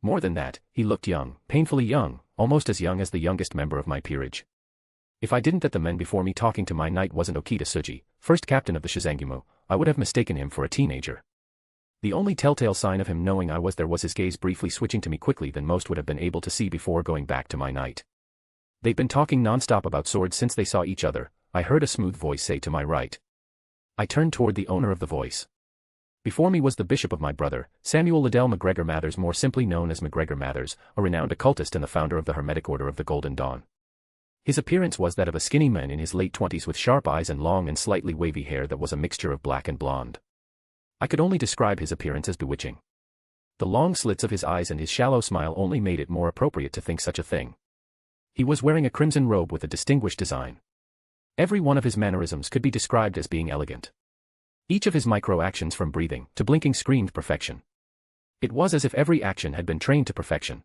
Speaker 3: More than that, he looked young, painfully young, almost as young as the youngest member of my peerage. If I didn't that the man before me talking to my knight wasn't Okita Tsuji, first captain of the Shizangumu, I would have mistaken him for a teenager. The only telltale sign of him knowing I was there was his gaze briefly switching to me quickly than most would have been able to see before going back to my knight. They'd been talking non-stop about swords since they saw each other, I heard a smooth voice say to my right. I turned toward the owner of the voice. Before me was the bishop of my brother, Samuel Liddell MacGregor Mathers, more simply known as MacGregor Mathers, a renowned occultist and the founder of the Hermetic Order of the Golden Dawn. His appearance was that of a skinny man in his late 20s with sharp eyes and long and slightly wavy hair that was a mixture of black and blonde. I could only describe his appearance as bewitching. The long slits of his eyes and his shallow smile only made it more appropriate to think such a thing. He was wearing a crimson robe with a distinguished design. Every one of his mannerisms could be described as being elegant. Each of his micro-actions from breathing to blinking screamed perfection. It was as if every action had been trained to perfection.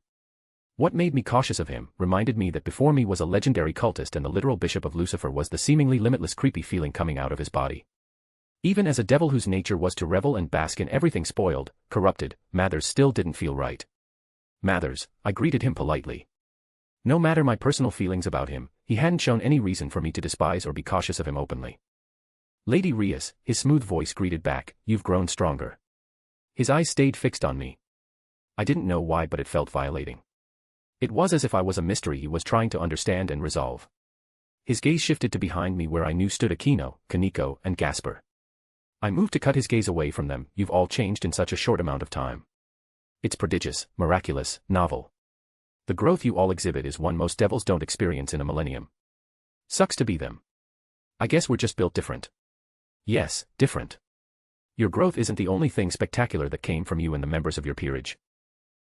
Speaker 3: What made me cautious of him reminded me that before me was a legendary cultist and the literal bishop of Lucifer was the seemingly limitless creepy feeling coming out of his body. Even as a devil whose nature was to revel and bask in everything spoiled, corrupted, Mathers still didn't feel right. Mathers, I greeted him politely. No matter my personal feelings about him, he hadn't shown any reason for me to despise or be cautious of him openly. Lady Rias, his smooth voice greeted back, you've grown stronger. His eyes stayed fixed on me. I didn't know why, but it felt violating. It was as if I was a mystery he was trying to understand and resolve. His gaze shifted to behind me where I knew stood Aquino, Kaneko, and Gasper. I moved to cut his gaze away from them. You've all changed in such a short amount of time. It's prodigious, miraculous, novel. The growth you all exhibit is one most devils don't experience in a millennium. Sucks to be them. I guess we're just built different. Yes, different. Your growth isn't the only thing spectacular that came from you and the members of your peerage.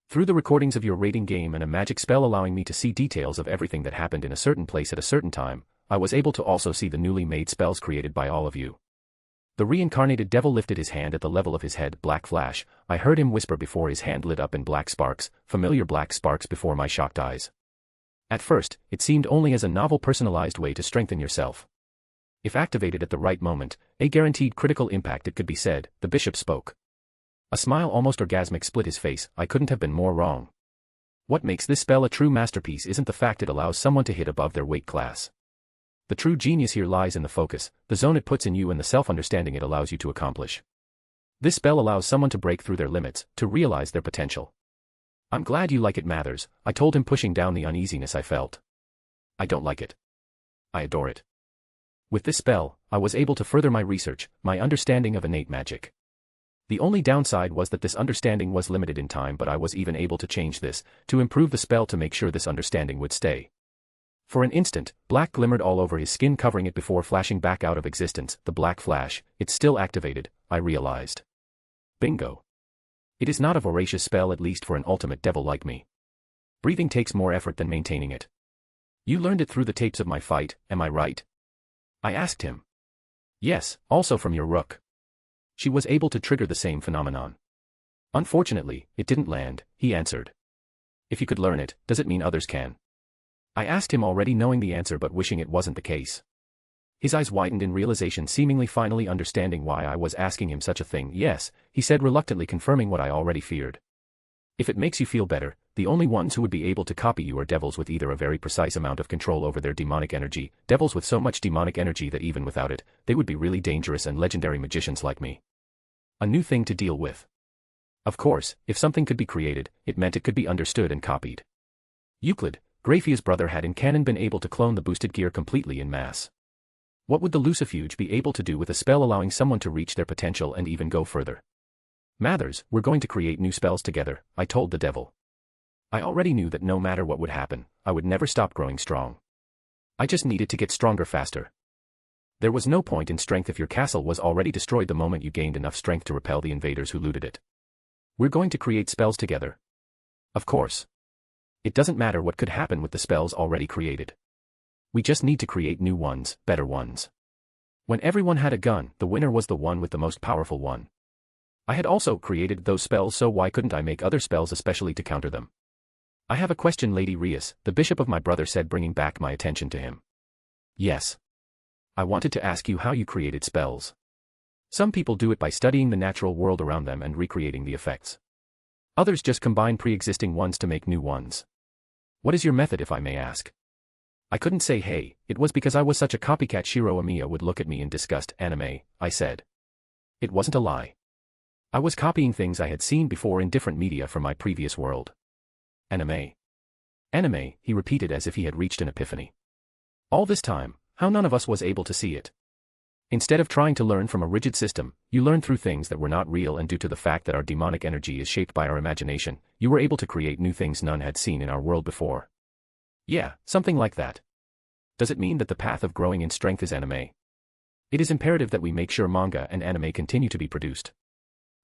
Speaker 3: Through the recordings of your raiding game and a magic spell allowing me to see details of everything that happened in a certain place at a certain time, I was able to also see the newly made spells created by all of you. The reincarnated devil lifted his hand at the level of his head. Black flash, I heard him whisper before his hand lit up in black sparks, familiar black sparks before my shocked eyes. At first, it seemed only as a novel personalized way to strengthen yourself. If activated at the right moment, a guaranteed critical impact, it could be said. The bishop spoke. A smile almost orgasmic split his face. I couldn't have been more wrong. What makes this spell a true masterpiece isn't the fact it allows someone to hit above their weight class. The true genius here lies in the focus, the zone it puts in you and the self-understanding it allows you to accomplish. This spell allows someone to break through their limits, to realize their potential. I'm glad you like it, Mathers, I told him, pushing down the uneasiness I felt. I don't like it. I adore it. With this spell, I was able to further my research, my understanding of innate magic. The only downside was that this understanding was limited in time, but I was even able to change this, to improve the spell to make sure this understanding would stay. For an instant, black glimmered all over his skin, covering it before flashing back out of existence. The black flash, it's still activated, I realized. Bingo. It is not a voracious spell, at least for an ultimate devil like me. Breathing takes more effort than maintaining it. You learned it through the tapes of my fight, am I right? I asked him. Yes, also from your rook. She was able to trigger the same phenomenon. Unfortunately, it didn't land, he answered. If you could learn it, does it mean others can? I asked him, already knowing the answer but wishing it wasn't the case. His eyes widened in realization, seemingly finally understanding why I was asking him such a thing. Yes, he said reluctantly, confirming what I already feared. If it makes you feel better, the only ones who would be able to copy you are devils with either a very precise amount of control over their demonic energy, devils with so much demonic energy that even without it, they would be really dangerous, and legendary magicians like me. A new thing to deal with. Of course, if something could be created, it meant it could be understood and copied. Euclid, Graphia's brother, had in canon been able to clone the boosted gear completely in mass. What would the Lucifuge be able to do with a spell allowing someone to reach their potential and even go further? Mathers, we're going to create new spells together, I told the devil. I already knew that no matter what would happen, I would never stop growing strong. I just needed to get stronger faster. There was no point in strength if your castle was already destroyed the moment you gained enough strength to repel the invaders who looted it. We're going to create spells together. Of course. It doesn't matter what could happen with the spells already created. We just need to create new ones, better ones. When everyone had a gun, the winner was the one with the most powerful one. I had also created those spells, so why couldn't I make other spells especially to counter them? I have a question, Lady Rias, the bishop of my brother said, bringing back my attention to him. Yes. I wanted to ask you how you created spells. Some people do it by studying the natural world around them and recreating the effects. Others just combine pre-existing ones to make new ones. What is your method, if I may ask? I couldn't say hey, it was because I was such a copycat. Shiro Amiya would look at me in disgust. Anime, I said. It wasn't a lie. I was copying things I had seen before in different media from my previous world. Anime. Anime, he repeated as if he had reached an epiphany. All this time, how none of us was able to see it. Instead of trying to learn from a rigid system, you learn through things that were not real, and due to the fact that our demonic energy is shaped by our imagination, you were able to create new things none had seen in our world before. Yeah, something like that. Does it mean that the path of growing in strength is anime? It is imperative that we make sure manga and anime continue to be produced.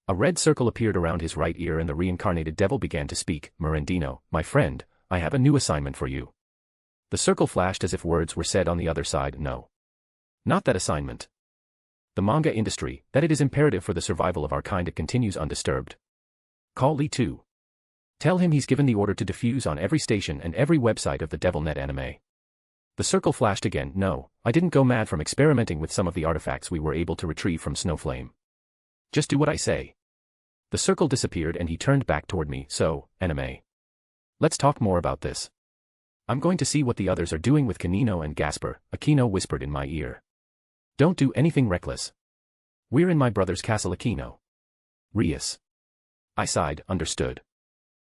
Speaker 3: A red circle appeared around his right ear and the reincarnated devil began to speak. Mirandino, my friend, I have a new assignment for you. The circle flashed as if words were said on the other side. No. Not that assignment. The manga industry, that it is imperative for the survival of our kind it continues undisturbed. Call Lee too. Tell him he's given the order to diffuse on every station and every website of the DevilNet anime. The circle flashed again. No, I didn't go mad from experimenting with some of the artifacts we were able to retrieve from Snowflame. Just do what I say. The circle disappeared and he turned back toward me. So, anime. Let's talk more about this. I'm going to see what the others are doing with Kanino and Gasper, Aquino whispered in my ear. Don't do anything reckless. We're in my brother's castle. Aquino. Rias. I sighed. Understood.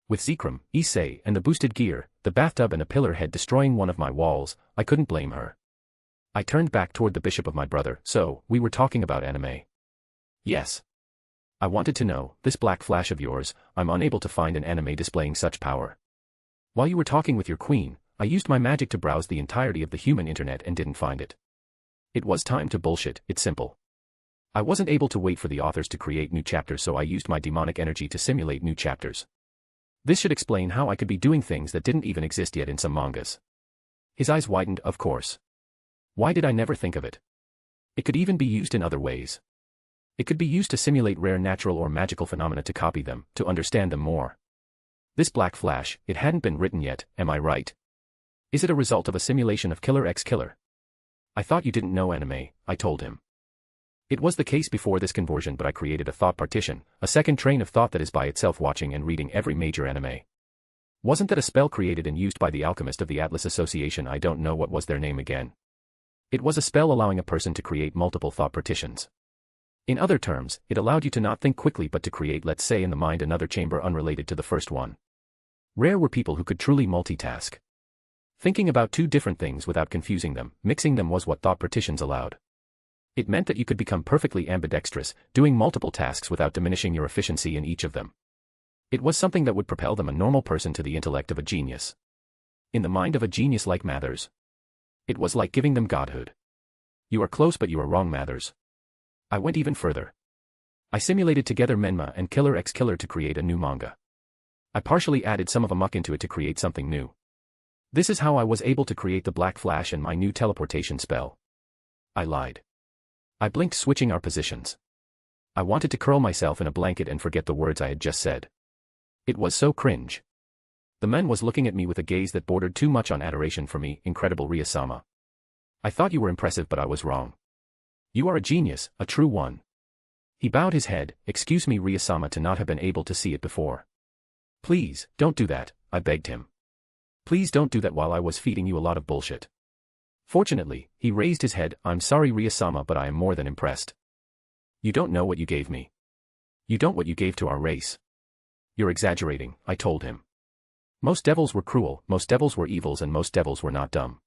Speaker 3: With Zekrom, Issei, and the boosted gear, the bathtub and a pillar head destroying one of my walls, I couldn't blame her. I turned back toward the bishop of my brother. So, we were talking about anime. Yes. I wanted to know, this black flash of yours, I'm unable to find an anime displaying such power. While you were talking with your queen, I used my magic to browse the entirety of the human internet and didn't find it. It was time to bullshit. It's simple. I wasn't able to wait for the authors to create new chapters, so I used my demonic energy to simulate new chapters. This should explain how I could be doing things that didn't even exist yet in some mangas. His eyes widened. Of course. Why did I never think of it? It could even be used in other ways. It could be used to simulate rare natural or magical phenomena, to copy them, to understand them more. This black flash, it hadn't been written yet, am I right? Is it a result of a simulation of Killer X Killer? I thought you didn't know anime, I told him. It was the case before this conversion, but I created a thought partition, a second train of thought that is by itself watching and reading every major anime. Wasn't that a spell created and used by the alchemist of the Atlas Association? I don't know what was their name again. It was a spell allowing a person to create multiple thought partitions. In other terms, it allowed you to not think quickly but to create, let's say in the mind, another chamber unrelated to the first one. Rare were people who could truly multitask. Thinking about two different things without confusing them, mixing them was what thought partitions allowed. It meant that you could become perfectly ambidextrous, doing multiple tasks without diminishing your efficiency in each of them. It was something that would propel them, a normal person, to the intellect of a genius. In the mind of a genius like Mathers. It was like giving them godhood. You are close, but you are wrong, Mathers. I went even further. I simulated together Menma and Killer X Killer to create a new manga. I partially added some of Amok into it to create something new. This is how I was able to create the Black Flash and my new teleportation spell. I lied. I blinked, switching our positions. I wanted to curl myself in a blanket and forget the words I had just said. It was so cringe. The man was looking at me with a gaze that bordered too much on adoration for me. Incredible, Rias-sama. I thought you were impressive, but I was wrong. You are a genius, a true one. He bowed his head. Excuse me, Rias-sama, to not have been able to see it before. Please, don't do that, I begged him. Please don't do that while I was feeding you a lot of bullshit. Fortunately, he raised his head. I'm sorry, Rias-sama, but I am more than impressed. You don't know what you gave me. You don't what you gave to our race. You're exaggerating, I told him. Most devils were cruel, most devils were evils, and most devils were not dumb.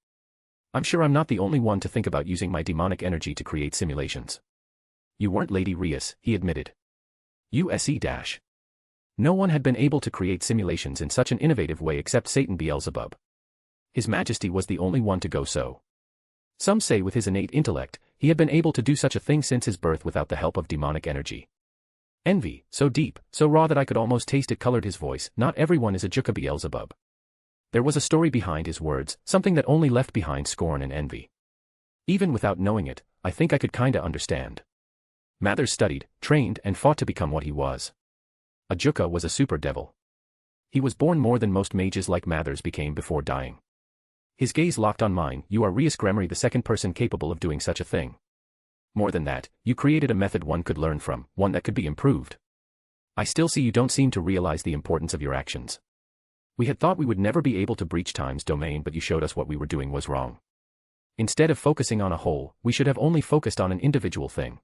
Speaker 3: I'm sure I'm not the only one to think about using my demonic energy to create simulations. You weren't, Lady Rias, he admitted. USE-. No one had been able to create simulations in such an innovative way except Satan Beelzebub. His Majesty was the only one to go so. Some say with his innate intellect, he had been able to do such a thing since his birth without the help of demonic energy. Envy, so deep, so raw that I could almost taste it, colored his voice. Not everyone is a Juka Beelzebub. There was a story behind his words, something that only left behind scorn and envy. Even without knowing it, I think I could kinda understand. Mathers studied, trained, and fought to become what he was. A Juka was a super devil. He was born more than most mages like Mathers became before dying. His gaze locked on mine. You are Rias Gremory, the second person capable of doing such a thing. More than that, you created a method one could learn from, one that could be improved. I still see you don't seem to realize the importance of your actions. We had thought we would never be able to breach time's domain, but you showed us what we were doing was wrong. Instead of focusing on a whole, we should have only focused on an individual thing.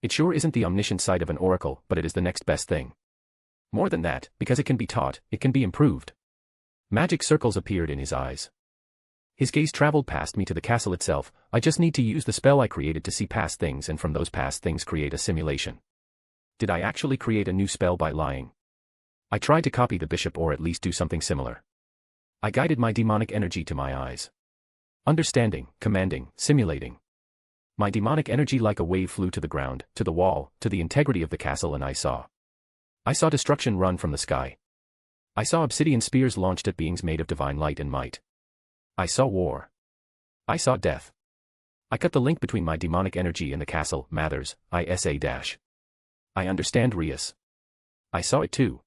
Speaker 3: It sure isn't the omniscient sight of an oracle, but it is the next best thing. More than that, because it can be taught, it can be improved. Magic circles appeared in his eyes. His gaze traveled past me to the castle itself. I just need to use the spell I created to see past things, and from those past things create a simulation. Did I actually create a new spell by lying? I tried to copy the bishop, or at least do something similar. I guided my demonic energy to my eyes. Understanding, commanding, simulating. My demonic energy like a wave flew to the ground, to the wall, to the integrity of the castle, and I saw destruction run from the sky. I saw obsidian spears launched at beings made of divine light and might. I saw war. I saw death. I cut the link between my demonic energy and the castle. Mathers, I understand Rias. I saw it too.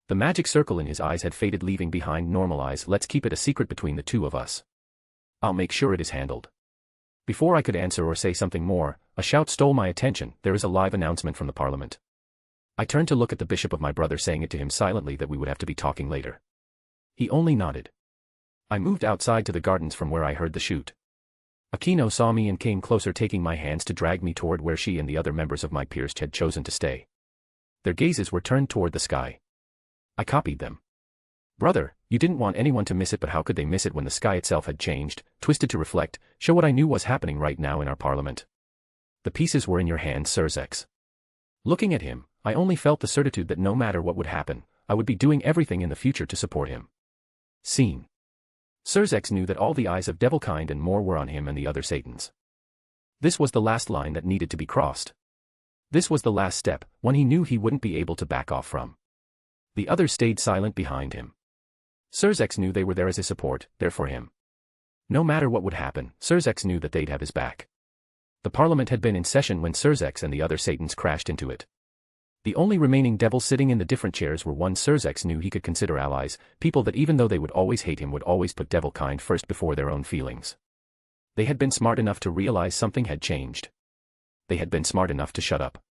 Speaker 3: The magic circle in his eyes had faded, leaving behind normal eyes. Let's keep it a secret between the two of us. I'll make sure it is handled. Before I could answer or say something more, a shout stole my attention. There is a live announcement from the Parliament. I turned to look at the bishop of my brother, saying it to him silently that we would have to be talking later. He only nodded. I moved outside to the gardens from where I heard the shoot. Aquino saw me and came closer, taking my hands to drag me toward where she and the other members of my peers had chosen to stay. Their gazes were turned toward the sky. I copied them. Brother, you didn't want anyone to miss it, but how could they miss it when the sky itself had changed, twisted to reflect, show what I knew was happening right now in our parliament? The pieces were in your hands, Sirzex. Looking at him, I only felt the certitude that no matter what would happen, I would be doing everything in the future to support him. Scene. Sirzex knew that all the eyes of Devilkind and more were on him and the other Satans. This was the last line that needed to be crossed. This was the last step, one he knew he wouldn't be able to back off from. The others stayed silent behind him. Sirzex knew they were there as his support, there for him. No matter what would happen, Sirzex knew that they'd have his back. The Parliament had been in session when Sirzex and the other Satans crashed into it. The only remaining devils sitting in the different chairs were ones Sirzex knew he could consider allies, people that even though they would always hate him would always put Devilkind first before their own feelings. They had been smart enough to realize something had changed. They had been smart enough to shut up.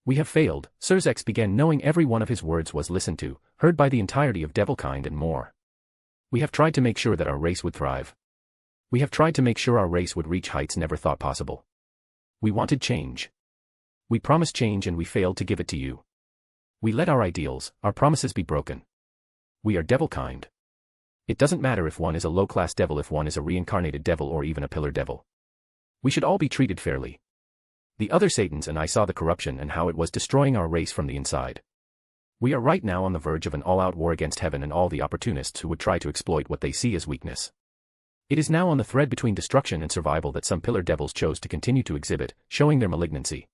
Speaker 3: We have failed, Sirzex began, knowing every one of his words was listened to, heard by the entirety of Devilkind and more. We have tried to make sure that our race would thrive. We have tried to make sure our race would reach heights never thought possible. We wanted change. We promised change and we failed to give it to you. We let our ideals, our promises be broken. We are Devilkind. It doesn't matter if one is a low-class devil, if one is a reincarnated devil, or even a pillar devil. We should all be treated fairly. The other Satans and I saw the corruption and how it was destroying our race from the inside. We are right now on the verge of an all-out war against heaven and all the opportunists who would try to exploit what they see as weakness. It is now on the thread between destruction and survival that some pillar devils chose to continue to exhibit, showing their malignancy.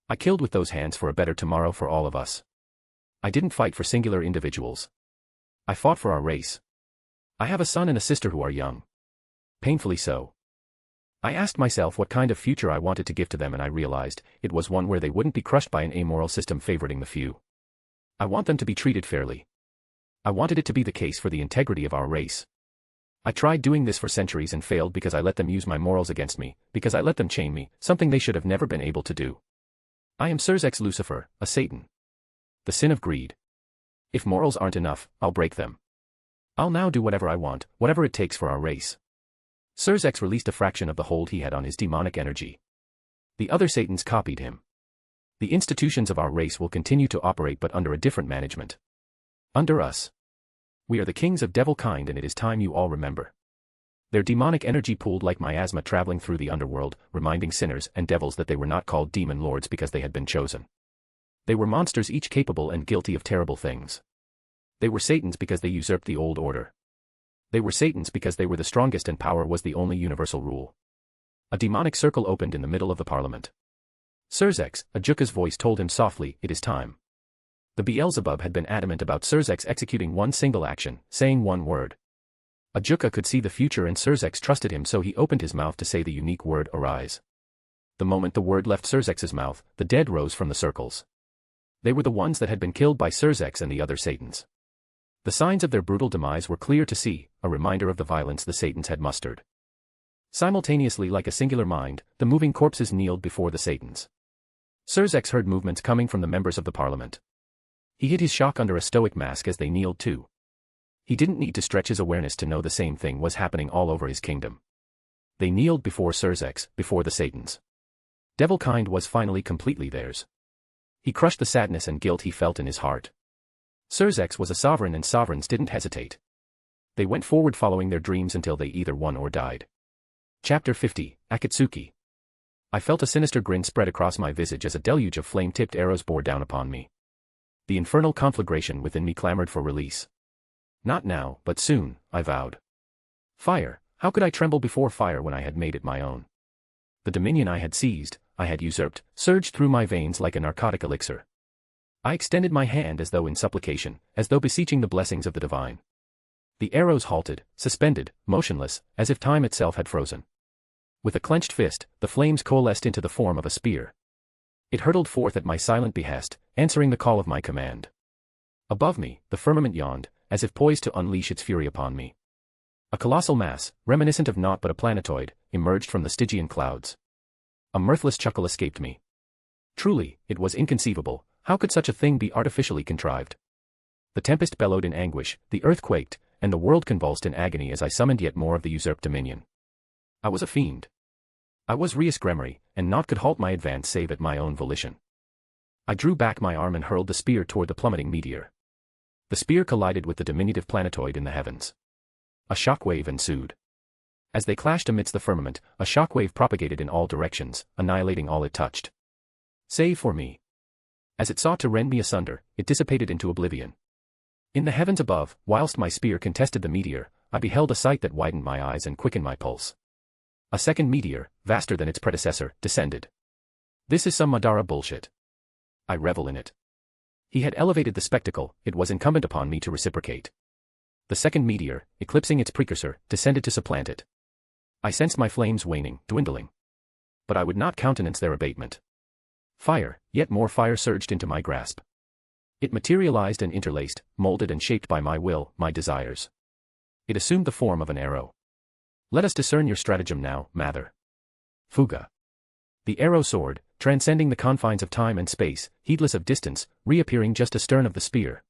Speaker 3: I killed with those hands for a better tomorrow for all of us. I didn't fight for singular individuals. I fought for our race. I have a son and a sister who are young. Painfully so. I asked myself what kind of future I wanted to give to them, and I realized it was one where they wouldn't be crushed by an amoral system favoriting the few. I want them to be treated fairly. I wanted it to be the case for the integrity of our race. I tried doing this for centuries and failed because I let them use my morals against me, because I let them chain me, something they should have never been able to do. I am Sirzex Lucifer, a Satan. The sin of greed. If morals aren't enough, I'll break them. I'll now do whatever I want, whatever it takes for our race. Sirzex released a fraction of the hold he had on his demonic energy. The other Satans copied him. The institutions of our race will continue to operate, but under a different management. Under us. We are the kings of Devilkind, and it is time you all remember. Their demonic energy pooled like miasma traveling through the underworld, reminding sinners and devils that they were not called demon lords because they had been chosen. They were monsters, each capable and guilty of terrible things. They were Satans because they usurped the old order. They were Satans because they were the strongest and power was the only universal rule. A demonic circle opened in the middle of the parliament. Surzex, Ajuka's voice told him softly, "It is time." The Beelzebub had been adamant about Surzex executing one single action, saying one word. Ajuka could see the future and Surzex trusted him, so he opened his mouth to say the unique word, "Arise." The moment the word left Surzex's mouth, the dead rose from the circles. They were the ones that had been killed by Surzex and the other Satans. The signs of their brutal demise were clear to see, a reminder of the violence the Satans had mustered. Simultaneously, like a singular mind, the moving corpses kneeled before the Satans. Surzex heard movements coming from the members of the parliament. He hid his shock under a stoic mask as they kneeled too. He didn't need to stretch his awareness to know the same thing was happening all over his kingdom. They kneeled before Surzex, before the Satans. Devilkind was finally completely theirs. He crushed the sadness and guilt he felt in his heart. Surzex was a sovereign and sovereigns didn't hesitate. They went forward following their dreams until they either won or died. Chapter 50, Akatsuki. I felt a sinister grin spread across my visage as a deluge of flame-tipped arrows bore down upon me. The infernal conflagration within me clamored for release. Not now, but soon, I vowed. Fire, how could I tremble before fire when I had made it my own? The dominion I had seized, I had usurped, surged through my veins like a narcotic elixir. I extended my hand as though in supplication, as though beseeching the blessings of the divine. The arrows halted, suspended, motionless, as if time itself had frozen. With a clenched fist, the flames coalesced into the form of a spear. It hurtled forth at my silent behest, answering the call of my command. Above me, the firmament yawned, as if poised to unleash its fury upon me. A colossal mass, reminiscent of naught but a planetoid, emerged from the Stygian clouds. A mirthless chuckle escaped me. Truly, it was inconceivable. How could such a thing be artificially contrived? The tempest bellowed in anguish, the earth quaked, and the world convulsed in agony as I summoned yet more of the usurped dominion. I was a fiend. I was Rias Gremory, and naught could halt my advance save at my own volition. I drew back my arm and hurled the spear toward the plummeting meteor. The spear collided with the diminutive planetoid in the heavens. A shockwave ensued. As they clashed amidst the firmament, a shockwave propagated in all directions, annihilating all it touched. Save for me. As it sought to rend me asunder, it dissipated into oblivion. In the heavens above, whilst my spear contested the meteor, I beheld a sight that widened my eyes and quickened my pulse. A second meteor, vaster than its predecessor, descended. This is some Madara bullshit. I revel in it. He had elevated the spectacle, it was incumbent upon me to reciprocate. The second meteor, eclipsing its precursor, descended to supplant it. I sensed my flames waning, dwindling. But I would not countenance their abatement. Fire, yet more fire surged into my grasp. It materialized and interlaced, molded and shaped by my will, my desires. It assumed the form of an arrow. Let us discern your stratagem now, Mather. Fuga. The arrow soared, transcending the confines of time and space, heedless of distance, reappearing just astern of the spear.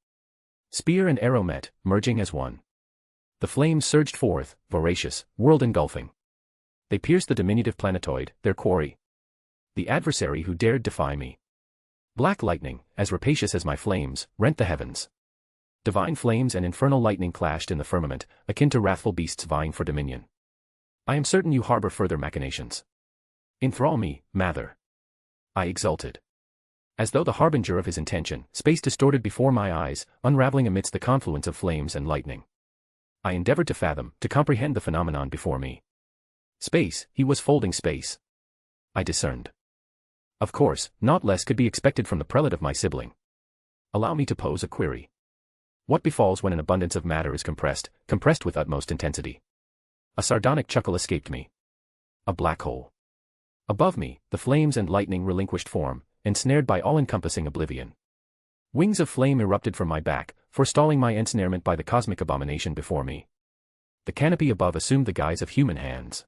Speaker 3: Spear and arrow met, merging as one. The flames surged forth, voracious, world-engulfing. They pierced the diminutive planetoid, their quarry. The adversary who dared defy me. Black lightning, as rapacious as my flames, rent the heavens. Divine flames and infernal lightning clashed in the firmament, akin to wrathful beasts vying for dominion. I am certain you harbor further machinations. Enthrall me, Mather. I exulted. As though the harbinger of his intention, space distorted before my eyes, unraveling amidst the confluence of flames and lightning. I endeavored to fathom, to comprehend the phenomenon before me. Space, he was folding space. I discerned. Of course, naught less could be expected from the prelate of my sibling. Allow me to pose a query. What befalls when an abundance of matter is compressed with utmost intensity? A sardonic chuckle escaped me. A black hole. Above me, the flames and lightning relinquished form, ensnared by all-encompassing oblivion. Wings of flame erupted from my back, forestalling my ensnarement by the cosmic abomination before me. The canopy above assumed the guise of human hands.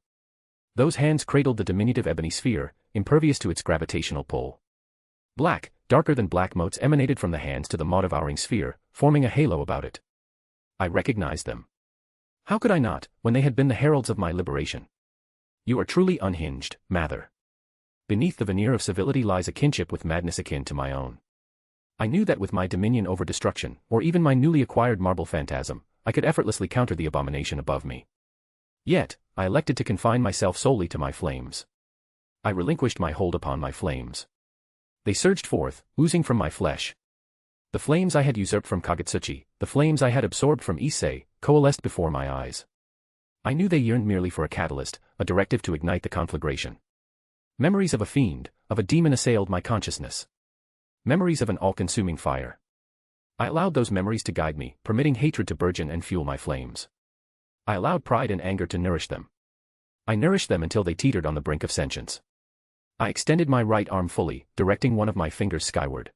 Speaker 3: Those hands cradled the diminutive ebony sphere, impervious to its gravitational pull. Black, darker than black motes emanated from the hands to the maw-devouring sphere, forming a halo about it. I recognized them. How could I not, when they had been the heralds of my liberation? You are truly unhinged, Mather. Beneath the veneer of civility lies a kinship with madness akin to my own. I knew that with my dominion over destruction, or even my newly acquired marble phantasm, I could effortlessly counter the abomination above me. Yet, I elected to confine myself solely to my flames. I relinquished my hold upon my flames. They surged forth, oozing from my flesh. The flames I had usurped from Kagutsuchi, the flames I had absorbed from Issei, coalesced before my eyes. I knew they yearned merely for a catalyst, a directive to ignite the conflagration. Memories of a fiend, of a demon assailed my consciousness. Memories of an all-consuming fire. I allowed those memories to guide me, permitting hatred to burgeon and fuel my flames. I allowed pride and anger to nourish them. I nourished them until they teetered on the brink of sentience. I extended my right arm fully, directing one of my fingers skyward.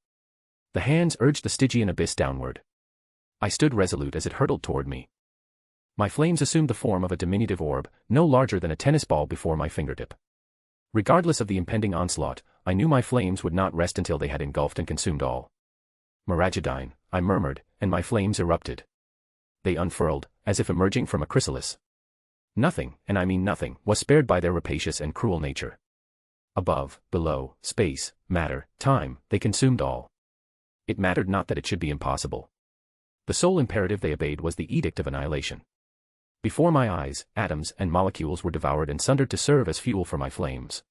Speaker 3: The hands urged the Stygian abyss downward. I stood resolute as it hurtled toward me. My flames assumed the form of a diminutive orb, no larger than a tennis ball before my fingertip. Regardless of the impending onslaught, I knew my flames would not rest until they had engulfed and consumed all. Miragidyne, I murmured, and my flames erupted. They unfurled, as if emerging from a chrysalis. Nothing, and I mean nothing, was spared by their rapacious and cruel nature. Above, below, space, matter, time, they consumed all. It mattered not that it should be impossible. The sole imperative they obeyed was the edict of annihilation. Before my eyes, atoms and molecules were devoured and sundered to serve as fuel for my flames.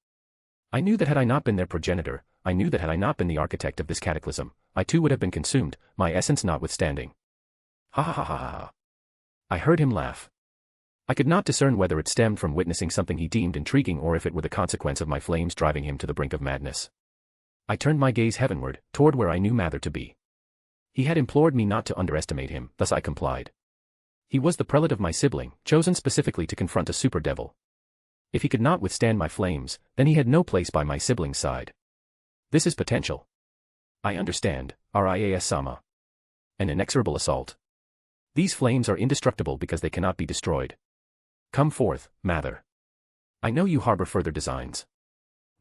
Speaker 3: I knew that had I not been their progenitor, I knew that had I not been the architect of this cataclysm, I too would have been consumed, my essence notwithstanding. Ha ha ha ha ha. I heard him laugh. I could not discern whether it stemmed from witnessing something he deemed intriguing or if it were the consequence of my flames driving him to the brink of madness. I turned my gaze heavenward, toward where I knew Mather to be. He had implored me not to underestimate him, thus I complied. He was the prelate of my sibling, chosen specifically to confront a super devil. If he could not withstand my flames, then he had no place by my sibling's side. This is potential. I understand, Rias-sama. An inexorable assault. These flames are indestructible because they cannot be destroyed. Come forth, Mather. I know you harbor further designs.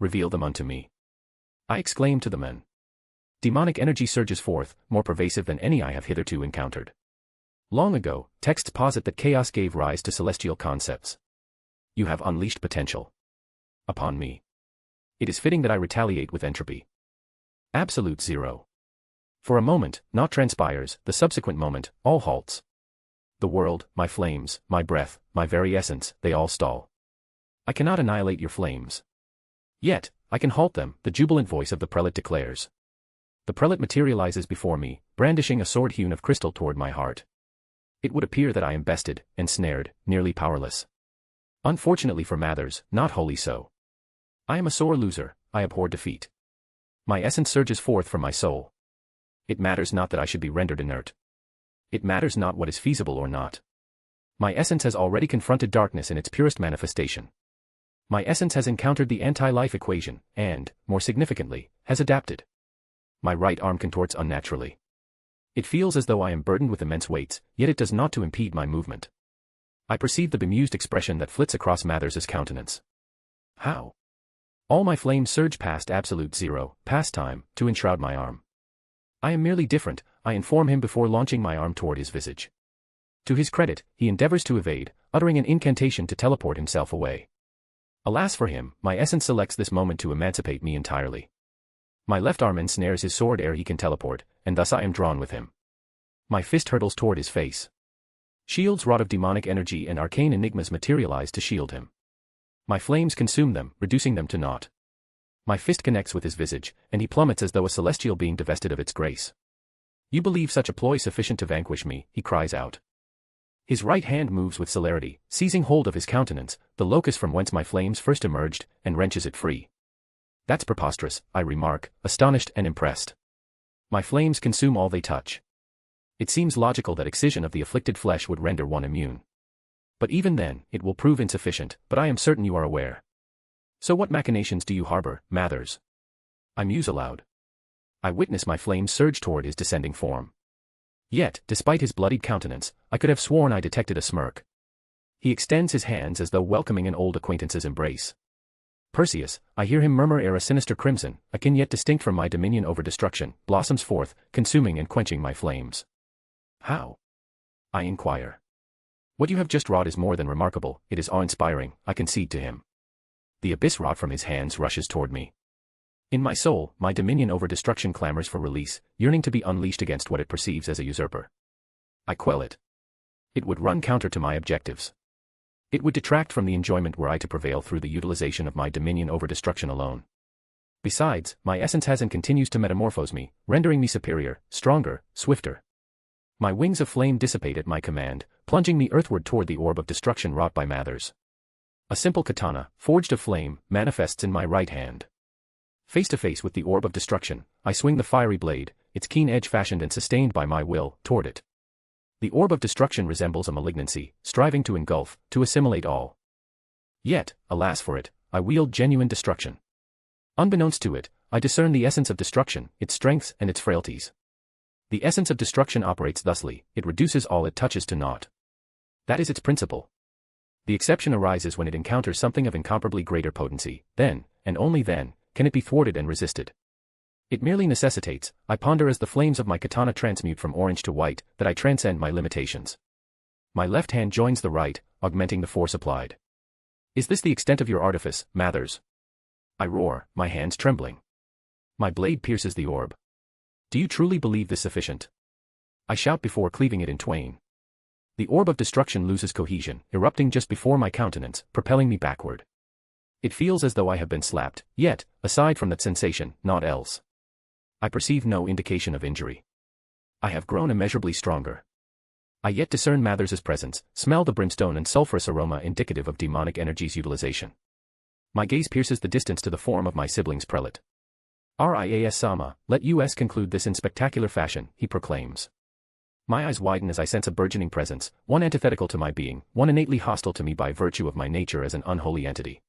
Speaker 3: Reveal them unto me. I exclaimed to the men. Demonic energy surges forth, more pervasive than any I have hitherto encountered. Long ago, texts posit that chaos gave rise to celestial concepts. You have unleashed potential. Upon me. It is fitting that I retaliate with entropy. Absolute zero. For a moment, naught transpires, the subsequent moment, all halts. The world, my flames, my breath, my very essence, they all stall. I cannot annihilate your flames. Yet, I can halt them, the jubilant voice of the prelate declares. The prelate materializes before me, brandishing a sword hewn of crystal toward my heart. It would appear that I am bested, ensnared, nearly powerless. Unfortunately for Mathers, not wholly so. I am a sore loser, I abhor defeat. My essence surges forth from my soul. It matters not that I should be rendered inert. It matters not what is feasible or not. My essence has already confronted darkness in its purest manifestation. My essence has encountered the anti-life equation, and, more significantly, has adapted. My right arm contorts unnaturally. It feels as though I am burdened with immense weights, yet it does not to impede my movement. I perceive the bemused expression that flits across Mathers' countenance. How? All my flames surge past absolute zero, past time, to enshroud my arm. I am merely different, I inform him before launching my arm toward his visage. To his credit, he endeavors to evade, uttering an incantation to teleport himself away. Alas for him, my essence selects this moment to emancipate me entirely. My left arm ensnares his sword ere he can teleport, and thus I am drawn with him. My fist hurtles toward his face. Shields wrought of demonic energy and arcane enigmas materialize to shield him. My flames consume them, reducing them to naught. My fist connects with his visage, and he plummets as though a celestial being divested of its grace. You believe such a ploy sufficient to vanquish me, he cries out. His right hand moves with celerity, seizing hold of his countenance, the locus from whence my flames first emerged, and wrenches it free. That's preposterous, I remark, astonished and impressed. My flames consume all they touch. It seems logical that excision of the afflicted flesh would render one immune. But even then, it will prove insufficient, but I am certain you are aware. So what machinations do you harbor, Mathers? I muse aloud. I witness my flames surge toward his descending form. Yet, despite his bloodied countenance, I could have sworn I detected a smirk. He extends his hands as though welcoming an old acquaintance's embrace. Perseus, I hear him murmur ere a sinister crimson, akin yet distinct from my dominion over destruction, blossoms forth, consuming and quenching my flames. How? I inquire. What you have just wrought is more than remarkable, it is awe-inspiring, I concede to him. The abyss wrought from his hands rushes toward me. In my soul, my dominion over destruction clamors for release, yearning to be unleashed against what it perceives as a usurper. I quell it. It would run counter to my objectives. It would detract from the enjoyment were I to prevail through the utilization of my dominion over destruction alone. Besides, my essence has and continues to metamorphose me, rendering me superior, stronger, swifter. My wings of flame dissipate at my command, plunging me earthward toward the orb of destruction wrought by Mathers. A simple katana, forged of flame, manifests in my right hand. Face to face with the orb of destruction, I swing the fiery blade, its keen edge fashioned and sustained by my will, toward it. The orb of destruction resembles a malignancy, striving to engulf, to assimilate all. Yet, alas for it, I wield genuine destruction. Unbeknownst to it, I discern the essence of destruction, its strengths and its frailties. The essence of destruction operates thusly, it reduces all it touches to naught. That is its principle. The exception arises when it encounters something of incomparably greater potency, then, and only then, can it be thwarted and resisted. It merely necessitates, I ponder as the flames of my katana transmute from orange to white, that I transcend my limitations. My left hand joins the right, augmenting the force applied. Is this the extent of your artifice, Mathers? I roar, my hands trembling. My blade pierces the orb. Do you truly believe this sufficient? I shout before cleaving it in twain. The orb of destruction loses cohesion, erupting just before my countenance, propelling me backward. It feels as though I have been slapped, yet, aside from that sensation, naught else. I perceive no indication of injury. I have grown immeasurably stronger. I yet discern Mathers' presence, smell the brimstone and sulphurous aroma indicative of demonic energy's utilization. My gaze pierces the distance to the form of my sibling's prelate. Rias Sama, let us conclude this in spectacular fashion, he proclaims. My eyes widen as I sense a burgeoning presence, one antithetical to my being, one innately hostile to me by virtue of my nature as an unholy entity.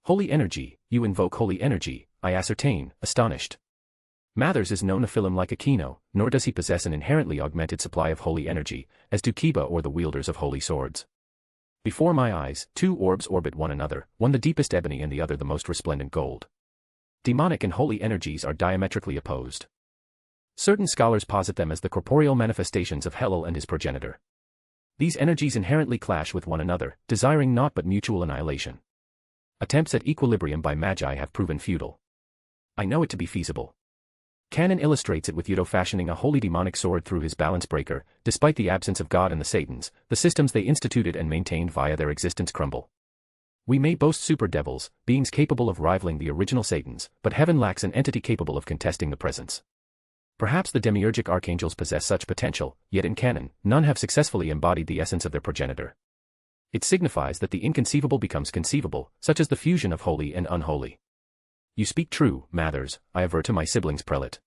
Speaker 3: Holy energy, you invoke holy energy, I ascertain, astonished. Mathers is no Nephilim like Aquino, nor does he possess an inherently augmented supply of holy energy, as do Kiba or the wielders of holy swords. Before my eyes, two orbs orbit one another, one the deepest ebony and the other the most resplendent gold. Demonic and holy energies are diametrically opposed. Certain scholars posit them as the corporeal manifestations of Helel and his progenitor. These energies inherently clash with one another, desiring naught but mutual annihilation. Attempts at equilibrium by magi have proven futile. I know it to be feasible. Canon illustrates it with Udo fashioning a holy demonic sword through his balance breaker. Despite the absence of God and the Satans, the systems they instituted and maintained via their existence crumble. We may boast super devils, beings capable of rivaling the original Satans, but heaven lacks an entity capable of contesting the presence. Perhaps the demiurgic archangels possess such potential, yet in canon, none have successfully embodied the essence of their progenitor. It signifies that the inconceivable becomes conceivable, such as the fusion of holy and unholy. You speak true, Mathers, I aver to my sibling's prelate.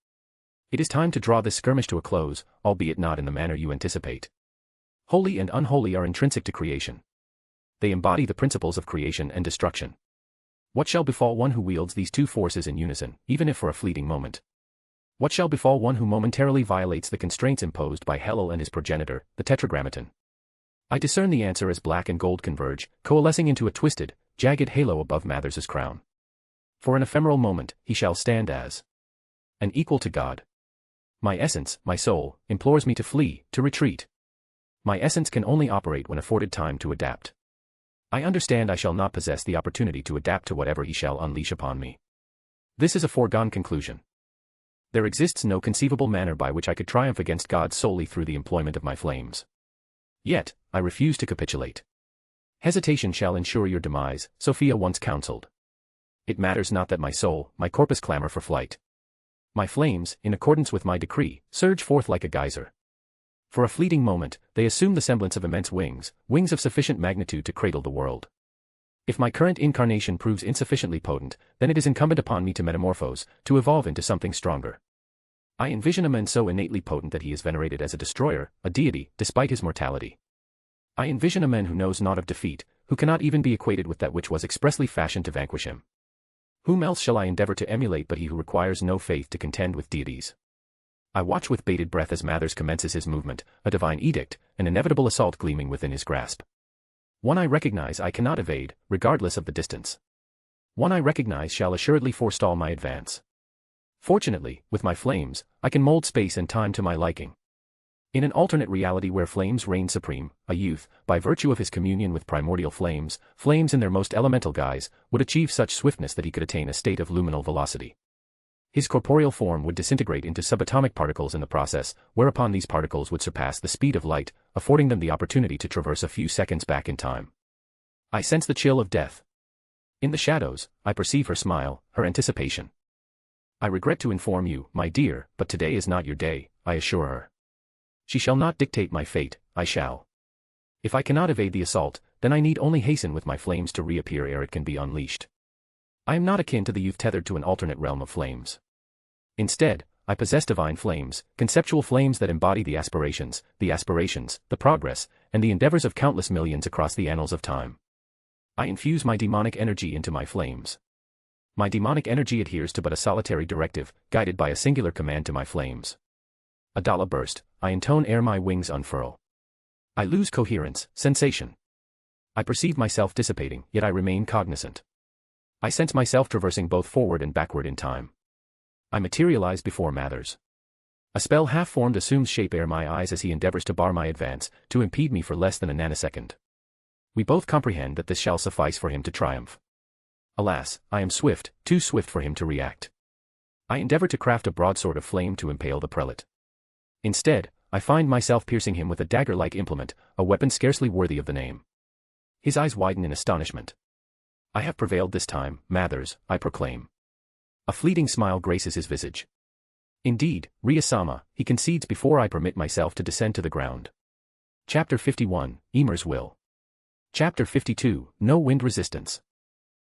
Speaker 3: It is time to draw this skirmish to a close, albeit not in the manner you anticipate. Holy and unholy are intrinsic to creation. They embody the principles of creation and destruction. What shall befall one who wields these two forces in unison, even if for a fleeting moment? What shall befall one who momentarily violates the constraints imposed by Helel and his progenitor, the Tetragrammaton? I discern the answer as black and gold converge, coalescing into a twisted, jagged halo above Mathers' crown. For an ephemeral moment, he shall stand as an equal to God. My essence, my soul, implores me to flee, to retreat. My essence can only operate when afforded time to adapt. I understand I shall not possess the opportunity to adapt to whatever he shall unleash upon me. This is a foregone conclusion. There exists no conceivable manner by which I could triumph against God solely through the employment of my flames. Yet, I refuse to capitulate. Hesitation shall ensure your demise, Sophia once counseled. It matters not that my soul, my corpus clamor for flight. My flames, in accordance with my decree, surge forth like a geyser. For a fleeting moment, they assume the semblance of immense wings, wings of sufficient magnitude to cradle the world. If my current incarnation proves insufficiently potent, then it is incumbent upon me to metamorphose, to evolve into something stronger. I envision a man so innately potent that he is venerated as a destroyer, a deity, despite his mortality. I envision a man who knows naught of defeat, who cannot even be equated with that which was expressly fashioned to vanquish him. Whom else shall I endeavor to emulate but he who requires no faith to contend with deities? I watch with bated breath as Mathers commences his movement, a divine edict, an inevitable assault gleaming within his grasp. One I recognize I cannot evade, regardless of the distance. One I recognize shall assuredly forestall my advance. Fortunately, with my flames, I can mold space and time to my liking. In an alternate reality where flames reign supreme, a youth, by virtue of his communion with primordial flames, flames in their most elemental guise, would achieve such swiftness that he could attain a state of luminal velocity. His corporeal form would disintegrate into subatomic particles in the process, whereupon these particles would surpass the speed of light, affording them the opportunity to traverse a few seconds back in time. I sense the chill of death. In the shadows, I perceive her smile, her anticipation. I regret to inform you, my dear, but today is not your day, I assure her. She shall not dictate my fate, I shall. If I cannot evade the assault, then I need only hasten with my flames to reappear ere it can be unleashed. I am not akin to the youth tethered to an alternate realm of flames. Instead, I possess divine flames, conceptual flames that embody the aspirations, the progress, and the endeavors of countless millions across the annals of time. I infuse my demonic energy into my flames. My demonic energy adheres to but a solitary directive, guided by a singular command to my flames. A Dala burst, I intone ere my wings unfurl. I lose coherence, sensation. I perceive myself dissipating, yet I remain cognizant. I sense myself traversing both forward and backward in time. I materialize before Mathers. A spell half-formed assumes shape ere my eyes as he endeavors to bar my advance, to impede me for less than a nanosecond. We both comprehend that this shall suffice for him to triumph. Alas, I am swift, too swift for him to react. I endeavor to craft a broadsword of flame to impale the prelate. Instead, I find myself piercing him with a dagger-like implement, a weapon scarcely worthy of the name. His eyes widen in astonishment. I have prevailed this time, Mathers, I proclaim. A fleeting smile graces his visage. Indeed, Rias-sama, he concedes before I permit myself to descend to the ground. Chapter 51, Emer's Will. Chapter 52, No Wind Resistance.